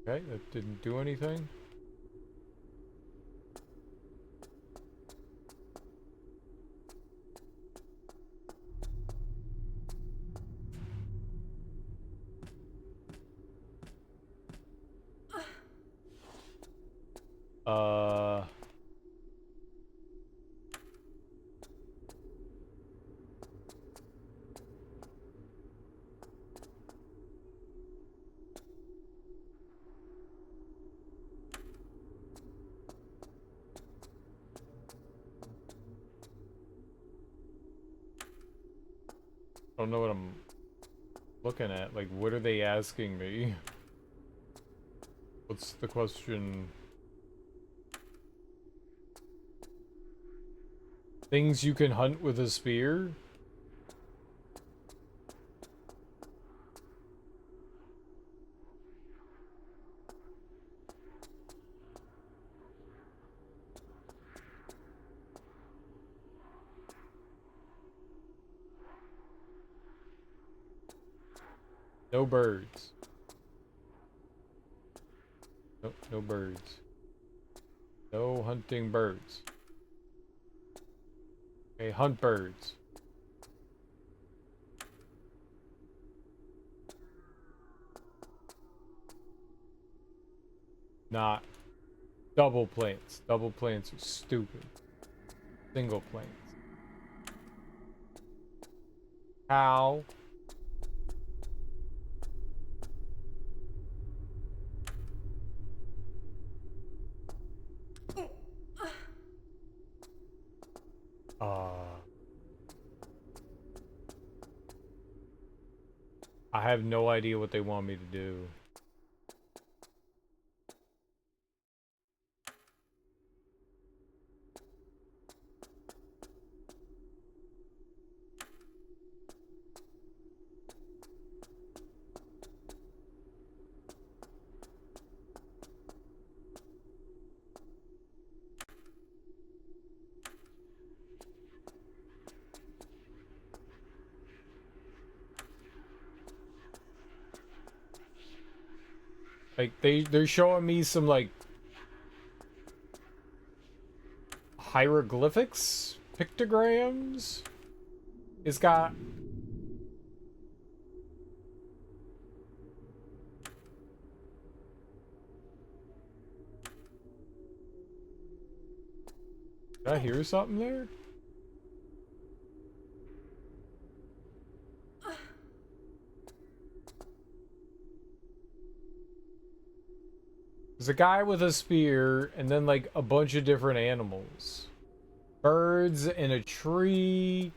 Okay, that didn't do anything. I don't know what I'm looking at. Like, what are they asking me? What's the question? Things you can hunt with a spear? No birds. Nope, no birds. No hunting birds. Okay, hunt birds. Not double plants. Double plants are stupid. Single plants. Cow. I have no idea what they want me to do. Like, they're showing me some, like, hieroglyphics? Pictograms? It's got... Did I hear something there? There's a guy with a spear, and then like a bunch of different animals. Birds in a tree,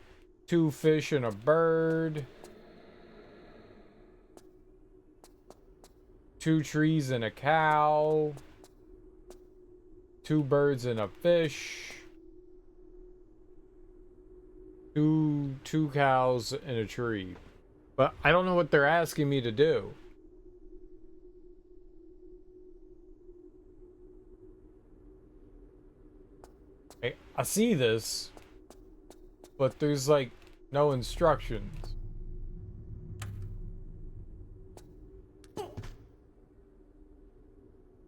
2 fish and a bird. 2 trees and a cow. 2 birds and a fish. 2 cows and a tree. But I don't know what they're asking me to do. I see this, but there's like no instructions.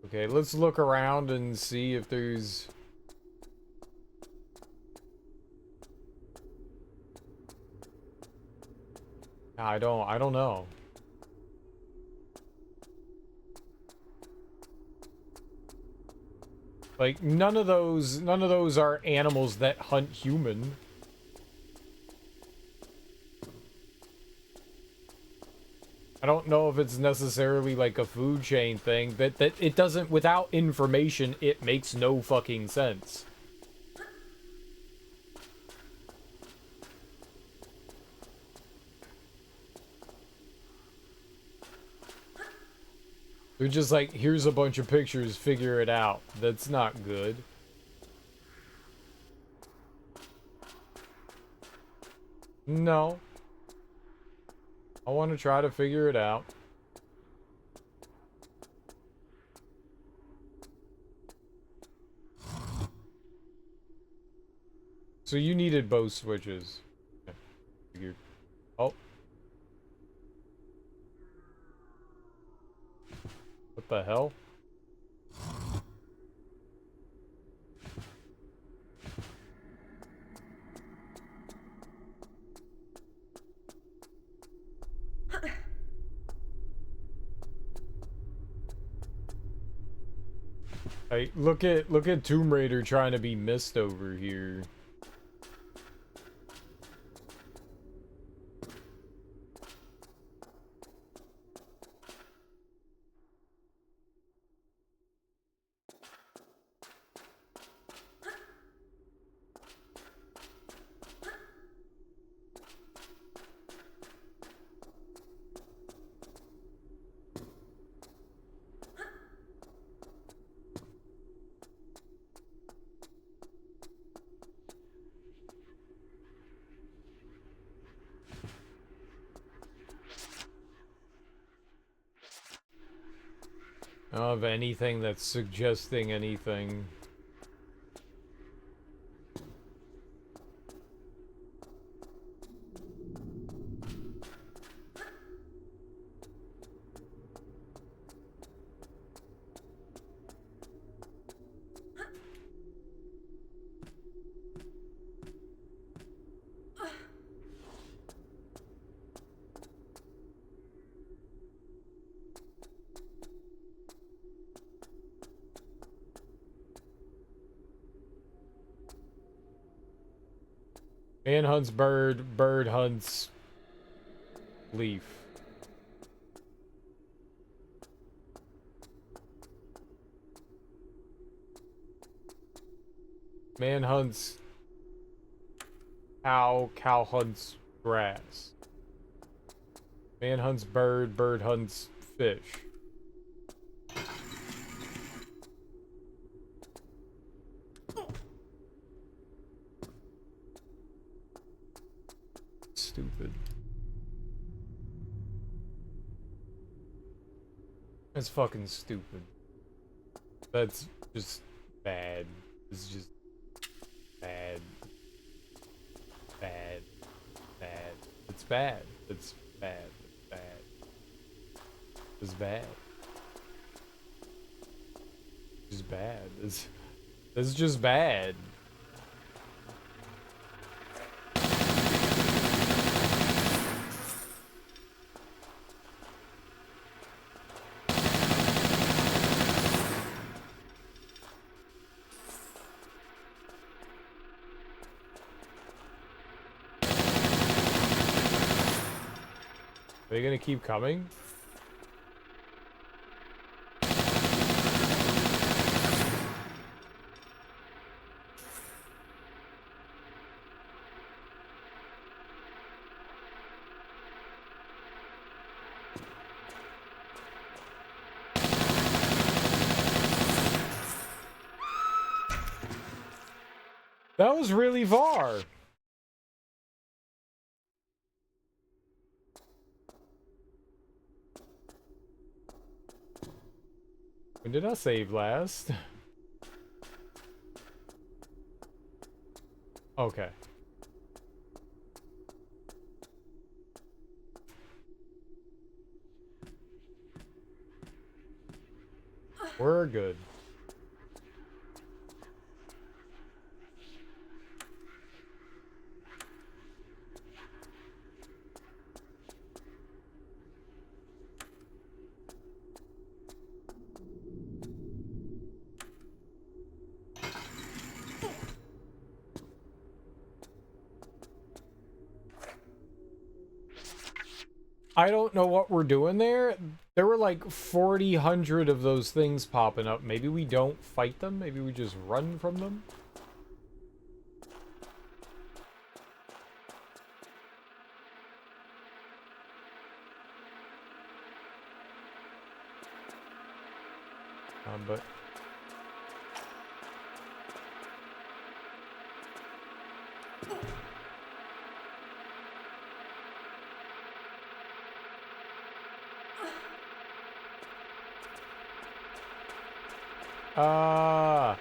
Okay, let's look around and see if there's... I don't know. Like, none of those are animals that hunt human. I don't know if it's necessarily like a food chain thing, but that it doesn't, without information, it makes no fucking sense. They're just like, here's a bunch of pictures, figure it out. That's not good. No. I want to try to figure it out. So you needed both switches. Okay. Figured. Oh. What the hell? Hey, look at Tomb Raider trying to be Mist over here. Of anything that's suggesting anything. Man hunts bird, bird hunts leaf. Man hunts cow, cow hunts grass. Man hunts bird, bird hunts fish. Stupid. That's fucking stupid. That's just bad. It's just bad. Bad. Bad. It's bad. It's bad. It's bad. It's bad. It's bad. It's just bad. they gonna keep coming? That was really far. When did I save last? Okay. We're good. I don't know what we're doing there. There were like 4,000 of those things popping up. Maybe we don't fight them. Maybe we just run from them. But ah.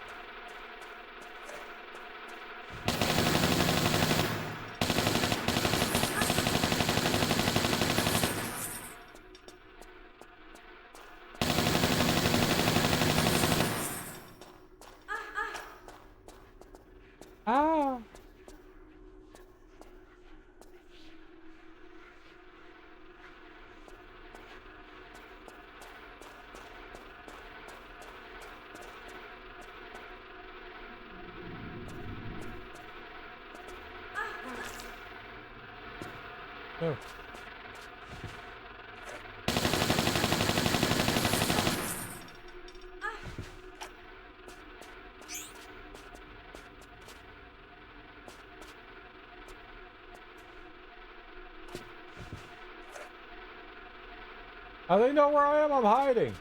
Oh. How do they know where I am? I'm hiding.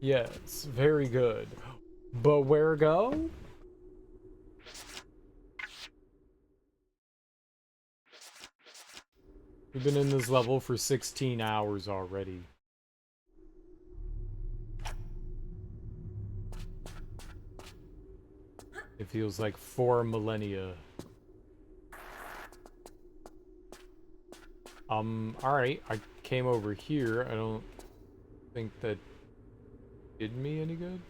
Yes, very good. But where go? We've been in this level for 16 hours already. It feels like 4 millennia. Alright, I came over here. I don't think that did me any good.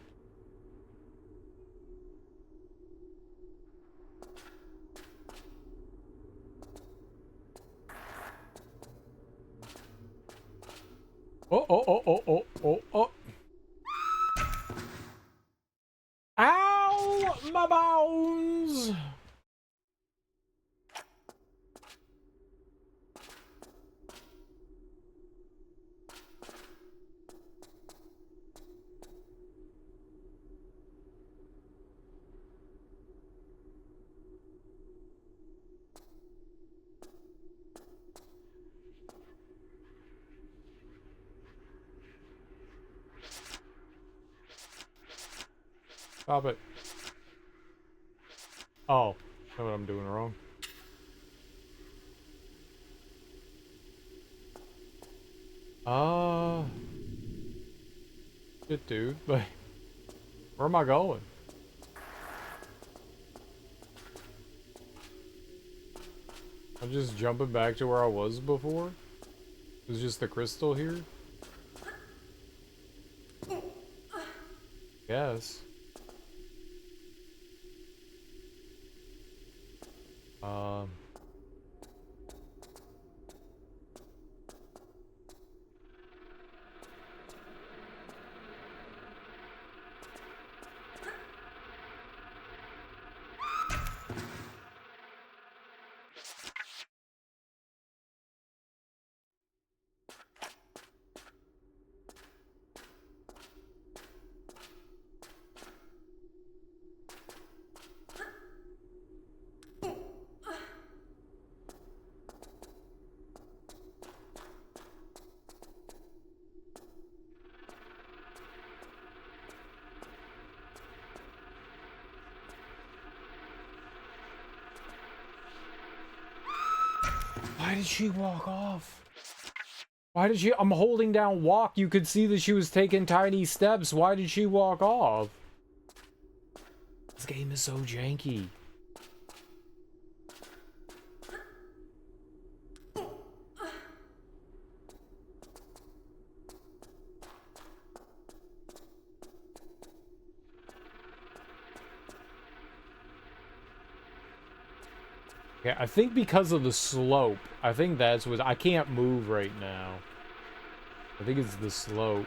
Oh, oh, oh, oh, oh, oh, oh. Ow! My bones! Stop it. Oh, I know what I'm doing wrong. Shit, dude. Like, where am I going? I'm just jumping back to where I was before? It was just the crystal here? Yes. Um. Why did she walk off? Why did she? I'm holding down walk. You could see that she was taking tiny steps. Why did she walk off? This game is so janky. Yeah, I think because of the slope. I think that's what... I can't move right now. I think it's the slope.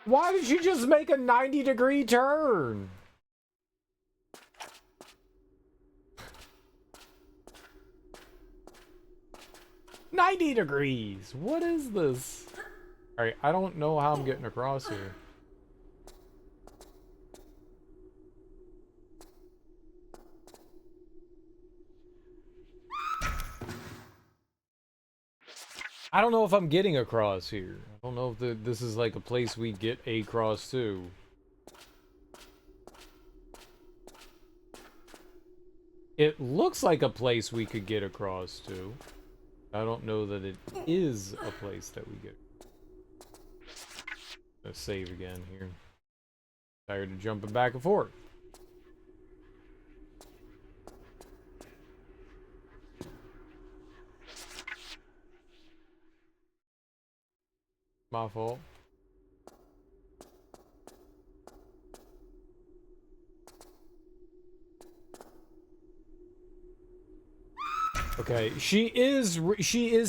Why did she just make a 90-degree turn? $90 degrees. What is this? All right, I don't know how I'm getting across here. I don't know if I'm getting across here. I don't know if this is like a place we get across to. It looks like a place we could get across to. I don't know that it is a place that we get. Let's save again here. Tired of jumping back and forth. My fault. Okay, she is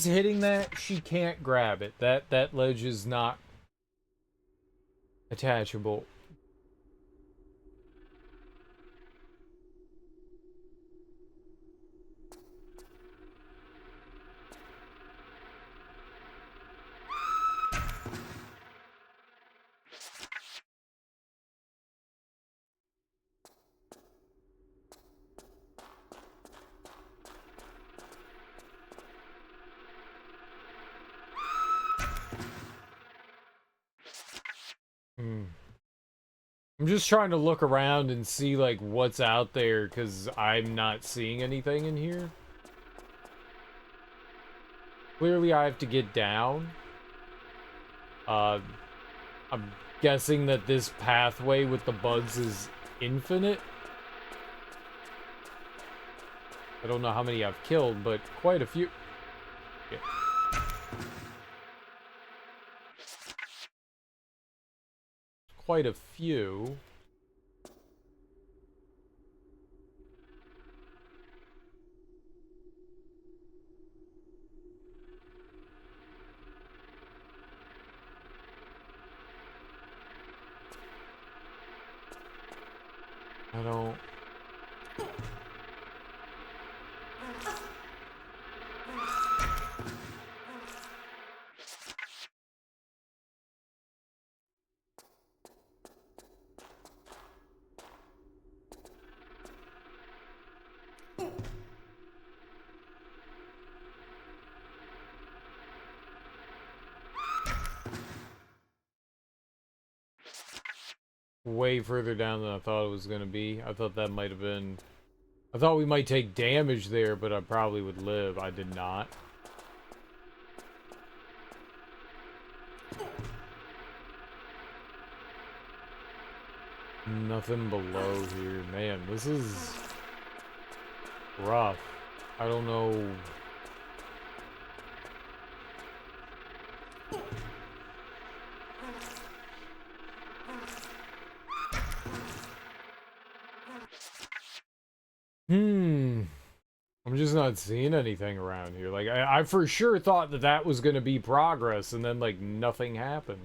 hitting that. She can't grab it. That ledge is not attachable. I'm just trying to look around and see like what's out there because I'm not seeing anything in here. Clearly I have to get down. I'm guessing that this pathway with the bugs is infinite. I don't know how many I've killed, but quite a few. Yeah. Quite a few. I don't... Way further down than I thought it was going to be. I thought that might have been... I thought we might take damage there, but I probably would live. I did not. Nothing below here. Man, this is rough. I don't know... just not seeing anything around here. Like, I for sure thought that that was gonna be progress, and then, like, nothing happened.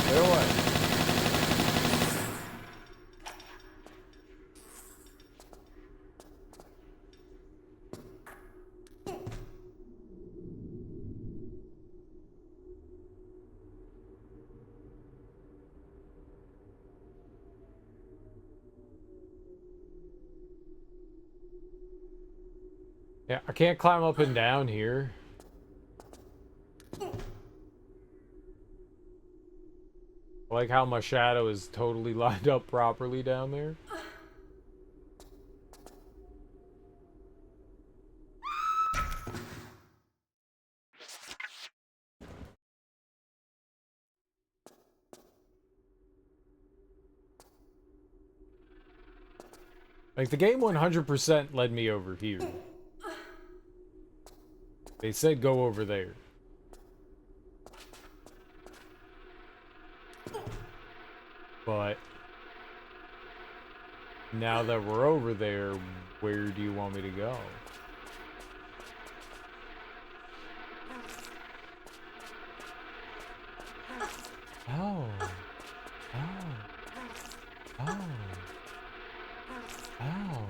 Get away. Yeah, I can't climb up and down here. I like how my shadow is totally lined up properly down there. Like, the game 100% led me over here. They said go over there. But now that we're over there, where do you want me to go? Oh. Oh. Oh. Oh.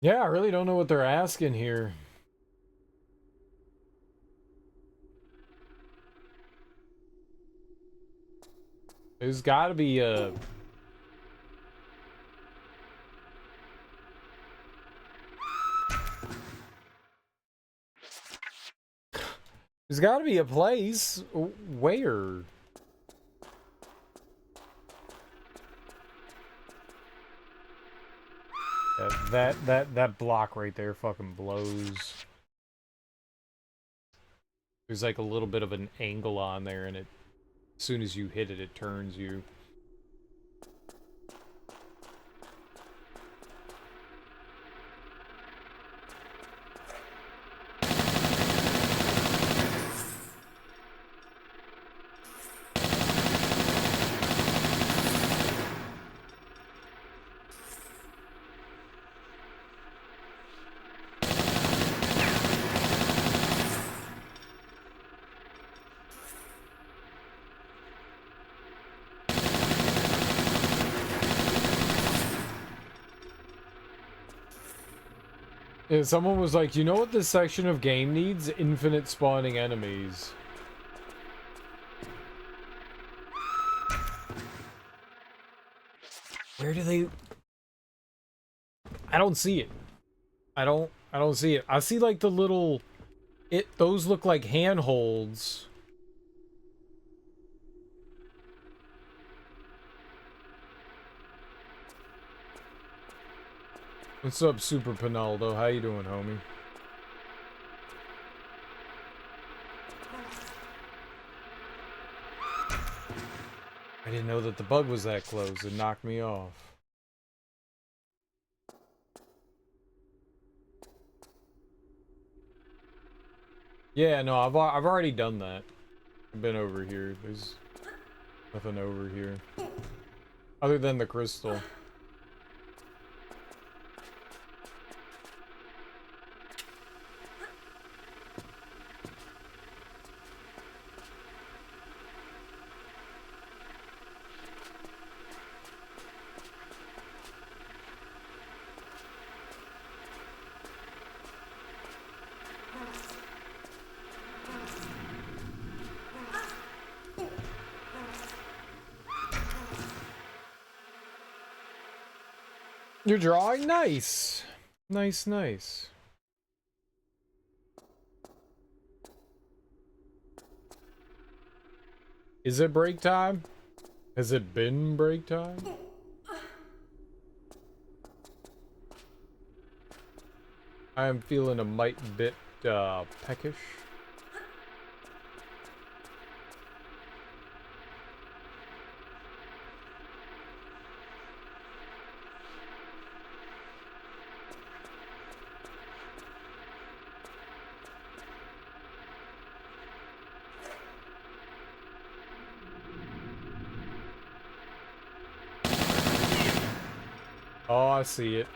Yeah, I really don't know what they're asking here. There's gotta be a... There's gotta be a place. Where? That block right there fucking blows. There's like a little bit of an angle on there, and it, as soon as you hit it, it turns you. Yeah, someone was like, you know what this section of game needs? Infinite spawning enemies. Where do they... I don't see it. I don't see it. I see like the little... Those look like handholds. What's up, Super Pinaldo? How you doing, homie? I didn't know that the bug was that close. It knocked me off. Yeah, no, I've already done that. I've been over here. There's nothing over here. Other than the crystal. You're drawing nice. Nice, nice. Is it break time? Has it been break time? I am feeling a mite bit peckish. Oh, I see it.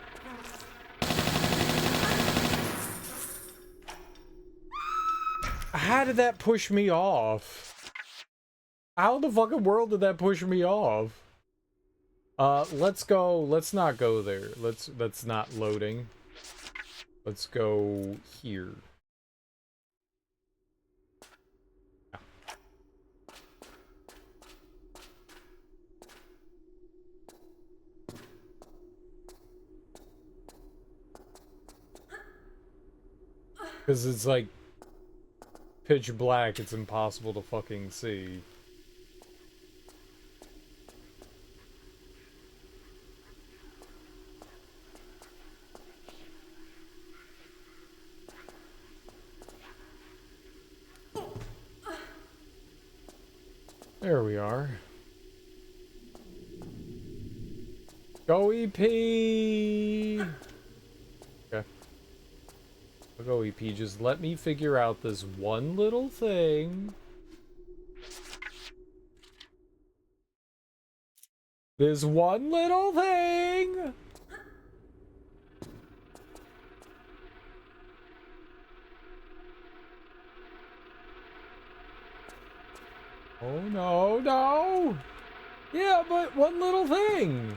How did that push me off? How in the fucking world did that push me off? Let's go. Let's not go there. That's not loading. Let's go here. Because it's like pitch black, it's impossible to fucking see. There we are. Go EP! Okay. I'll go EP. Just let me figure out this one little thing. This one little thing! Oh no, no! Yeah, but one little thing!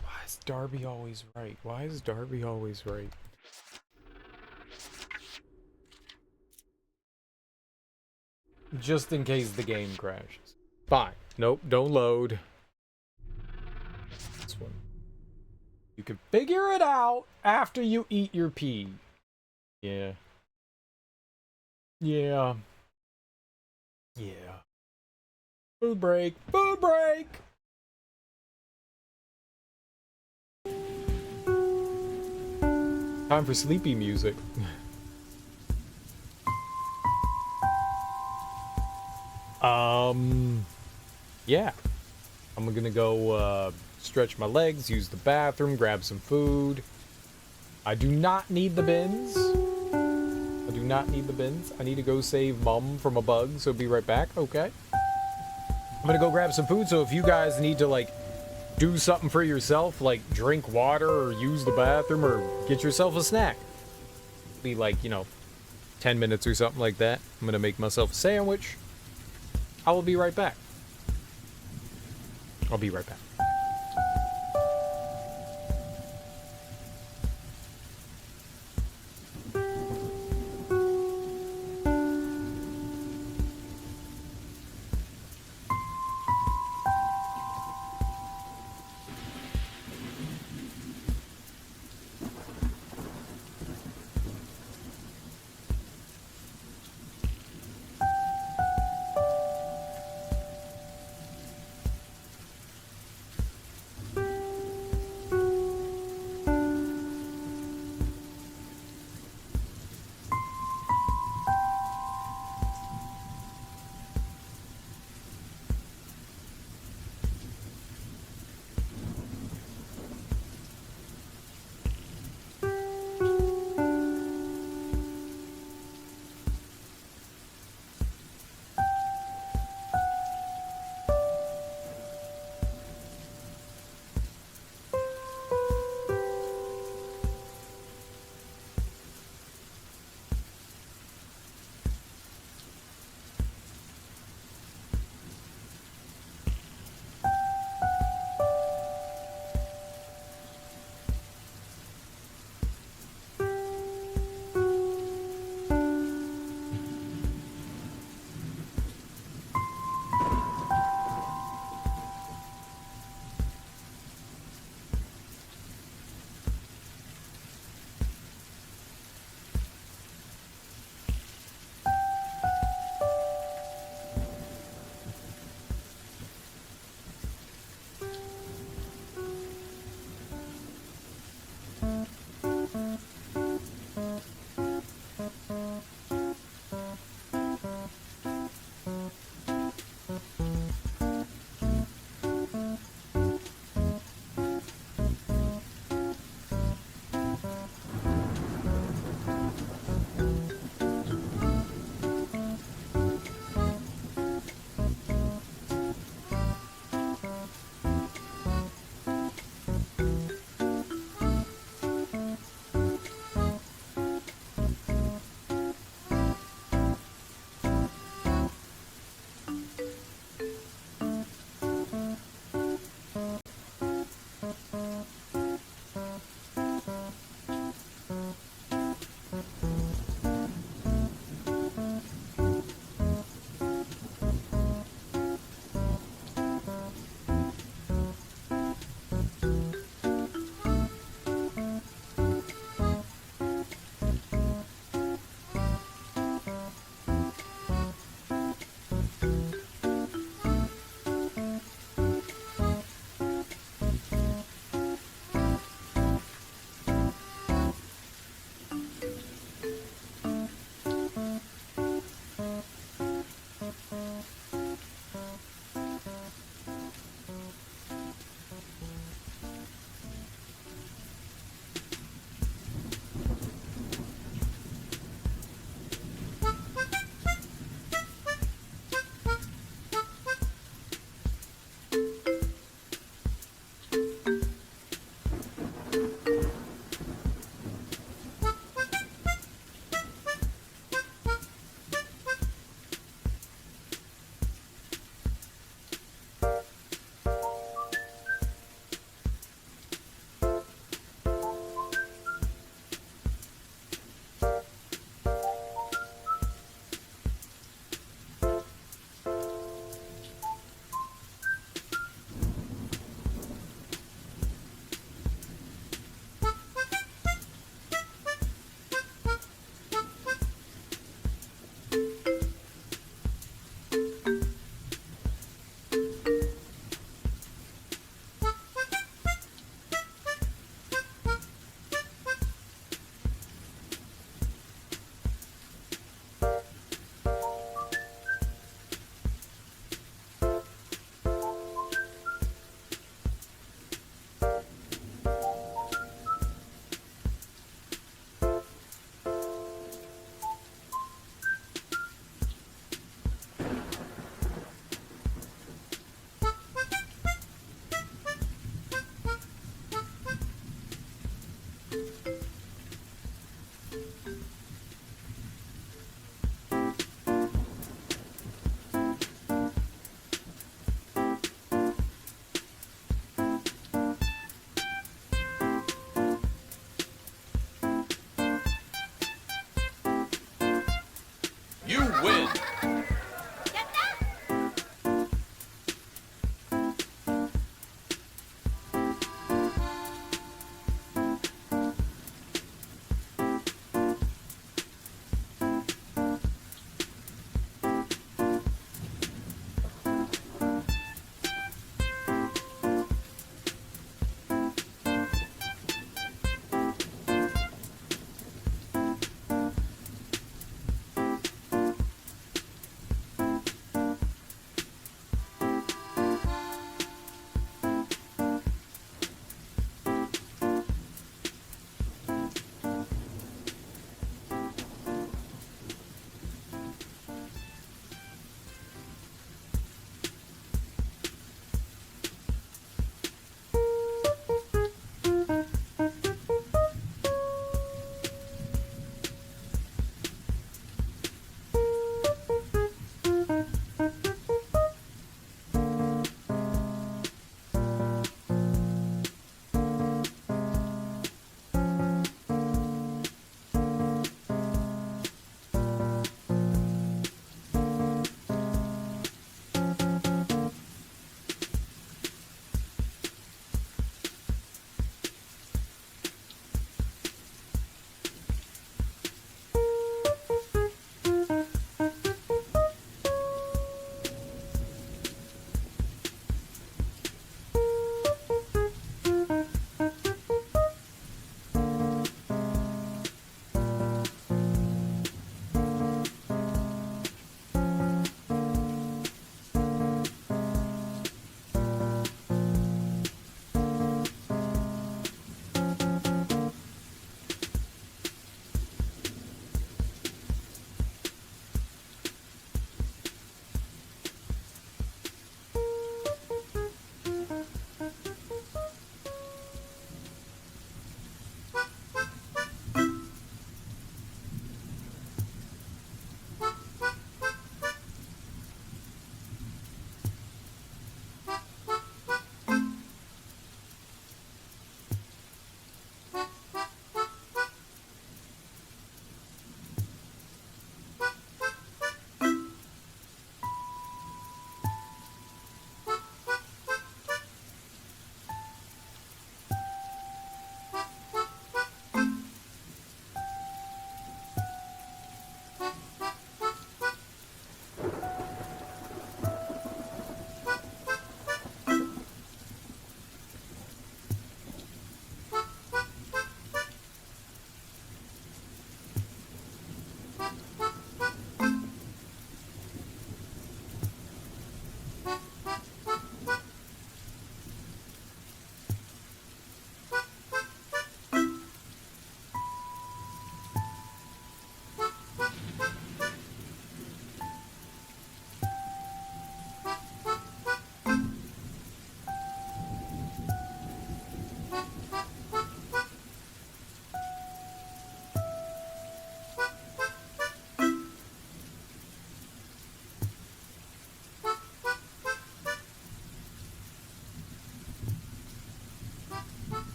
Why is Darby always right? Why is Darby always right? Just in case the game crashes. Fine. Nope, don't load. This one. You can figure it out after you eat your pea. Yeah. Yeah. Yeah. Food break. Food break! Time for sleepy music. Yeah. I'm gonna go, stretch my legs, use the bathroom, grab some food. I do not need the bins. I do not need the bins. I need to go save Mum from a bug, so be right back, okay? I'm gonna go grab some food, so if you guys need to, like, do something for yourself, like drink water or use the bathroom or get yourself a snack. Be like, 10 minutes or something like that. I'm gonna make myself a sandwich. I will be right back. I'll be right back.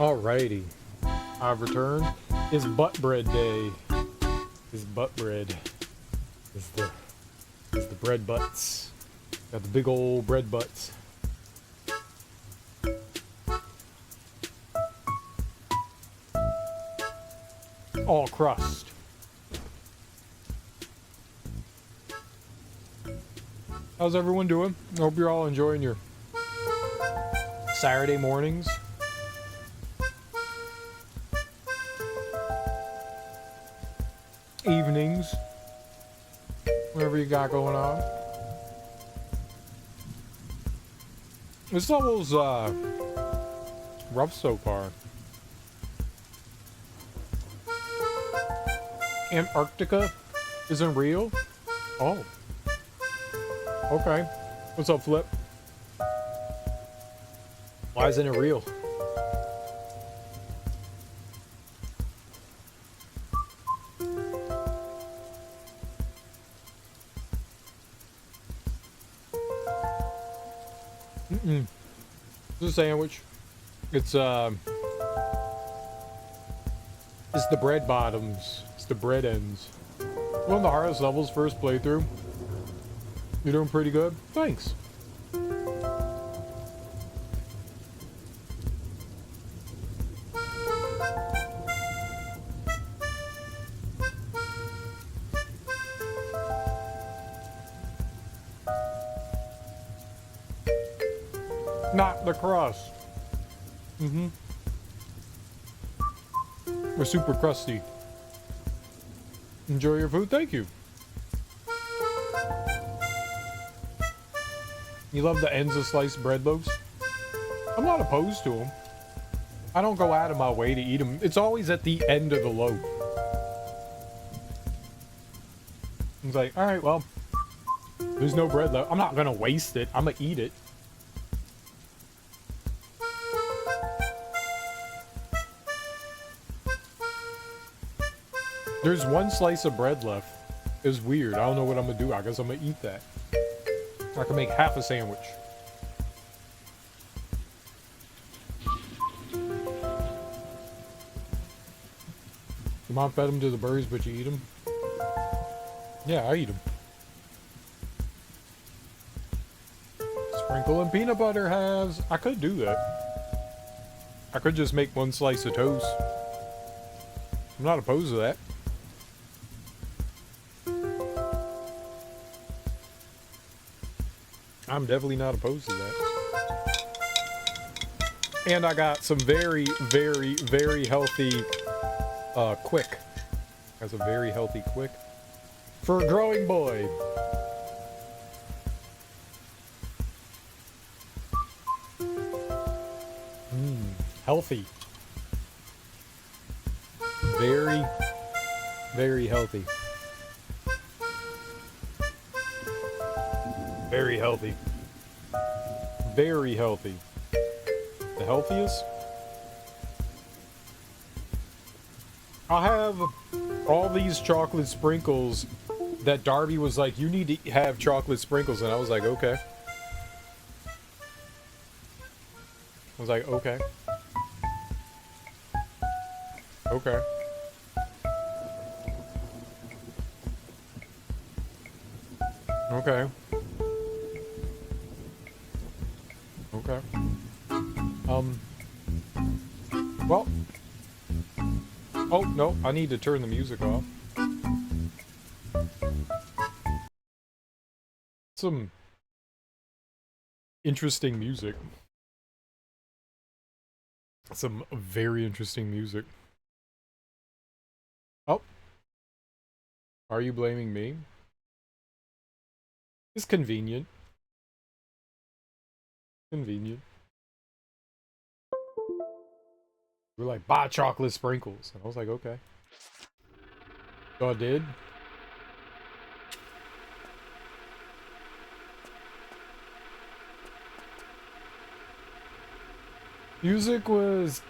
Alrighty. I've returned. It's butt bread day. It's butt bread. It's the bread butts. Got the big old bread butts. All crust. How's everyone doing? I hope you're all enjoying your Saturday mornings. Evenings. Whatever you got going on. This level's rough so far. Antarctica isn't real? Oh. Okay. What's up, Flip? Why isn't it real? It's a sandwich. It's the bread bottoms. It's the bread ends. One of the hardest levels first playthrough. You're doing pretty good. Thanks. Not the crust. We're super crusty. Enjoy your food. Thank you. You love the ends of sliced bread loaves? I'm not opposed to them. I don't go out of my way to eat them. It's always at the end of the loaf. It's like, alright, well, there's no bread left. I'm not gonna waste it. I'm gonna eat it. There's one slice of bread left. It's weird. I don't know what I'm gonna do. I guess I'm gonna eat that. I can make half a sandwich. Your mom fed them to the birds, but you eat them? Yeah, I eat them. Sprinkle and peanut butter halves. I could do that. I could just make one slice of toast. I'm not opposed to that. I'm definitely not opposed to that. And I got some very, very, very healthy quick. That's a very healthy quick. For a growing boy. Healthy. Very, very healthy. Very healthy. Very healthy. The healthiest? I have all these chocolate sprinkles that Darby was like, you need to have chocolate sprinkles. And I was like, okay. I was like, okay. Okay. Okay. Okay. Well. Oh, no, I need to turn the music off. Some interesting music. Some very interesting music. Oh. Are you blaming me? It's convenient. Convenient. We're like, buy chocolate sprinkles. And I was like, okay. So I did. Music was...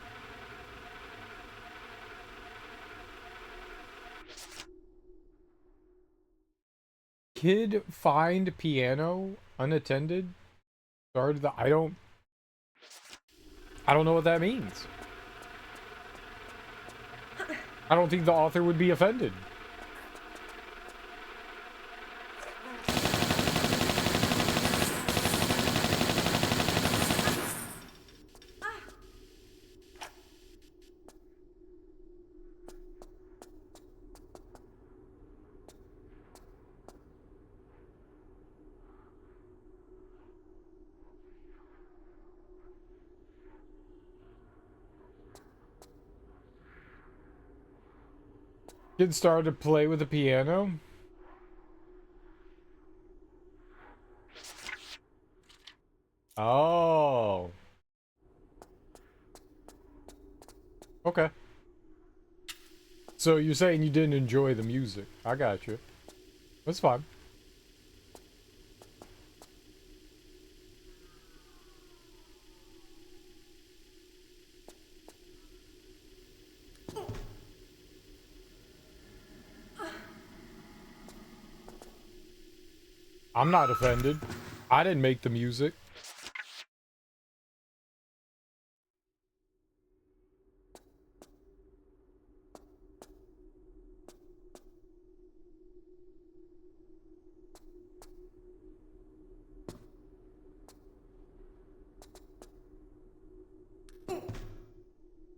Kid find piano unattended. Started the... I don't know what that means. I don't think the author would be offended. Kid started to play with the piano. Oh. Okay. So you're saying you didn't enjoy the music. I got you. That's fine. I'm not offended. I didn't make the music.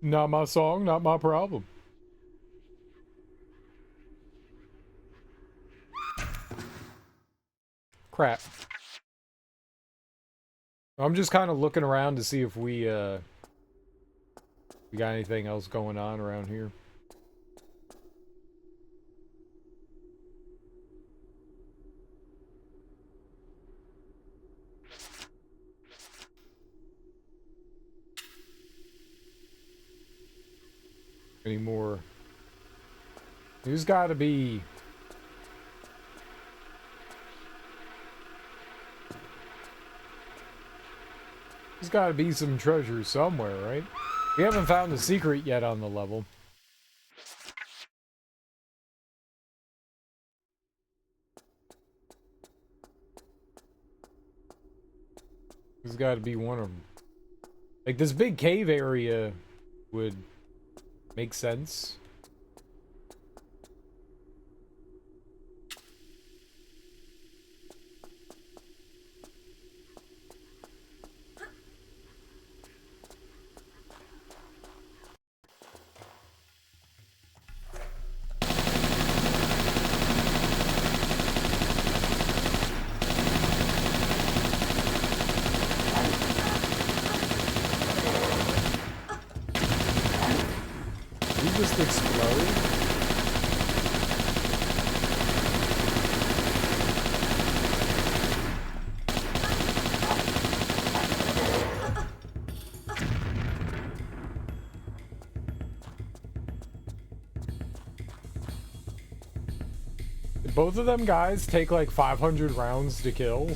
Not my song, not my problem. Crap. I'm just kind of looking around to see if we got anything else going on around here. Any more? There's got to be... There's got to be some treasure somewhere, right? We haven't found the secret yet on the level. There's got to be one of them. Like, this big cave area would make sense. Did he just explode? Did both of them guys take like 500 rounds to kill?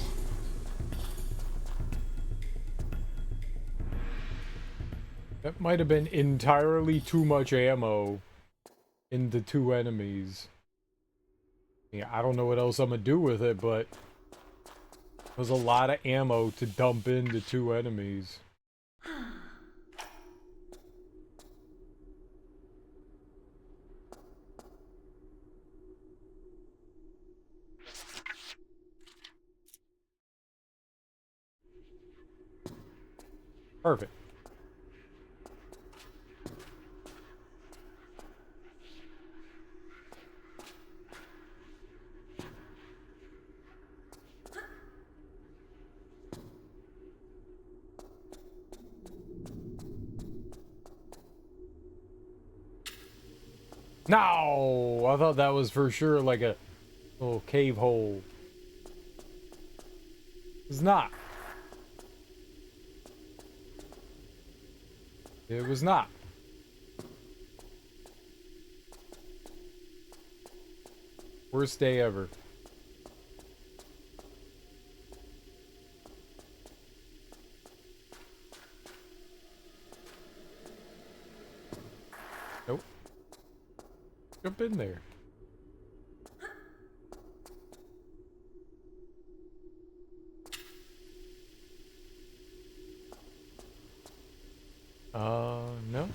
That might have been entirely too much ammo in the two enemies. Yeah, I don't know what else I'm gonna do with it, but there's a lot of ammo to dump into two enemies. Perfect. No! I thought that was for sure like a little cave hole. It's not. It was not. Worst day ever. Nope. Jump in there. No.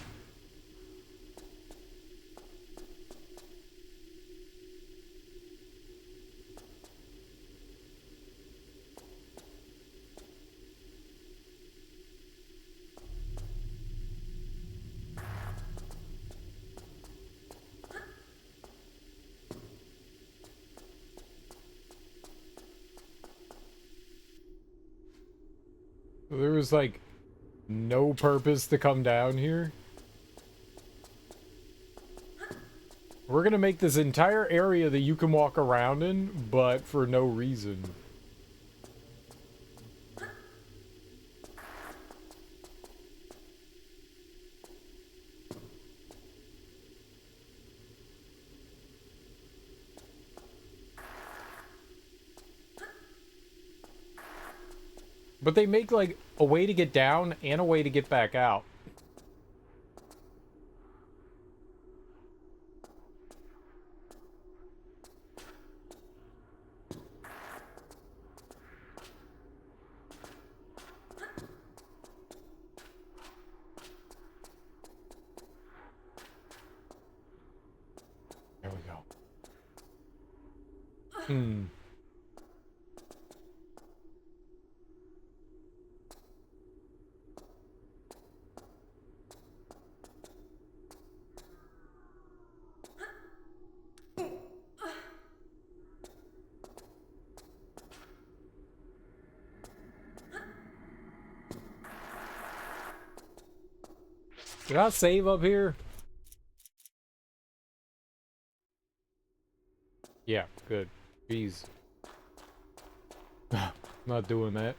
There was like no purpose to come down here. We're gonna make this entire area that you can walk around in, but for no reason. But they make like a way to get down and a way to get back out. There we go. Hmm. Did I save up here? Yeah, good. Jeez. Not doing that.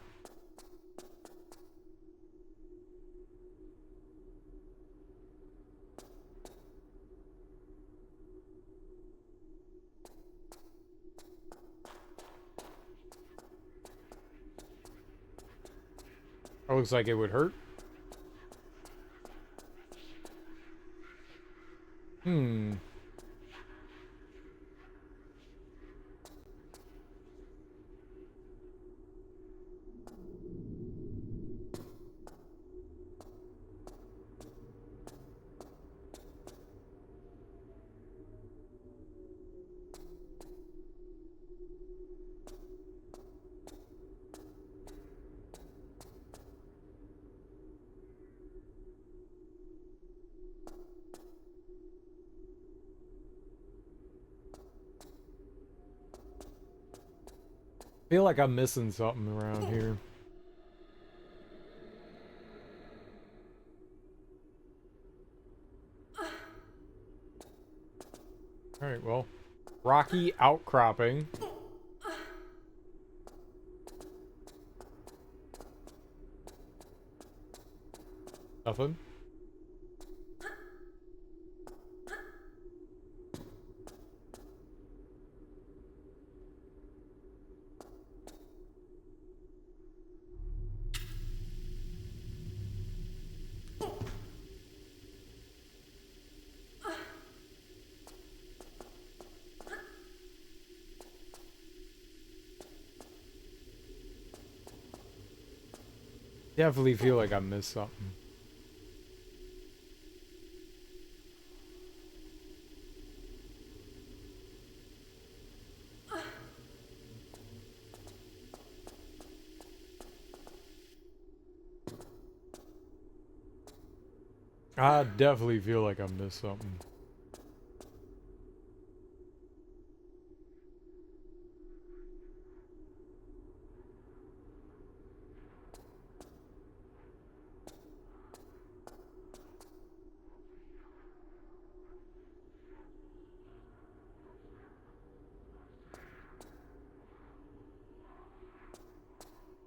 That looks like it would hurt. Hmm. Feel like I'm missing something around here. Alright, well. Rocky outcropping. Nothing. Definitely feel like I missed something. I definitely feel like I missed something.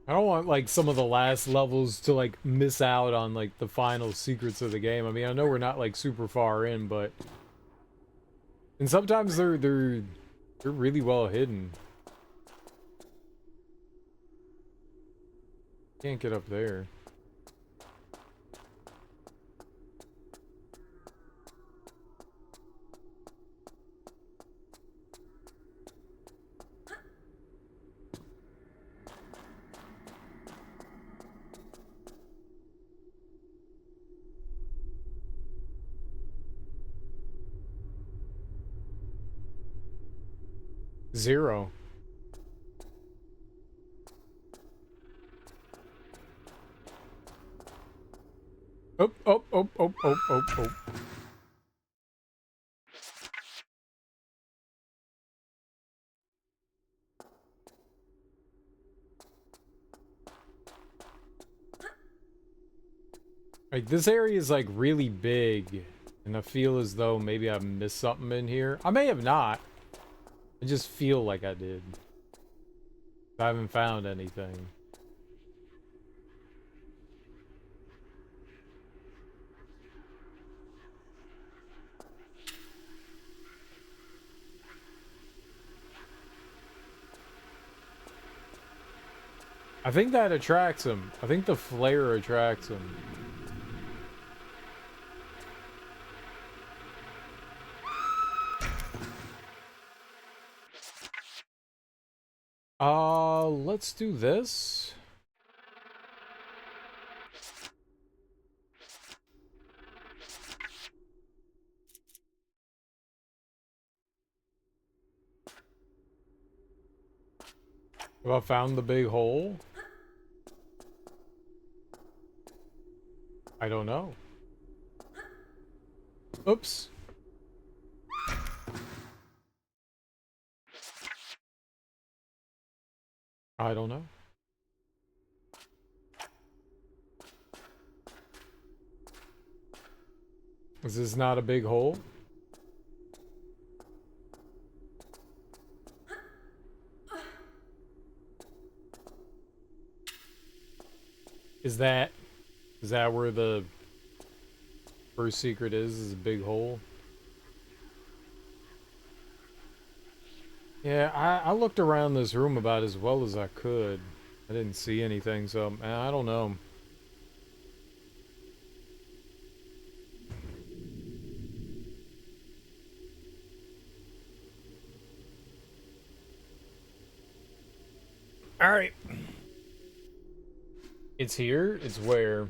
I don't want like some of the last levels to like miss out on like the final secrets of the game. I mean, I know we're not like super far in, but and sometimes they're really well hidden. Can't get up there. Zero. Oh, oh, oh, oh, oh, oh, oh. Like, this area is, like, really big. And I feel as though maybe I missed something in here. I may have not. I just feel like I did. I haven't found anything. I think that attracts him. I think the flare attracts him. Let's do this. Have I found the big hole? I don't know. Oops. I don't know. Is this not a big hole? Is that where the first secret is a big hole? Yeah, I looked around this room about as well as I could. I didn't see anything, so I don't know. All right. It's here. It's where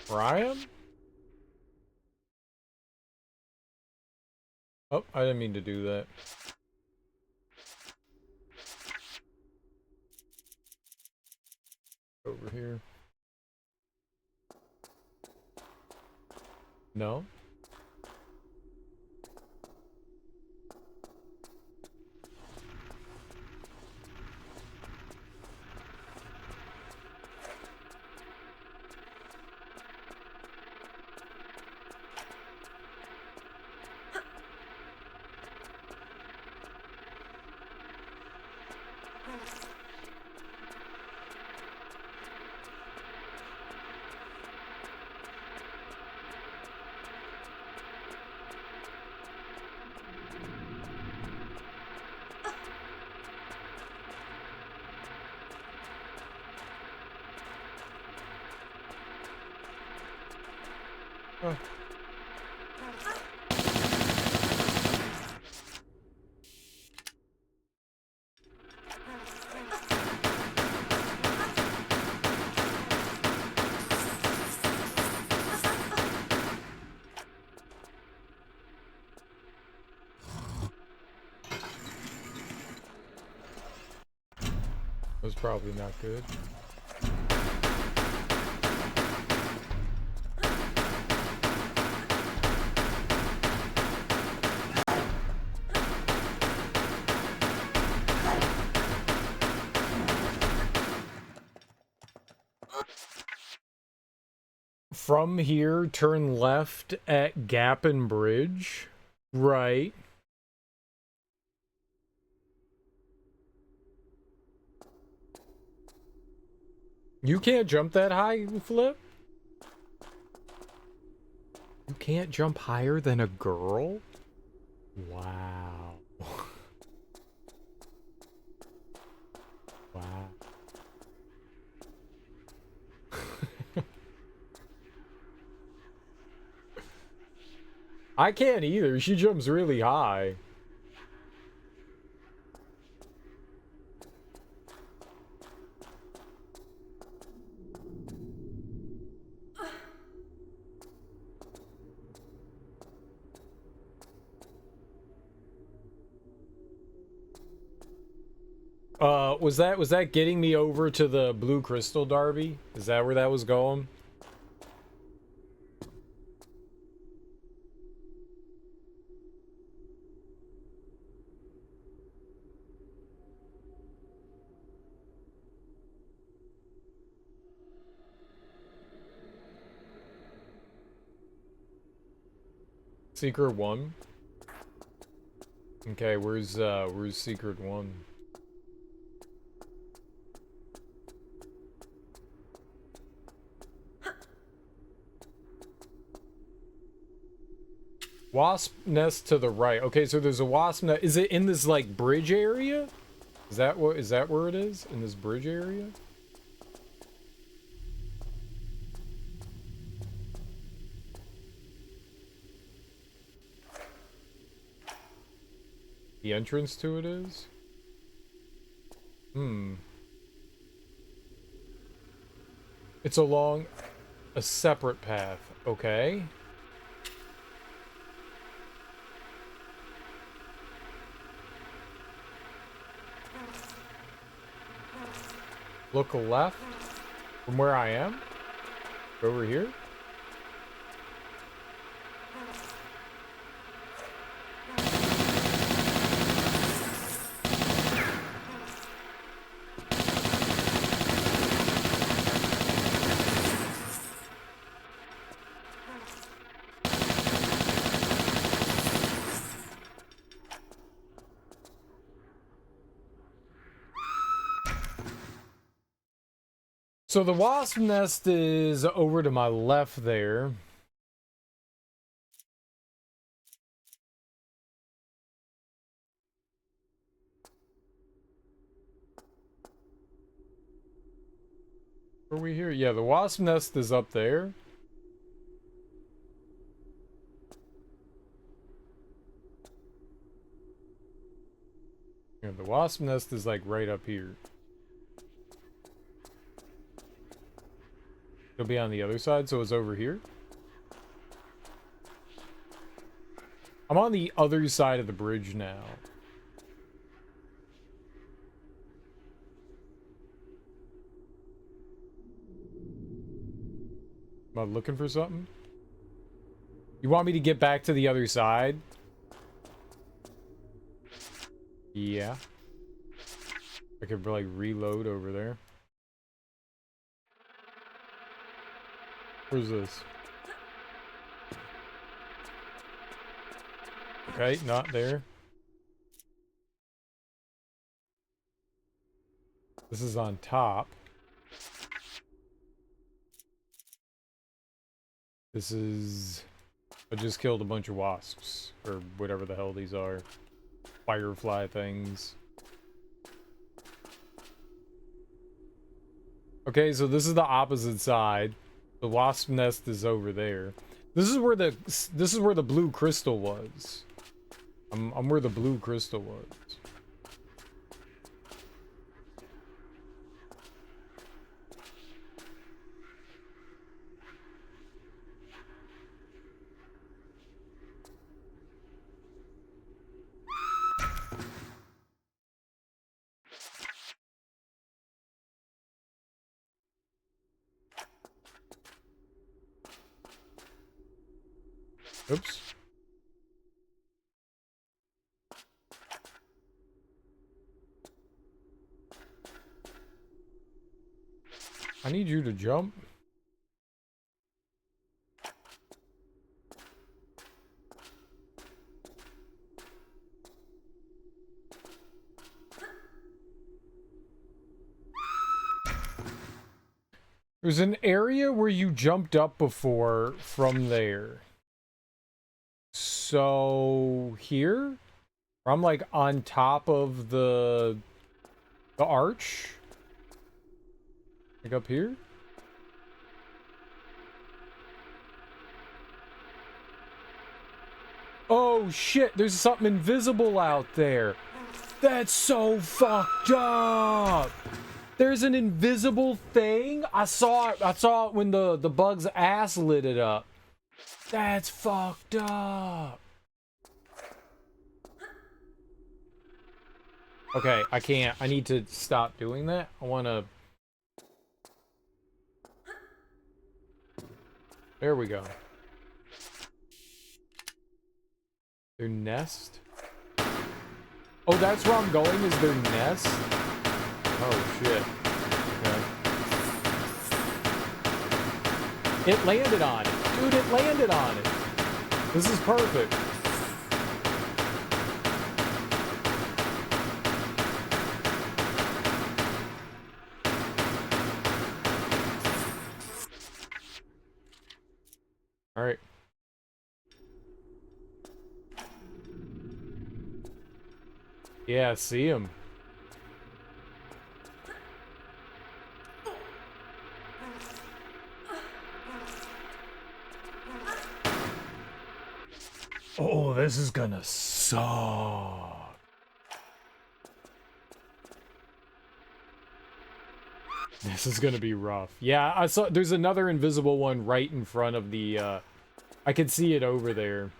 I am? Oh, I didn't mean to do that. Over here. No? Oh. Was probably not good. From here, turn left at Gap and Bridge. Right. You can't jump that high, Flip? You can't jump higher than a girl? Wow. Wow. I can't either. She jumps really high. Was that getting me over to the Blue Crystal Derby? Is that where that was going? Secret 1? Okay, where's Secret 1? Wasp nest to the right. Okay, so there's a wasp nest. Is it in this like bridge area? Is that where it is? In this bridge area? The entrance to it is? It's along a separate path. Okay. Look left from where I am. Over here. So the wasp nest is over to my left there. Are we here? Yeah, the wasp nest is up there. Yeah, the wasp nest is like right up here. It'll be on the other side, so it's over here. I'm on the other side of the bridge now. Am I looking for something? You want me to get back to the other side? Yeah. I could like reload over there. Where's this? Okay, not there. This is on top. This is... I just killed a bunch of wasps. Or whatever the hell these are. Firefly things. Okay, so this is the opposite side. The wasp nest is over there. This is where the blue crystal was. I'm where the blue crystal was. Oops. I need you to jump. There's an area where you jumped up before from there. So here, I'm like on top of the arch, like up here. Oh shit! There's something invisible out there. That's so fucked up. There's an invisible thing. I saw it when the bug's ass lit it up. That's fucked up. Okay, I can't. I need to stop doing that. I want to... There we go. Their nest? Oh, that's where I'm going, is their nest? Oh, shit. Okay. It landed on it. Dude, it landed on it. This is perfect. All right. Yeah, see him. Oh, this is gonna suck. This is gonna be rough. Yeah, I saw there's another invisible one right in front of the, I can see it over there.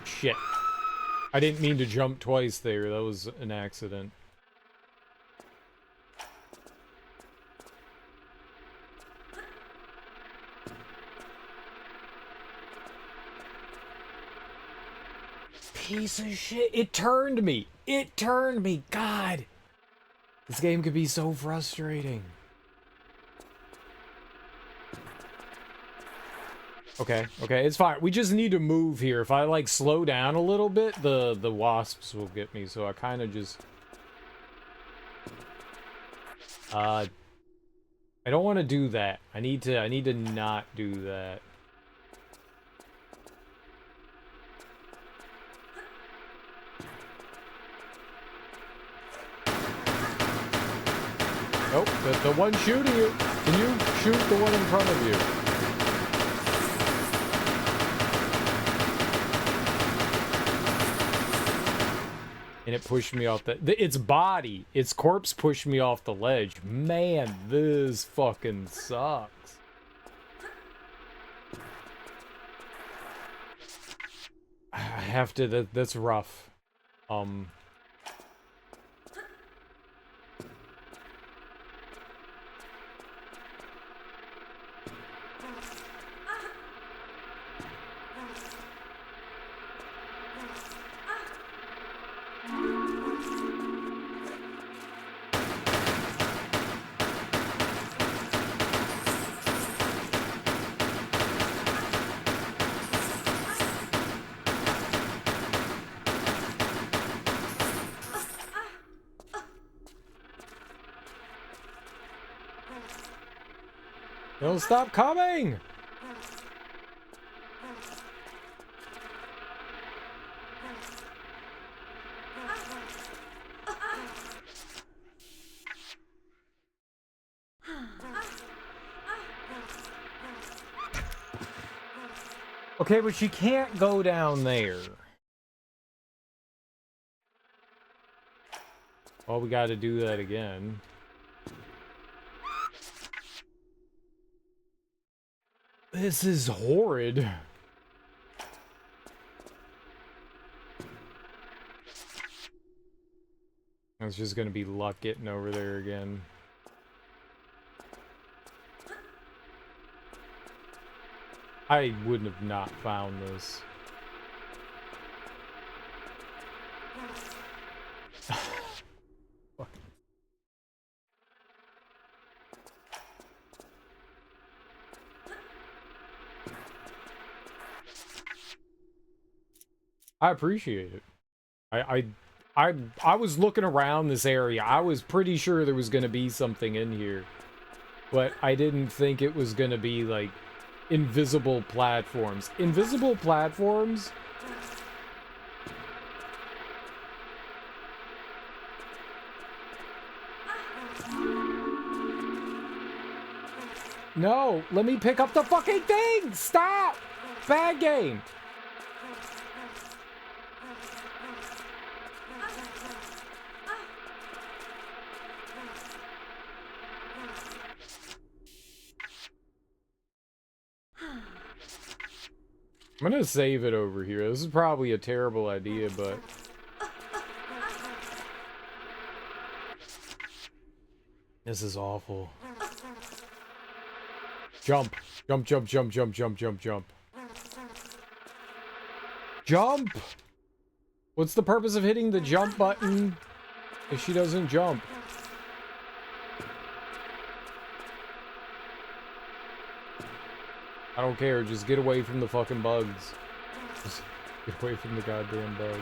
Shit. I didn't mean to jump twice there. That was an accident. Piece of shit. It turned me. It turned me. God. This game could be so frustrating. Okay, okay, it's fine. We just need to move here. If I, like, slow down a little bit, the wasps will get me, so I kind of just... I don't want to do that. I need to not do that. Nope, the one shooting you. Can you shoot the one in front of you? And it pushed me off its body, its corpse pushed me off the ledge. Man, this fucking sucks. I have to, that's rough. Don't stop coming! Okay, but she can't go down there. Well, we gotta do that again. This is horrid. It's just gonna be luck getting over there again. I wouldn't have not found this. I appreciate it. I was looking around this area. I was pretty sure there was gonna be something in here, but I didn't think it was gonna be like invisible platforms. Invisible platforms? No, let me pick up the fucking thing! Stop! Bad game! I'm gonna save it over here. This is probably a terrible idea, but... This is awful. Jump. Jump, jump, jump, jump, jump, jump, jump. Jump! What's the purpose of hitting the jump button if she doesn't jump? I don't care. Just get away from the fucking bugs. Just get away from the goddamn bugs.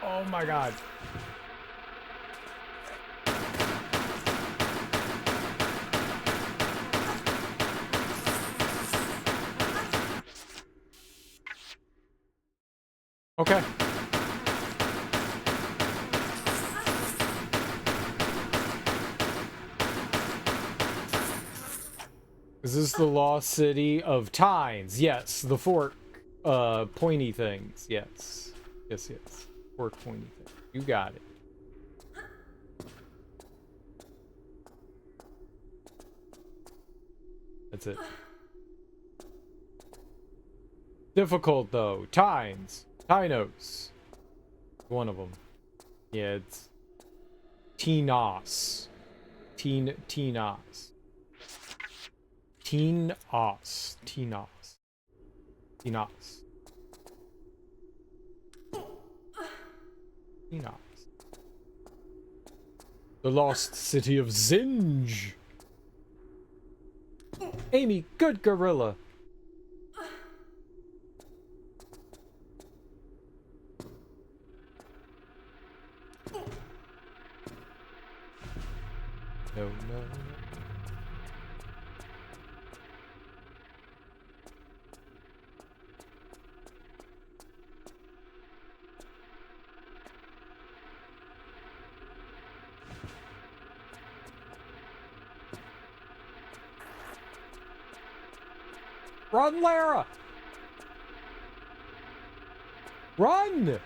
Oh my god. Okay. Is this the lost city of Tynes? Yes. The fork, pointy things. Yes. Yes, yes. Fork pointy things. You got it. That's it. Difficult, though. Tynes. Tynos. One of them. Yeah, it's... Teenos. Teenos. Teenos. Teenos. Teenos. Teenos. The lost city of Zinj. Amy, good gorilla. No, no, no. Run, Lara! Run!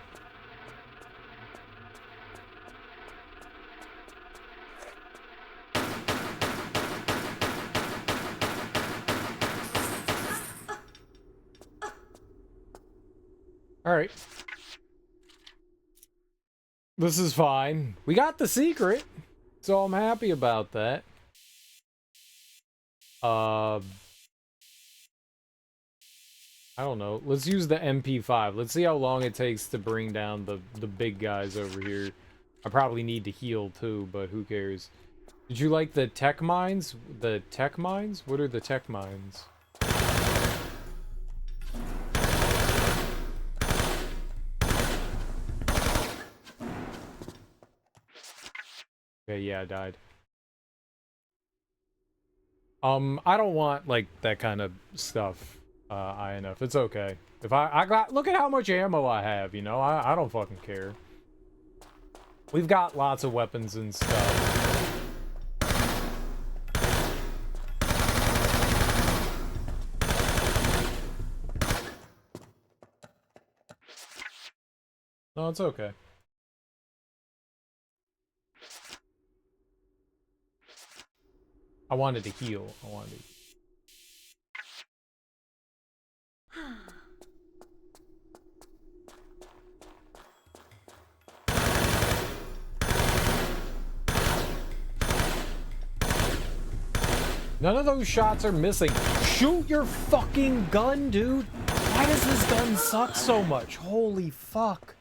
Alright. This is fine. We got the secret, so I'm happy about that. I don't know. Let's use the MP5. Let's see how long it takes to bring down the big guys over here. I probably need to heal too, but who cares? Did you like the tech mines? The tech mines? What are the tech mines? Okay, yeah, I died. I don't want, like, that kind of stuff. INF. It's okay. If I got, look at how much ammo I have, you know? I don't fucking care. We've got lots of weapons and stuff. No, it's okay. I wanted to heal. I wanted to... None of those shots are missing. Shoot your fucking gun, dude. Why does this gun suck so much? Holy fuck.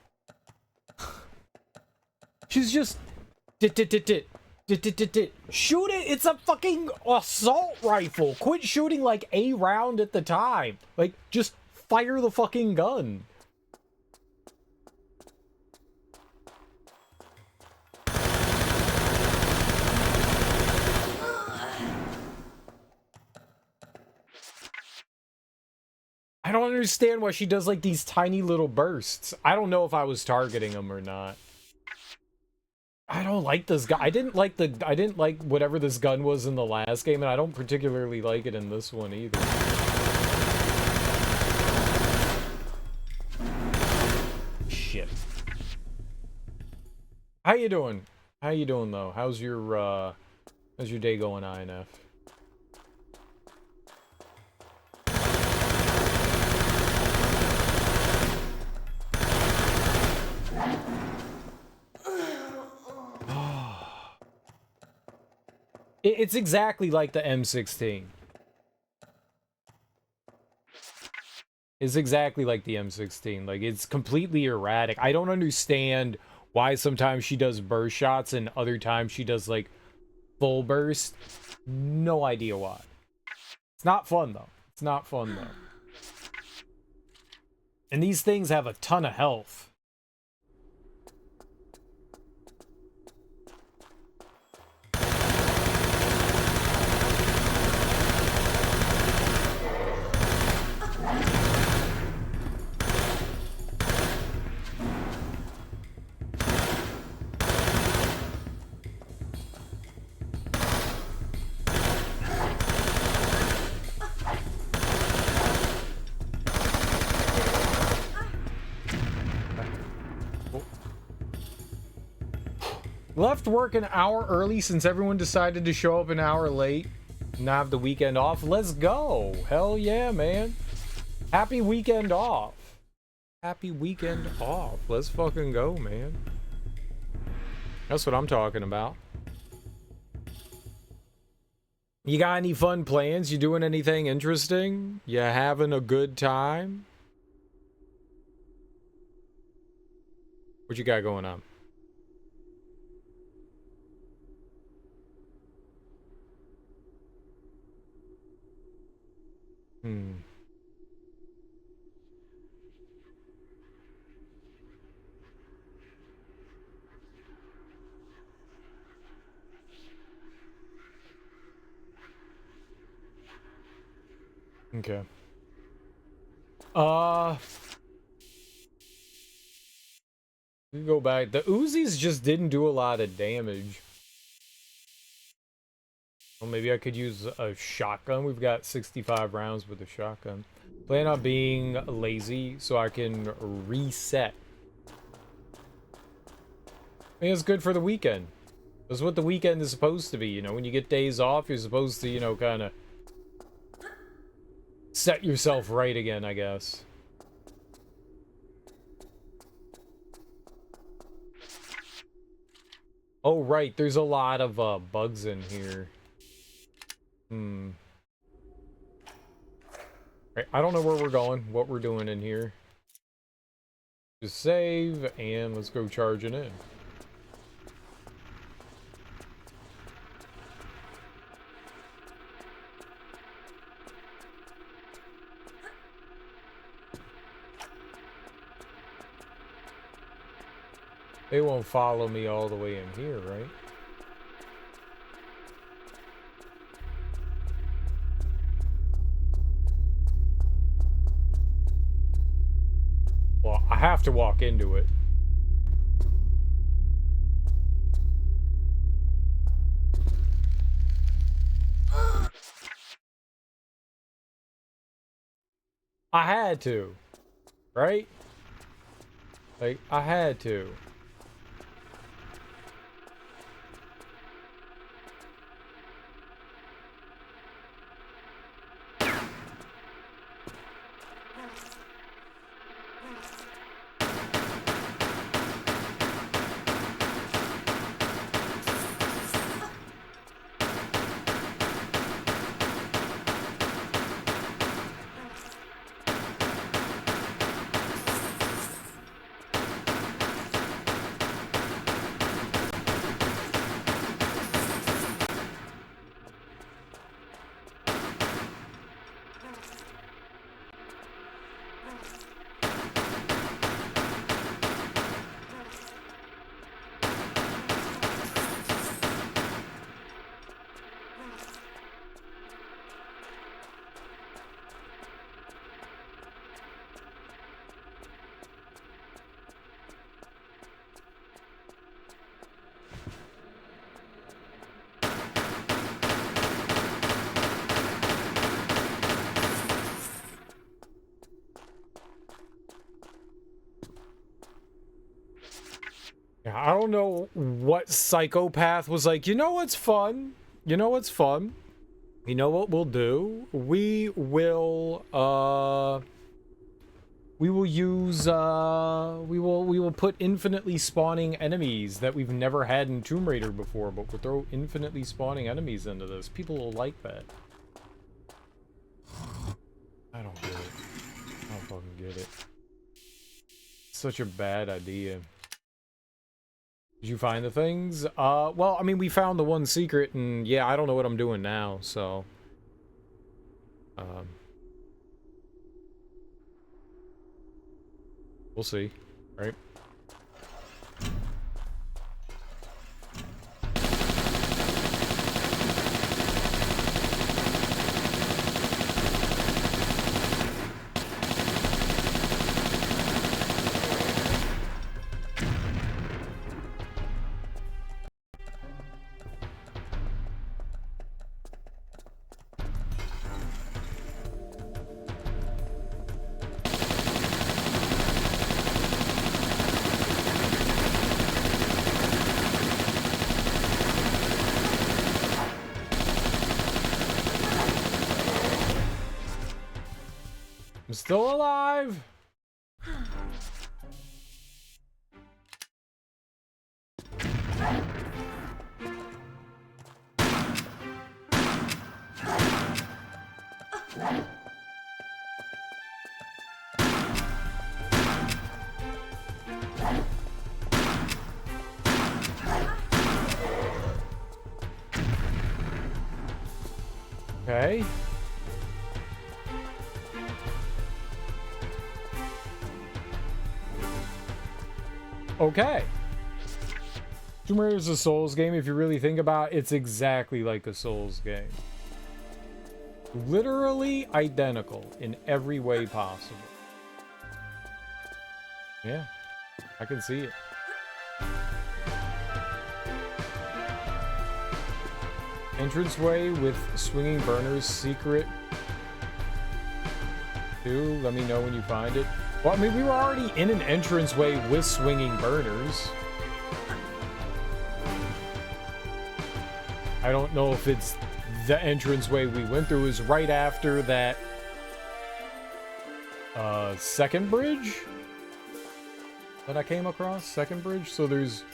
She's just... Shoot it! It's a fucking assault rifle! Quit shooting like a round at the time! Like, just fire the fucking gun! I don't understand why she does like these tiny little bursts. I don't know if I was targeting them or not. I don't like this guy. I didn't like whatever this gun was in the last game, and I don't particularly like it in this one either. Shit. How you doing? How you doing though? How's your day going, INF? It's exactly like the M16. It's exactly like the M16. Like, it's completely erratic. I don't understand Why sometimes she does burst shots and other times she does like full burst. No idea why. It's not fun though. It's not fun though. And these things have a ton of health. Left work an hour early since everyone decided to show up an hour late and have the weekend off. Let's go. Hell yeah, man. Happy weekend off. Happy weekend off. Let's fucking go, man. That's what I'm talking about. You got any fun plans? You doing anything interesting? You having a good time? What you got going on? Okay. We can go back. The Uzis just didn't do a lot of damage. Well, maybe I could use a shotgun. We've got 65 rounds with a shotgun. Plan on being lazy so I can reset. I think it's good for the weekend. That's what the weekend is supposed to be, you know? When you get days off, you're supposed to, you know, kind of set yourself right again, I guess. Oh, right. There's a lot of bugs in here. Right, I don't know where we're going, what we're doing in here. Just save, and let's go charging in. They won't follow me all the way in here, right? Well, I have to walk into it. I had to, right? Like, I had to. I don't know what psychopath was like, you know what's fun? You know what's fun? You know what we'll do? We will use we will put infinitely spawning enemies that we've never had in Tomb Raider before, but we'll throw infinitely spawning enemies into this. People will like that. I don't get it. I don't fucking get it. Such a bad idea. Did you find the things? Well, I mean, we found the one secret, and yeah, I don't know what I'm doing now, so... We'll see, right? I'm still alive! Okay. Okay. Tomb Raider is a Souls game. If you really think about it, it's exactly like a Souls game. Literally identical in every way possible. Yeah, I can see it. Entranceway with swinging burners, secret. Too. Let me know when you find it. Well, I mean, we were already in an entranceway with swinging burners. I don't know if it's the entranceway we went through. Is right after that second bridge that I came across. Second bridge. So there's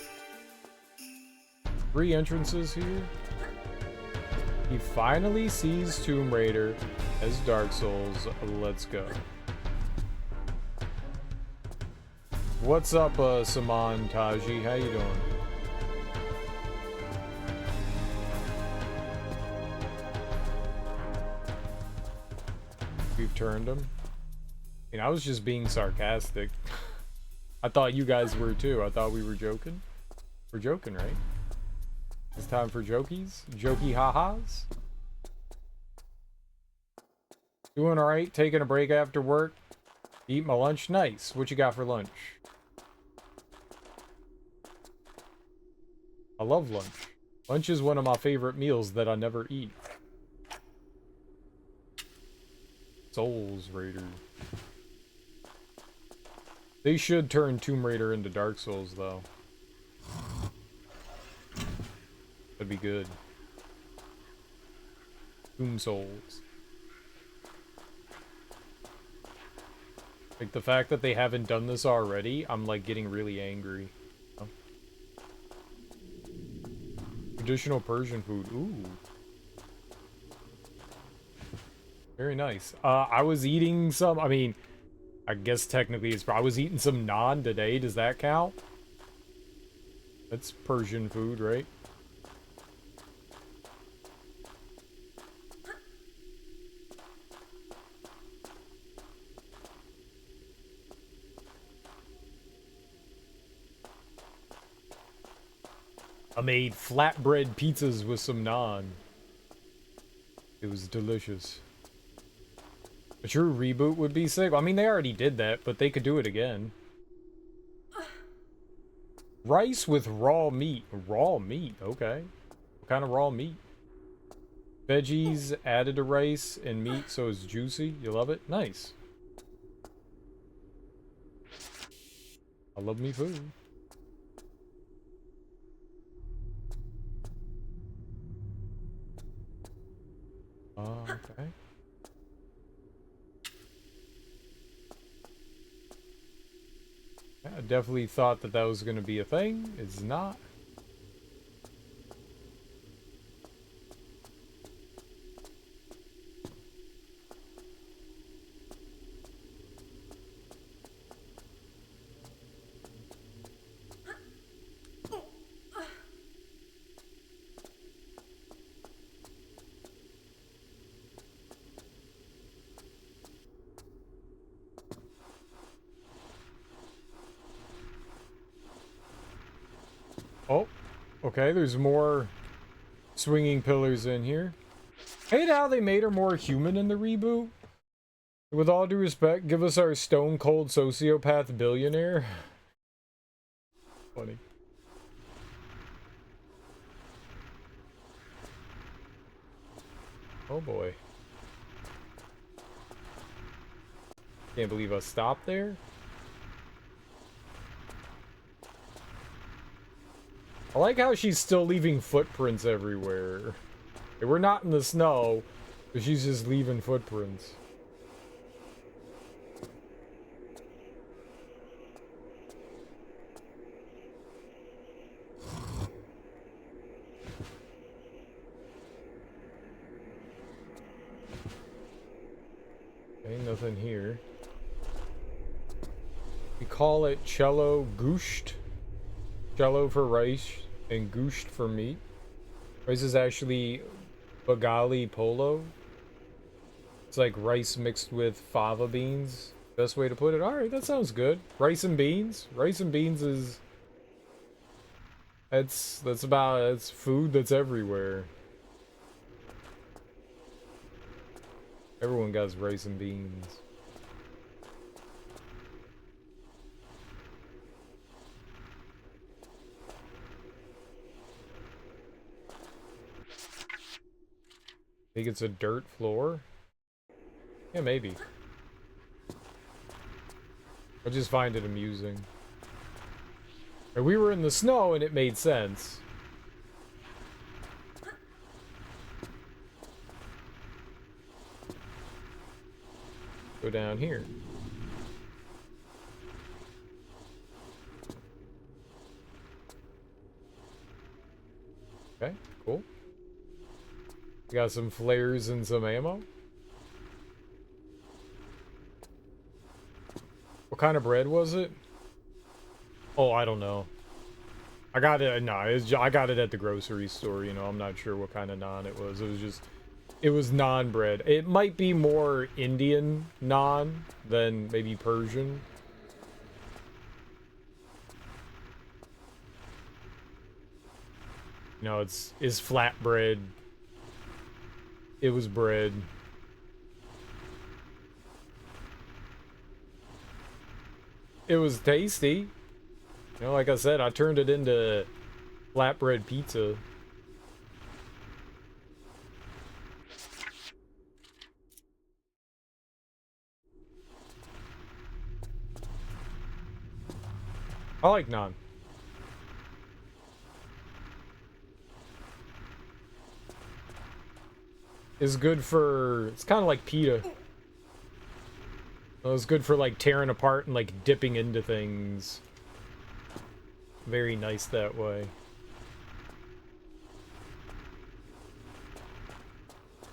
3 entrances here. He finally sees Tomb Raider as Dark Souls. Let's go. What's up, Saman Taji? How you doing? We've turned him. I mean, I was just being sarcastic. I thought you guys were too. I thought we were joking. We're joking, right? It's time for jokies? Jokey ha-has? Doing alright, taking a break after work. Eat my lunch. Nice. What you got for lunch? I love lunch. Lunch is one of my favorite meals that I never eat. Souls Raider. They should turn Tomb Raider into Dark Souls, though. That'd be good. Tomb Souls. Like, the fact that they haven't done this already, I'm, like, getting really angry. Oh. Traditional Persian food. Ooh. Very nice. I was eating some, I mean, I guess technically it's, I was eating some naan today. Does that count? That's Persian food, right? I made flatbread pizzas with some naan. It was delicious. A true reboot would be sick. I mean, they already did that, but they could do it again. Rice with raw meat. Raw meat, okay. What kind of raw meat? Veggies added to rice and meat so it's juicy. You love it? Nice. I love me food. Okay. Yeah, I definitely thought that that was going to be a thing. It's not. Okay, there's more swinging pillars in here. Hate how they made her more human in the reboot. With all due respect, give us our stone cold sociopath billionaire. Funny. Oh boy. Can't believe I stopped there. I like how she's still leaving footprints everywhere. We're not in the snow, but she's just leaving footprints. Ain't nothing here. We call it cello gusht. Cello for rice and gusht for meat. Rice is actually bagali polo. It's like rice mixed with fava beans. Best way to put it. Alright, that sounds good. Rice and beans. Rice and beans is... That's food that's everywhere. Everyone got rice and beans. Think it's a dirt floor? Yeah, maybe. I just find it amusing. And we were in the snow and it made sense. Go down here. Okay, cool. We got some flares and some ammo. What kind of bread was it? Oh, I don't know. I got it. No, I got it at the grocery store. You know, I'm not sure what kind of naan it was. It was naan bread. It might be more Indian naan than maybe Persian. You know, it's flatbread. It was bread. It was tasty. You know, like I said, I turned it into flatbread pizza. I like naan. It's good for... It's kind of like pita. It's good for, like, tearing apart and, like, dipping into things. Very nice that way.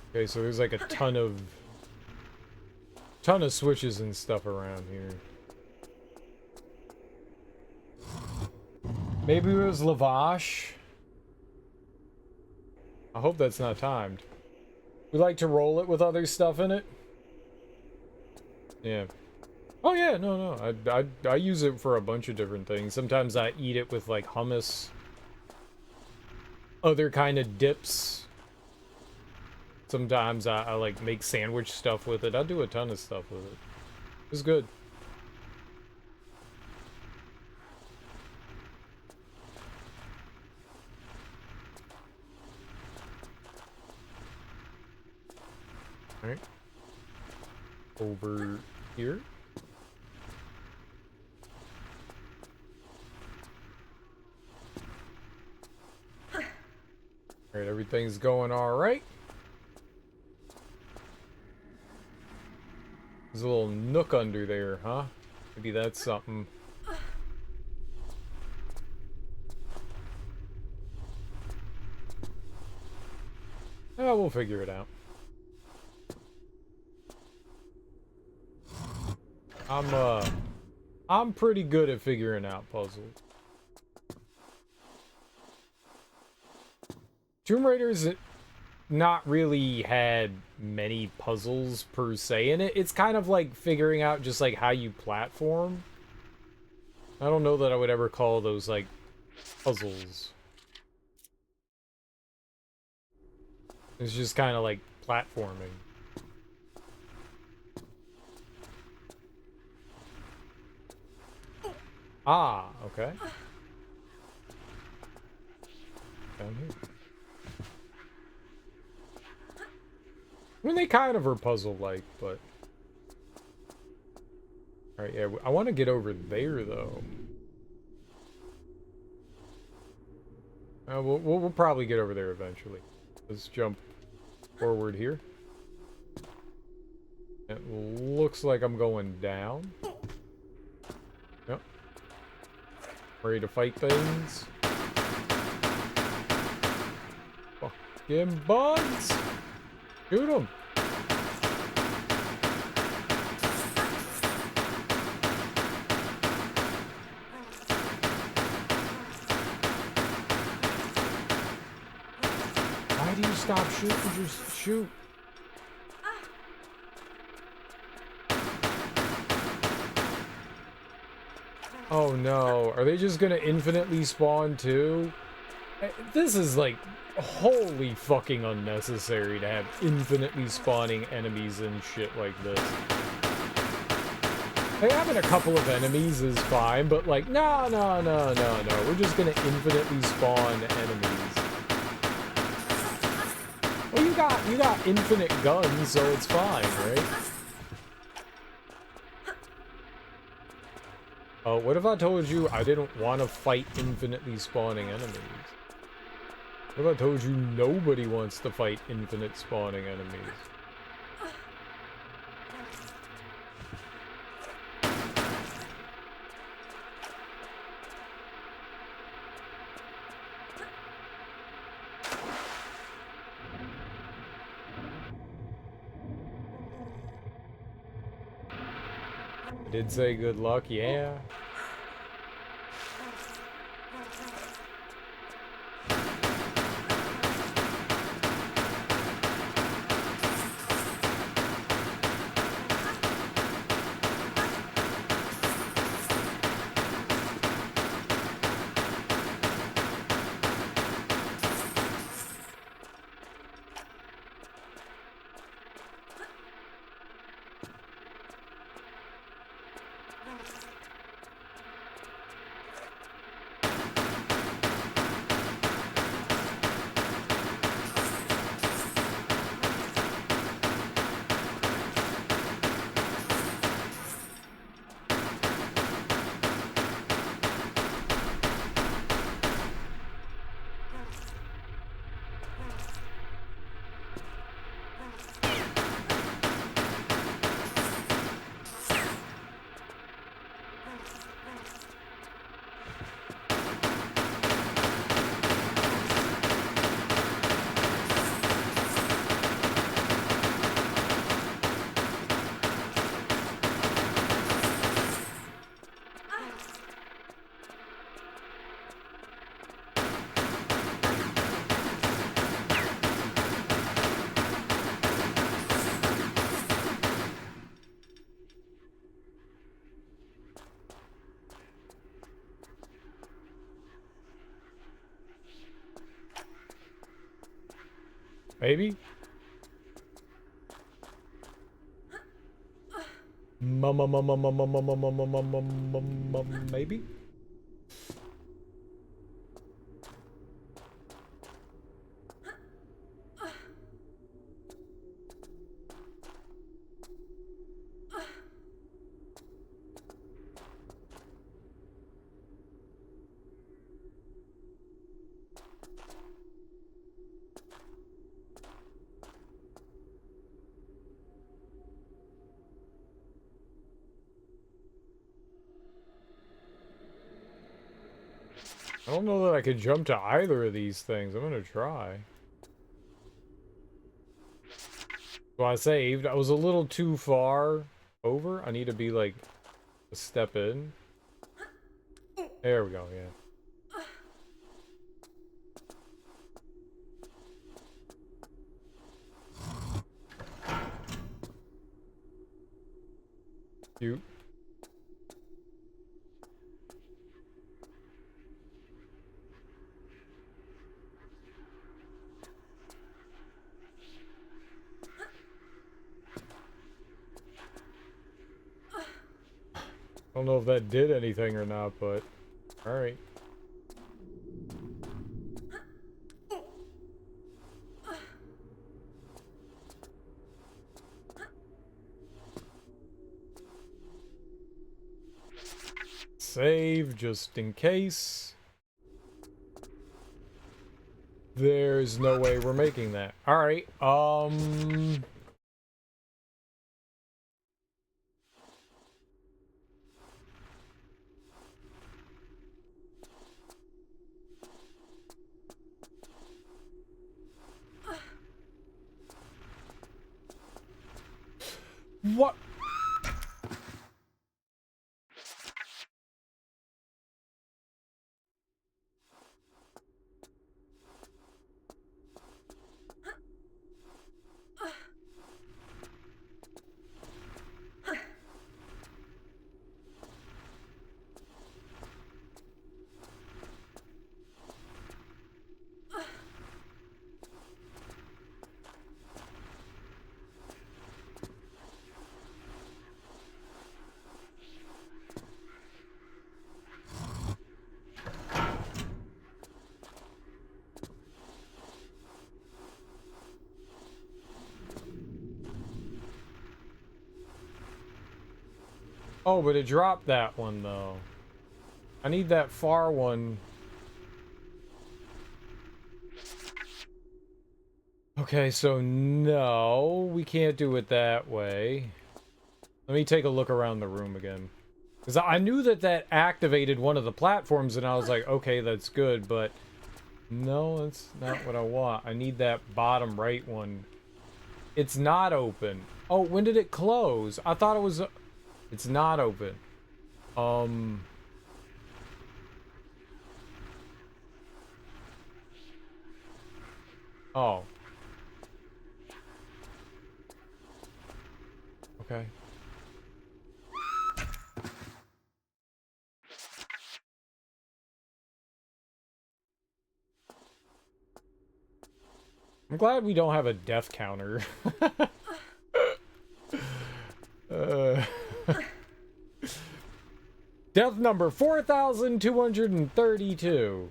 Okay, so there's, like, a ton of switches and stuff around here. Maybe it was Lavash. I hope that's not timed. We like to roll it with other stuff in it. Yeah. Oh yeah, no. I use it for a bunch of different things. Sometimes I eat it with like hummus. Other kind of dips. Sometimes I like make sandwich stuff with it. I do a ton of stuff with it. It's good. Alright. Over here. Alright, everything's going alright. There's a little nook under there, huh? Maybe that's something. Oh, we'll figure it out. I'm pretty good at figuring out puzzles. Tomb Raider's not really had many puzzles per se in it. It's kind of like figuring out just like how you platform. I don't know that I would ever call those like puzzles. It's just kind of like platforming. Ah, okay. Down here. I mean, they kind of are puzzle-like, but... Alright, yeah, I want to get over there, though. We'll probably get over there eventually. Let's jump forward here. It looks like I'm going down. Yep. Ready to fight things. Fucking bugs! Shoot them! Why do you stop shooting? Just shoot. Oh no, are they just gonna infinitely spawn too? This is like wholly fucking unnecessary to have infinitely spawning enemies and shit like this. Like, having a couple of enemies is fine, but like, no, we're just gonna infinitely spawn enemies. Well, you got infinite guns, so it's fine, right? Oh, what if I told you I didn't want to fight infinitely spawning enemies? What if I told you nobody wants to fight infinite spawning enemies? I did say good luck, yeah. Maybe? Maybe? I don't know that I could jump to either of these things. I'm gonna try. So I saved. I was a little too far over. I need to be like a step in. There we go, yeah. Cute. I don't know if that did anything or not, but alright. Save just in case. There's no way we're making that. Alright, what? Oh, but it dropped that one, though. I need that far one. Okay, so no, we can't do it that way. Let me take a look around the room again. Because I knew that that activated one of the platforms, and I was like, okay, that's good, but no, that's not what I want. I need that bottom right one. It's not open. Oh, when did it close? I thought it was... It's not open. Oh. Okay. I'm glad we don't have a death counter. Death number 4,232.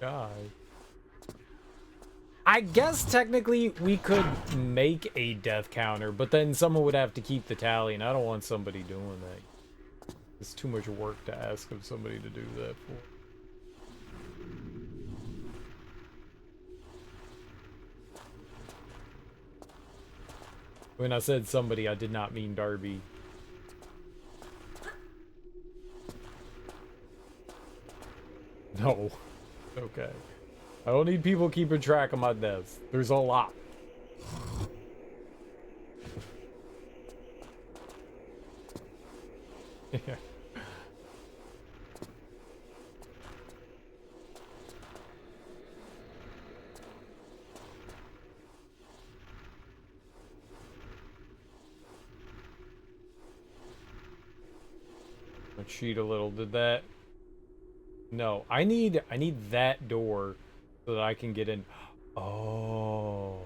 God. I guess technically we could make a death counter, but then someone would have to keep the tally, and I don't want somebody doing that. It's too much work to ask of somebody to do that for. When I said somebody, I did not mean Darby. No. Okay. I don't need people keeping track of my deaths. There's a lot. Yeah. I'll cheat a little. Did that? No. I need that door so that I can get in. Oh.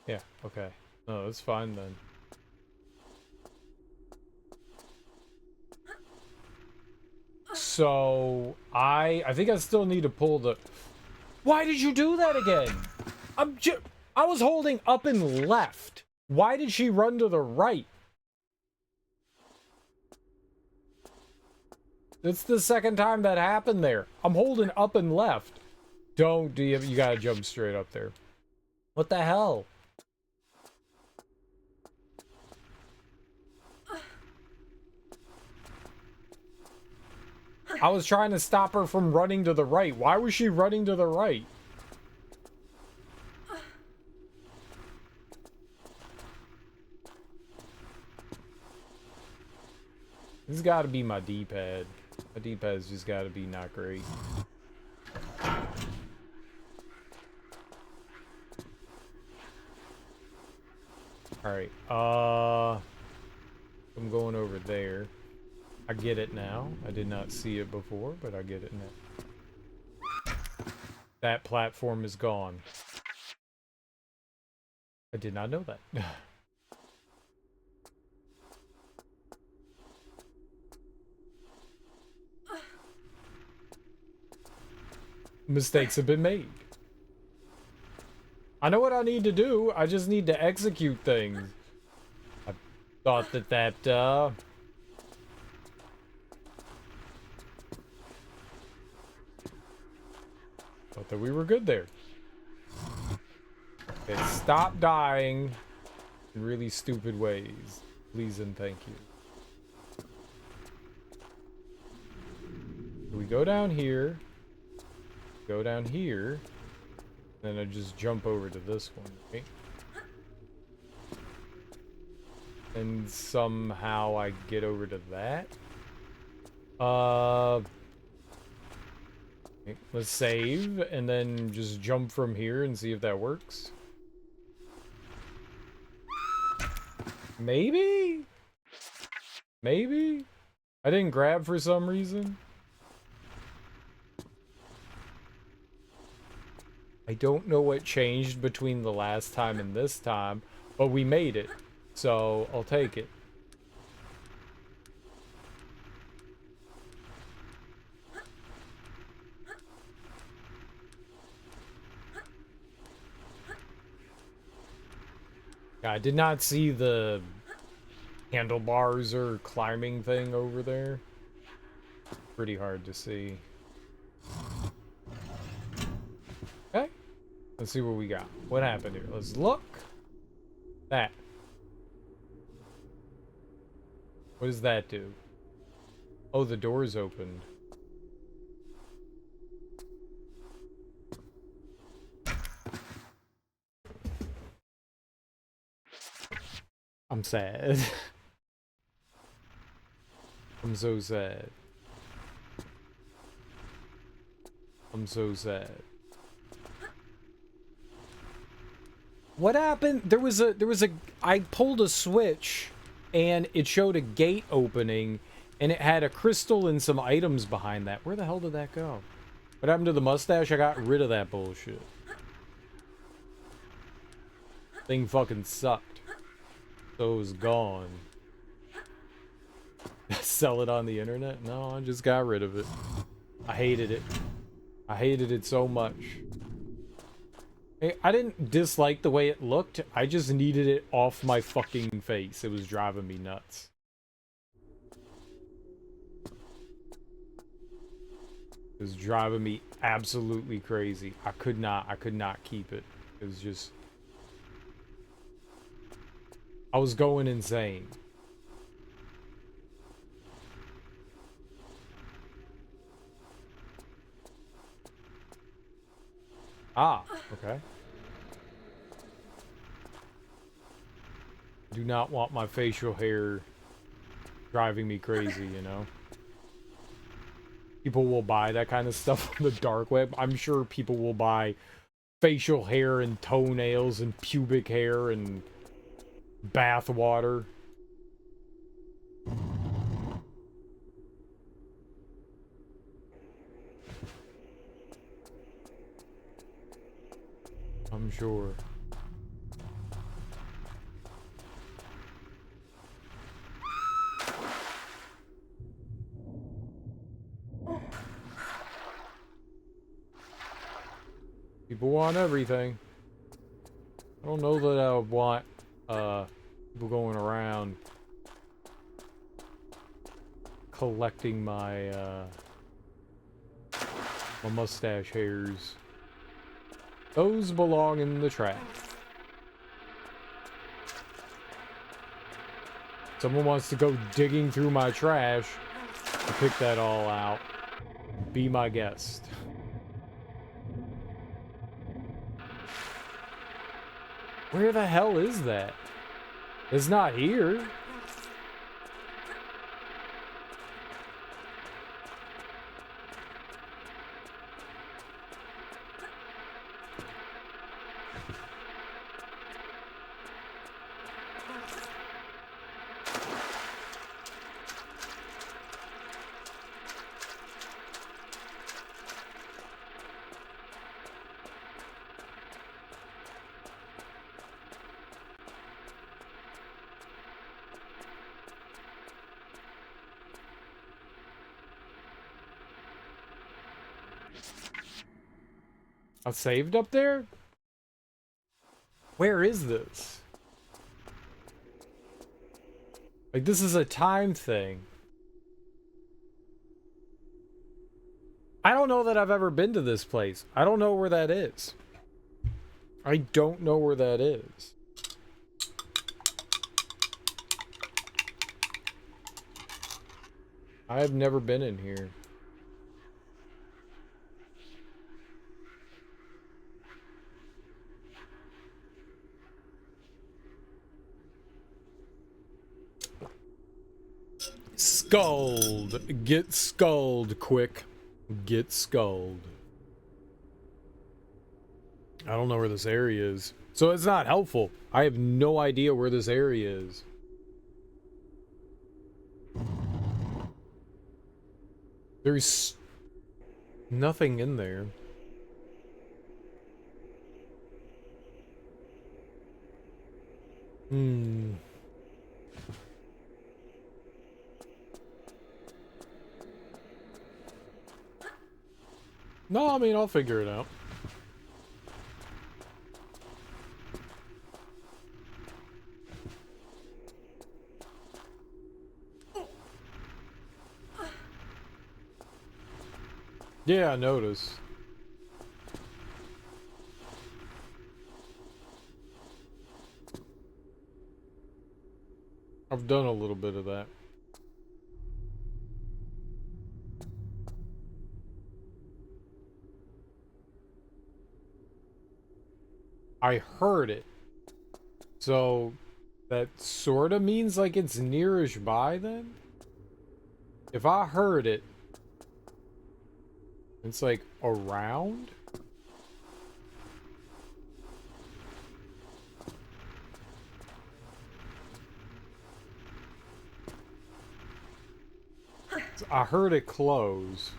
Yeah, okay. No, it's fine then. So, I think I still need to pull the... Why did you do that again? I was holding up and left. Why did she run to the right? It's the second time that happened there. I'm holding up and left. Don't do you gotta jump straight up there. What the hell? I was trying to stop her from running to the right. Why was she running to the right? This has got to be my D-pad. My D-pad's just got to be not great. Alright, I'm going over there. I get it now. I did not see it before, but I get it now. That platform is gone. I did not know that. Mistakes have been made. I know what I need to do. I just need to execute things. I thought that thought that we were good there. Okay, stop dying in really stupid ways. Please and thank you. We go down here. Go down here. Then I just jump over to this one, right? And somehow I get over to that. Okay, let's save and then just jump from here and see if that works. Maybe? Maybe? I didn't grab for some reason. I don't know what changed between the last time and this time, but we made it, so I'll take it. Yeah, I did not see the handlebars or climbing thing over there. Pretty hard to see. Okay, let's see what we got. What happened here? Let's look. That. What does that do? Oh, the door's opened. I'm sad. I'm so sad. I'm so sad. What happened? There was a I pulled a switch and it showed a gate opening and it had a crystal and some items behind that. Where the hell did that go? What happened to the mustache? I got rid of that bullshit. Thing fucking sucked. So it was gone. Sell it on the internet? No, I just got rid of it. I hated it. I hated it so much. I didn't dislike the way it looked. I just needed it off my fucking face. It was driving me nuts. It was driving me absolutely crazy. I could not keep it. It was just... I was going insane. Ah, okay. Do not want my facial hair driving me crazy, you know? People will buy that kind of stuff on the dark web. I'm sure people will buy facial hair and toenails and pubic hair and bath water. I'm sure. People want everything. I don't know that I would want people going around collecting my my mustache hairs. Those belong in the trash. Someone wants to go digging through my trash to pick that all out. Be my guest. Where the hell is that? It's not here. I saved up there? Where is this? Like, this is a time thing. I don't know that I've ever been to this place. I don't know where that is. I don't know where that is. I've never been in here. Sculled. Get sculled quick. Get sculled. I don't know where this area is. So it's not helpful. I have no idea where this area is. There's nothing in there. No, I mean, I'll figure it out. Yeah, I noticed. I've done a little bit of that. I heard it. So that sort of means like it's nearish by then? If I heard it, it's like around? I heard it close.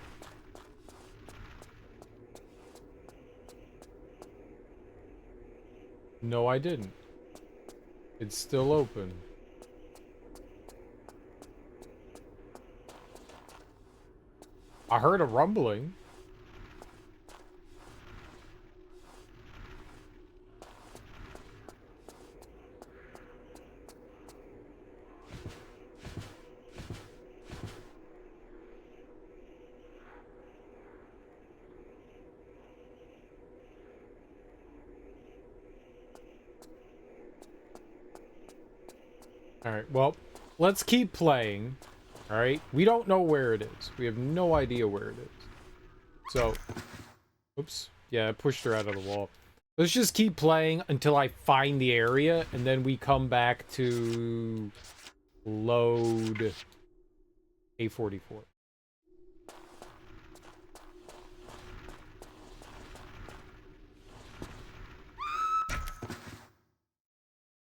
No, I didn't. It's still open. I heard a rumbling. Alright, well, let's keep playing. Alright? We don't know where it is. We have no idea where it is. So, oops. Yeah, I pushed her out of the wall. Let's just keep playing until I find the area, and then we come back to load A44.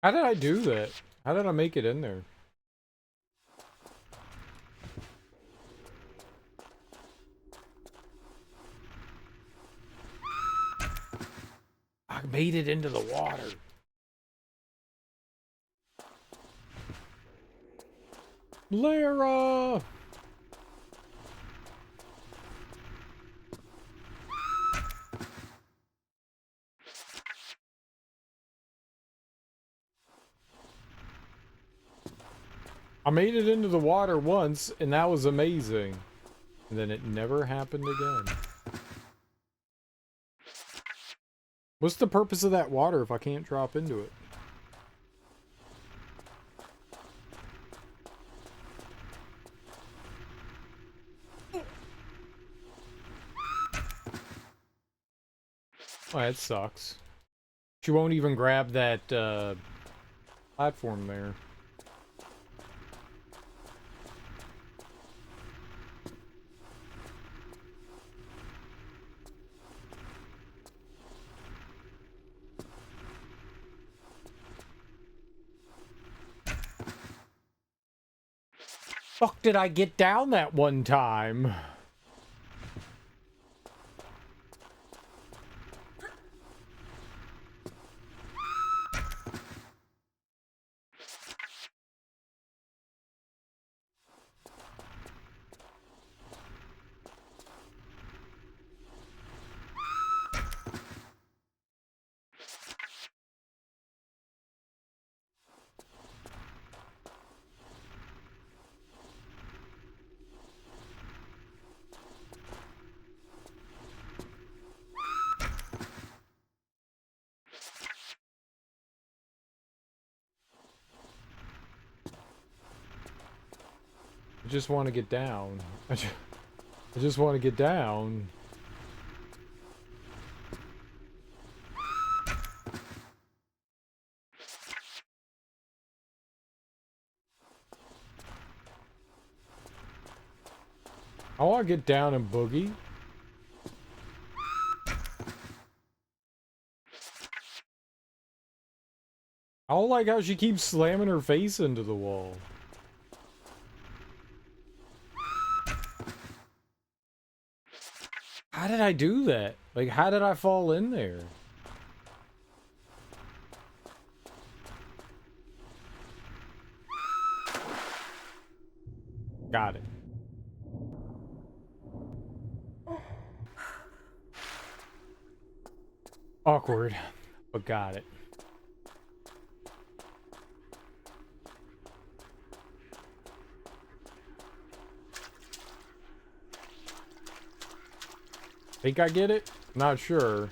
How did I do that? How did I make it in there? I made it into the water. Lara! I made it into the water once, and that was amazing. And then it never happened again. What's the purpose of that water if I can't drop into it? Oh, that sucks. She won't even grab that platform there. Fuck did I get down that one time? I just want to get down. I just want to get down. I want to get down and boogie. I don't like how she keeps slamming her face into the wall. How did I do that? Like, how did I fall in there? Got it. Awkward, but got it. Think I get it? Not sure.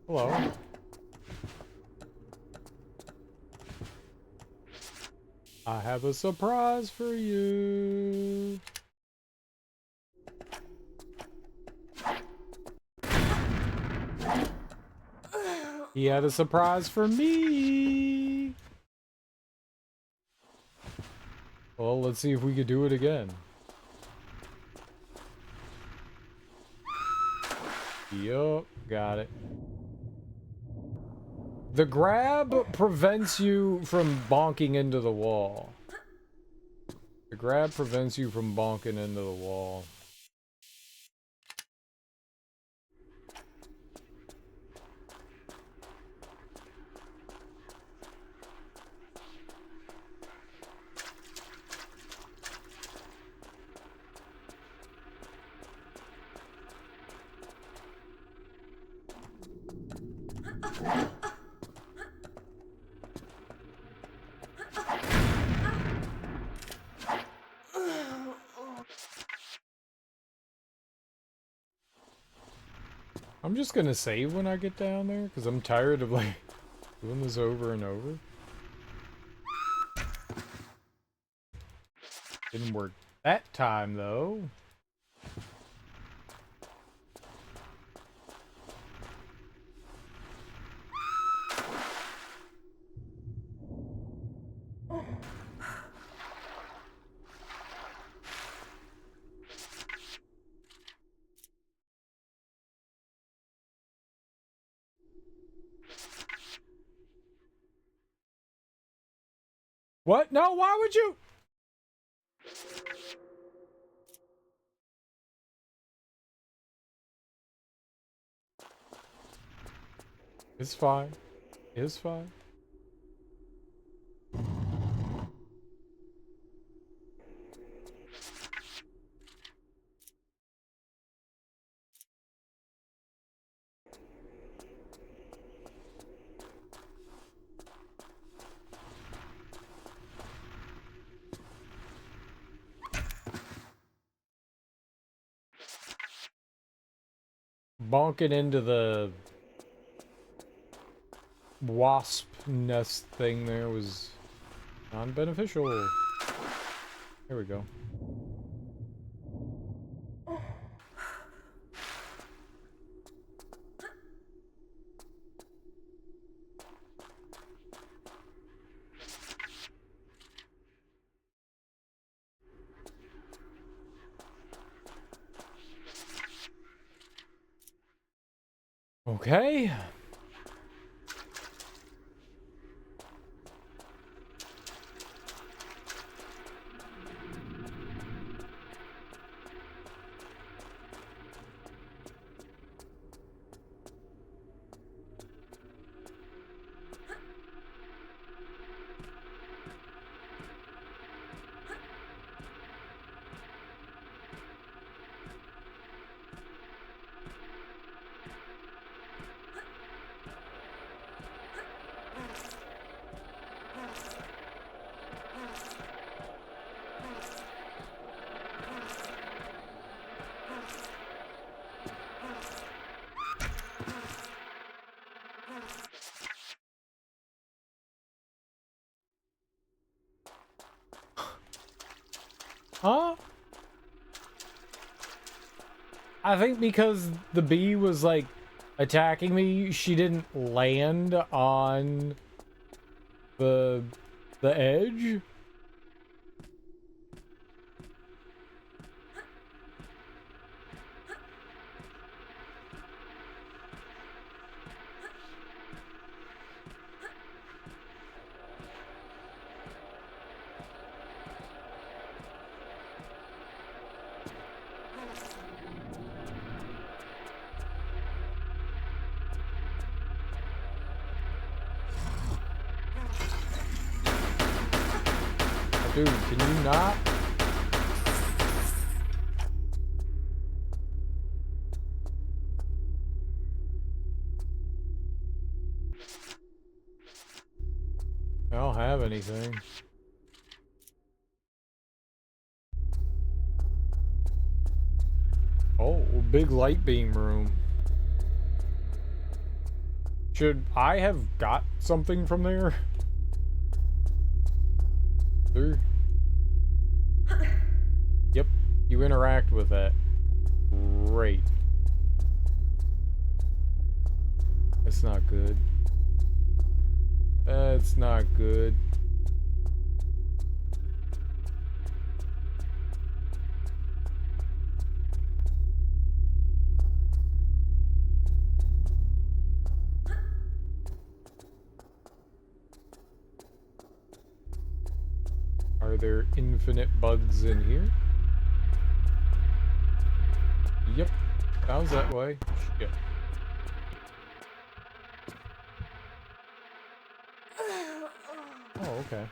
Hello. I have a surprise for you. He had a surprise for me. Well, let's see if we could do it again. Yup, got it. The grab prevents you from bonking into the wall. The grab prevents you from bonking into the wall. I'm just gonna save when I get down there, because I'm tired of, like, doing this over and over. Didn't work that time, though. What? No, why would you? It's fine. It's fine. Bonking into the wasp nest thing there was non-beneficial. There we go. Okay. Huh? I think because the bee was like attacking me, she didn't land on the edge. Dude, can you not? I don't have anything. Oh, big light beam room. Should I have got something from there? Sure. Yep, you interact with that. Great. That's not good. That's not good. Are there infinite bugs in here? Yep. Sounds that way. Shit. Oh, okay.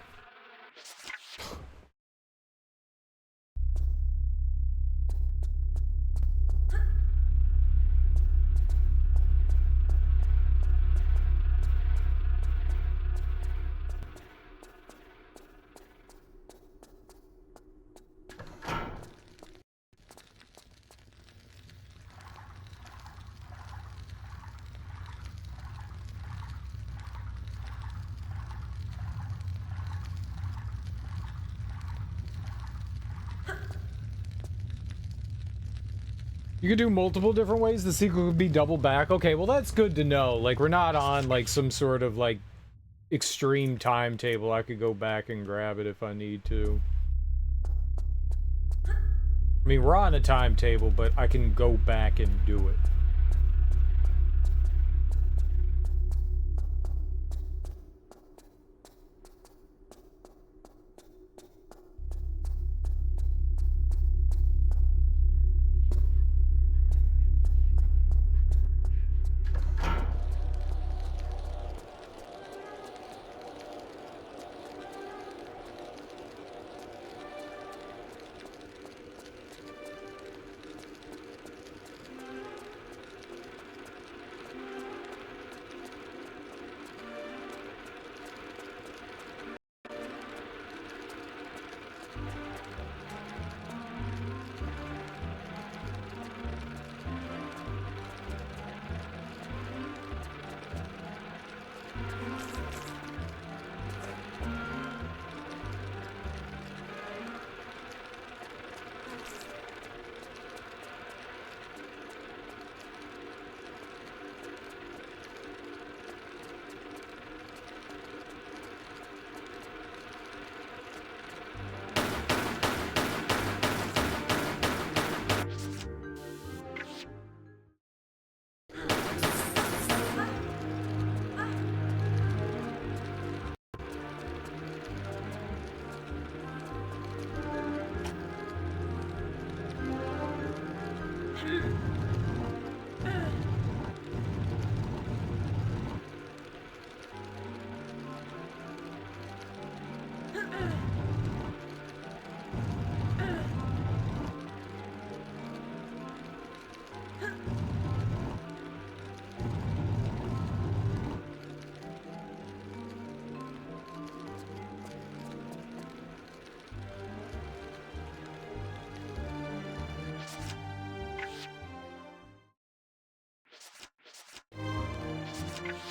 You could do multiple different ways. The sequel could be double back. Okay, well that's good to know. Like, we're not on, like, some sort of, like, extreme timetable. I could go back and grab it if I need to. I mean, we're on a timetable, but I can go back and do it.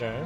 Okay.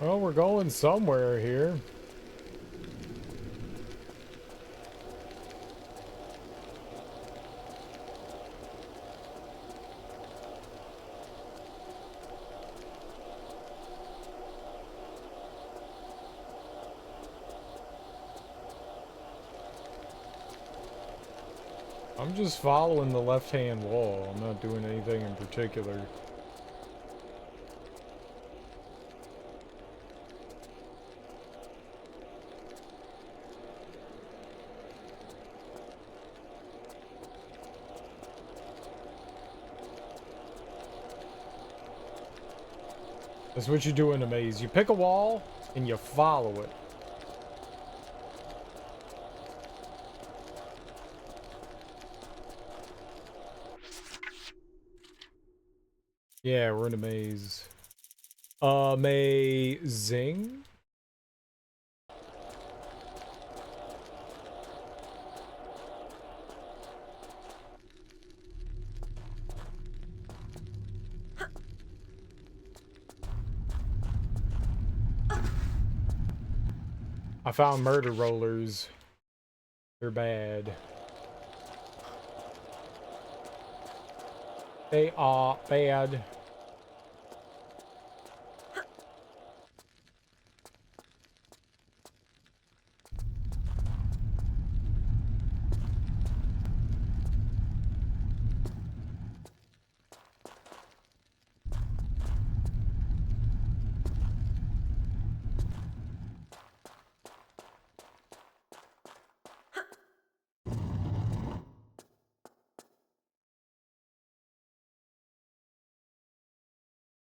Well, we're going somewhere here. I'm just following the left-hand wall. I'm not doing anything in particular. That's what you do in a maze. You pick a wall and you follow it. Yeah, we're in a maze. Amazing. I found murder rollers. They're bad. They are bad.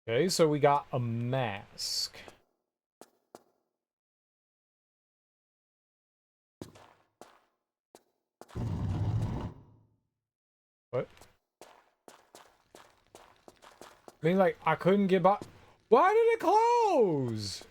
Okay, so we got a mask. What? I mean, like, I couldn't get by. Why did it close?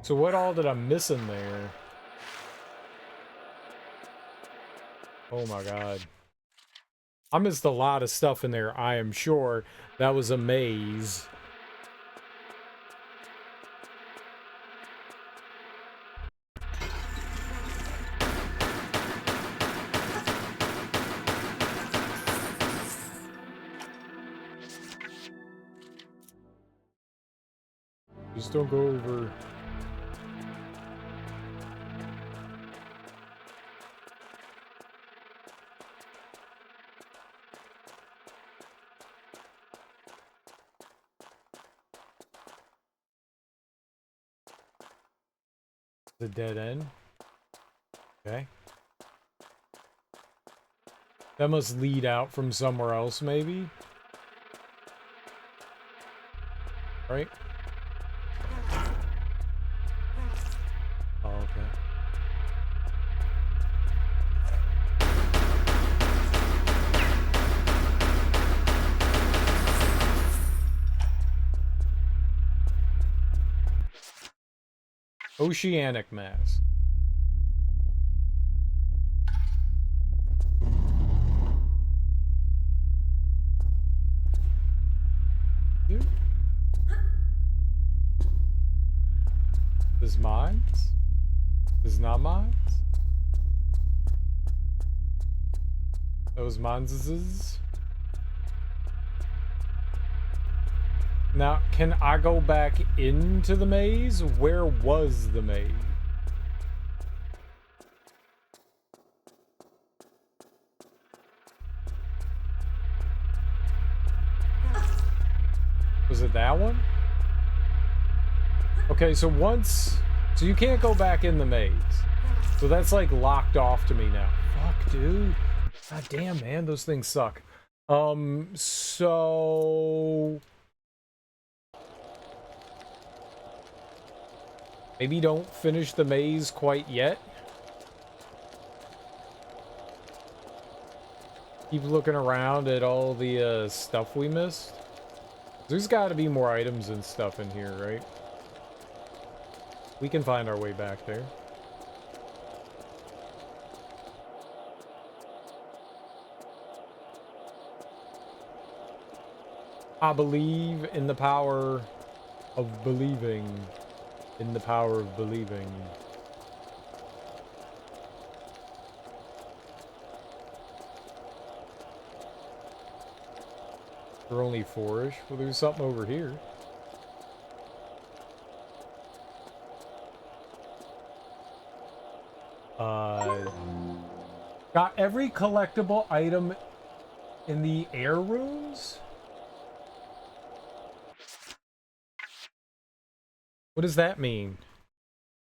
So what all did I miss in there? Oh my god. I missed a lot of stuff in there, I am sure. That was a maze. Just don't go over. The dead end. Okay. That must lead out from somewhere else, maybe? Right? Oh, okay. Oceanic mass. Is mines? Is not mines? Those mines. Now, can I go back into the maze? Where was the maze? Was it that one? Okay, so once... So you can't go back in the maze. So that's like locked off to me now. Fuck, dude. God damn, man, those things suck. So... Maybe don't finish the maze quite yet. Keep looking around at all the stuff we missed. There's got to be more items and stuff in here, right? We can find our way back there. I believe in the power of believing. In the power of believing. We're only 4-ish. Well, there's something over here. Got every collectible item in the air rooms? What does that mean?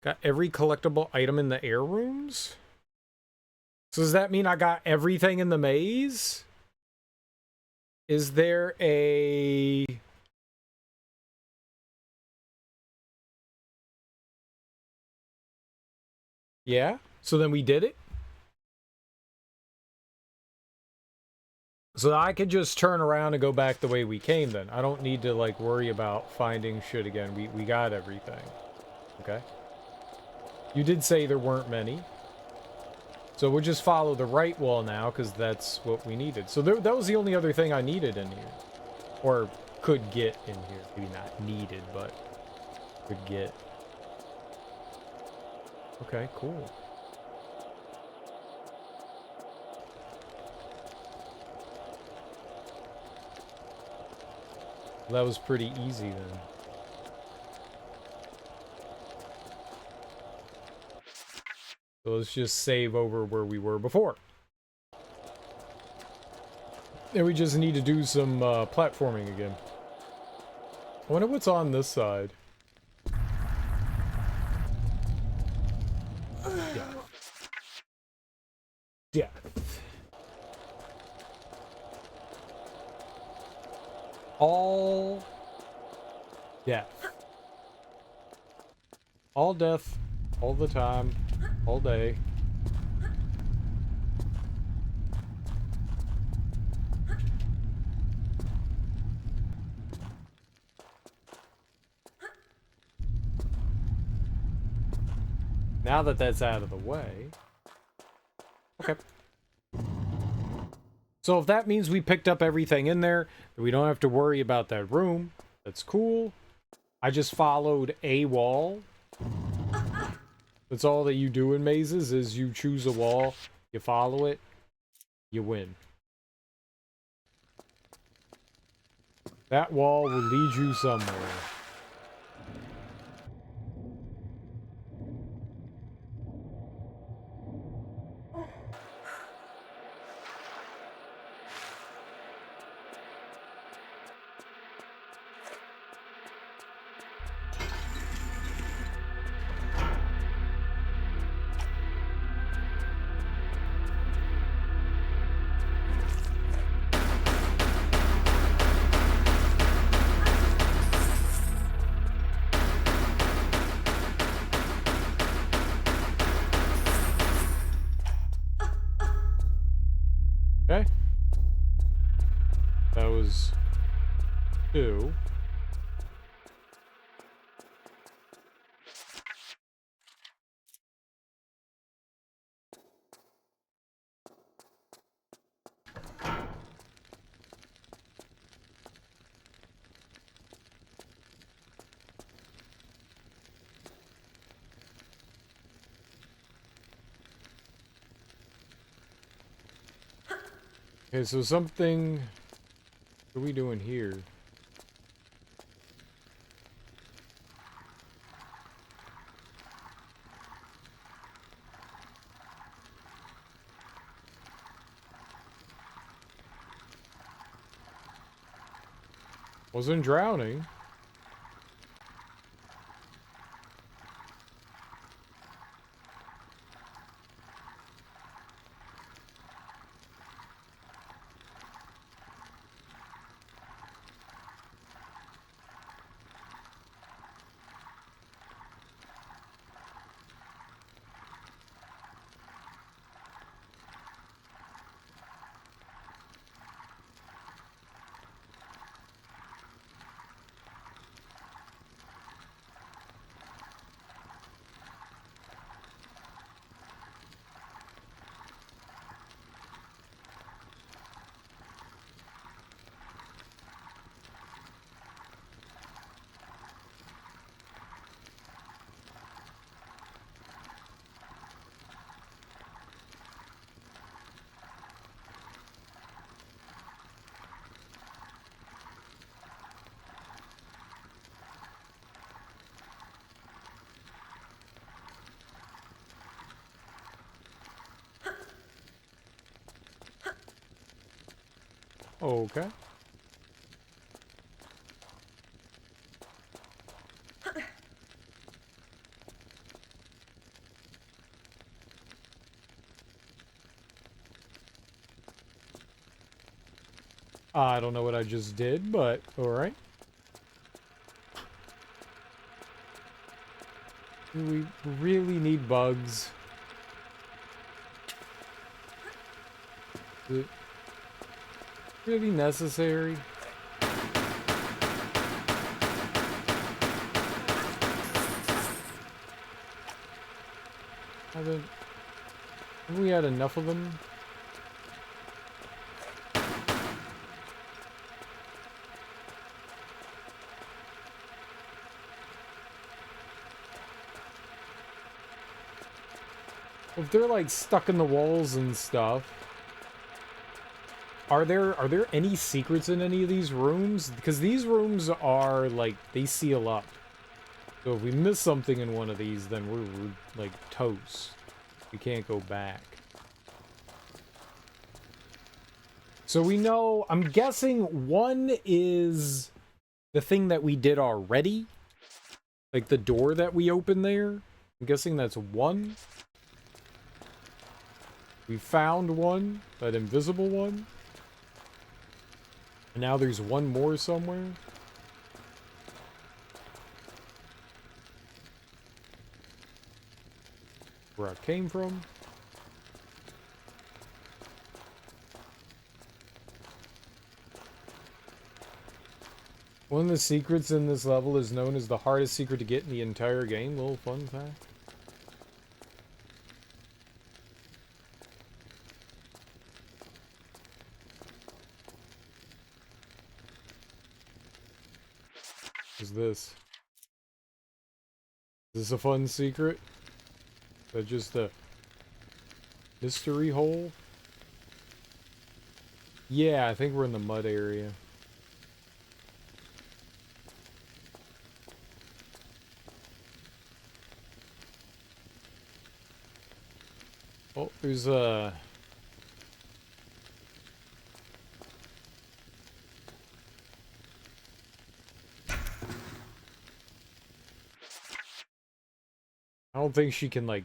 Got every collectible item in the air rooms? So does that mean I got everything in the maze? Is there a... Yeah? So then we did it? So I could just turn around and go back the way we came then. I don't need to, like, worry about finding shit again. We got everything. Okay. You did say there weren't many. So we'll just follow the right wall now, because that's what we needed. So that was the only other thing I needed in here. Or could get in here. Maybe not needed, but could get. Okay, cool. That was pretty easy then. So let's just save over where we were before. And we just need to do some platforming again. I wonder what's on this side. Death. Death. All death. All death. All the time. All day. Now that that's out of the way. Okay. So if that means we picked up everything in there, we don't have to worry about that room. That's cool. I just followed a wall. That's all that you do in mazes, is you choose a wall, you follow it, you win. That wall will lead you somewhere. Okay. That was 2. Okay, so something... What are we doing here? Wasn't drowning. Okay. I don't know what I just did, but alright. We really need bugs. Is it really necessary? Haven't we had enough of them? If they're like stuck in the walls and stuff, are there any secrets in any of these rooms? Because these rooms are like, they seal up. So if we miss something in one of these, then we're like toast. We can't go back. So we know, I'm guessing one is the thing that we did already. Like the door that we opened there. I'm guessing that's one. We found one, that invisible one. And now there's one more somewhere. Where I came from. One of the secrets in this level is known as the hardest secret to get in the entire game. Little fun fact. is this? Is this a fun secret? Is that just a mystery hole? Yeah, I think we're in the mud area. Oh, there's a... I don't think she can, like,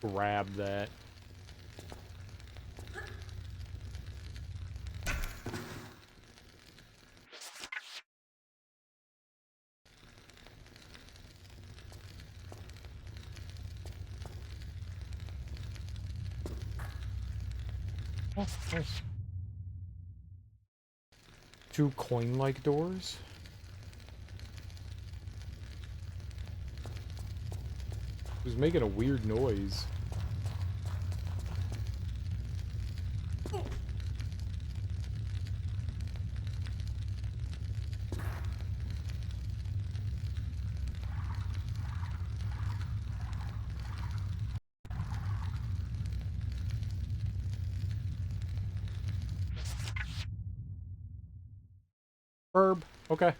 grab that. Oh, nice. Two coin-like doors? It was making a weird noise. Herb. Okay.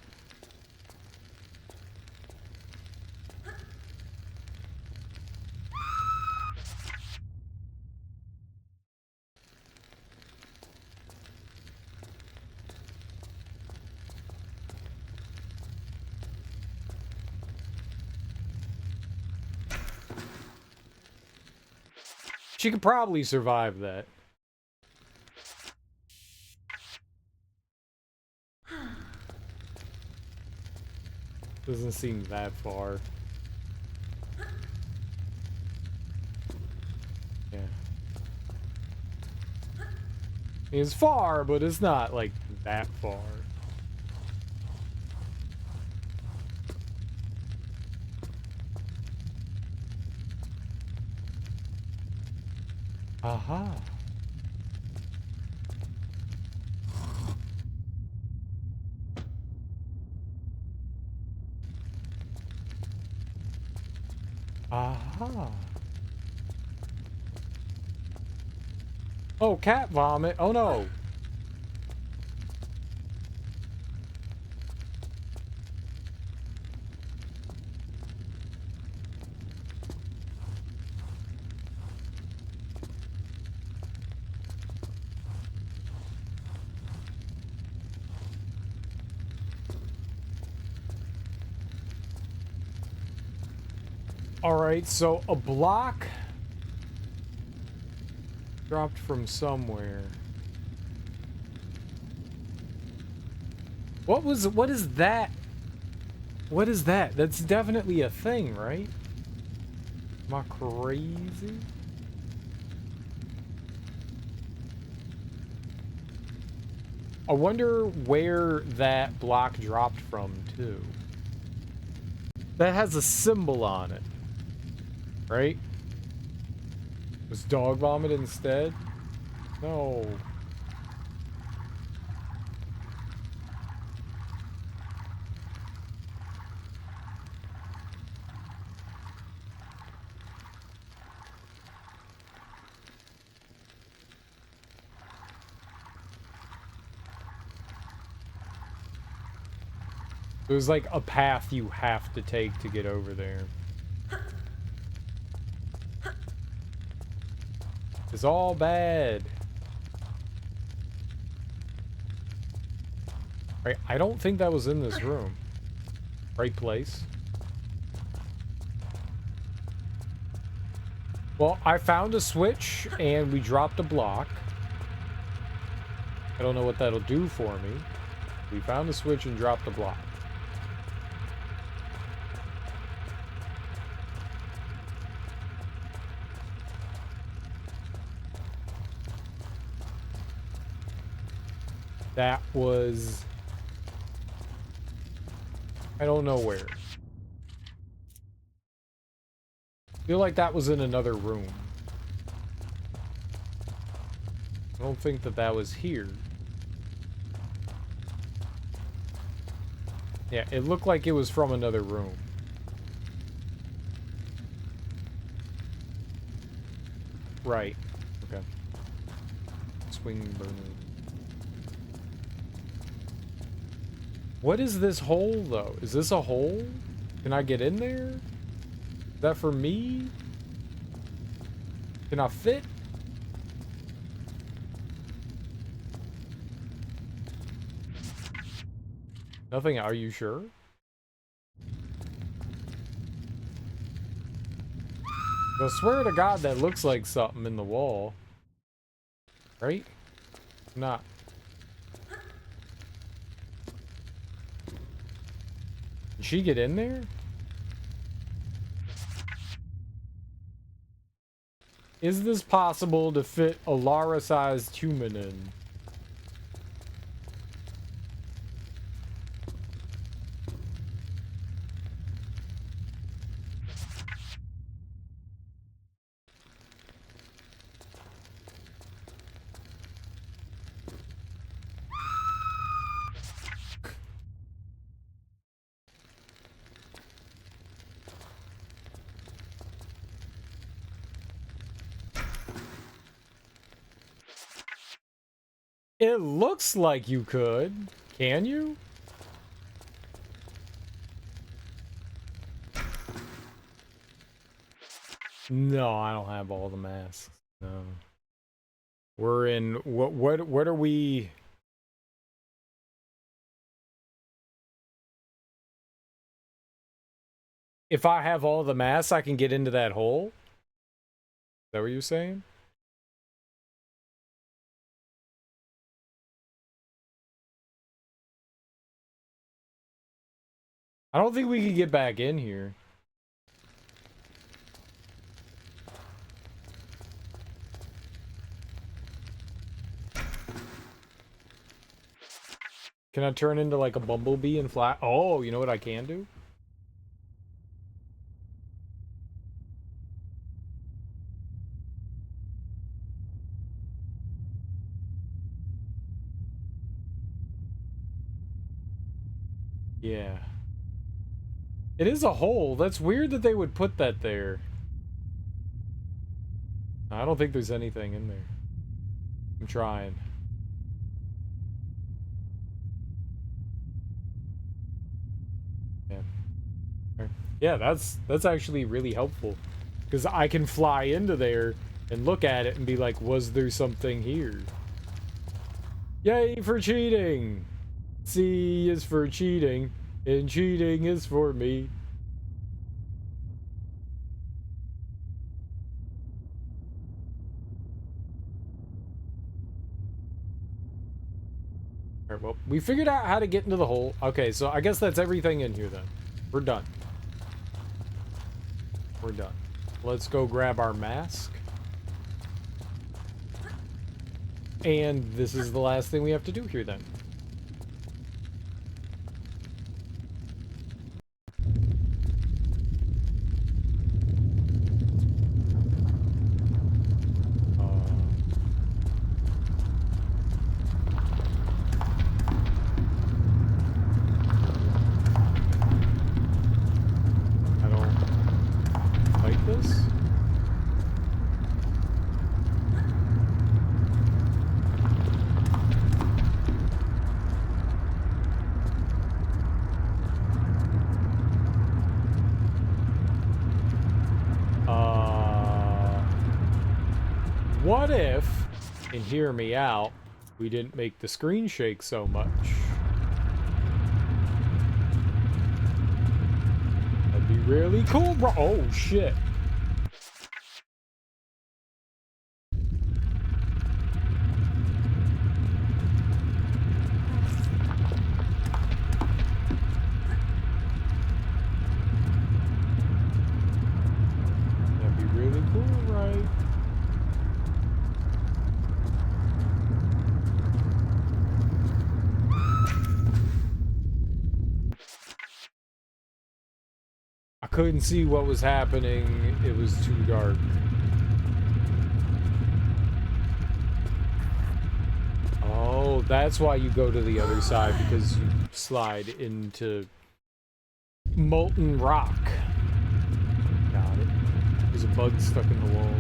She could probably survive that. Doesn't seem that far. Yeah. It's far, but it's not, like, that far. Aha. Aha. Oh, cat vomit. Oh no. Alright, so a block dropped from somewhere. What is that? What is that? That's definitely a thing, right? Am I crazy? I wonder where that block dropped from, too. That has a symbol on it. Right? Was dog vomit instead? No. There's like a path you have to take to get over there. It's all bad. Right, I don't think that was in this room. Right place. Well, I found a switch and we dropped a block. I don't know what that'll do for me. We found a switch and dropped a block. That was... I don't know where. I feel like that was in another room. I don't think that that was here. Yeah, it looked like it was from another room. Right. Okay. Swing burner. What is this hole, though? Is this a hole? Can I get in there? Is that for me? Can I fit? Nothing, are you sure? I swear to God that looks like something in the wall. Right? Not. Can she get in there? Is this possible to fit a Lara-sized human in? It looks like you could. Can you? No, I don't have all the masks. No. We're in what are we? If I have all the masks, I can get into that hole? Is that what you're saying? I don't think we can get back in here. Can I turn into like a bumblebee and fly? Oh, you know what I can do? Yeah. It is a hole. That's weird that they would put that there. I don't think there's anything in there. I'm trying. Yeah. Yeah, that's actually really helpful. Because I can fly into there and look at it and be like, was there something here? Yay for cheating! C is for cheating, and cheating is for me. Alright, well, we figured out how to get into the hole. Okay, so I guess that's everything in here then. We're done. We're done. Let's go grab our mask. And this is the last thing we have to do here then. I don't like this. What if, and hear me out, we didn't make the screen shake so much? That'd be really cool, bro. Oh, shit. That'd be really cool, right? I couldn't see what was happening. It was too dark. Oh, that's why you go to the other side, because you slide into molten rock. Got it. There's a bug stuck in the wall.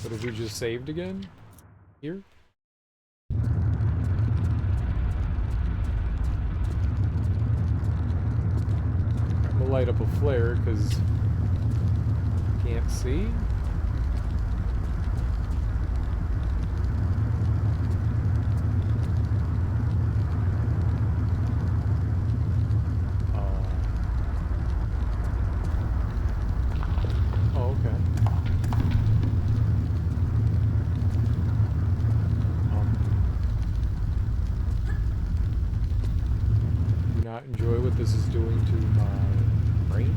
What if we just saved again? Here? I'm gonna light up a flare because can't see. Oh, okay. Do not enjoy what this is doing to my brain.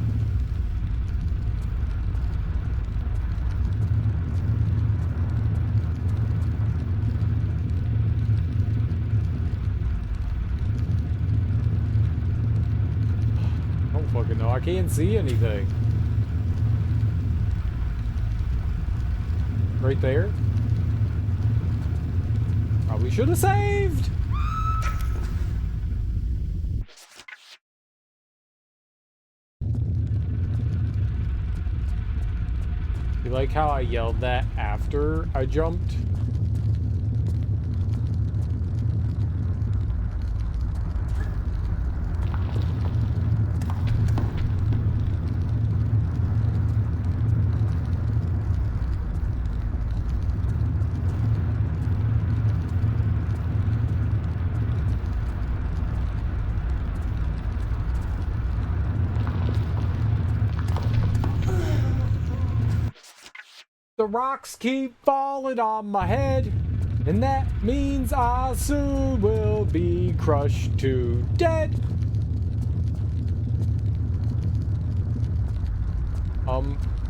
I don't fucking know. I can't see anything. Right there. Probably should have saved. You like how I yelled that after I jumped? The rocks keep falling on my head, and that means I soon will be crushed to dead.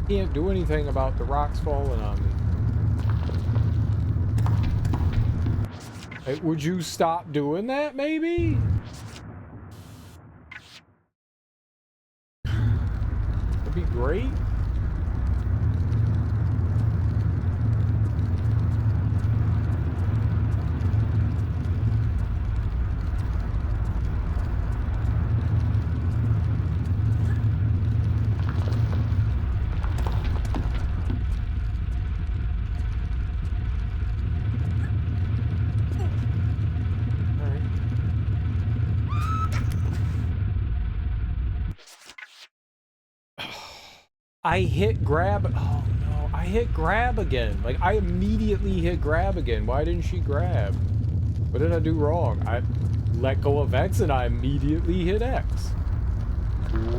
Can't do anything about the rocks falling on me. Hey, would you stop doing that, maybe? That'd be great. I hit grab. Oh no, I hit grab again. Like, I immediately hit grab again. Why didn't she grab? What did I do wrong? I let go of X and I immediately hit X.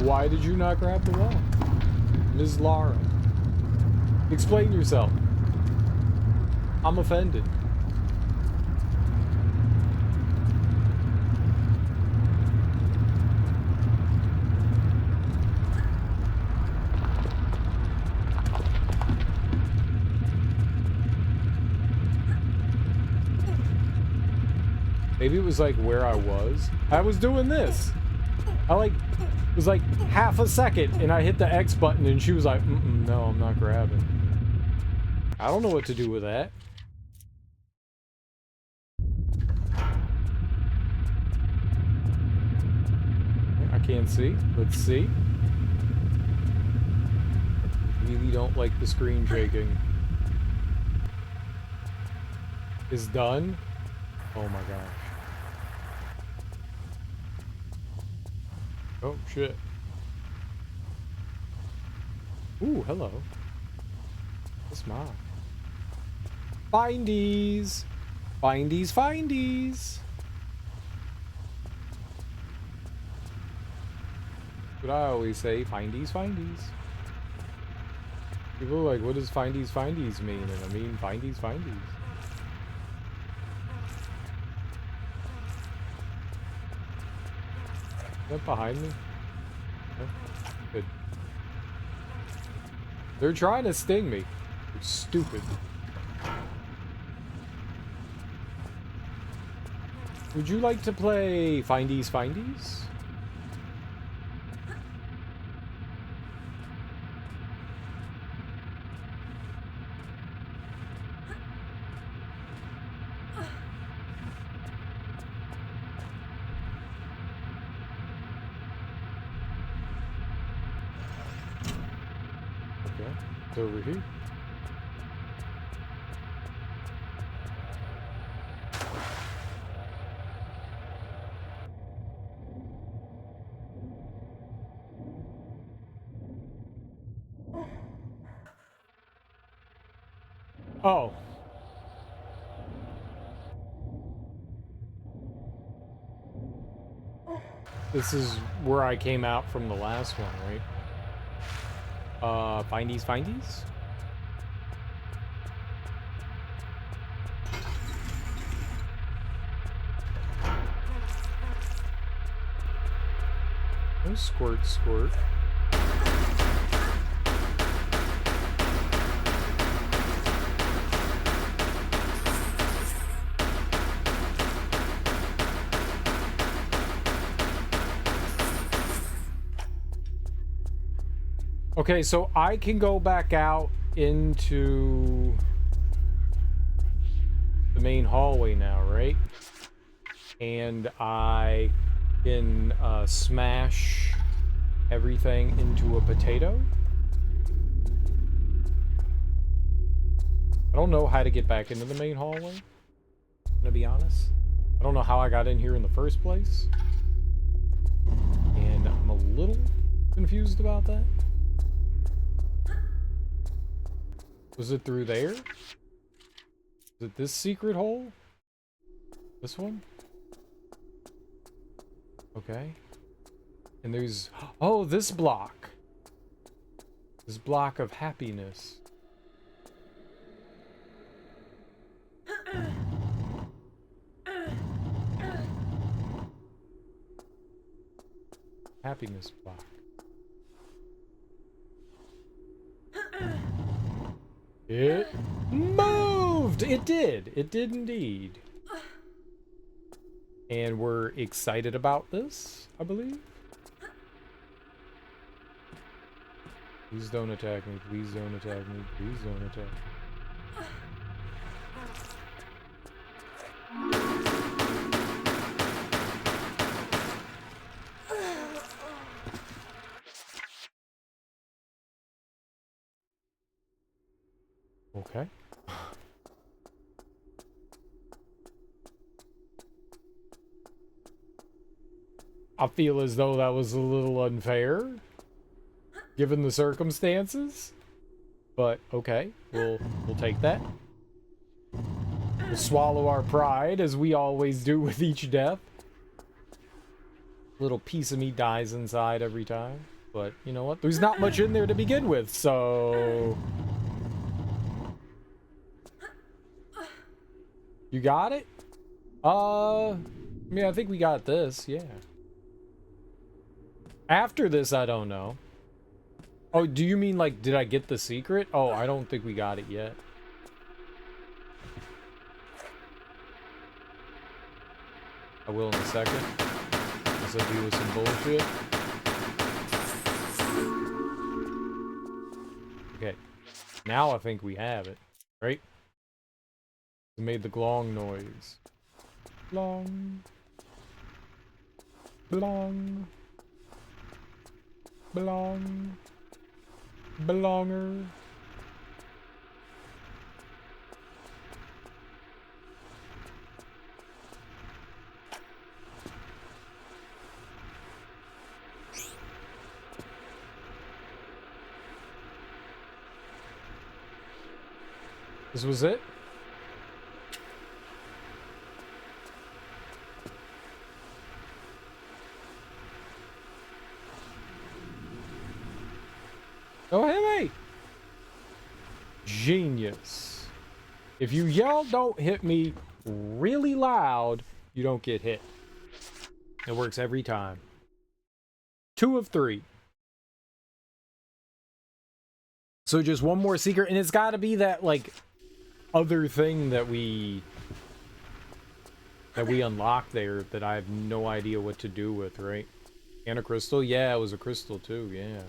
Why did you not grab the wall? Ms. Lara, explain yourself. I'm offended. Maybe it was like where I was. I was doing this. It was like half a second and I hit the X button and she was like, no, I'm not grabbing. I don't know what to do with that. I can't see. Let's see. I really don't like the screen shaking. Is done? Oh my gosh. Oh, shit. Ooh, hello. What's mine? Findies! Findies, findies! What I always say, findies, findies. People are like, what does findies, findies mean? And I mean, findies, findies. Is that behind me? No? Good. They're trying to sting me. They're stupid. Would you like to play Findies Findies? It's over here. Oh. This is where I came out from the last one, right? Findies, findies? Oh, squirt, squirt. Okay, so I can go back out into the main hallway now, right? And I can smash everything into a potato. I don't know how to get back into the main hallway, I'm gonna be honest. I don't know how I got in here in the first place. And I'm a little confused about that. Was it through there? Is it this secret hole? This one? Okay. And there's... Oh, this block! This block of happiness. Happiness block. It moved! It did! It did indeed. And we're excited about this, I believe. Please don't attack me. Please don't attack me. Please don't attack me. Okay. I feel as though that was a little unfair, given the circumstances. But okay, we'll take that. We'll swallow our pride, as we always do with each death. Little piece of me dies inside every time. But you know what? There's not much in there to begin with, so... You got it? I mean, I think we got this, yeah. After this, I don't know. Oh, do you mean, like, did I get the secret? Oh, I don't think we got it yet. I will in a second. As I deal with some bullshit. Okay. Now I think we have it, right? It made the glong noise. Glong. Belong. Belong. Belonger. This was it? Oh, hey! Genius. If you yell, don't hit me really loud, you don't get hit. It works every time. 2 of 3. So just one more secret, and it's gotta be that, like, other thing that we unlocked there that I have no idea what to do with, right? And a crystal? Yeah, it was a crystal too, yeah.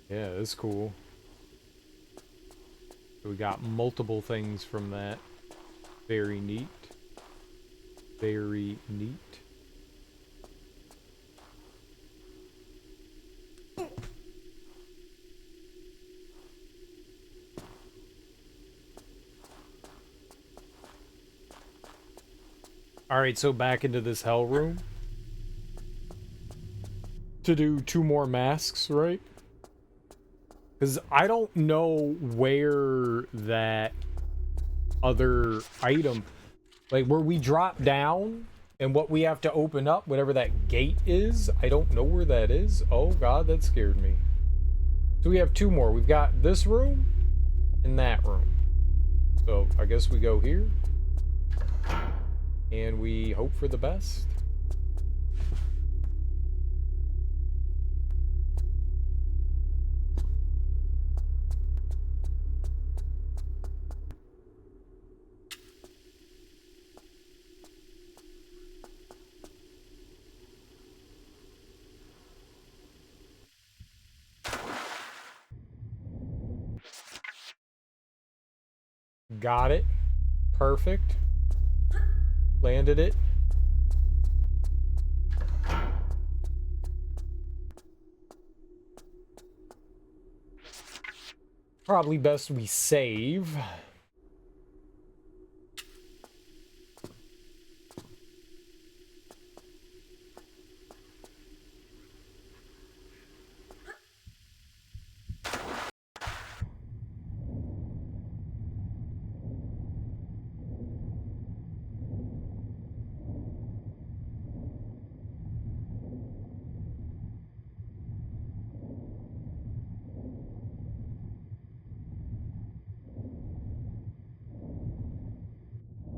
Yeah, that's cool. So we got multiple things from that. Very neat. Very neat. Alright, so back into this hell room. To do 2 more masks, right? Because I don't know where that other item... Like, where we drop down and what we have to open up, whatever that gate is, I don't know where that is. Oh, God, that scared me. So we have 2 more. We've got this room and that room. So I guess we go here. And we hope for the best. Got it. Perfect. Landed it. Probably best we save.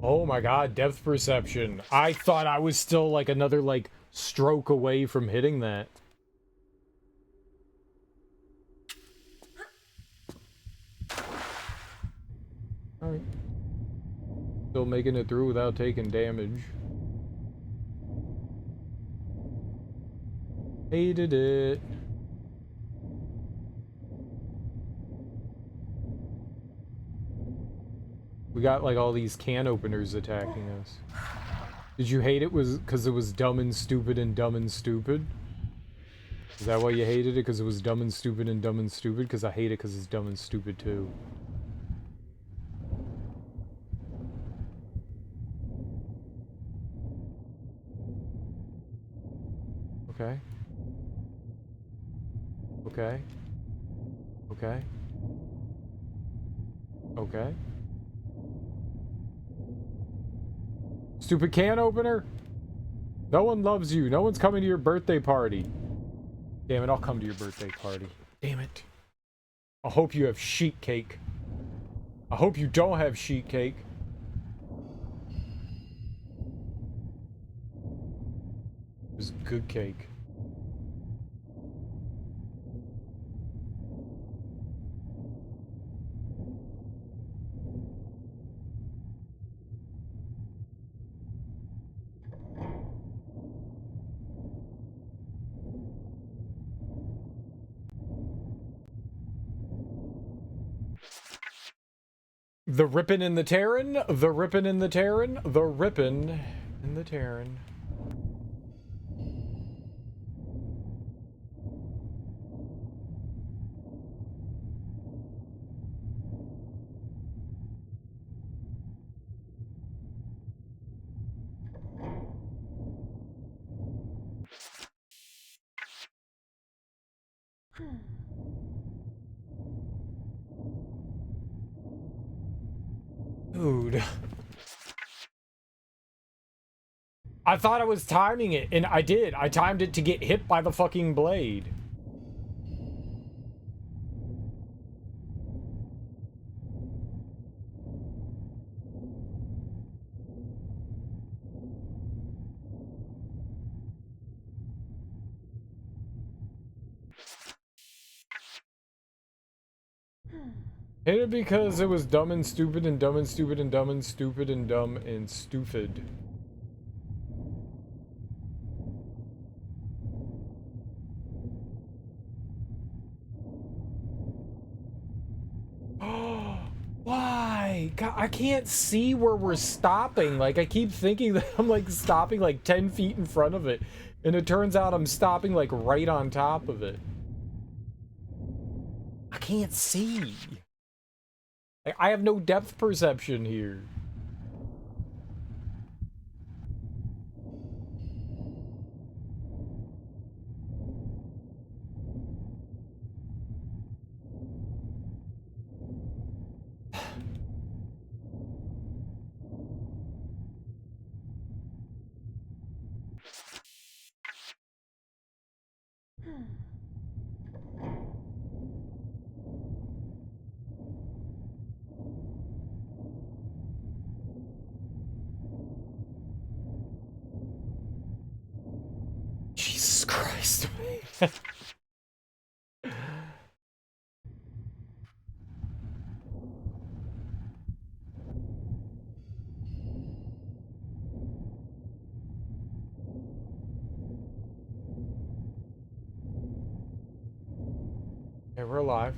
Oh my god, depth perception. I thought I was still like another like stroke away from hitting that. Alright. Still making it through without taking damage. Hated it. We got like all these can openers attacking us. Did you hate it was because it was dumb and stupid and dumb and stupid? Is that why you hated it? Because it was dumb and stupid and dumb and stupid? Because I hate it because it's dumb and stupid too. Okay. Okay. Okay. Okay. Stupid can opener? No one loves you. No one's coming to your birthday party. Damn it, I'll come to your birthday party. Damn it. I hope you have sheet cake. I hope you don't have sheet cake. It was good cake. The rippin' and the tearin', the rippin' and the tearin', the rippin' and the tearin'. Dude. I thought I was timing it, and I did. I timed it to get hit by the fucking blade. Hit it because it was dumb and stupid and dumb and stupid and dumb and stupid and dumb and stupid. I can't see where we're stopping. Like, I keep thinking that I'm, like, stopping, like, 10 feet in front of it. And it turns out I'm stopping, like, right on top of it. I can't see. Like, I have no depth perception here. Jesus Christ, man. Okay, we're alive.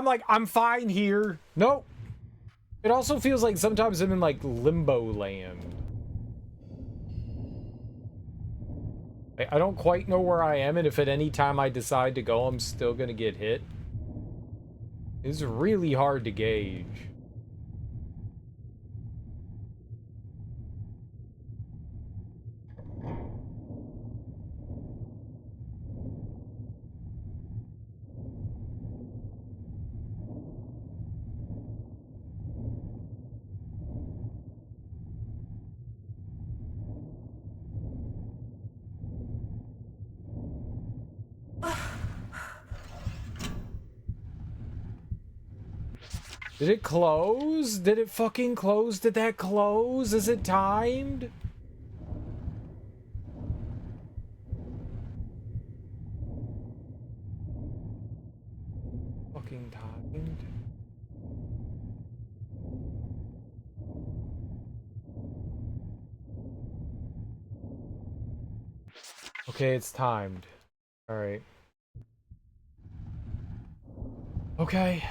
Like, I'm fine here. Nope. It also feels like sometimes I'm in, like, limbo land. I don't quite know where I am, and if at any time I decide to go, I'm still gonna get hit. It's really hard to gauge. Did it close? Did it fucking close? Did that close? Is it timed? Fucking timed? Okay, it's timed. Alright. Okay.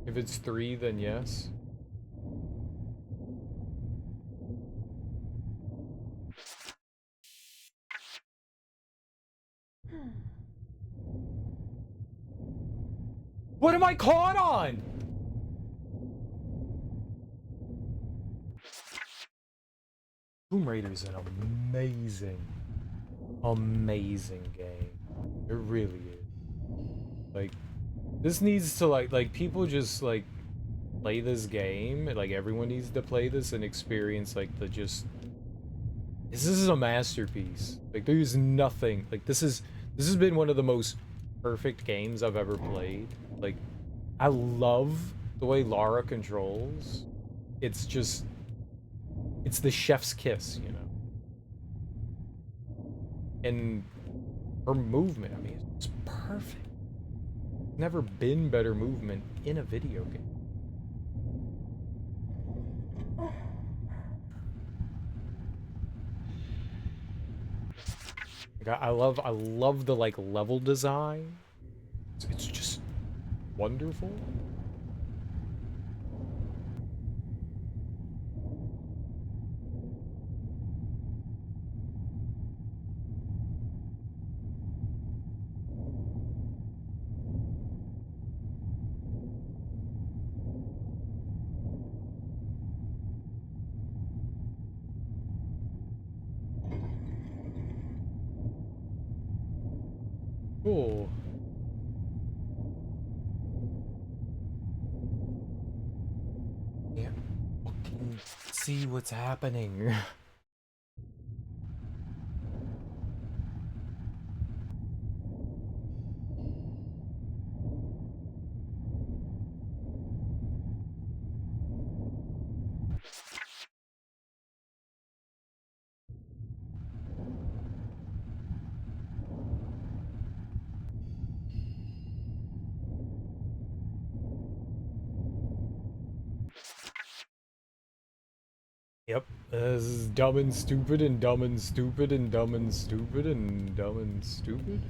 If it's 3, then yes. What am I caught on? Tomb Raider is an amazing game. It really is. Like, this needs to, like people just, like, play this game. Like, everyone needs to play this and experience, like, this is a masterpiece. Like, there's nothing, like, this has been one of the most perfect games I've ever played. Like, I love the way Lara controls. It's just, it's the chef's kiss, you know? And her movement, I mean, it's perfect. Never been better movement in a video game. Like, I love the, like, level design. It's just wonderful. Cool. Yeah. Fucking see what's happening. Yep, this is dumb and stupid and dumb and stupid and dumb and stupid and dumb and stupid.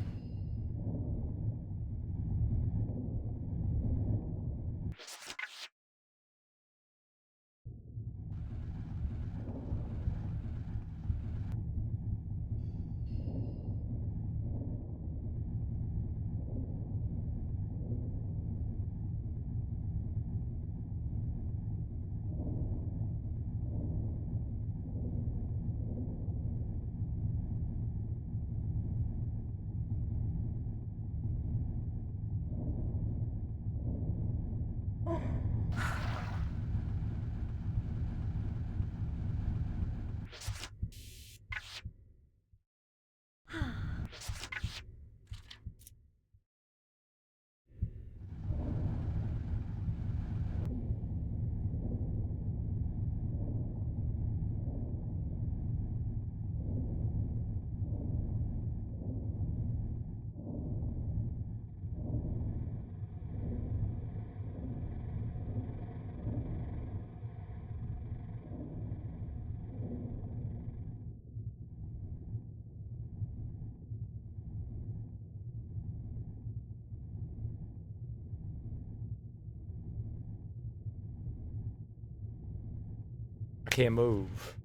I can't move.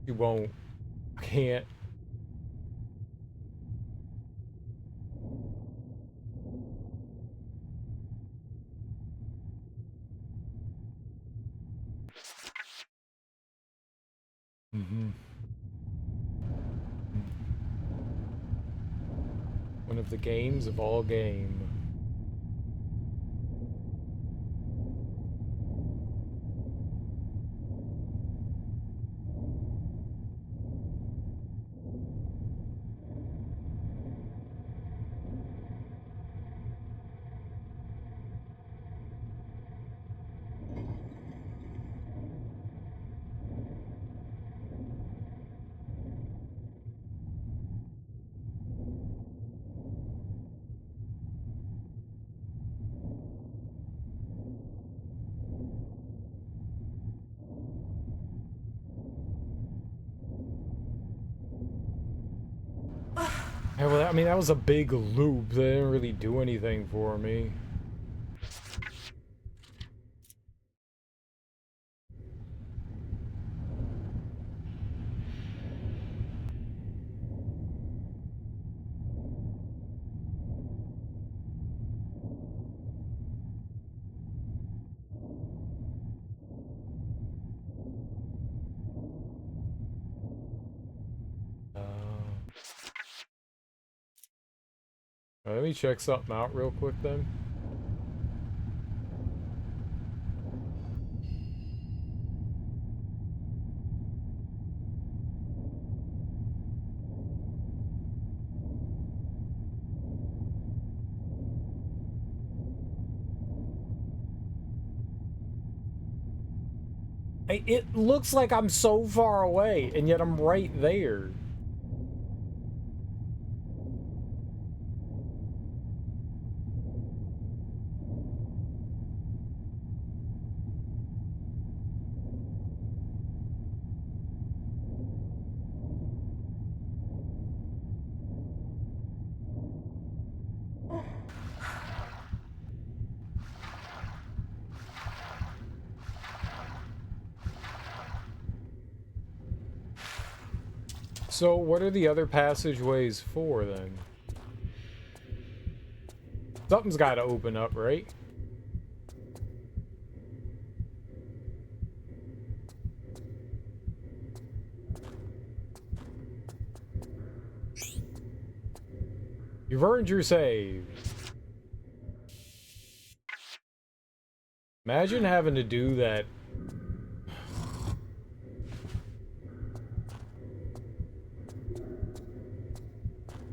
You won't. I can't. One of the games of all game. Yeah, well, I mean, that was a big loop. They didn't really do anything for me. Let me check something out real quick then. It looks like I'm so far away, and yet I'm right there. So, what are the other passageways for, then? Something's got to open up, right? You've earned your save. Imagine having to do that.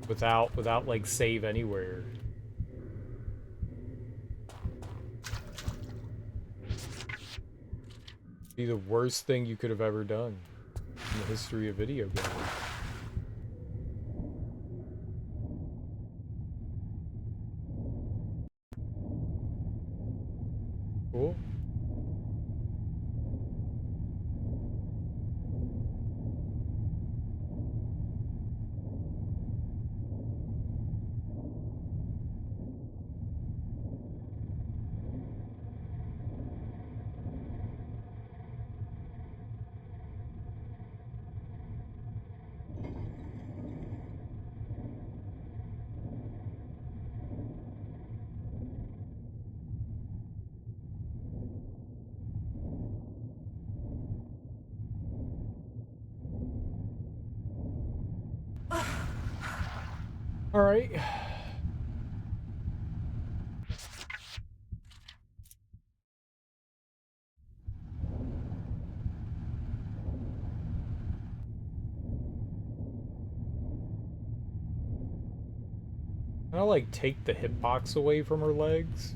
Without like save anywhere. Be the worst thing you could have ever done in the history of video games. Cool. All right. Can I like take the hitbox away from her legs?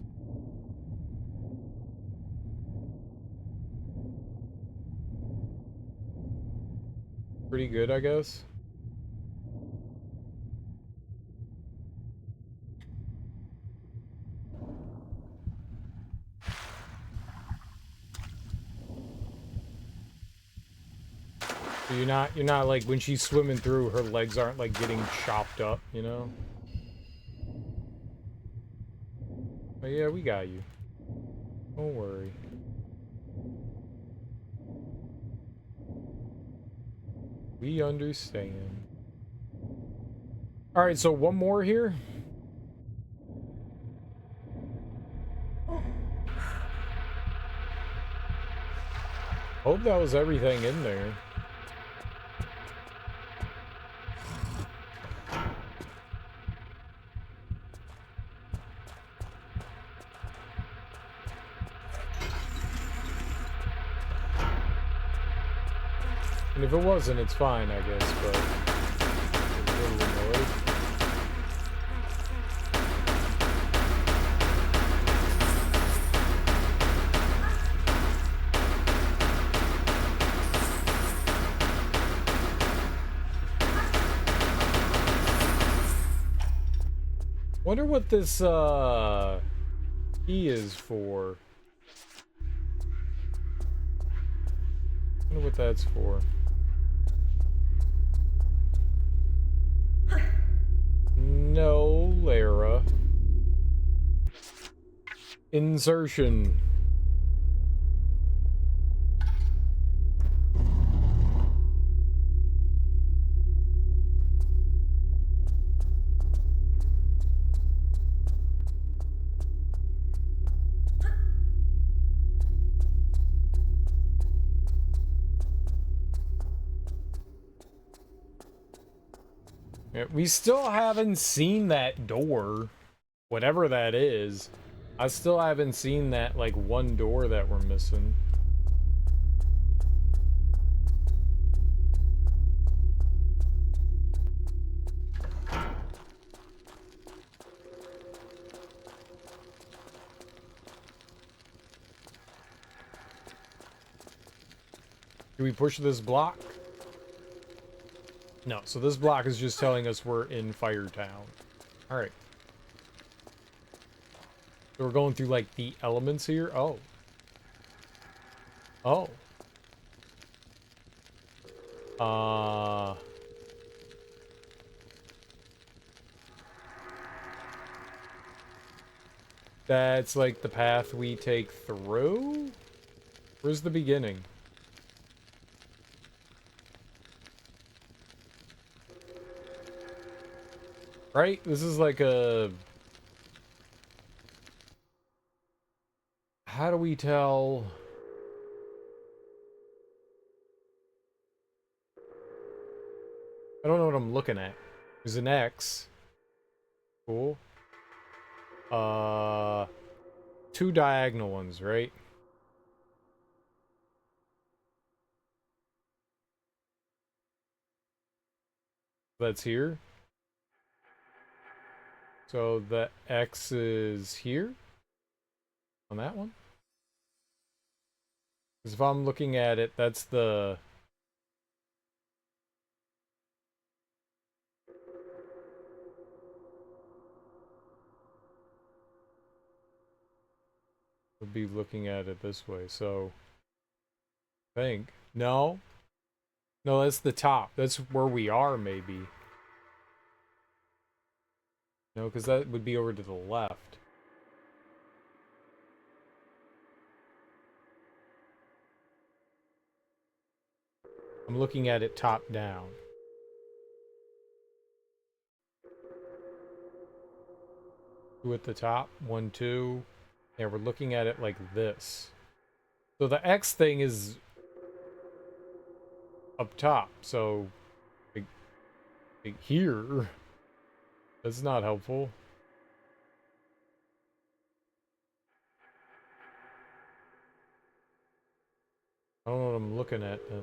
Pretty good, I guess. So you're not like when she's swimming through, her legs aren't like getting chopped up, you know? But yeah, we got you. Don't worry. We understand. Alright, so one more here. Hope that was everything in there. And if it wasn't, it's fine, I guess, but I'm a little annoyed. Wonder what this key is for. Wonder what that's for. No, Lara. Insertion. Yeah, we still haven't seen that door. Whatever that is. I still haven't seen that, like, one door that we're missing. Do we push this block? No, so this block is just telling us we're in Firetown. Alright. So we're going through, like, the elements here? Oh. Oh. That's, like, the path we take through? Where's the beginning? Right? This is like a... How do we tell... I don't know what I'm looking at. There's an X. Cool. Two diagonal ones, right? That's here. So the X is here on that one. Because if I'm looking at it, that's the... Would be looking at it this way, so... I think. No? No, that's the top. That's where we are, maybe. No, because that would be over to the left. I'm looking at it top down. Two at the top. 1, 2. Yeah, we're looking at it like this. So the X thing is up top, so like here. That's not helpful. I don't know what I'm looking at then.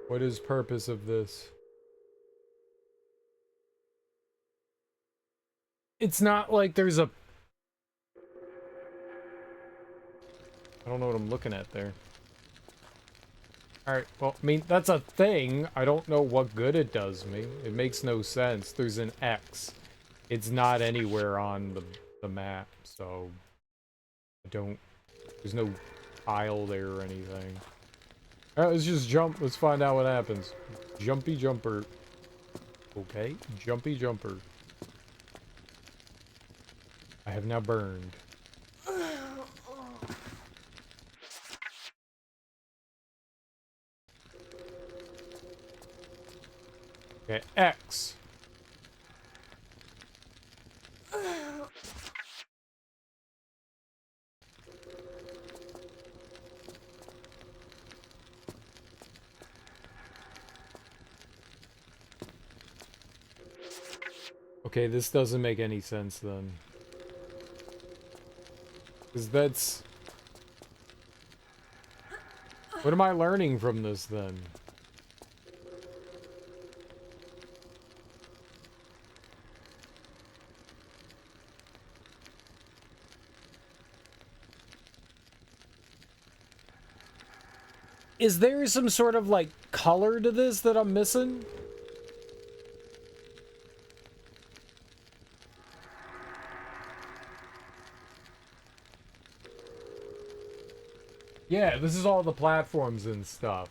What is purpose of this? It's not like there's a... I don't know what I'm looking at there. Alright, well, I mean, that's a thing. I don't know what good it does me. It makes no sense. There's an X. It's not anywhere on the map, so... I don't... There's no tile there or anything. Alright, let's just jump. Let's find out what happens. Jumpy jumper. Okay, jumpy jumper. I have now burned. Okay, X. Okay, this doesn't make any sense then. Because that's... What am I learning from this then? Is there some sort of, like, color to this that I'm missing? Yeah, this is all the platforms and stuff.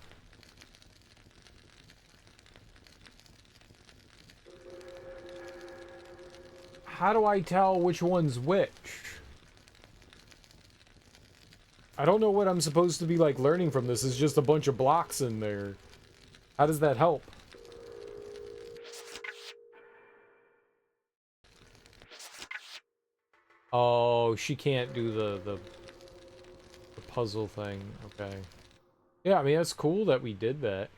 How do I tell which one's which? I don't know what I'm supposed to be, like, learning from this. It's just a bunch of blocks in there. How does that help? Oh, she can't do the puzzle thing. Okay. Yeah, I mean, that's cool that we did that.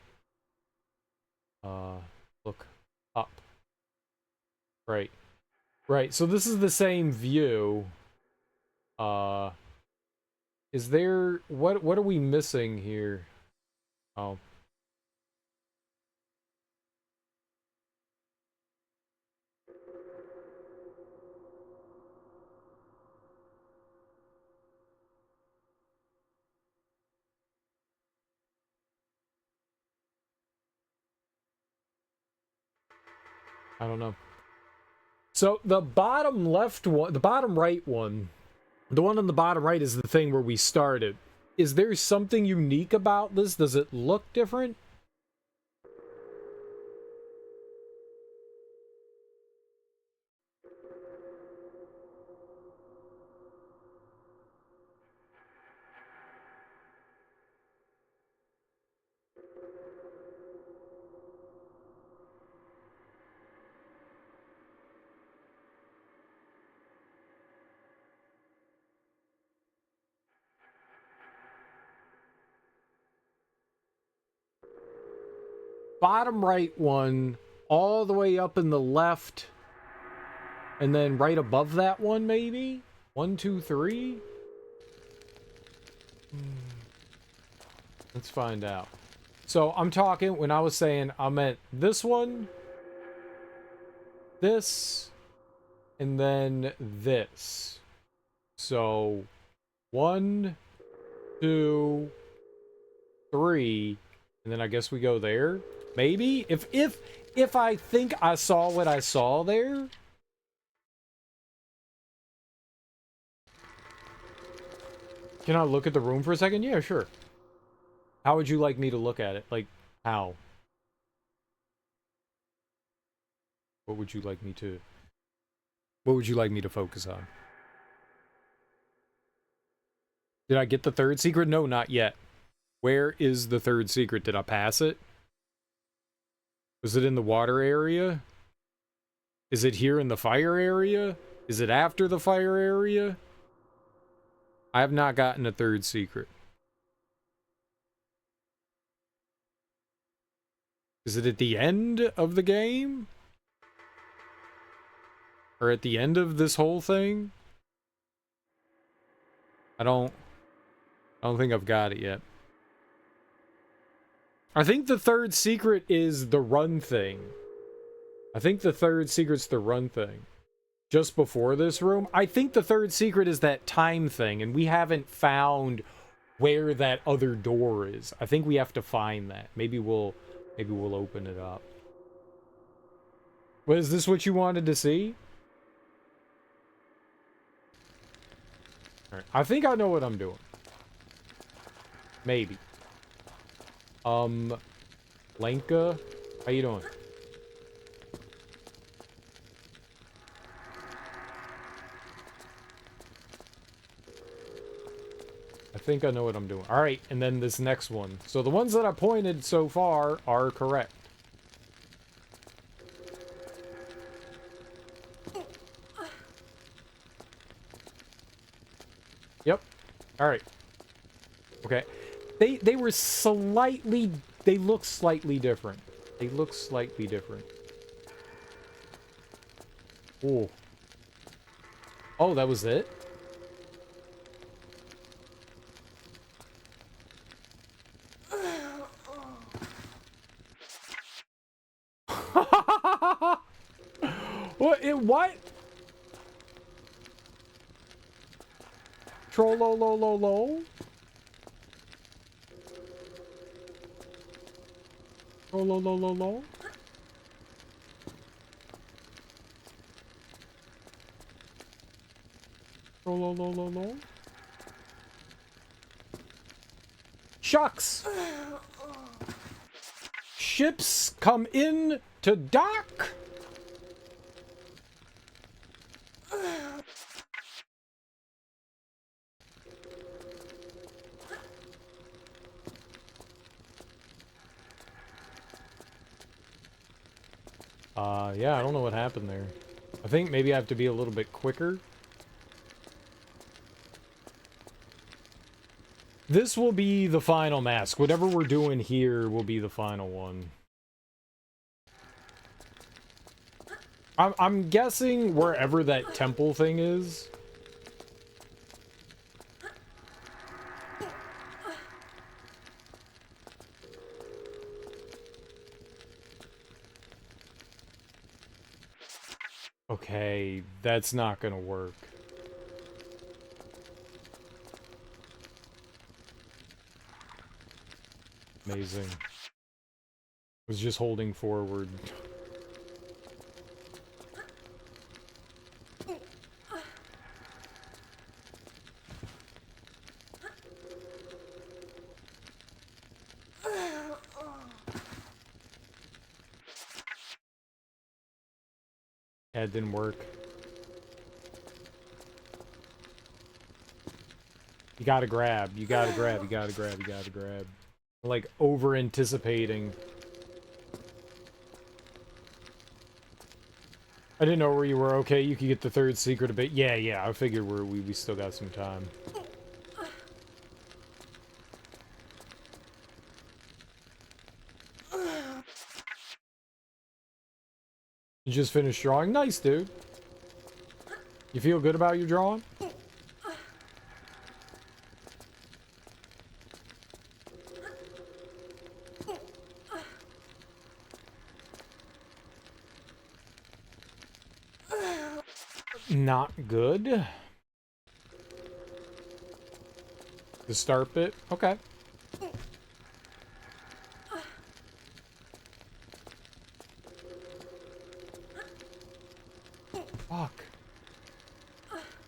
Look up. Right. Right, so this is the same view. Is there... What are we missing here? Oh. I don't know. So the bottom left one, the bottom right one, the one on the bottom right is the thing where we started. Is there something unique about this? Does it look different? bottom right one, all the way up in the left, and then right above that one, maybe? 1, 2, 3? Let's find out. So I'm talking, when I was saying, I meant this one, this, and then this. So 1, 2, 3, and then I guess we go there. Maybe if I think I saw what I saw there. Can I look at the room for a second? Yeah, sure. How would you like me to look at it? Like, how? What would you like me to... What would you like me to focus on? Did I get the third secret? No, not yet. Where is the third secret? Did I pass it? Was it in the water area? Is it here in the fire area? Is it after the fire area? I have not gotten a third secret. Is it at the end of the game? Or at the end of this whole thing? I don't think I've got it yet. I think the third secret is the run thing. I think the third secret's the run thing. Just before this room. I think the third secret is that time thing, and we haven't found where that other door is. I think we have to find that. Maybe we'll open it up. Well, is this what you wanted to see? Alright, I think I know what I'm doing. Maybe. Lenka, how you doing? I think I know what I'm doing. Alright, and then this next one. So the ones that I pointed so far are correct. Yep. Alright. Okay. They were slightly... They look slightly different. They look slightly different. Oh. Oh, that was it? What? Troll-lo-lo-lo-lo? Troll-lo-lo-lo-lo? Troll-lo-lo-lo-lo? Shucks! Ships come in to dock! Yeah, I don't know what happened there. I think maybe I have to be a little bit quicker. This will be the final mask. Whatever we're doing here will be the final one. I'm guessing wherever that temple thing is. Okay, that's not gonna work. Amazing. Was just holding forward. Yeah, it didn't work. You gotta grab, you gotta grab, you gotta grab, you gotta grab. Like, over-anticipating. I didn't know where you were. Okay, you could get the third secret a bit. Yeah, I figured we still got some time. just finished drawing? Nice, dude. You feel good about your drawing? Not good. The start bit? Okay. Fuck.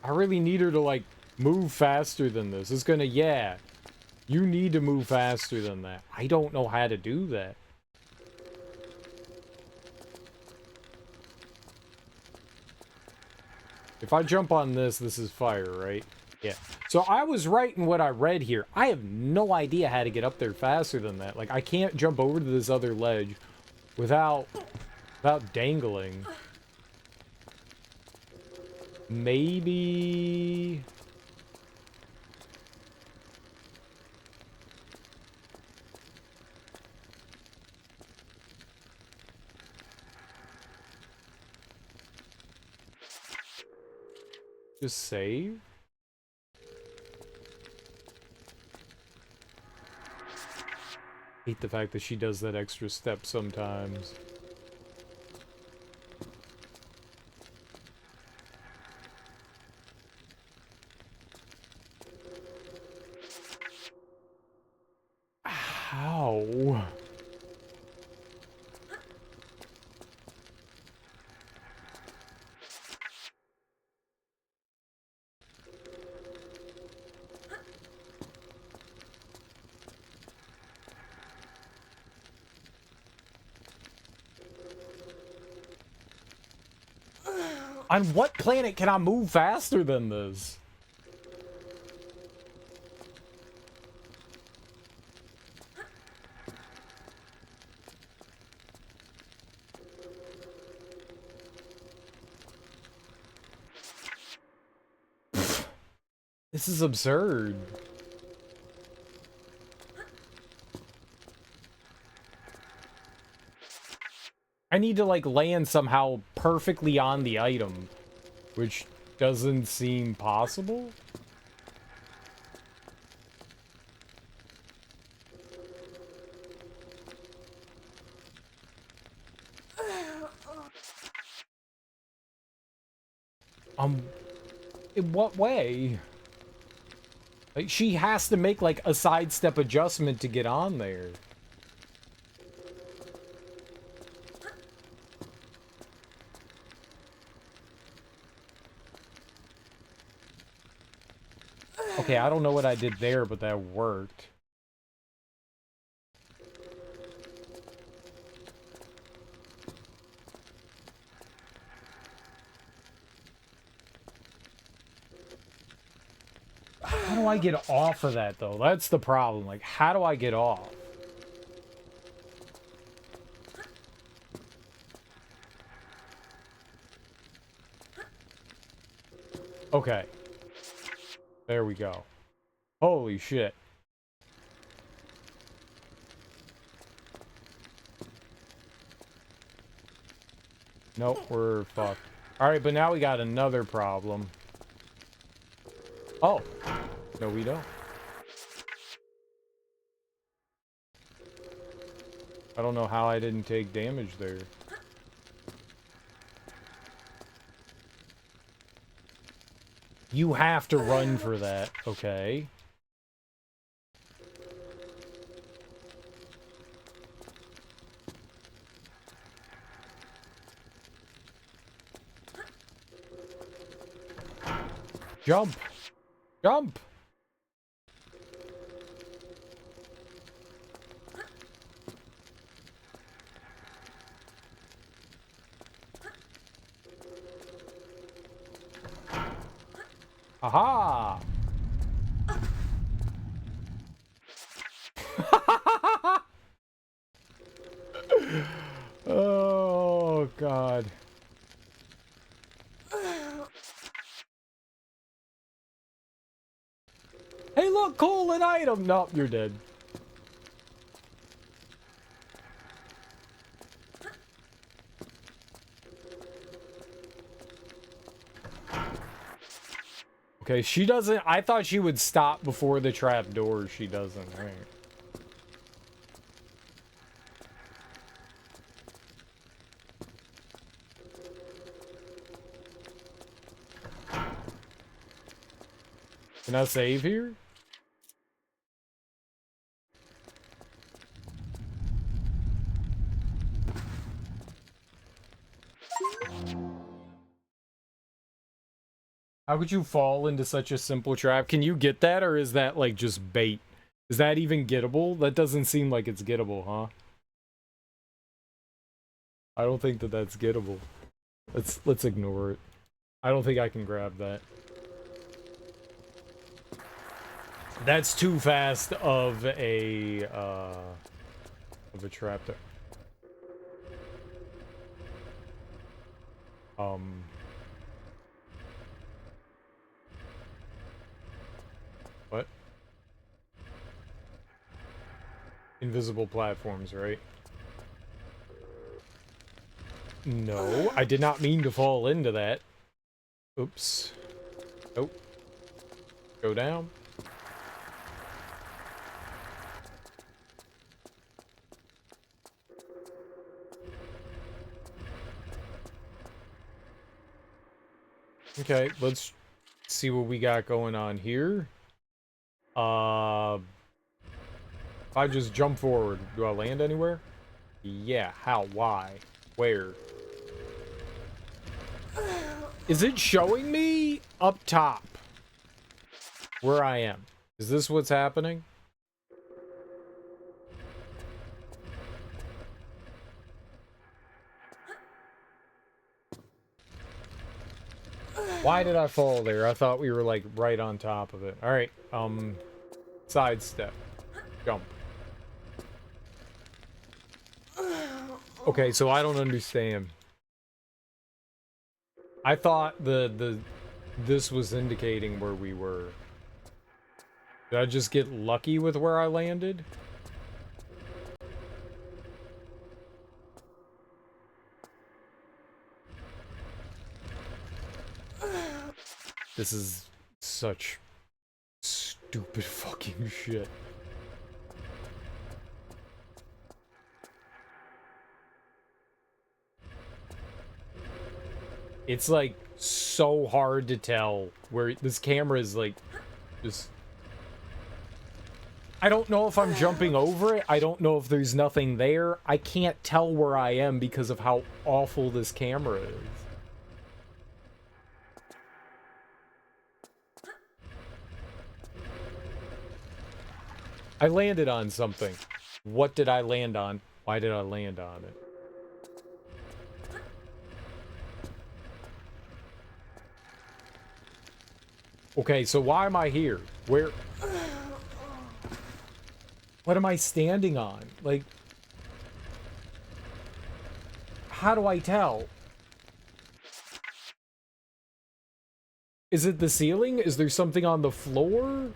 I really need her to, like, move faster than this. It's gonna, yeah. You need to move faster than that. I don't know how to do that. If I jump on this, this is fire, right? Yeah. So I was right in what I read here. I have no idea how to get up there faster than that. Like, I can't jump over to this other ledge without dangling. Maybe... just save? Hate the fact that she does that extra step sometimes. How? On what planet can I move faster than this? This is absurd. I need to, like, land somehow perfectly on the item, which doesn't seem possible. In what way? Like, she has to make, like, a sidestep adjustment to get on there. Okay, I don't know what I did there, but that worked. How do I get off of that, though? That's the problem. Like, how do I get off? Okay. There we go. Holy shit. Nope, we're fucked. Alright, but now we got another problem. Oh. No, we don't. I don't know how I didn't take damage there. You have to run for that, okay? Jump! Jump! Aha! Oh, God. Hey, look, cool, an item! Nope, you're dead. Okay, she doesn't... I thought she would stop before the trap door. She doesn't. All right. Can I save here? How could you fall into such a simple trap? Can you get that, or is that, like, just bait? Is that even gettable? That doesn't seem like it's gettable, huh? I don't think that that's gettable. Let's ignore it. I don't think I can grab that. That's too fast of a trap there. What? Invisible platforms, right? No, I did not mean to fall into that. Oops. Nope. Go down. Okay, let's see what we got going on here. If I just jump forward, do I land anywhere? Yeah, how? Why? Where? Is it showing me up top where I am? Is this what's happening? Why did I fall there? I thought we were like right on top of it. All right, sidestep, jump. Okay, so I don't understand. I thought this was indicating where we were. Did I just get lucky with where I landed? This is such stupid fucking shit. It's like so hard to tell where this camera is, like just... I don't know if I'm jumping over it. I don't know if there's nothing there. I can't tell where I am because of how awful this camera is. I landed on something. What did I land on? Why did I land on it? Okay, so why am I here? Where? What am I standing on? Like, how do I tell? Is it the ceiling? Is there something on the floor?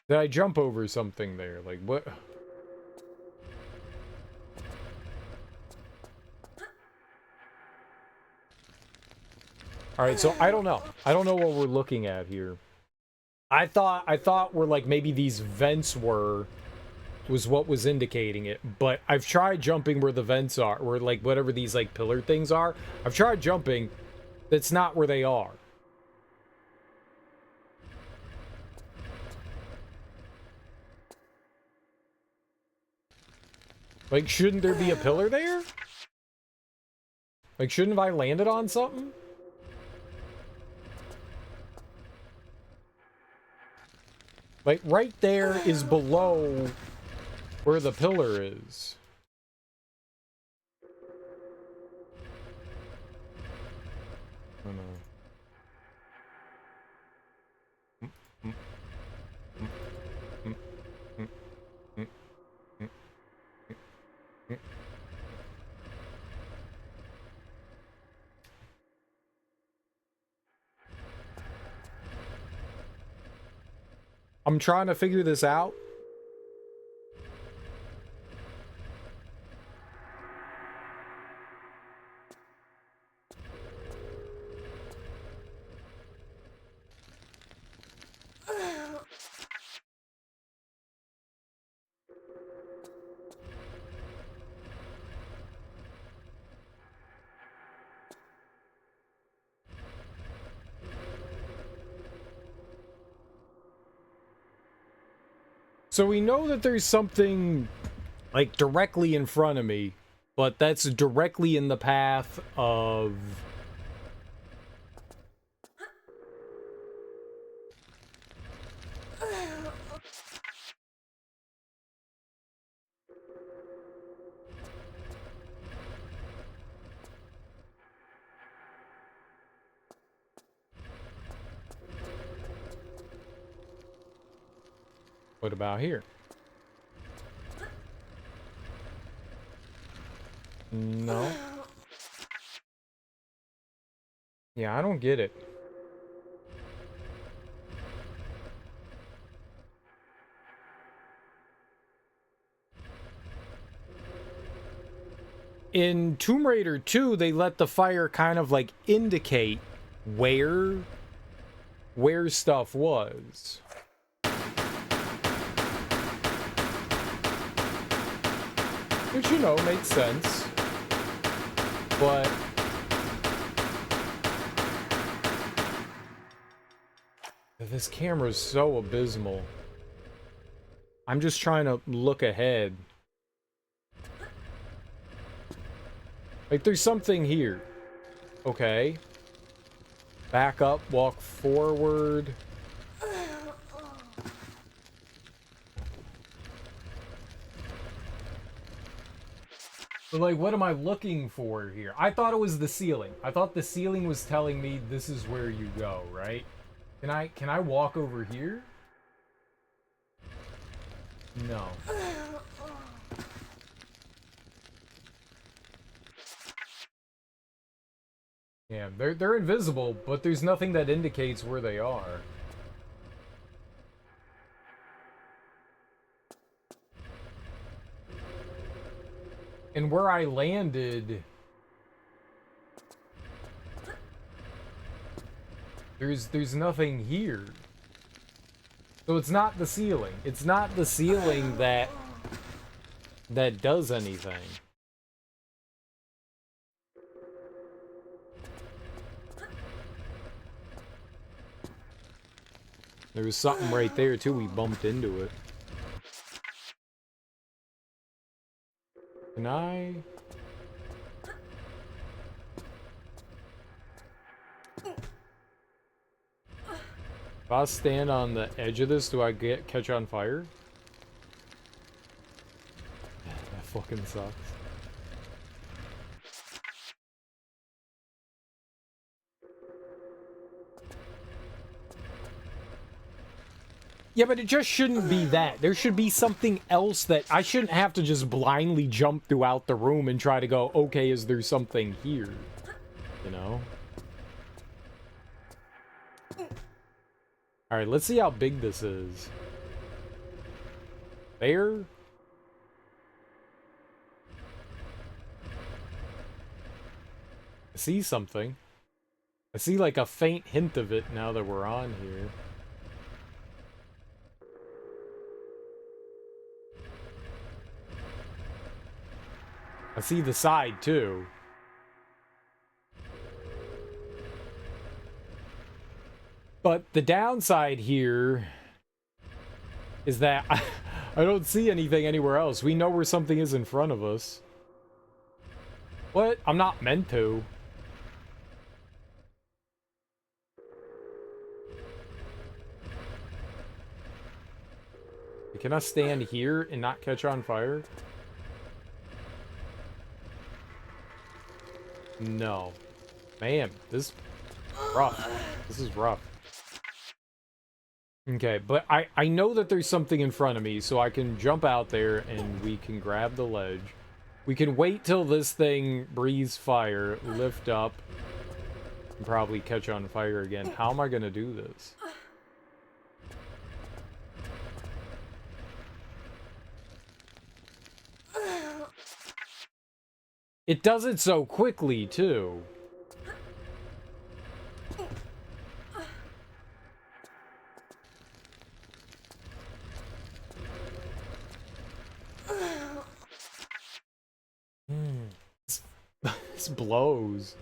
Did I jump over something there? Like, what? Alright, so I don't know. I don't know what we're looking at here. I thought where, like, maybe these vents was what was indicating it, but I've tried jumping where the vents are, or, like, whatever these, like, pillar things are. I've tried jumping. That's not where they are. Like, shouldn't there be a pillar there? Like, shouldn't have I landed on something? Like, right there is below where the pillar is. Oh, no. I'm trying to figure this out. So we know that there's something, like, directly in front of me, but that's directly in the path of... What about here? No. Yeah, I don't get it. In Tomb Raider 2, they let the fire kind of like indicate where stuff was. Which, you know, makes sense. But this camera's so abysmal. I'm just trying to look ahead. Like, there's something here. Okay. Back up, walk forward. But, like, what am I looking for here? I thought it was the ceiling. I thought the ceiling was telling me this is where you go, right? Can I walk over here? No. Yeah, they're invisible, but there's nothing that indicates where they are. And where I landed, there's nothing here. So it's not the ceiling. It's not the ceiling that does anything. There was something right there too, we bumped into it. Can I? If I stand on the edge of this, do I catch on fire? That fucking sucks. Yeah, but it just shouldn't be that. There should be something else that I shouldn't have to just blindly jump throughout the room and try to go, okay, is there something here? You know? Alright, let's see how big this is. There? I see something. I see like a faint hint of it now that we're on here. I see the side, too. But the downside here is that I don't see anything anywhere else. We know where something is in front of us. What? I'm not meant to. Can I stand here and not catch on fire? No. Man, this is rough. This is rough. Okay, but I know that there's something in front of me, so I can jump out there and we can grab the ledge. We can wait till this thing breathes fire, lift up, and probably catch on fire again. How am I gonna do this? It does it so quickly, too. This blows.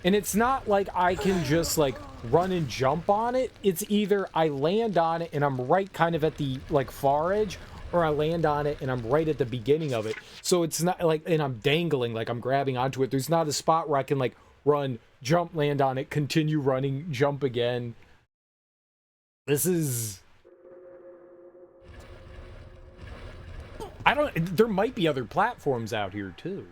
And it's not like I can just like run and jump on it. It's either I land on it and I'm right kind of at the like far edge, or I land on it and I'm right at the beginning of it. So it's not like, and I'm dangling, like I'm grabbing onto it. There's not a spot where I can like run, jump, land on it, continue running, jump again. This is... I don't... There might be other platforms out here too.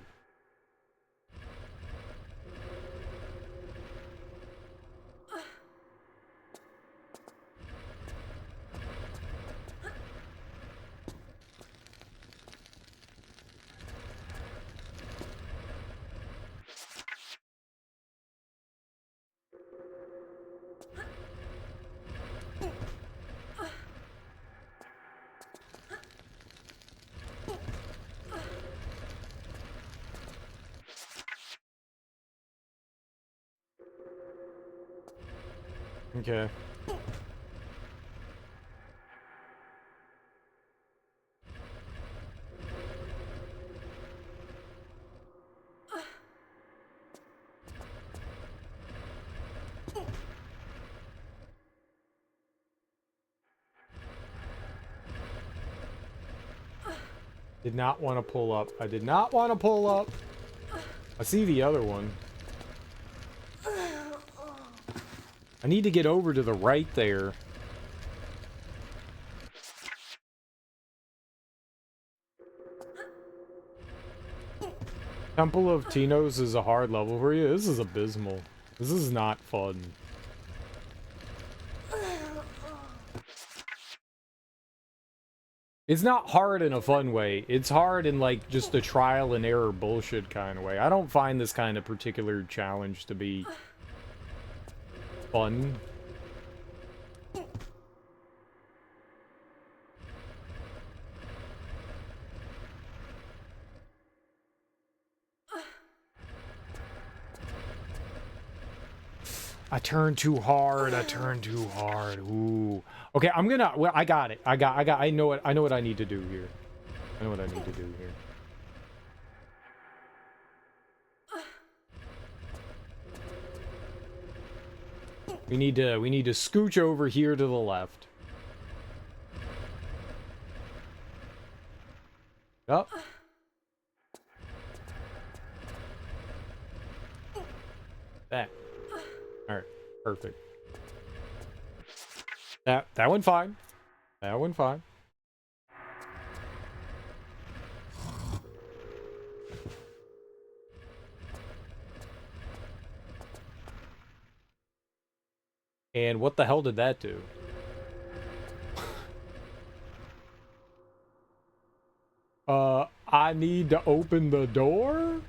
Okay. Did not want to pull up. I did not want to pull up. I see the other one. I need to get over to the right there. Temple of Tinos is a hard level for you. This is abysmal. This is not fun. It's not hard in a fun way. It's hard in like just a trial and error bullshit kind of way. I don't find this kind of particular challenge to be fun. I turned too hard. I turned too hard. Ooh. Okay, I'm gonna... Well, I got it. I know what I need to do here. I know what I need to do here. We need to scooch over here to the left. Up. That. Alright, perfect. That went fine. That went fine. And what the hell did that do? I need to open the door?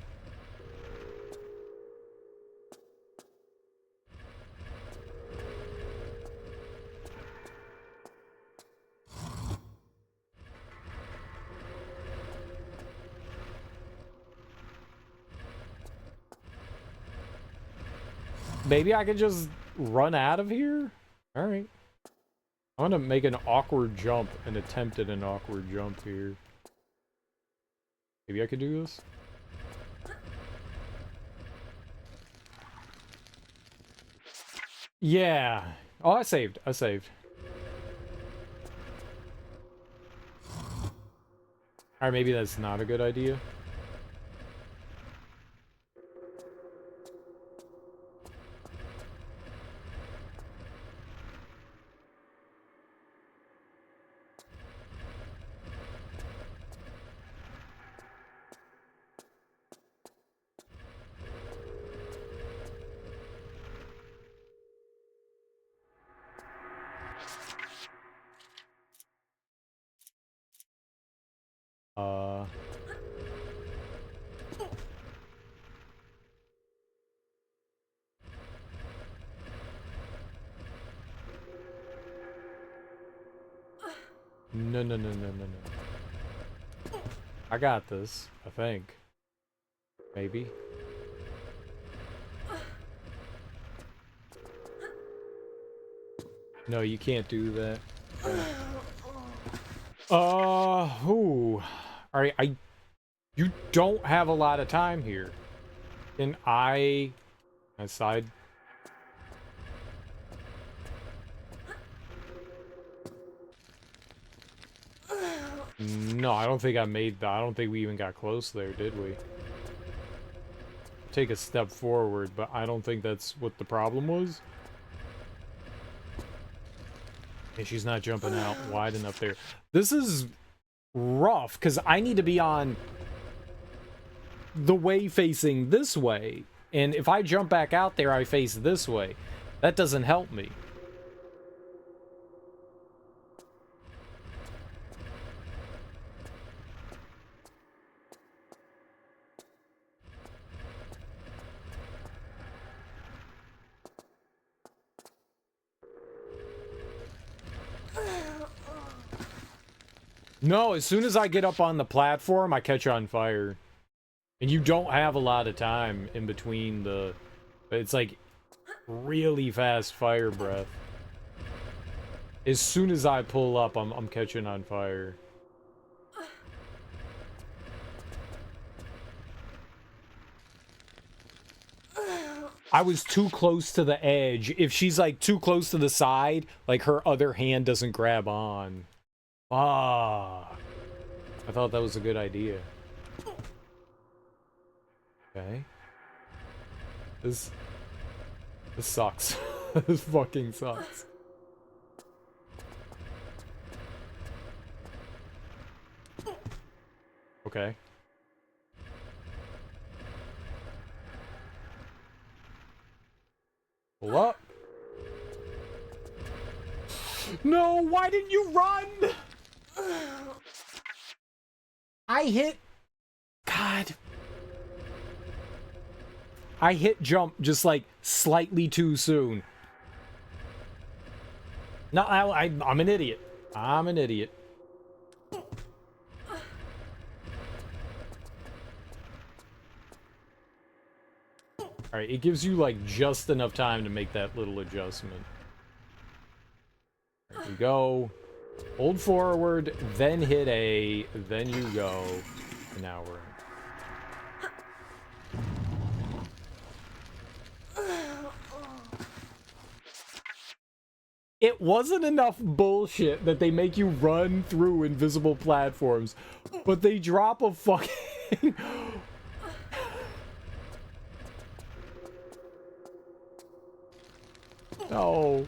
Maybe I could just run out of here? Alright. I'm gonna make an awkward jump and attempt at an awkward jump here. Maybe I could do this? Yeah. Oh, I saved. I saved. Alright, maybe that's not a good idea. No. I got this, I think. Maybe. No, you can't do that. Ooh. Alright, you don't have a lot of time here. Can I My side. No, I don't think I made that. I don't think we even got close there, did we? Take a step forward, but I don't think that's what the problem was. And she's not jumping out wide enough there. This is rough, because I need to be on the way facing this way. And if I jump back out there, I face this way. That doesn't help me. No, as soon as I get up on the platform, I catch on fire. And you don't have a lot of time in between the... It's like really fast fire breath. As soon as I pull up, I'm catching on fire. I was too close to the edge. If she's like too close to the side, like her other hand doesn't grab on. Ah, I thought that was a good idea. Okay. This sucks. This fucking sucks. Okay. Pull up. No, why didn't you run? I hit... God. I hit jump just like slightly too soon. No, I'm an idiot. I'm an idiot. Alright, it gives you like just enough time to make that little adjustment. There we go. Hold forward, then hit A, then you go. And now we're in. It wasn't enough bullshit that they make you run through invisible platforms, but they drop a fucking... No.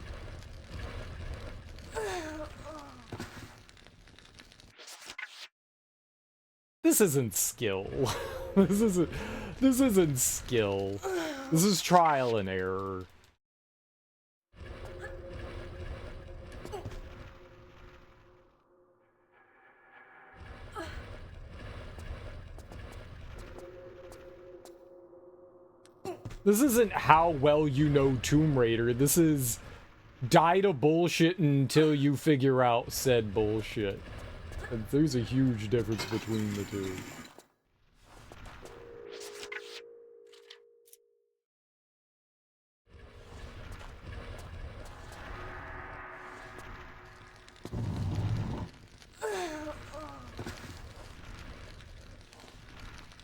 This isn't skill. This isn't skill. This is trial and error. This isn't how well you know Tomb Raider. This is die to bullshit until you figure out said bullshit. And there's a huge difference between the two.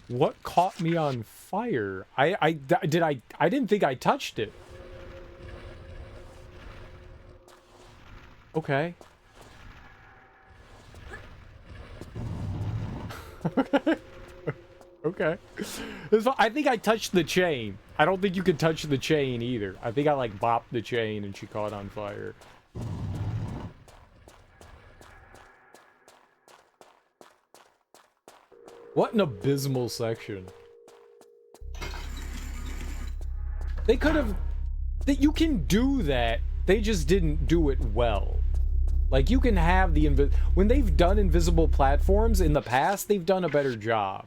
What caught me on fire? I didn't think I touched it. Okay. Okay. I think I touched the chain. I don't think you could touch the chain either. I think I like bopped the chain and she caught on fire. What an abysmal section. They could have... You can do that. They just didn't do it well. Like, you can have the... When they've done invisible platforms in the past, they've done a better job.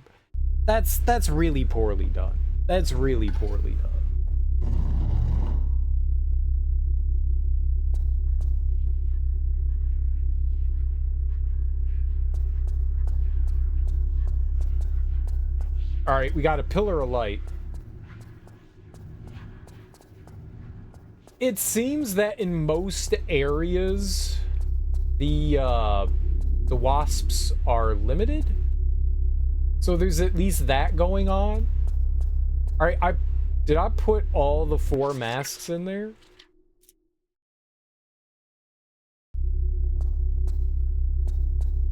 That's really poorly done. That's really poorly done. Alright, we got a pillar of light. It seems that in most areas, the wasps are limited. So there's at least that going on. Alright, Did I put all the 4 masks in there?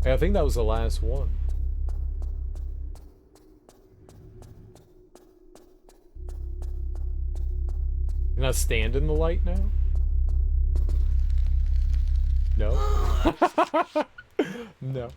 I think that was the last one. Can I stand in the light now? No. No.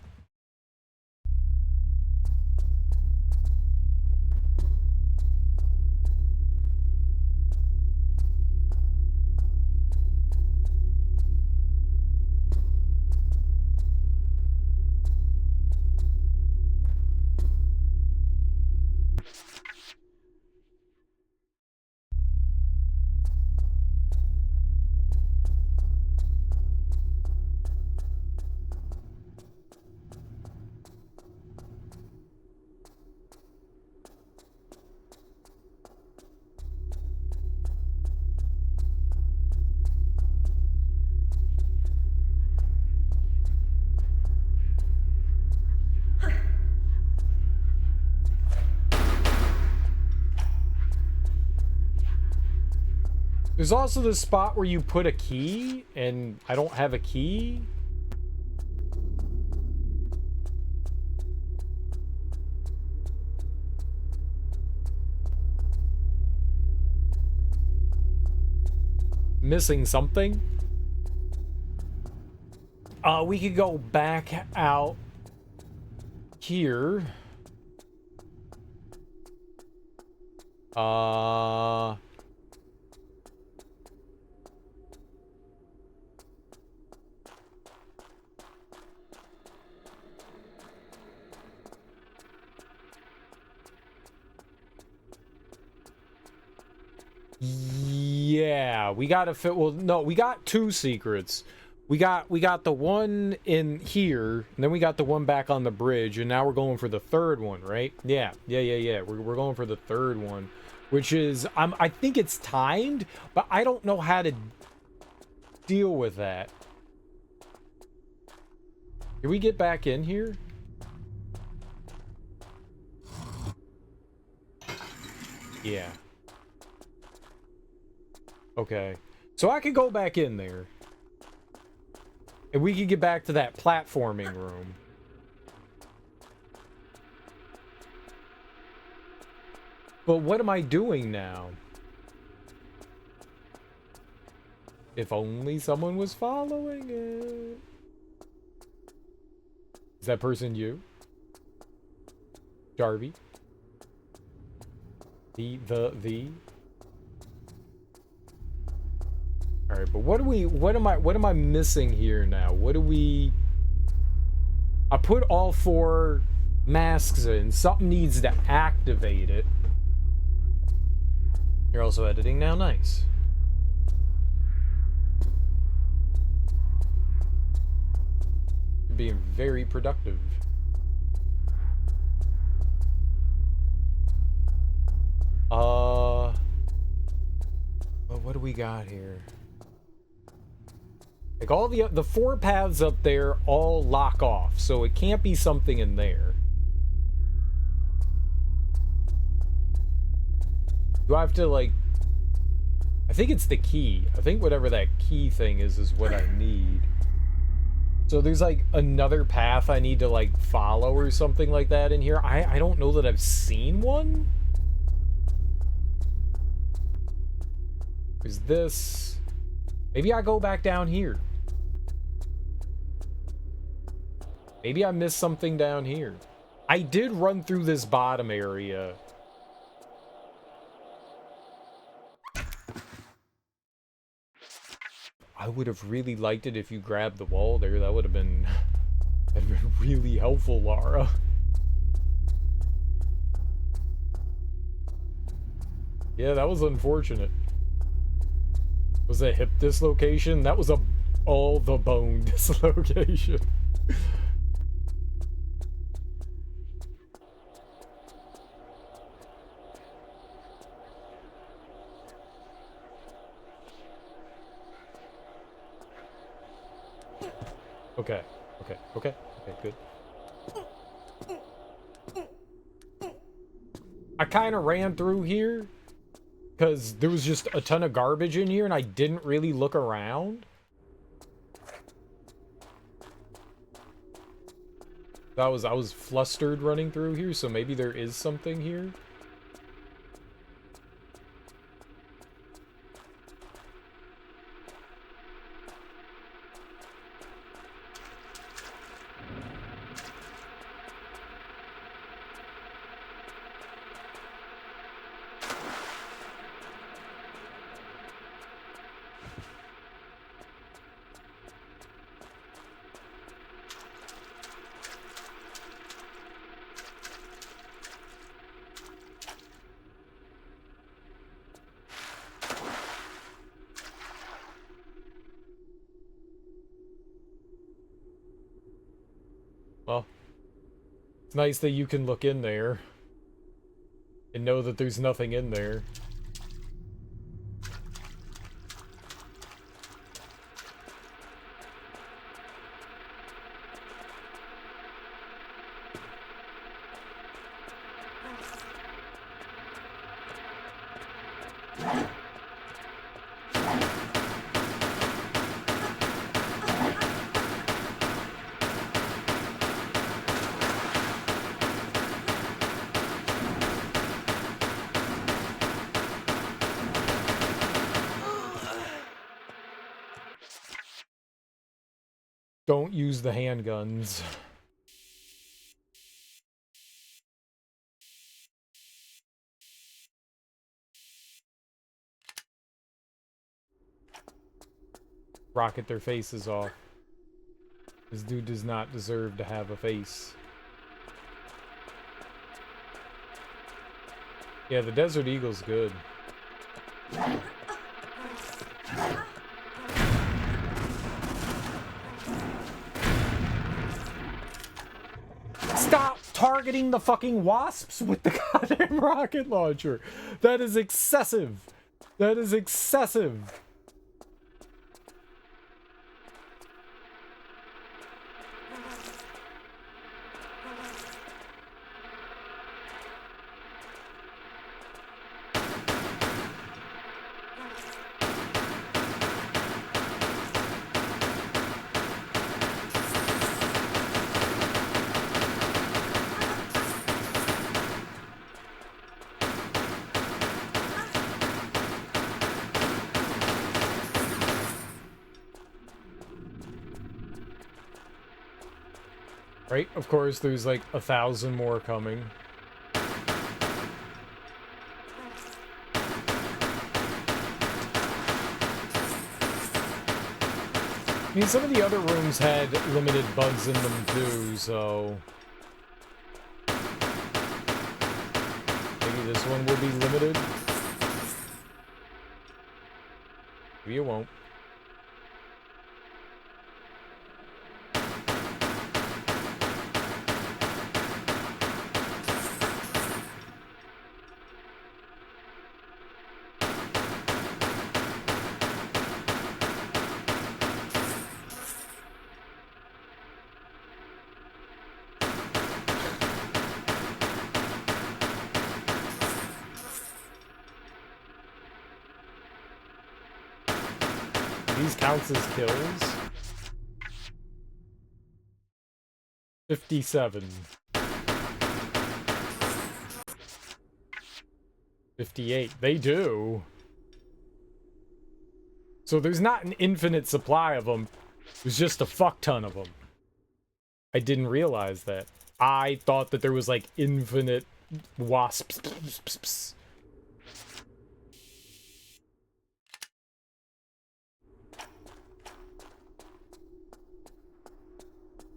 There's also this spot where you put a key, and I don't have a key. Missing something. We could go back out here. Yeah, we gotta fit. Well, no, we got 2 secrets. We got the one in here, and then we got the one back on the bridge, and now we're going for the 3rd one, right? Yeah. We're going for the 3rd one, which is I think it's timed, but I don't know how to deal with that. Can we get back in here? Yeah. Okay. So I could go back in there. And we could get back to that platforming room. But what am I doing now? If only someone was following it. Is that person you? Jarvie? The? Alright, but what am I missing here now? What do we... I put all 4 masks in. Something needs to activate it. You're also editing now? Nice. You're being very productive. Well, what do we got here? Like all the 4 paths up there all lock off, so it can't be something in there. Do I have to like... I think it's the key. I think whatever that key thing is what I need. So there's like another path I need to like follow or something like that in here. I don't know that I've seen one. Is this... Maybe I go back down here. Maybe I missed something down here. I did run through this bottom area. I would have really liked it if you grabbed the wall there. That would have been... that'd been really helpful, Lara. Yeah, that was unfortunate. Was a hip dislocation? That was all the bone dislocation. Okay, good. I kind of ran through here. because there was just a ton of garbage in here and I didn't really look around. I was flustered running through here, so maybe there is something here. Well, it's nice that you can look in there and know that there's nothing in there. Don't use the handguns. Rocket their faces off. This dude does not deserve to have a face. Yeah, the Desert Eagle's good. Stop targeting the fucking wasps with the goddamn rocket launcher. That is excessive. That is excessive. Right? Of course, there's like 1,000 more coming. I mean, some of the other rooms had limited bugs in them too, so... maybe this one will be limited. Maybe it won't. These counts as kills. 57. 58. They do. So there's not an infinite supply of them. There's just a fuck ton of them. I didn't realize that. I thought that there was like infinite wasps.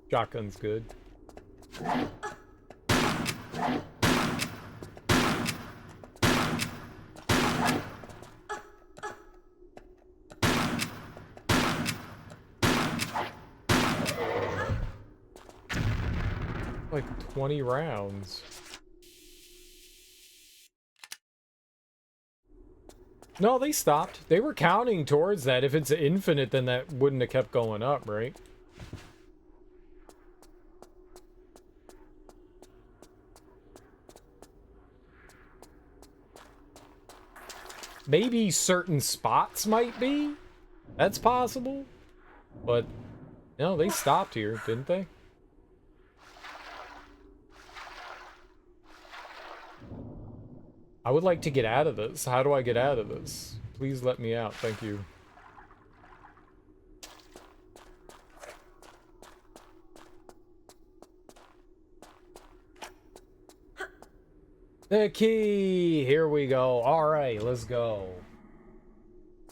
Shotgun's good. Like 20 rounds. No, they stopped. They were counting towards that. If it's infinite, then that wouldn't have kept going up, right? maybe certain spots might be. That's possible. But, no, they stopped here, didn't they? I would like to get out of this. How do I get out of this? Please let me out. Thank you. The key! Here we go. Alright, let's go.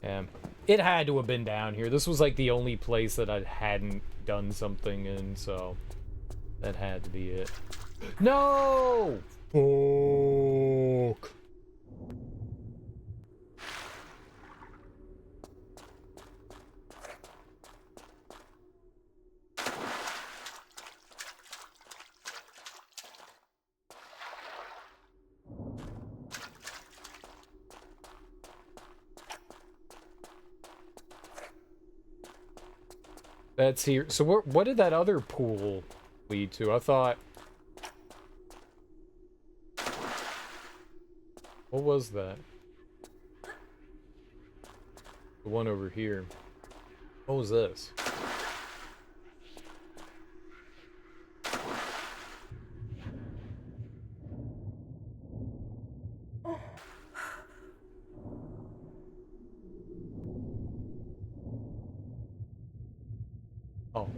It had to have been down here. This was like the only place that I hadn't done something in, so that had to be it. No! Fuck. That's here. So what did that other pool lead to? I thought... What was that? The one over here. What was this? Oh.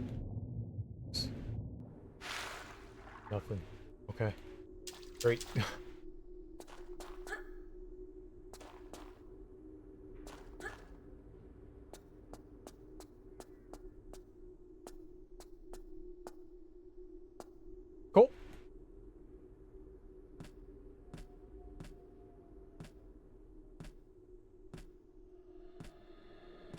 Nothing. Okay. Great. Cool.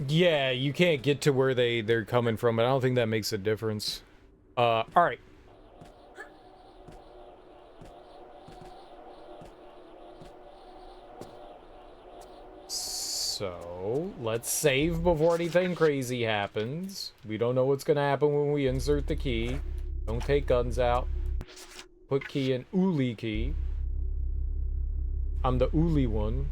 Yeah, you can't get to where they're coming from, but I don't think that makes a difference. All right. So, let's save before anything crazy happens. We don't know what's gonna happen when we insert the key. Don't take guns out. Put key in Uli key. I'm the Uli one.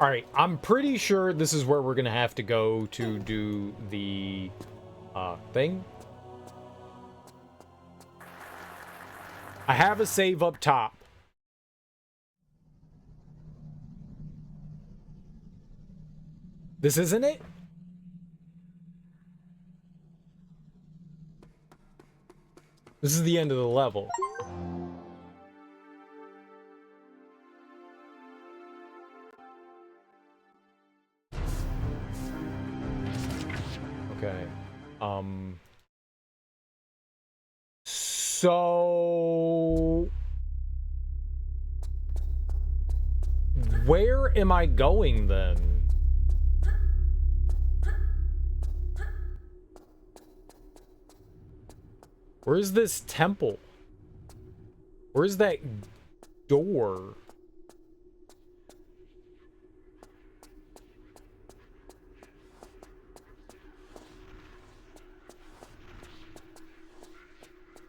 Alright, I'm pretty sure this is where we're gonna have to go to do the thing. I have a save up top. This isn't it? This is the end of the level. Okay. So... where am I going then? Where's this temple? Where's that door?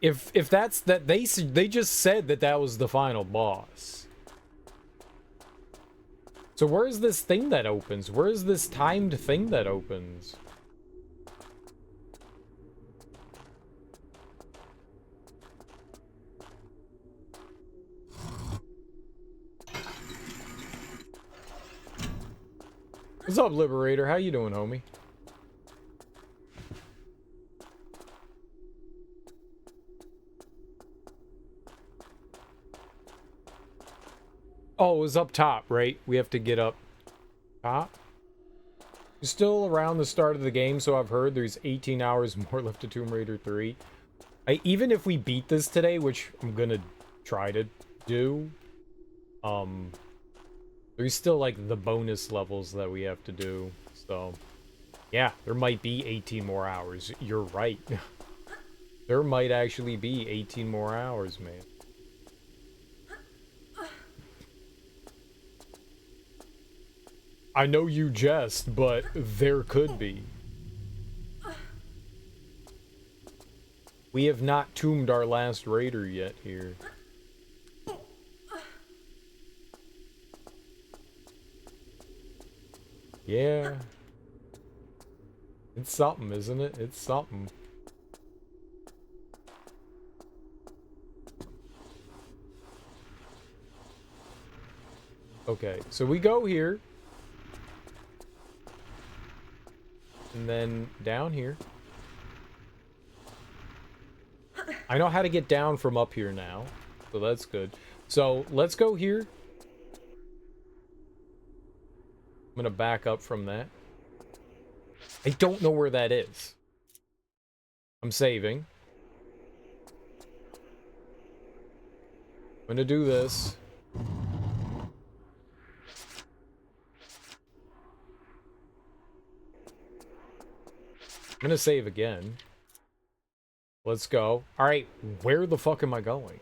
If that's that, they just said that that was the final boss. So where's this thing that opens? Where's this timed thing that opens? What's up, Liberator? How you doing, homie? Oh, it was up top, right? We have to get up top. It's still around the start of the game, so I've heard there's 18 hours more left to Tomb Raider 3. Even if we beat this today, which I'm gonna try to do, there's still like the bonus levels that we have to do. So, yeah, there might be 18 more hours. You're right. There might actually be 18 more hours, man. I know you jest, but there could be. We have not tombed our last raider yet here. Yeah. It's something, isn't it? It's something. Okay, so we go here. And then down here. I know how to get down from up here now. So that's good. So let's go here. I'm gonna back up from that. I don't know where that is. I'm saving. I'm gonna do this. I'm gonna save again. Let's go. Alright, where the fuck am I going?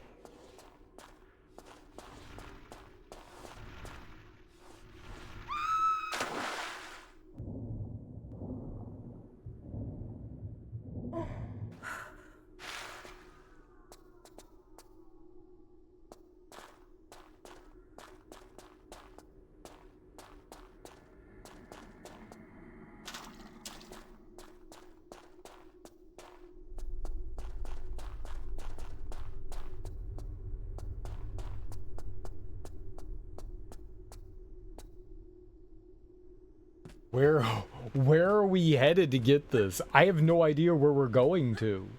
Where are we headed to get this? I have no idea where we're going to.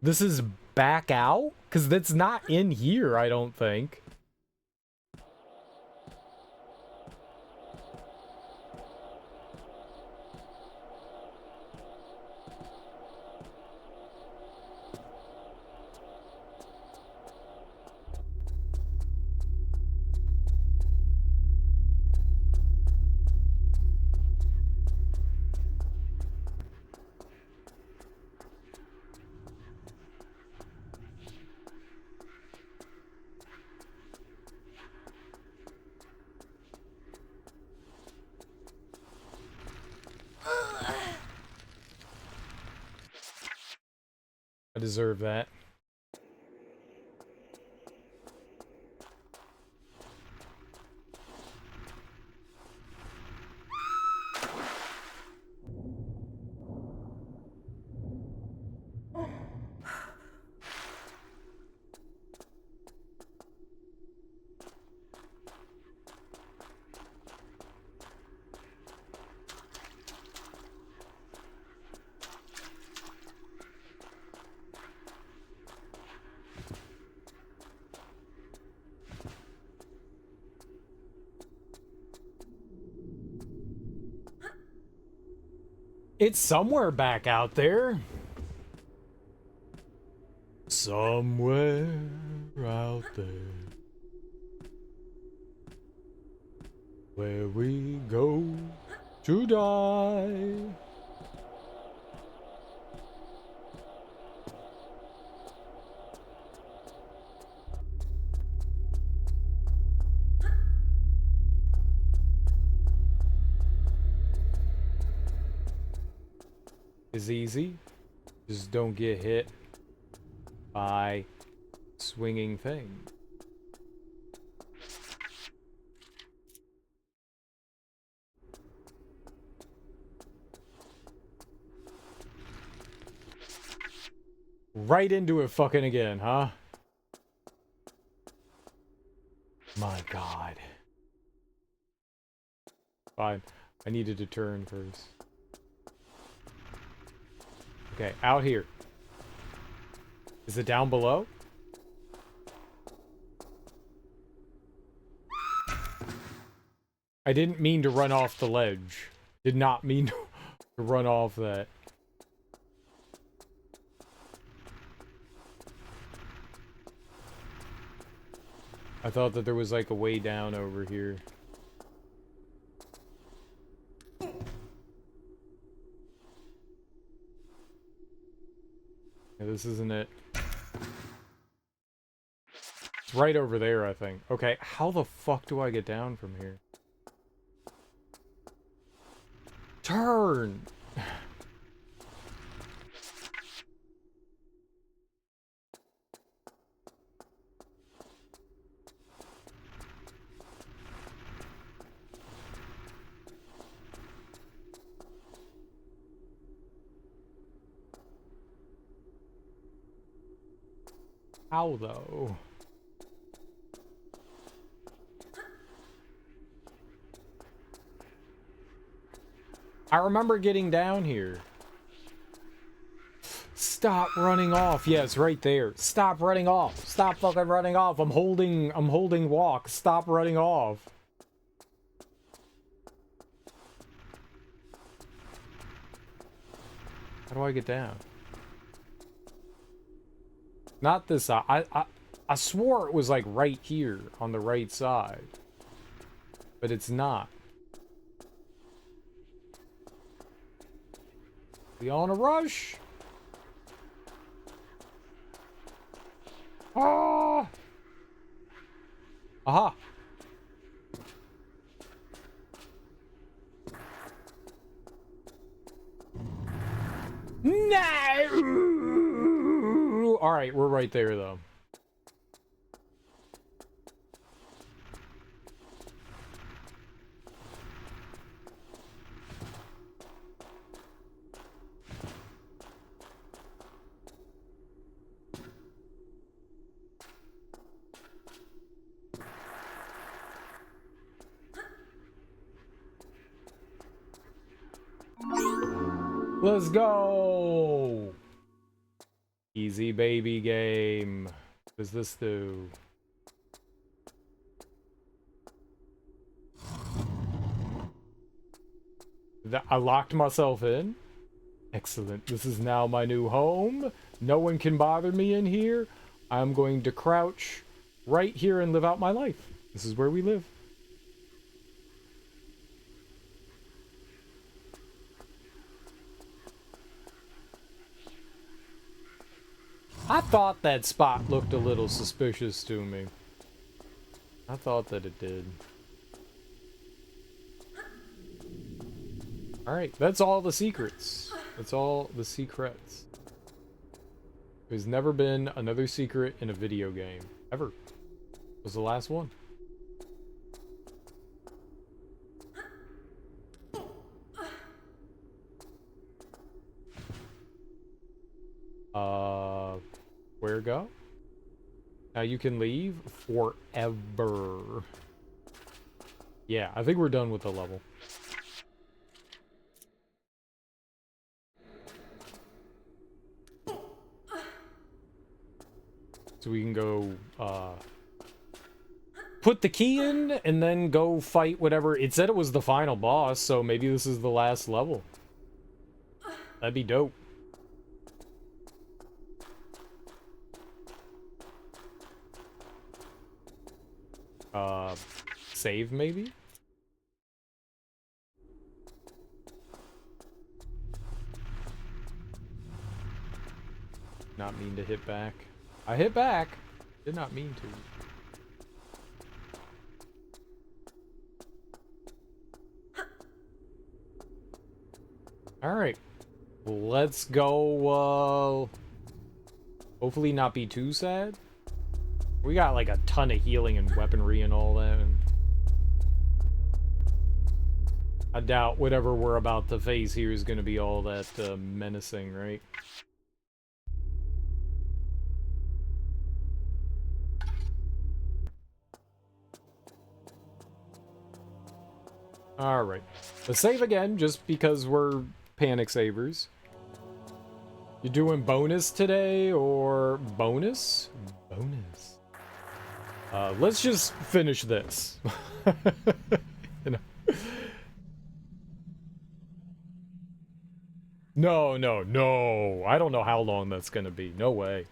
This is back out? Because that's not in here, I don't think. I deserve that. It's somewhere back out there. Somewhere out there. Where we go to die. Is easy. Just don't get hit by swinging things. Right into it fucking again, huh? My God. Fine. I needed to turn first. Okay, out here. Is it down below? I didn't mean to run off the ledge. Did not mean to run off that. I thought that there was like a way down over here. Yeah, this isn't it. It's right over there, I think. Okay, how the fuck do I get down from here? Turn! How though? I remember getting down here. Stop running off. Yeah, it's right there. Stop running off. Stop fucking running off. I'm holding walk. Stop running off. How do I get down? Not this side. I swore it was like right here on the right side. But it's not. We on a rush? Ah! Aha! No! Alright, we're right there though. Let's go! Easy baby game. What does this do? I locked myself in? Excellent. This is now my new home. No one can bother me in here. I'm going to crouch right here and live out my life. This is where we live. I thought that spot looked a little suspicious to me. I thought that it did. Alright, that's all the secrets. That's all the secrets. There's never been another secret in a video game. Ever. It was the last one. Where go? Now you can leave forever. Yeah, I think we're done with the level. So we can go, put the key in and then go fight whatever. It said it was the final boss, so maybe this is the last level. That'd be dope. Save maybe? Not mean to hit back. I hit back. Did not mean to. Alright. Let's go, hopefully not be too sad. We got like a ton of healing and weaponry and all that. I doubt whatever we're about to face here is going to be all that menacing, right? Alright. Let's save again, just because we're panic savers. You doing bonus today, or bonus? Bonus. Let's just finish this. You know? No, no, no. I don't know how long that's gonna be. No way.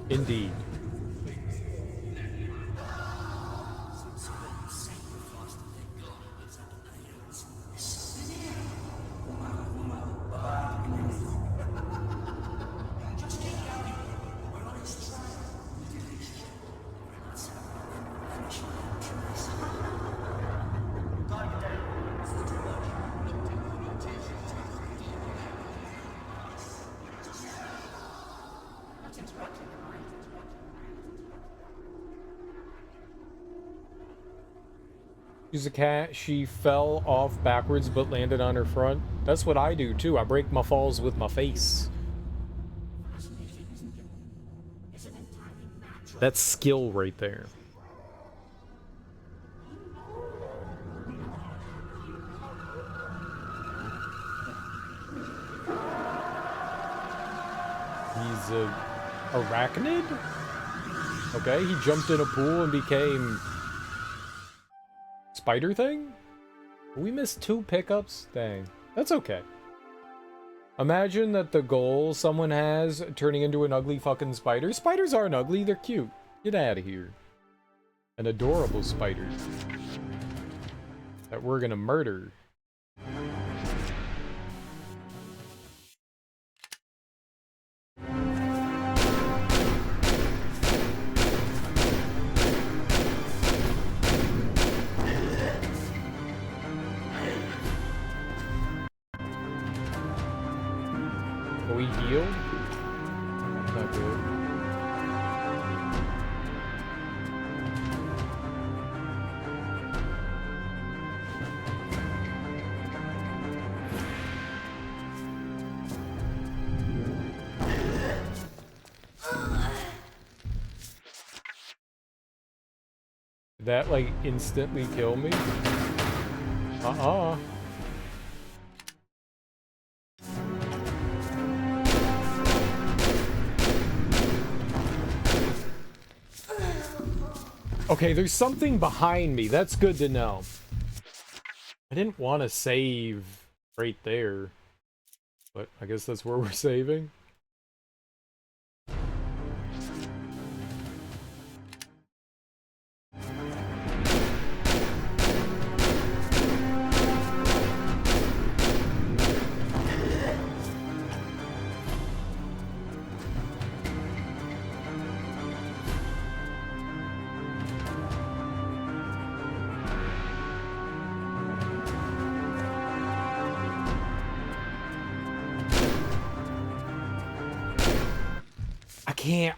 Indeed. She's a cat. She fell off backwards but landed on her front. That's what I do too. I break my falls with my face. That's skill right there. He's a arachnid? Okay, he jumped in a pool and became spider thing? We missed 2 pickups? Dang. That's okay. Imagine that the goal someone has turning into an ugly fucking spider. Spiders aren't ugly, they're cute. Get out of here. An adorable spider that we're gonna murder. We healed? Not good. Did that like instantly kill me? Okay, there's something behind me. That's good to know. I didn't want to save right there, but I guess that's where we're saving.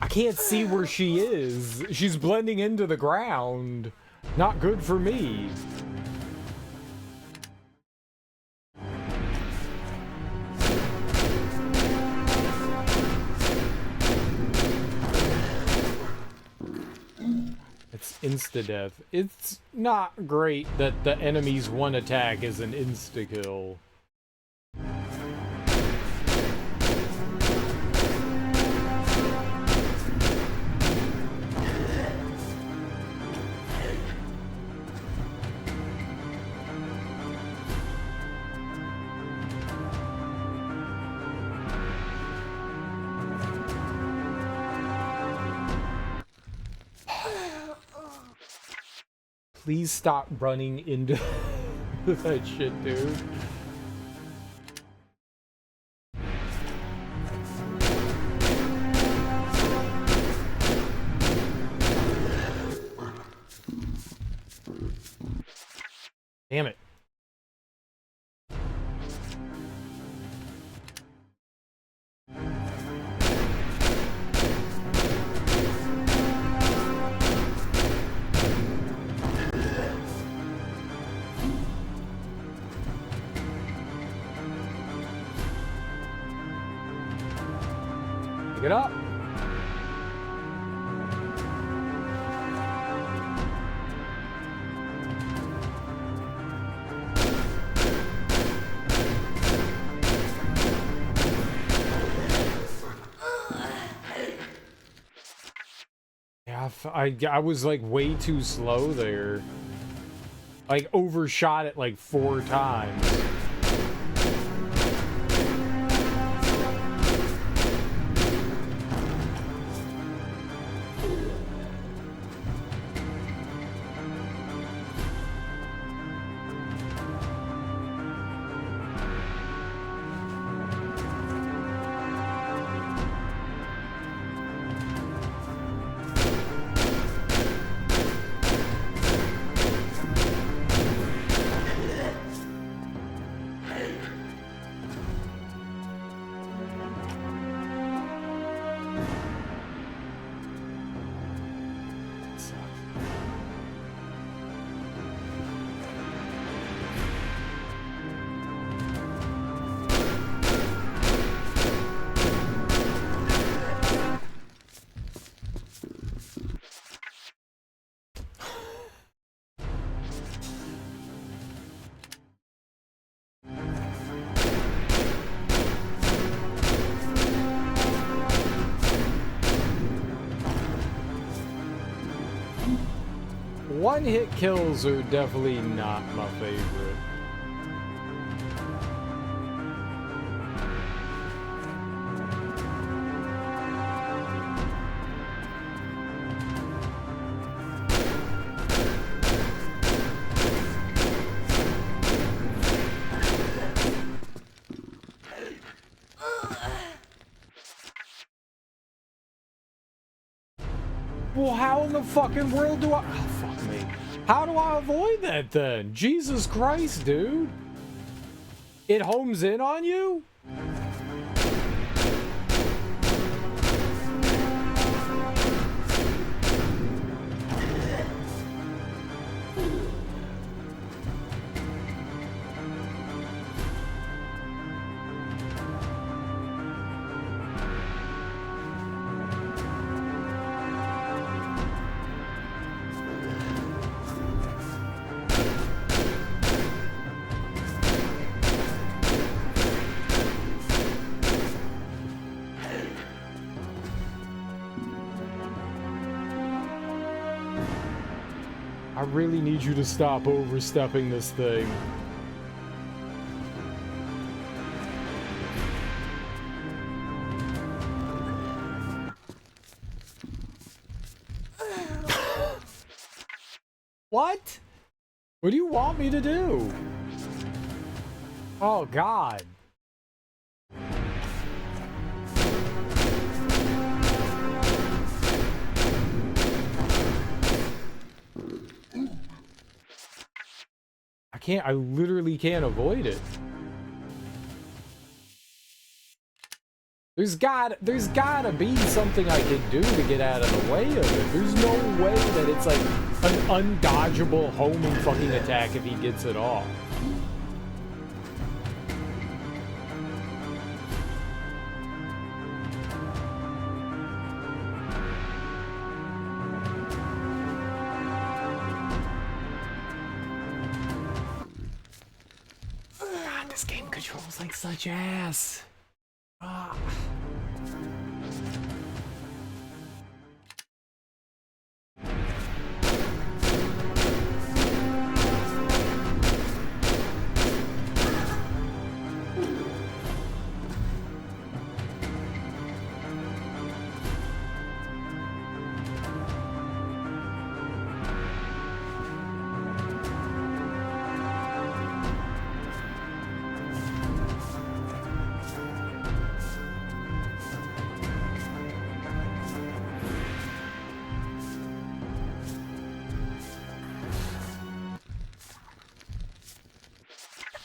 I can't see where she is. She's blending into the ground. Not good for me. It's insta-death. It's not great that the enemy's one attack is an insta-kill. Please stop running into that shit, dude. Damn it. Pick it up. Yeah, I was like way too slow there. Like overshot it like 4 times. one-hit kills are definitely not my favorite. Well, how in the fucking world do I... Oh, fuck me. How do I avoid that then? Jesus Christ, dude. It homes in on you? I really need you to stop overstepping this thing. What? What do you want me to do? Oh, God. I literally can't avoid it. There's gotta be something I can do to get out of the way of it. There's no way that it's like an undodgeable homing fucking attack if he gets it off. This game controls like such ass. Ah.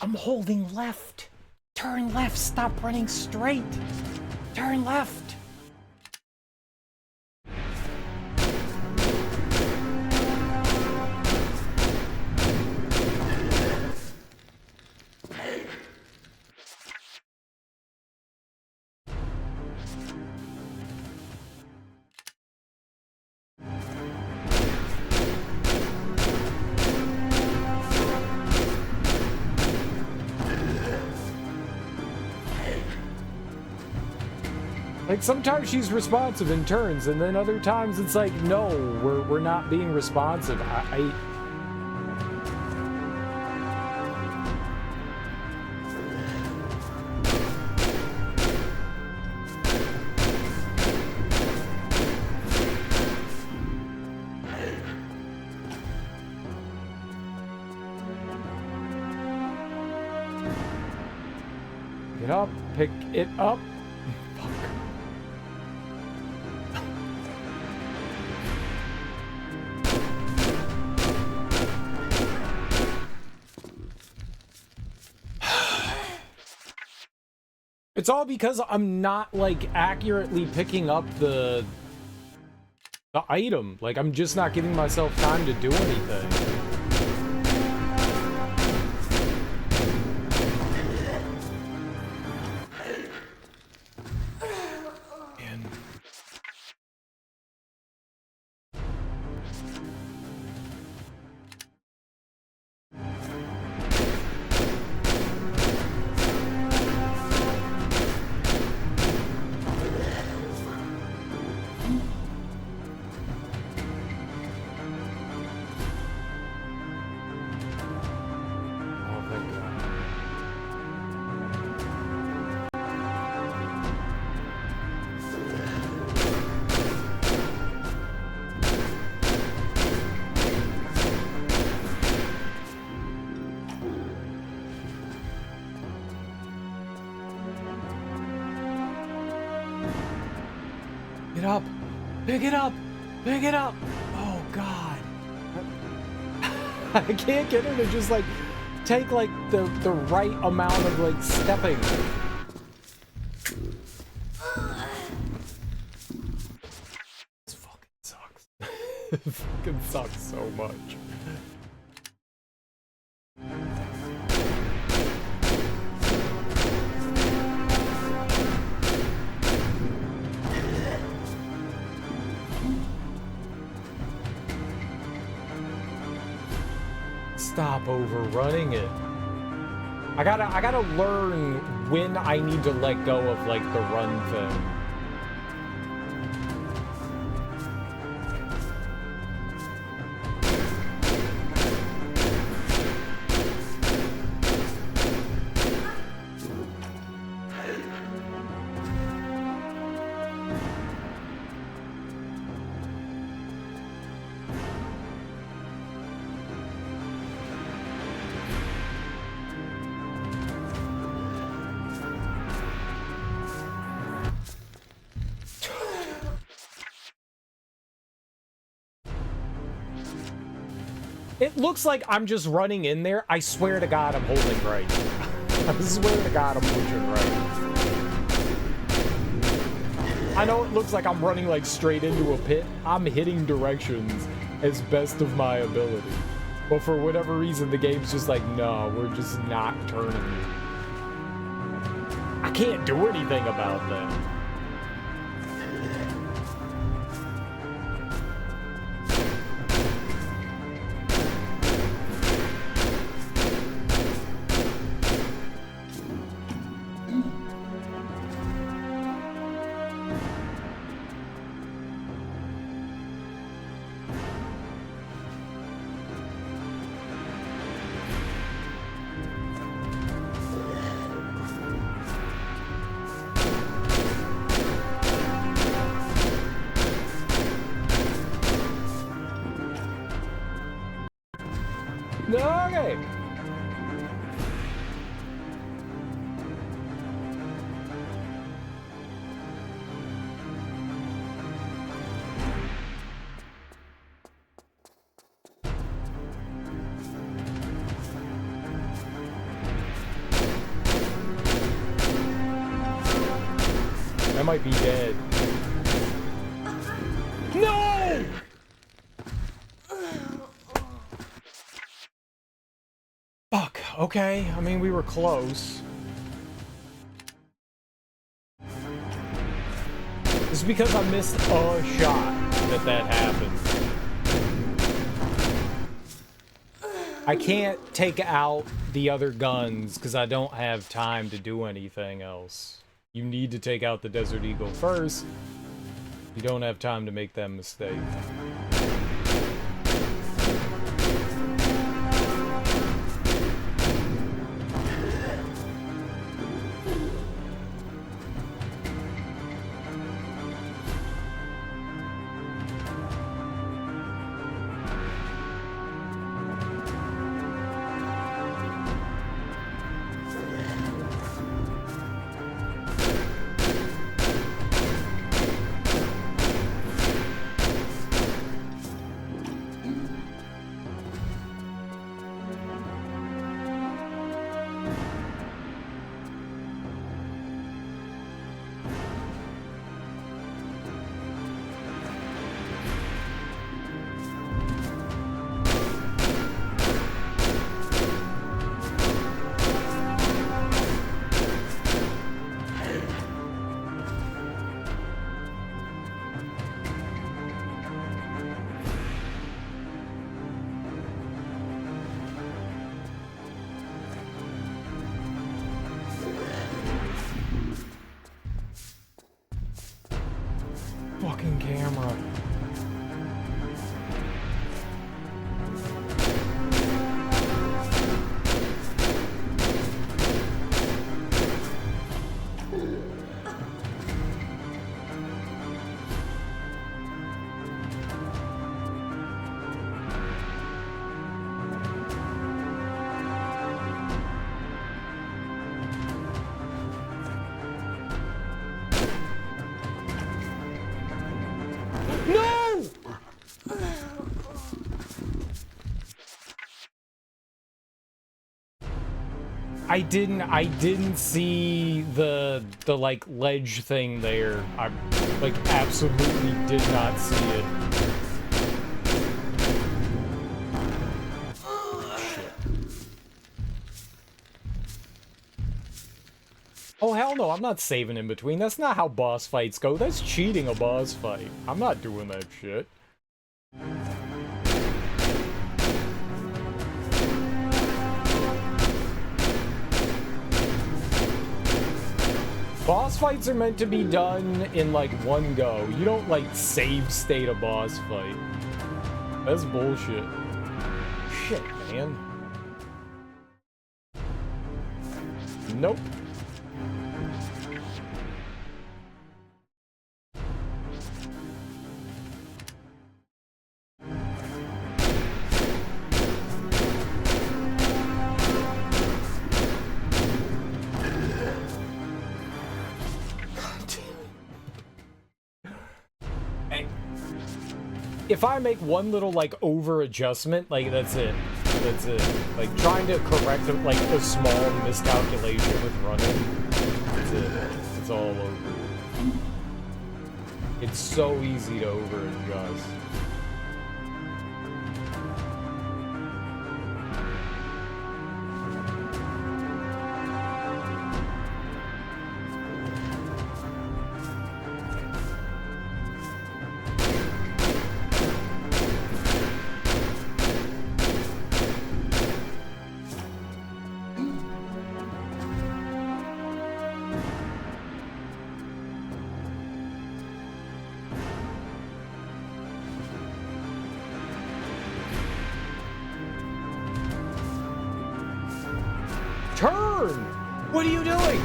I'm holding left. Turn left. Stop running straight. Turn left. Like, sometimes she's responsive in turns, and then other times it's like, no, we're not being responsive. Get up, pick it up. It's all because I'm not, like, accurately picking up the item. Like, I'm just not giving myself time to do anything. Man. it up! Pick it up! Pick it up! Oh god. I can't get her to just like take like the right amount of like stepping. This fucking sucks. It fucking sucks so much. Stop overrunning it. I gotta learn when I need to let go of like the run thing. It looks like I'm just running in there. I swear to God, I'm holding right. I swear to God, I'm pushing right. I know it looks like I'm running like straight into a pit. I'm hitting directions as best of my ability. But for whatever reason, the game's just like, no, we're just not turning you. I can't do anything about that. Okay. I might be dead. No! Fuck, okay. I mean, we were close. It's because I missed a shot that happened. I can't take out the other guns because I don't have time to do anything else. You need to take out the Desert Eagle first. You don't have time to make that mistake. Fucking camera. I didn't see the like ledge thing there. I like absolutely did not see it. Shit. Oh hell no, I'm not saving in between. That's not how boss fights go. That's cheating a boss fight. I'm not doing that shit. Boss fights are meant to be done in, like, one go. You don't, like, save state a boss fight. That's bullshit. Shit, man. Nope. If I make one little, like, over-adjustment, like, that's it. That's it. Like, trying to correct, like, a small miscalculation with running. That's it. It's all over. It's so easy to over-adjust. Turn! What are you doing?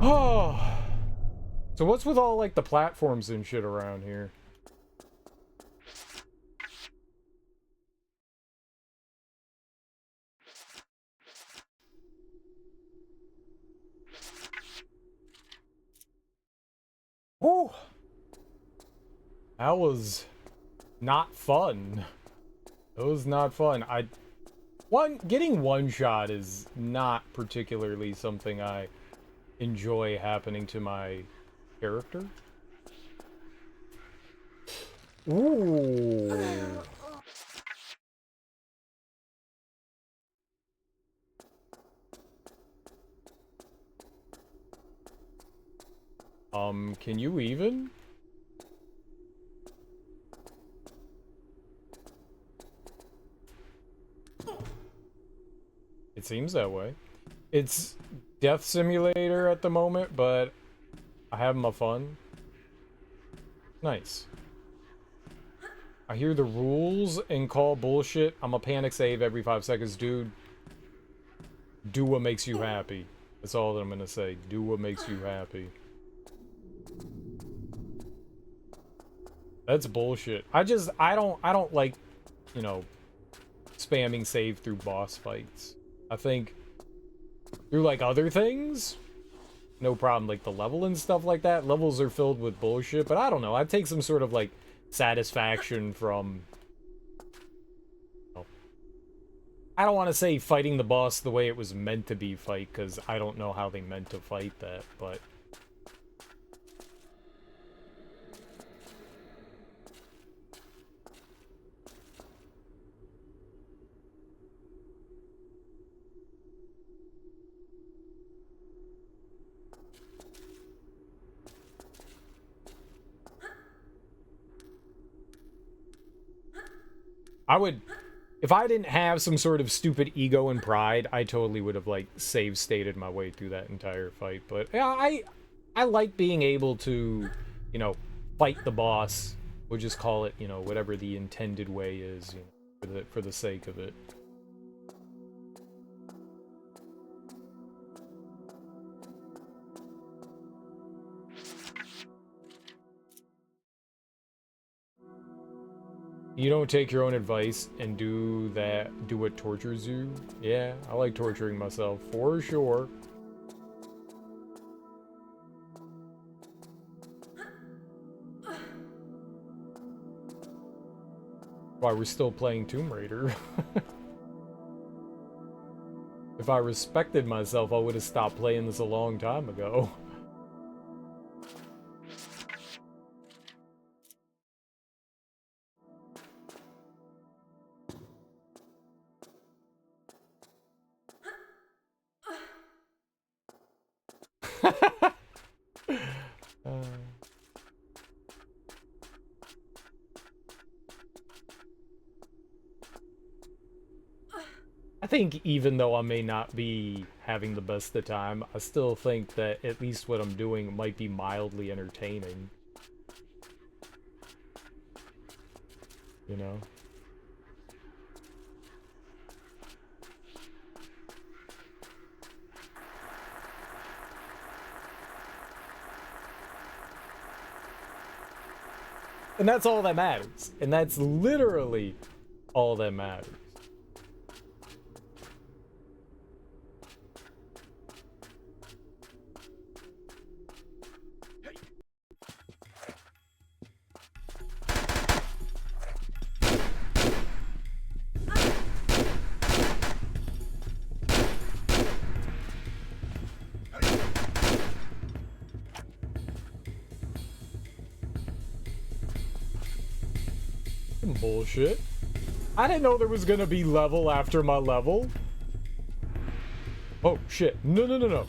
Oh. So what's with all, like, the platforms and shit around here? Whew. That was not fun. It was not fun. Getting one shot is not particularly something I enjoy happening to my character. Ooh. Can you even? It seems that way. It's Death Simulator at the moment, but I have my fun. Nice. I hear the rules and call bullshit. I'm a panic save every 5 seconds, dude. Do what makes you happy. That's all that I'm gonna say. Do what makes you happy. That's bullshit. I don't like, you know, spamming save through boss fights. I think through, like, other things, no problem. Like, the level and stuff like that. Levels are filled with bullshit, but I don't know. I take some sort of, like, satisfaction from, you know, I don't want to say fighting the boss the way it was meant to be fight, because I don't know how they meant to fight that, but... I would... If I didn't have some sort of stupid ego and pride, I totally would have, like, save stated my way through that entire fight. But, yeah, I like being able to, you know, fight the boss. We'll just call it, you know, whatever the intended way is, you know, for the sake of it. You don't take your own advice and do what tortures you? Yeah, I like torturing myself, for sure. Why, we're still playing Tomb Raider. If I respected myself, I would have stopped playing this a long time ago. I think even though I may not be having the best of time, I still think that at least what I'm doing might be mildly entertaining. You know? And that's all that matters. And that's literally all that matters. Bullshit. I didn't know there was gonna be level after my level. Oh, shit. No, no, no, no.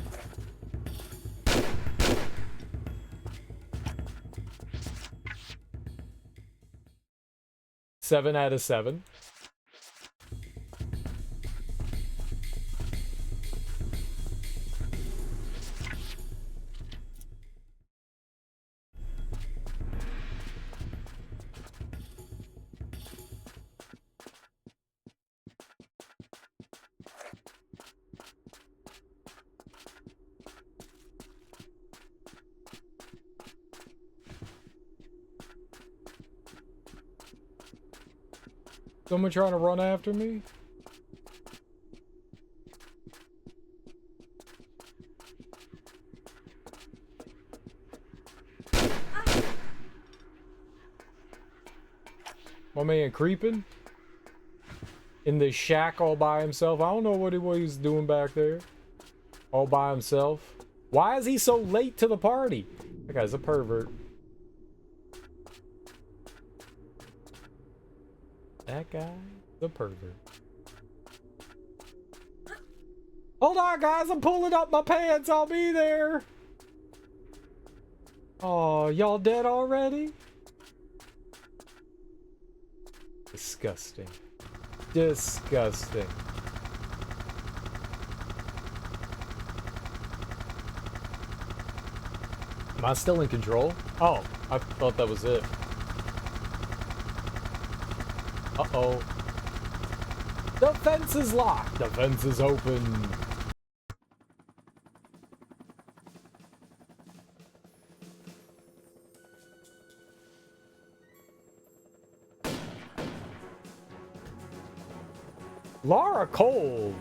Seven out of 7. Someone trying to run after me? My man creeping? In the shack all by himself? I don't know what he's doing back there. All by himself. Why is he so late to the party? That guy's a pervert. That guy, the pervert. Hold on, guys. I'm pulling up my pants. I'll be there. Oh, y'all dead already? Disgusting. Disgusting. Am I still in control? Oh, I thought that was it. Uh-oh. The fence is locked. The fence is open. Lara Cole.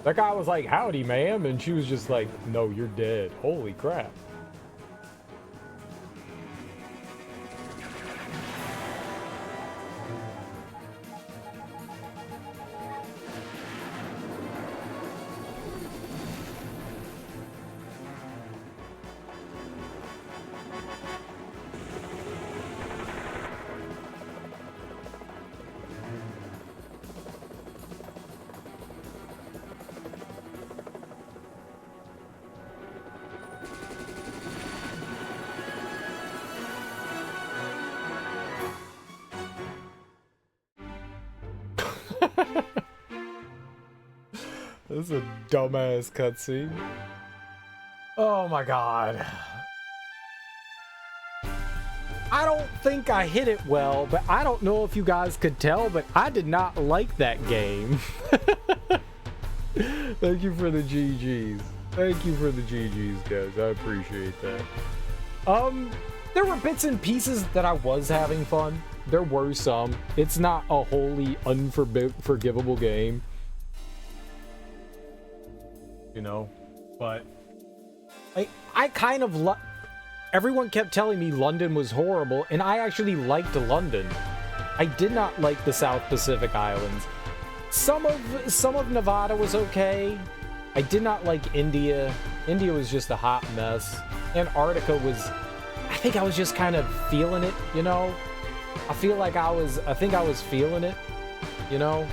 That guy was like, howdy, ma'am. And she was just like, no, you're dead. Holy crap. This is a dumbass cutscene. Oh my god. I don't think I hit it well, but I don't know if you guys could tell, but I did not like that game. Thank you for the GGs. Thank you for the GGs, guys. I appreciate that. There were bits and pieces that I was having fun. There were some. It's not a wholly unforgivable game. You know? But I kind of everyone kept telling me London was horrible, and I actually liked London. I did not like the South Pacific Islands. Some of Nevada was okay. I did not like India. India was just a hot mess. Antarctica was, I think I was just kind of feeling it, you know? I think I was feeling it, you know?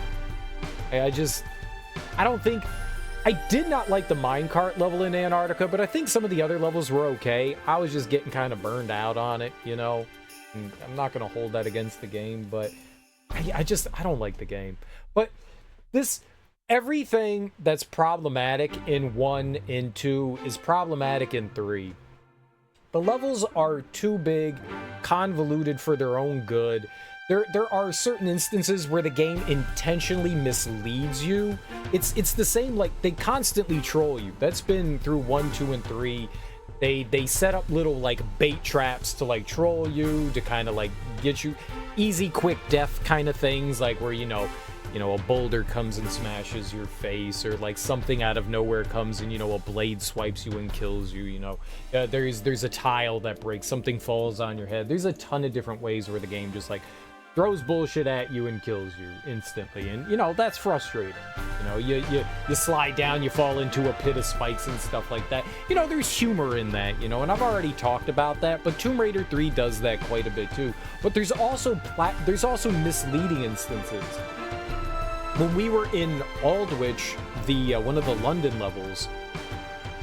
I did not like the minecart level in Antarctica, but I think some of the other levels were okay. I was just getting kind of burned out on it, you know? And I'm not going to hold that against the game, but I don't like the game. But everything that's problematic in 1 and 2 is problematic in 3. The levels are too big, convoluted for their own good. There are certain instances where the game intentionally misleads you. It's the same, like, they constantly troll you. That's been through 1, 2, and 3. They set up little, like, bait traps to, like, troll you, to kind of, like, get you easy, quick death kind of things, like where, you know, a boulder comes and smashes your face, or like something out of nowhere comes and, you know, a blade swipes you and kills you, you know. There's a tile that breaks, something falls on your head. There's a ton of different ways where the game just, like, throws bullshit at you and kills you instantly, and, you know, that's frustrating. You know, you slide down, you fall into a pit of spikes and stuff like that. You know, there's humor in that, you know, and I've already talked about that, but Tomb Raider 3 does that quite a bit too. But there's also misleading instances. When we were in Aldwych, one of the London levels,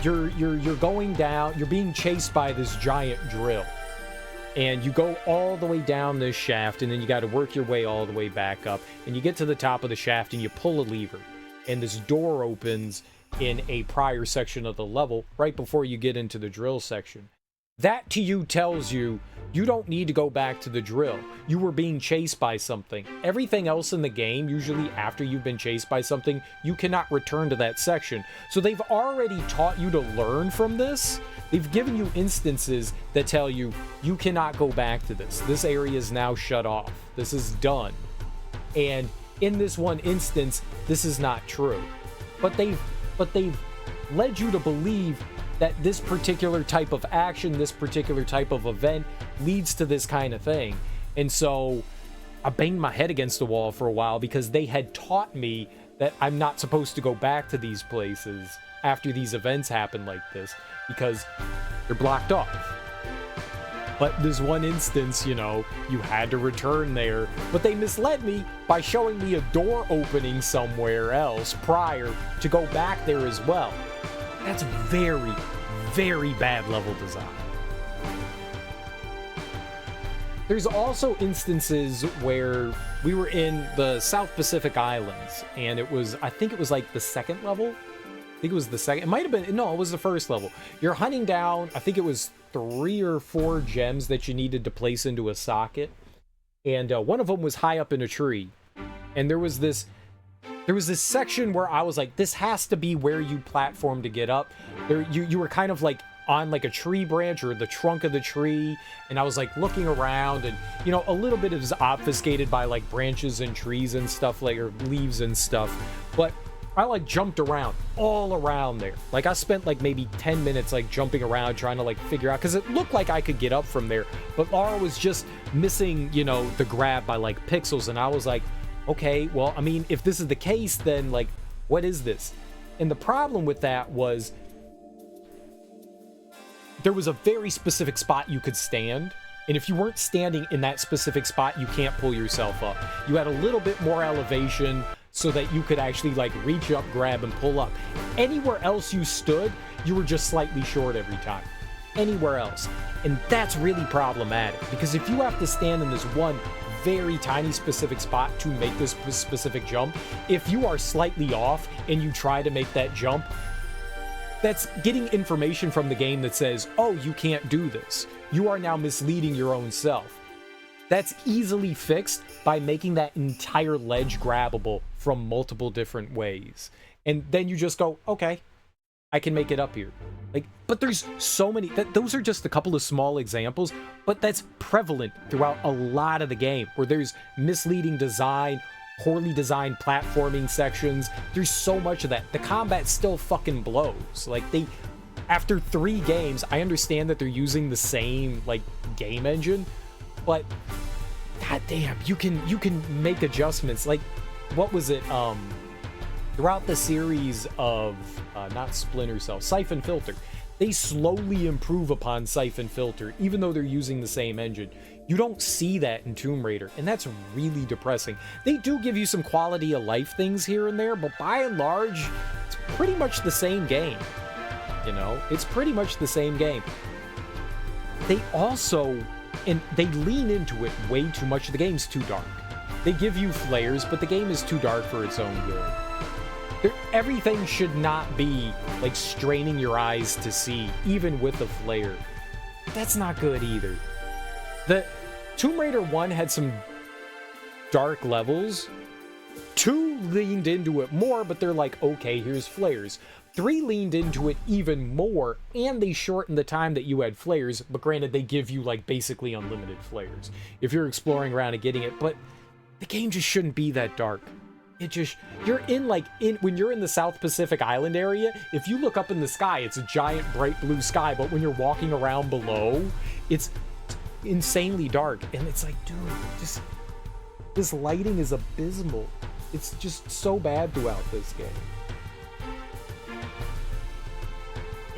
you're going down, you're being chased by this giant drill. And you go all the way down this shaft, and then you got to work your way all the way back up. And you get to the top of the shaft, and you pull a lever. And this door opens in a prior section of the level, right before you get into the drill section. That to you tells you, you don't need to go back to the drill. You were being chased by something. Everything else in the game, usually after you've been chased by something, you cannot return to that section. So they've already taught you to learn from this. They've given you instances that tell you, you cannot go back to this. This area is now shut off. This is done. And in this one instance, this is not true. But they've led you to believe that this particular type of action, this particular type of event leads to this kind of thing. And so I banged my head against the wall for a while because they had taught me that I'm not supposed to go back to these places after these events happen like this, because they're blocked off. But this one instance, you know, you had to return there, but they misled me by showing me a door opening somewhere else prior to go back there as well. That's very, very bad level design. There's also instances where we were in the South Pacific Islands, and I think it was like the second level. I think it was the second. It might have been, no, it was the first level. You're hunting down, I think it was 3 or 4 gems that you needed to place into a socket. And one of them was high up in a tree. And there was this section where I was like, this has to be where you platform to get up. You were kind of like on like a tree branch or the trunk of the tree, and I was like looking around, and, you know, a little bit is obfuscated by like branches and trees and stuff, like, or leaves and stuff, but I like jumped around all around there. Like I spent like maybe 10 minutes like jumping around trying to like figure out, because it looked like I could get up from there, but Laura was just missing, you know, the grab by like pixels, and I was like, okay, well, I mean, if this is the case, then like, what is this? And the problem with that was there was a very specific spot you could stand, and if you weren't standing in that specific spot, you can't pull yourself up. You had a little bit more elevation so that you could actually like reach up, grab, and pull up. Anywhere else you stood, you were just slightly short every time. Anywhere else. And that's really problematic, because if you have to stand in this one very tiny specific spot to make this specific jump. If you are slightly off and you try to make that jump, that's getting information from the game that says, oh, you can't do this. You are now misleading your own self. That's easily fixed by making that entire ledge grabbable from multiple different ways. And then you just go, okay, I can make it up here. Like, but there's so many, those are just a couple of small examples, but that's prevalent throughout a lot of the game, where there's misleading design, poorly designed platforming sections. There's so much of that. The combat still fucking blows. Like, after 3 games, I understand that they're using the same, like, game engine, but goddamn, you can make adjustments. Like, what was it? Throughout the series of not Splinter Cell, Siphon Filter, they slowly improve upon Siphon Filter, even though they're using the same engine. You don't see that in Tomb Raider, and that's really depressing. They do give you some quality of life things here and there, but by and large, it's pretty much the same game. You know, it's pretty much the same game. They also, and they lean into it way too much. The game's too dark. They give you flares, but the game is too dark for its own good. Everything should not be like straining your eyes to see, even with a flare. That's not good either. The Tomb Raider 1 had some dark levels. 2 leaned into it more, but they're like, okay, here's flares. 3 leaned into it even more, and they shortened the time that you had flares, but granted, they give you like basically unlimited flares if you're exploring around and getting it, but the game just shouldn't be that dark. It just, you're in when you're in the South Pacific Island area, if you look up in the sky, it's a giant bright blue sky, but when you're walking around below, it's insanely dark. And it's like, dude, just, this lighting is abysmal. It's just so bad throughout this game.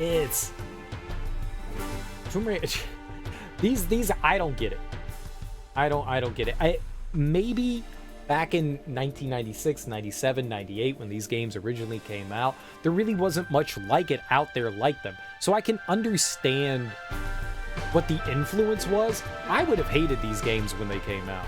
It's Tomb Raider. These I don't get it. I don't get it. Maybe back in 1996, 97, 98, when these games originally came out, there really wasn't much like it out there like them. So I can understand what the influence was. I would have hated these games when they came out.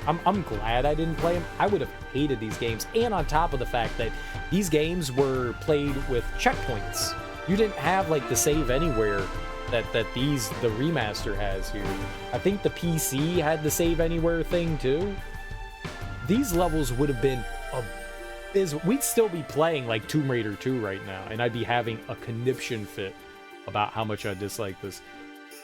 I'm glad I didn't play them. I would have hated these games. And on top of the fact that these games were played with checkpoints. You didn't have like the save anywhere that the remaster has here. I think the PC had the save anywhere thing too. These levels would have been we'd still be playing like Tomb Raider 2 right now, and I'd be having a conniption fit about how much I dislike this.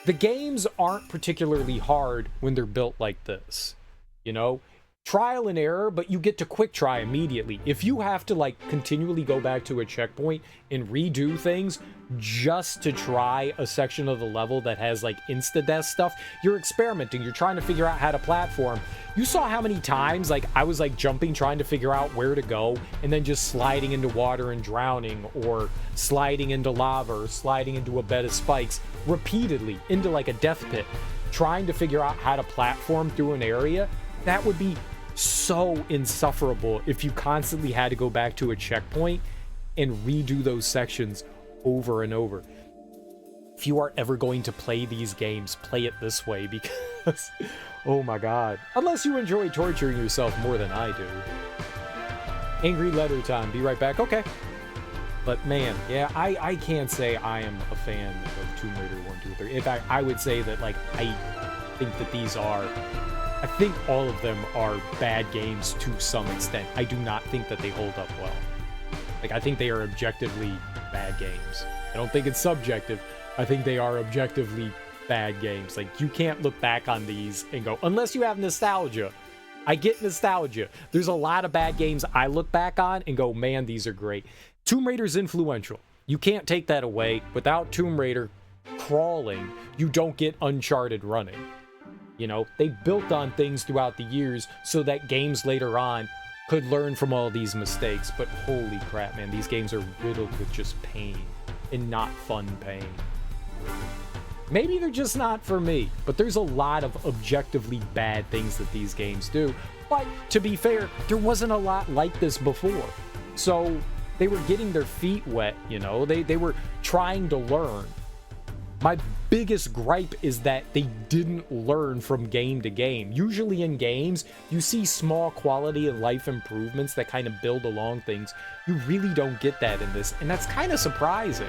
The games aren't particularly hard when they're built like this. You know? Trial and error, but you get to quick try immediately. If you have to like continually go back to a checkpoint and redo things just to try a section of the level that has like insta-death stuff, you're experimenting, you're trying to figure out how to platform. You saw how many times like I was like jumping, trying to figure out where to go, and then just sliding into water and drowning, or sliding into lava, or sliding into a bed of spikes repeatedly into like a death pit, trying to figure out how to platform through an area. That would be so insufferable if you constantly had to go back to a checkpoint and redo those sections over and over. If you are ever going to play these games, play it this way, because oh my god. Unless you enjoy torturing yourself more than I do. Angry letter time. Be right back. Okay. But man, yeah, I can't say I am a fan of Tomb Raider 1, 2, 3. In fact, I would say that like I think that I think all of them are bad games to some extent. I do not think that they hold up well. Like, I think they are objectively bad games. I don't think it's subjective. I think they are objectively bad games. Like, you can't look back on these and go, unless you have nostalgia. I get nostalgia. There's a lot of bad games I look back on and go, man, these are great. Tomb Raider's influential. You can't take that away. Without Tomb Raider crawling, you don't get Uncharted running. You know, they built on things throughout the years so that games later on could learn from all these mistakes. But holy crap, man, these games are riddled with just pain, and not fun pain. Maybe they're just not for me, but there's a lot of objectively bad things that these games do. But to be fair, there wasn't a lot like this before. So they were getting their feet wet, you know, they were trying to learn. My biggest gripe is that they didn't learn from game to game. Usually in games, you see small quality of life improvements that kind of build along things. You really don't get that in this, and that's kind of surprising.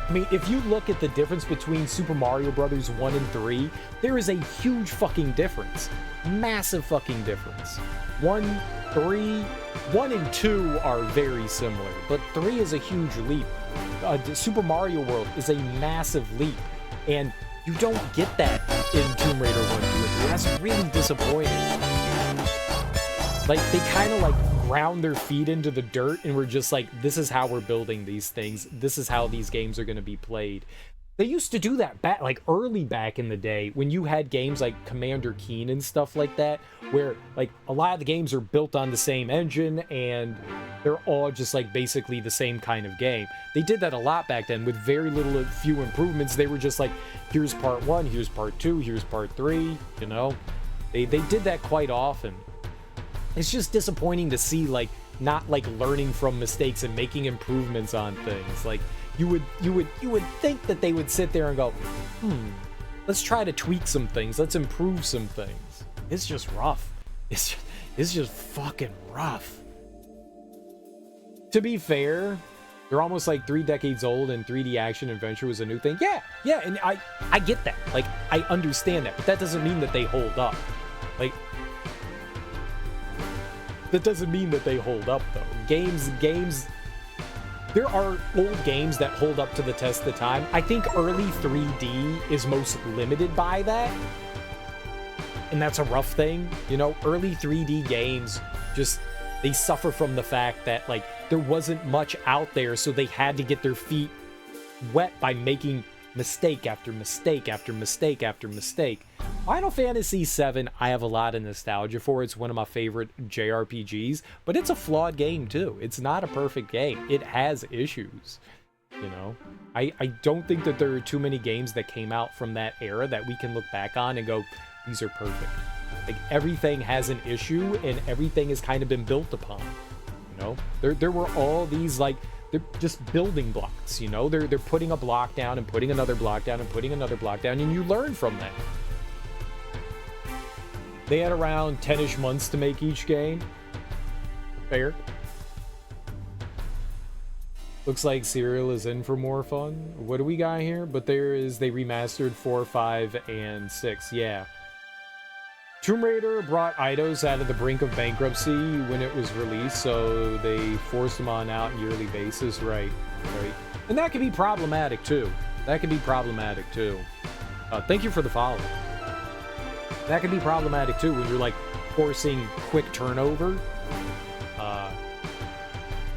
I mean, if you look at the difference between Super Mario Brothers 1 and 3, there is a huge fucking difference. Massive fucking difference. 1 and 2 are very similar, but 3 is a huge leap. Super Mario World is a massive leap, and you don't get that in Tomb Raider 1, 2, and 3. That's really disappointing. Like, they kind of like ground their feet into the dirt and were just like, this is how we're building these things. This is how these games are going to be played. They used to do that back, like early back in the day when you had games like Commander Keen and stuff like that, where like a lot of the games are built on the same engine and they're all just like basically the same kind of game. They did that a lot back then with very little, few improvements. They were just like, here's part 1, here's part 2, here's part 3, you know? They did that quite often. It's just disappointing to see like not like learning from mistakes and making improvements on things. Like you would think that they would sit there and go, let's try to tweak some things, let's improve some things. It's just rough. It's just fucking rough. To be fair, they're almost like 3 decades old and 3D action adventure was a new thing. Yeah, and I get that. Like I understand that, but that doesn't mean that they hold up. Like that doesn't mean that they hold up, though. Games, there are old games that hold up to the test of time. I think early 3D is most limited by that. And that's a rough thing. You know, early 3D games just, they suffer from the fact that, like, there wasn't much out there, so they had to get their feet wet by making mistake after mistake after mistake after mistake. Final Fantasy VII, I have a lot of nostalgia for. It's one of my favorite JRPGs, but it's a flawed game too. It's not a perfect game. It has issues, you know? I don't think that there are too many games that came out from that era that we can look back on and go, these are perfect. Like, everything has an issue and everything has kind of been built upon, you know? There were all these, like, they're just building blocks, you know? They're putting a block down and putting another block down and putting another block down, and you learn from that. They had around 10-ish months to make each game. Fair. Looks like Serial is in for more fun. What do we got here? But they remastered 4, 5, and 6. Yeah. Tomb Raider brought Eidos out of the brink of bankruptcy when it was released, so they forced them on out on a yearly basis. Right. And that can be problematic too. Thank you for the follow. That can be problematic too when you're like forcing quick turnover.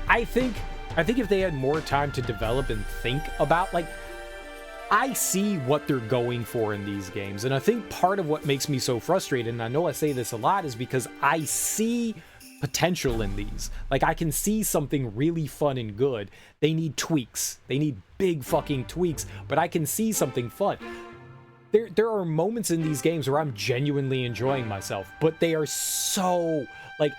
I think if they had more time to develop and think about, like, I see what they're going for in these games, and I think part of what makes me so frustrated, and I know I say this a lot, is because I see potential in these. Like, I can see something really fun and good. They need tweaks. They need big fucking tweaks, but I can see something fun. There are moments in these games where I'm genuinely enjoying myself, but they are so, like,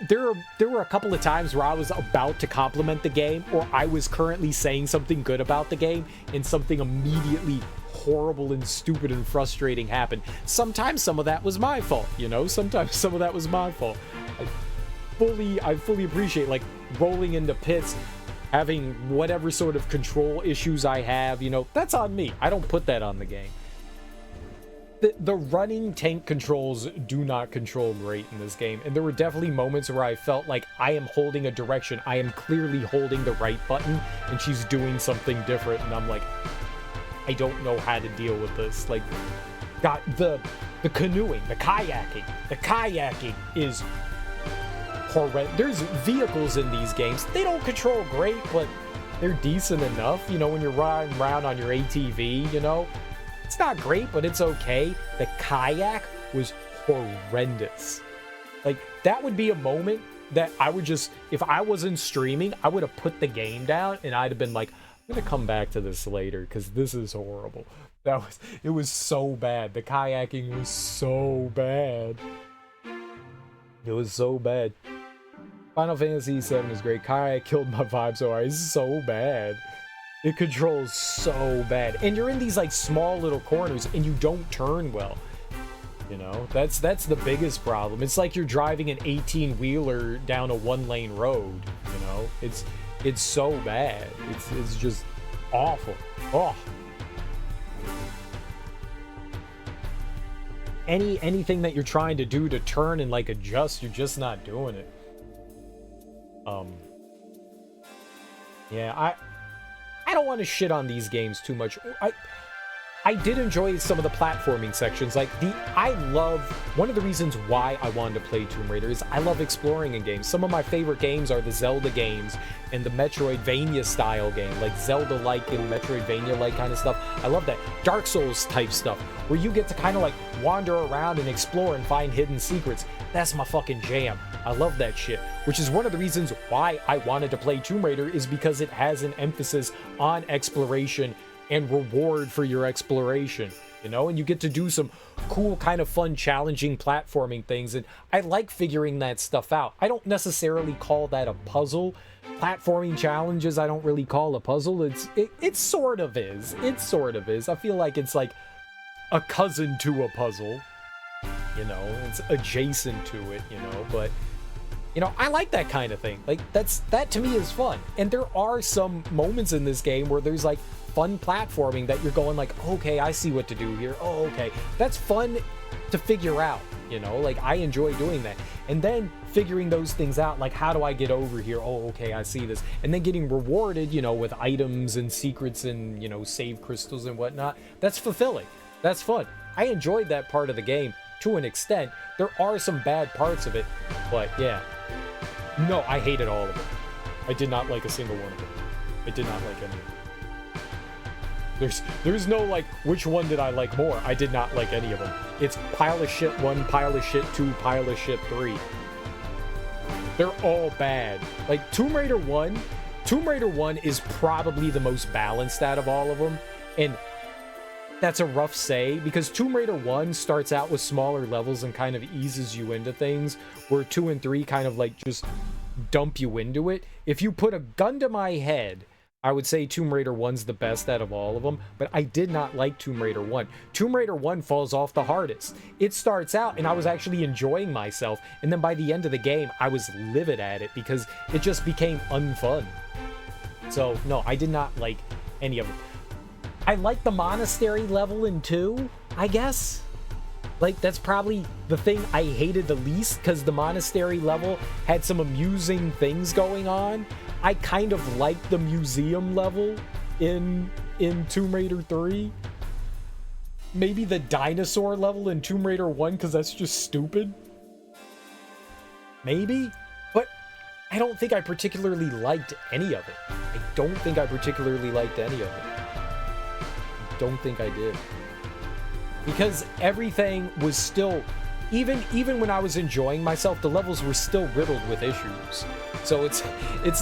there were a couple of times where I was about to compliment the game, or I was currently saying something good about the game, and something immediately horrible and stupid and frustrating happened. Sometimes some of that was my fault, you know? Sometimes some of that was my fault. I fully appreciate, like, rolling into pits, having whatever sort of control issues I have, you know, that's on me. I don't put that on the game. The running tank controls do not control great in this game, and there were definitely moments where I felt like I am holding a direction. I am clearly holding the right button, and she's doing something different, and I'm like, I don't know how to deal with this. Like, got the canoeing, the kayaking is horrendous. There's vehicles in these games. They don't control great, but they're decent enough. You know, when you're riding around on your ATV, you know, it's not great, but it's okay. The kayak was horrendous. Like, that would be a moment that I would just, if I wasn't streaming, I would have put the game down and I'd have been like, I'm gonna come back to this later because this is horrible. It was so bad. The kayaking was so bad. It was so bad. Final Fantasy VII is great. Kayak killed my vibe so hard. It's so bad. It controls so bad. And you're in these like small little corners and you don't turn well. You know, that's the biggest problem. It's like you're driving an 18-wheeler down a one-lane road, you know? It's so bad. It's just awful. Oh. Anything that you're trying to do to turn and like adjust, you're just not doing it. Yeah, I don't want to shit on these games too much. I did enjoy some of the platforming sections. Like, I love, one of the reasons why I wanted to play Tomb Raider is I love exploring in games. Some of my favorite games are the Zelda games and the Metroidvania style game, like Zelda-like and Metroidvania-like kind of stuff. I love that. Dark Souls type stuff, where you get to kind of like wander around and explore and find hidden secrets. That's my fucking jam. I love that shit, which is one of the reasons why I wanted to play Tomb Raider, is because it has an emphasis on exploration and reward for your exploration, you know, and you get to do some cool kind of fun challenging platforming things, and I like figuring that stuff out. I don't necessarily call that a puzzle. Platforming challenges I don't really call a puzzle. It sort of is. It sort of is. I feel like it's like a cousin to a puzzle, you know, it's adjacent to it, you know, but you know, I like that kind of thing. Like, that to me is fun. And there are some moments in this game where there's like fun platforming that you're going like, okay, I see what to do here. Oh, okay. That's fun to figure out, you know, like I enjoy doing that. And then figuring those things out, like, how do I get over here? Oh, okay, I see this. And then getting rewarded, you know, with items and secrets and, you know, save crystals and whatnot. That's fulfilling. That's fun. I enjoyed that part of the game to an extent. There are some bad parts of it, but yeah. No, I hated all of them. I did not like a single one of them. I did not like any of them. There's no like, which one did I like more? I did not like any of them. It's pile of shit 1, pile of shit 2, pile of shit 3. They're all bad. Like Tomb Raider 1 is probably the most balanced out of all of them. And that's a rough say, because Tomb Raider 1 starts out with smaller levels and kind of eases you into things, where 2 and 3 kind of like just dump you into it. If you put a gun to my head, I would say Tomb Raider 1's the best out of all of them, but I did not like Tomb Raider 1. Tomb Raider 1 falls off the hardest. It starts out and I was actually enjoying myself, and then by the end of the game, I was livid at it because it just became unfun. So, no, I did not like any of them. I like the monastery level in 2, I guess. Like, that's probably the thing I hated the least, because the monastery level had some amusing things going on. I kind of liked the museum level in Tomb Raider 3. Maybe the dinosaur level in Tomb Raider 1, because that's just stupid. Maybe? But I don't think I particularly liked any of it. I don't think I particularly liked any of it. I don't think I did. Because everything was still... Even when I was enjoying myself, the levels were still riddled with issues. So it's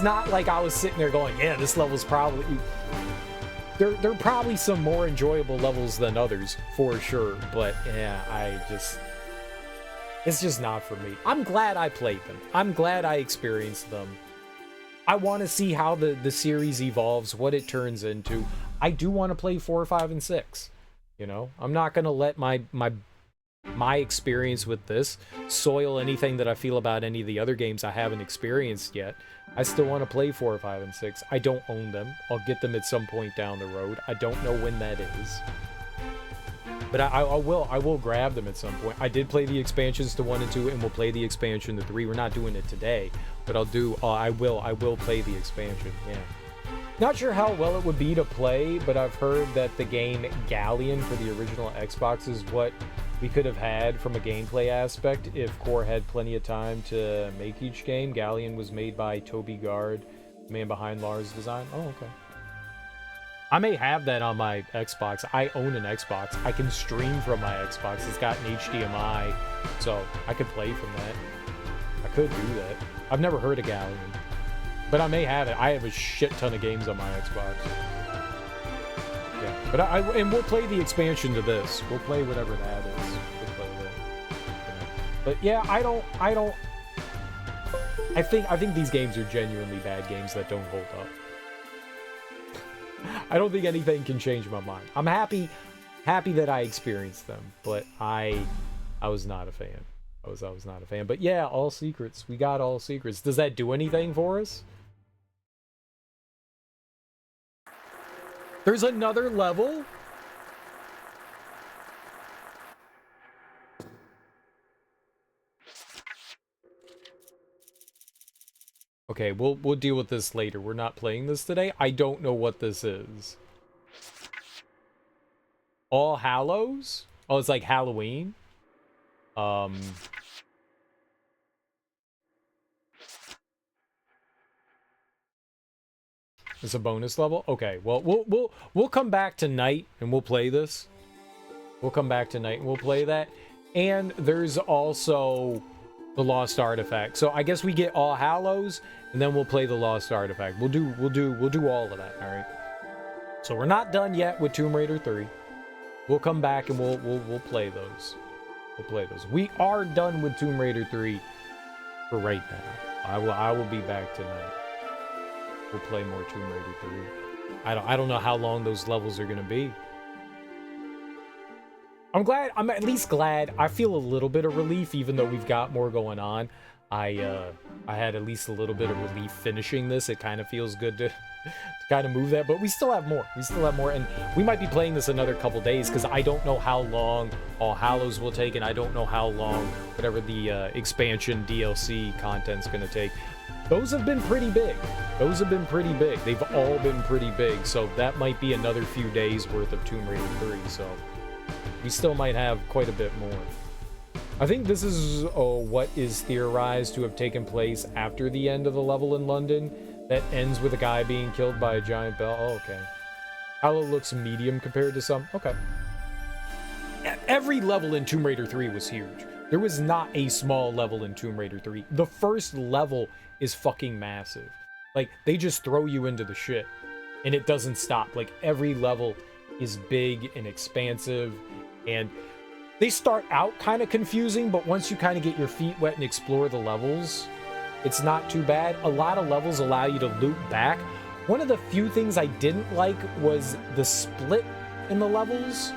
not like I was sitting there going, yeah, this level's probably... There are probably some more enjoyable levels than others, for sure. But, yeah, it's just not for me. I'm glad I played them. I'm glad I experienced them. I want to see how the series evolves, what it turns into. I do want to play 4, 5, and 6. You know? I'm not going to let my experience with this soil anything that I feel about any of the other games I haven't experienced yet. I still want to play 4, 5, and 6. I don't own them. I'll get them at some point down the road. I don't know when that is. But I will grab them at some point. I did play the expansions to 1 and 2, and we'll play the expansion to 3. We're not doing it today, but I will play the expansion, yeah. Not sure how well it would be to play, but I've heard that the game Galleon for the original Xbox is what we could have had from a gameplay aspect if Core had plenty of time to make each game. Galleon was made by Toby Gard, the man behind Lars Design. Oh, okay. I may have that on my Xbox. I own an Xbox. I can stream from my Xbox. It's got an HDMI, so I could play from that. I could do that. I've never heard of Galleon, but I may have it. I have a shit ton of games on my Xbox. Yeah, but and we'll play the expansion to this. We'll play whatever that is. We'll play that. Yeah. But yeah, I think these games are genuinely bad games that don't hold up. I don't think anything can change my mind. I'm happy that I experienced them, but I was not a fan. I was not a fan. But yeah, all secrets. We got all secrets. Does that do anything for us? There's another level? Okay, we'll deal with this later. We're not playing this today. I don't know what this is. All Hallows? Oh, it's like Halloween. It's a bonus level. Okay, well, we'll come back tonight and we'll play this. We'll come back tonight and we'll play that. And there's also the Lost Artifact. So I guess we get All Hallows and then we'll play the Lost Artifact. We'll do all of that. All right. So we're not done yet with Tomb Raider 3. We'll come back and we'll play those. We'll play those. We are done with Tomb Raider 3 for right now. I will be back tonight. We'll play more Tomb Raider 3. I don't know how long those levels are gonna be. I'm at least glad. I feel a little bit of relief, even though we've got more going on. I had at least a little bit of relief finishing this. It kind of feels good to kind of move that, but we still have more. We still have more, and we might be playing this another couple days because I don't know how long All Hallows will take, and I don't know how long whatever the expansion DLC content's gonna take. Those have been pretty big. Those have been pretty big. They've all been pretty big, so that might be another few days worth of Tomb Raider 3, so we still might have quite a bit more. I think this is what is theorized to have taken place after the end of the level in London that ends with a guy being killed by a giant bell. Oh, okay. Hallow looks medium compared to some. Okay. Every level in Tomb Raider 3 was huge. There was not a small level in Tomb Raider 3. The first level is fucking massive. Like, they just throw you into the shit, and it doesn't stop. Like, every level is big and expansive, and they start out kind of confusing, but once you kind of get your feet wet and explore the levels, it's not too bad. A lot of levels allow you to loop back. One of the few things I didn't like was the split in the levels.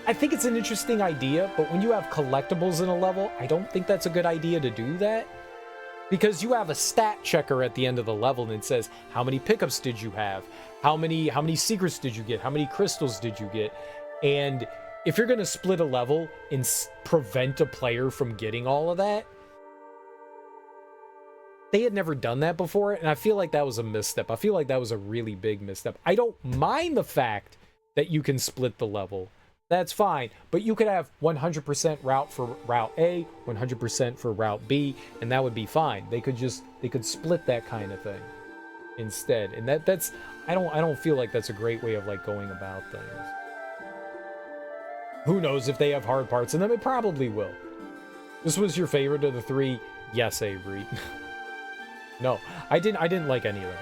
I think it's an interesting idea, but when you have collectibles in a level, I don't think that's a good idea to do that. Because you have a stat checker at the end of the level and it says, how many pickups did you have? How many secrets did you get? How many crystals did you get? And if you're going to split a level and prevent a player from getting all of that, they had never done that before, and I feel like that was a misstep. I feel like that was a really big misstep. I don't mind the fact that you can split the level. That's fine, but you could have 100% route for route A, 100% for route B, and that would be fine. They could split that kind of thing instead, and that's I don't feel like that's a great way of like going about things. Who knows if they have hard parts in them? It probably will. This was your favorite of the three? Yes, Avery. No, I didn't like any of them.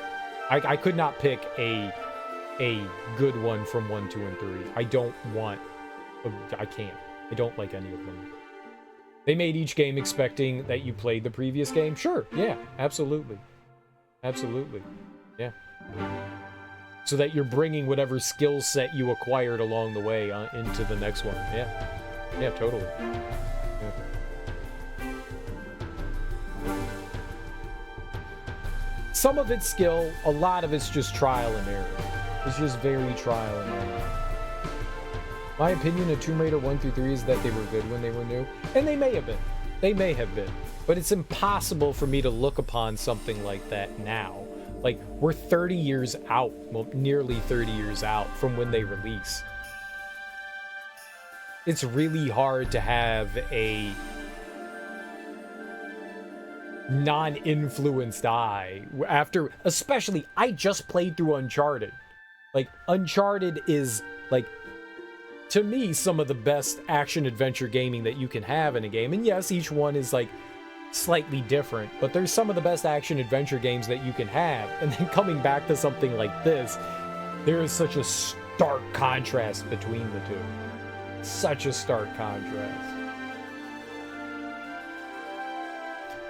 I could not pick a good one from 1, 2, and 3. I can't. I don't like any of them. They made each game expecting that you played the previous game. Sure, yeah, absolutely. Absolutely, yeah. So that you're bringing whatever skill set you acquired along the way into the next one. Yeah, yeah, totally. Yeah. Some of it's skill, a lot of it's just trial and error. It's just very trial and error. My opinion of Tomb Raider 1 through 3 is that they were good when they were new. And they may have been. They may have been. But it's impossible for me to look upon something like that now. Like, we're 30 years out, well, nearly 30 years out from when they release. It's really hard to have a non-influenced eye after, especially, I just played through Uncharted. Like, Uncharted is, like, to me, some of the best action-adventure gaming that you can have in a game. And yes, each one is, like, slightly different, but there's some of the best action-adventure games that you can have. And then coming back to something like this, there is such a stark contrast between the two. Such a stark contrast.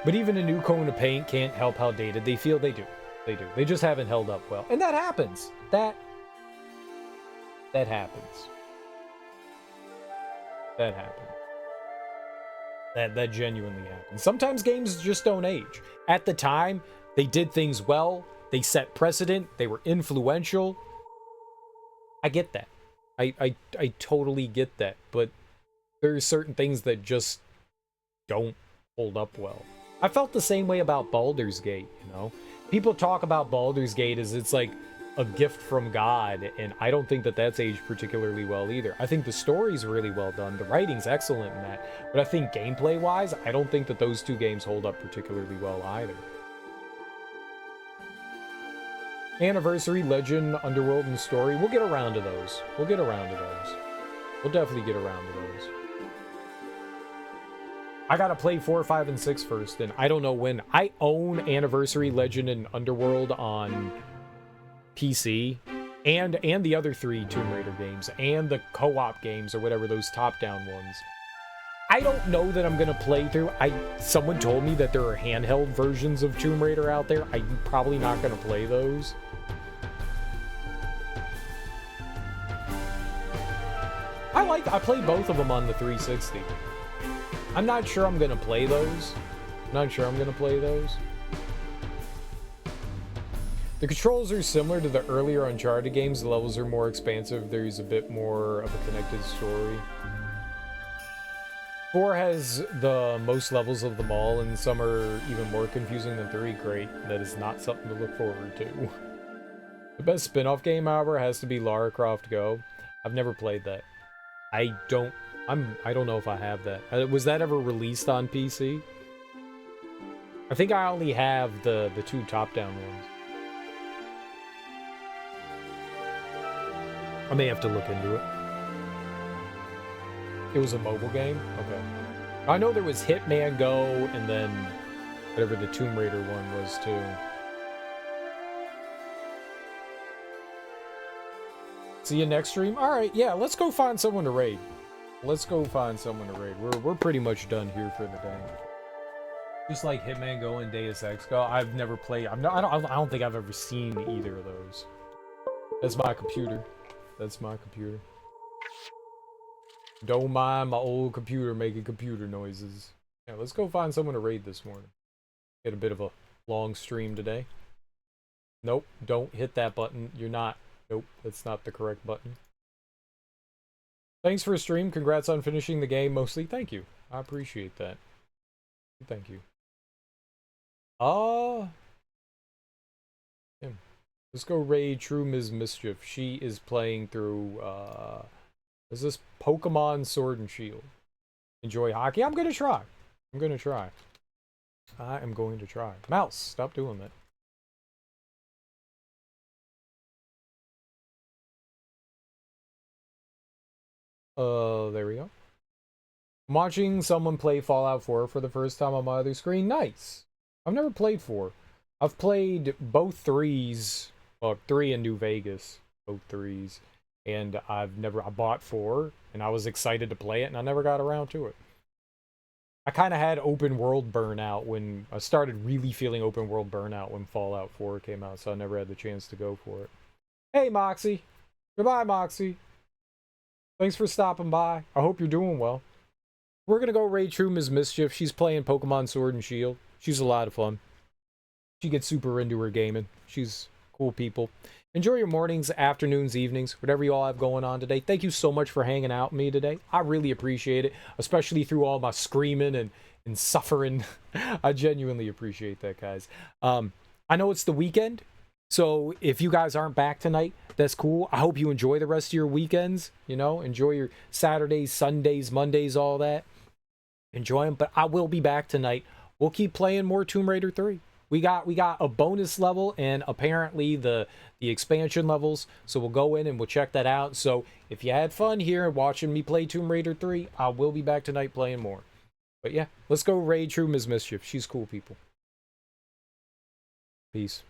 But even a new coat of paint can't help how dated they feel. They do. They do. They just haven't held up well. And that happens. That That happens. That happens. That genuinely happens. Sometimes games just don't age. At the time, they did things well. They set precedent. They were influential. I get that. I totally get that. But there are certain things that just don't hold up well. I felt the same way about Baldur's Gate, you know? People talk about Baldur's Gate as it's like a gift from God, and I don't think that that's aged particularly well either. I think the story's really well done. The writing's excellent in that. But I think gameplay-wise, I don't think that those two games hold up particularly well either. Anniversary, Legend, Underworld, and Story. We'll get around to those. We'll definitely get around to those. I gotta play 4, 5, and 6 first, and I don't know when. I own Anniversary, Legend, and Underworld on PC, and the other 3 Tomb Raider games, and the co-op games, or whatever, those top-down ones. I don't know that I'm gonna play through. Someone told me that there are handheld versions of Tomb Raider out there. I'm probably not gonna play those. I played both of them on the 360. I'm not sure I'm gonna play those. The controls are similar to the earlier Uncharted games. The levels are more expansive. There's a bit more of a connected story. 4 has the most levels of them all, and some are even more confusing than 3. Great. That is not something to look forward to. The best spin-off game, however, has to be Lara Croft Go. I've never played that. I don't know if I have that. Was that ever released on PC? I think I only have the 2 top-down ones. I may have to look into it. It was a mobile game? Okay. I know there was Hitman Go, and then whatever the Tomb Raider one was, too. See you next stream? Alright, yeah, let's go find someone to raid. We're pretty much done here for the day. Just like Hitman Go and Deus Ex Go, I've never played. I don't think I've ever seen either of those. That's my computer. Don't mind my old computer making computer noises. Yeah, let's go find someone to raid this morning. Get a bit of a long stream today. Nope, don't hit that button. You're not. Nope, that's not the correct button. Thanks for a stream. Congrats on finishing the game mostly. Thank you. I appreciate that. Thank you. Yeah. Let's go raid True Ms. Mischief. She is playing through, is this Pokemon Sword and Shield? Enjoy hockey? I'm gonna try. I am going to try. Mouse, stop doing that. There we go. I'm watching someone play Fallout 4 for the first time on my other screen. Nice. I've never played 4. I've played both 3s. Well, 3 in New Vegas. Both 3s. And I bought 4, and I was excited to play it, and I never got around to it. I kind of had open world burnout when I started really feeling open world burnout when Fallout 4 came out, so I never had the chance to go for it. Hey, Moxie. Goodbye, Moxie. Thanks for stopping by. I hope you're doing well. We're going to go raid True Ms. Mischief. She's playing Pokemon Sword and Shield. She's a lot of fun. She gets super into her gaming. She's cool people. Enjoy your mornings, afternoons, evenings, whatever you all have going on today. Thank you so much for hanging out with me today. I really appreciate it, especially through all my screaming and suffering. I genuinely appreciate that, guys. I know it's the weekend, so if you guys aren't back tonight, that's cool. I hope you enjoy the rest of your weekends. You know, enjoy your Saturdays, Sundays, Mondays, all that. Enjoy them, but I will be back tonight. We'll keep playing more Tomb Raider 3. We got a bonus level and apparently the expansion levels, so we'll go in and we'll check that out. So if you had fun here watching me play Tomb Raider 3, I will be back tonight playing more. But yeah, let's go raid True Ms. Mischief. She's cool, people. Peace.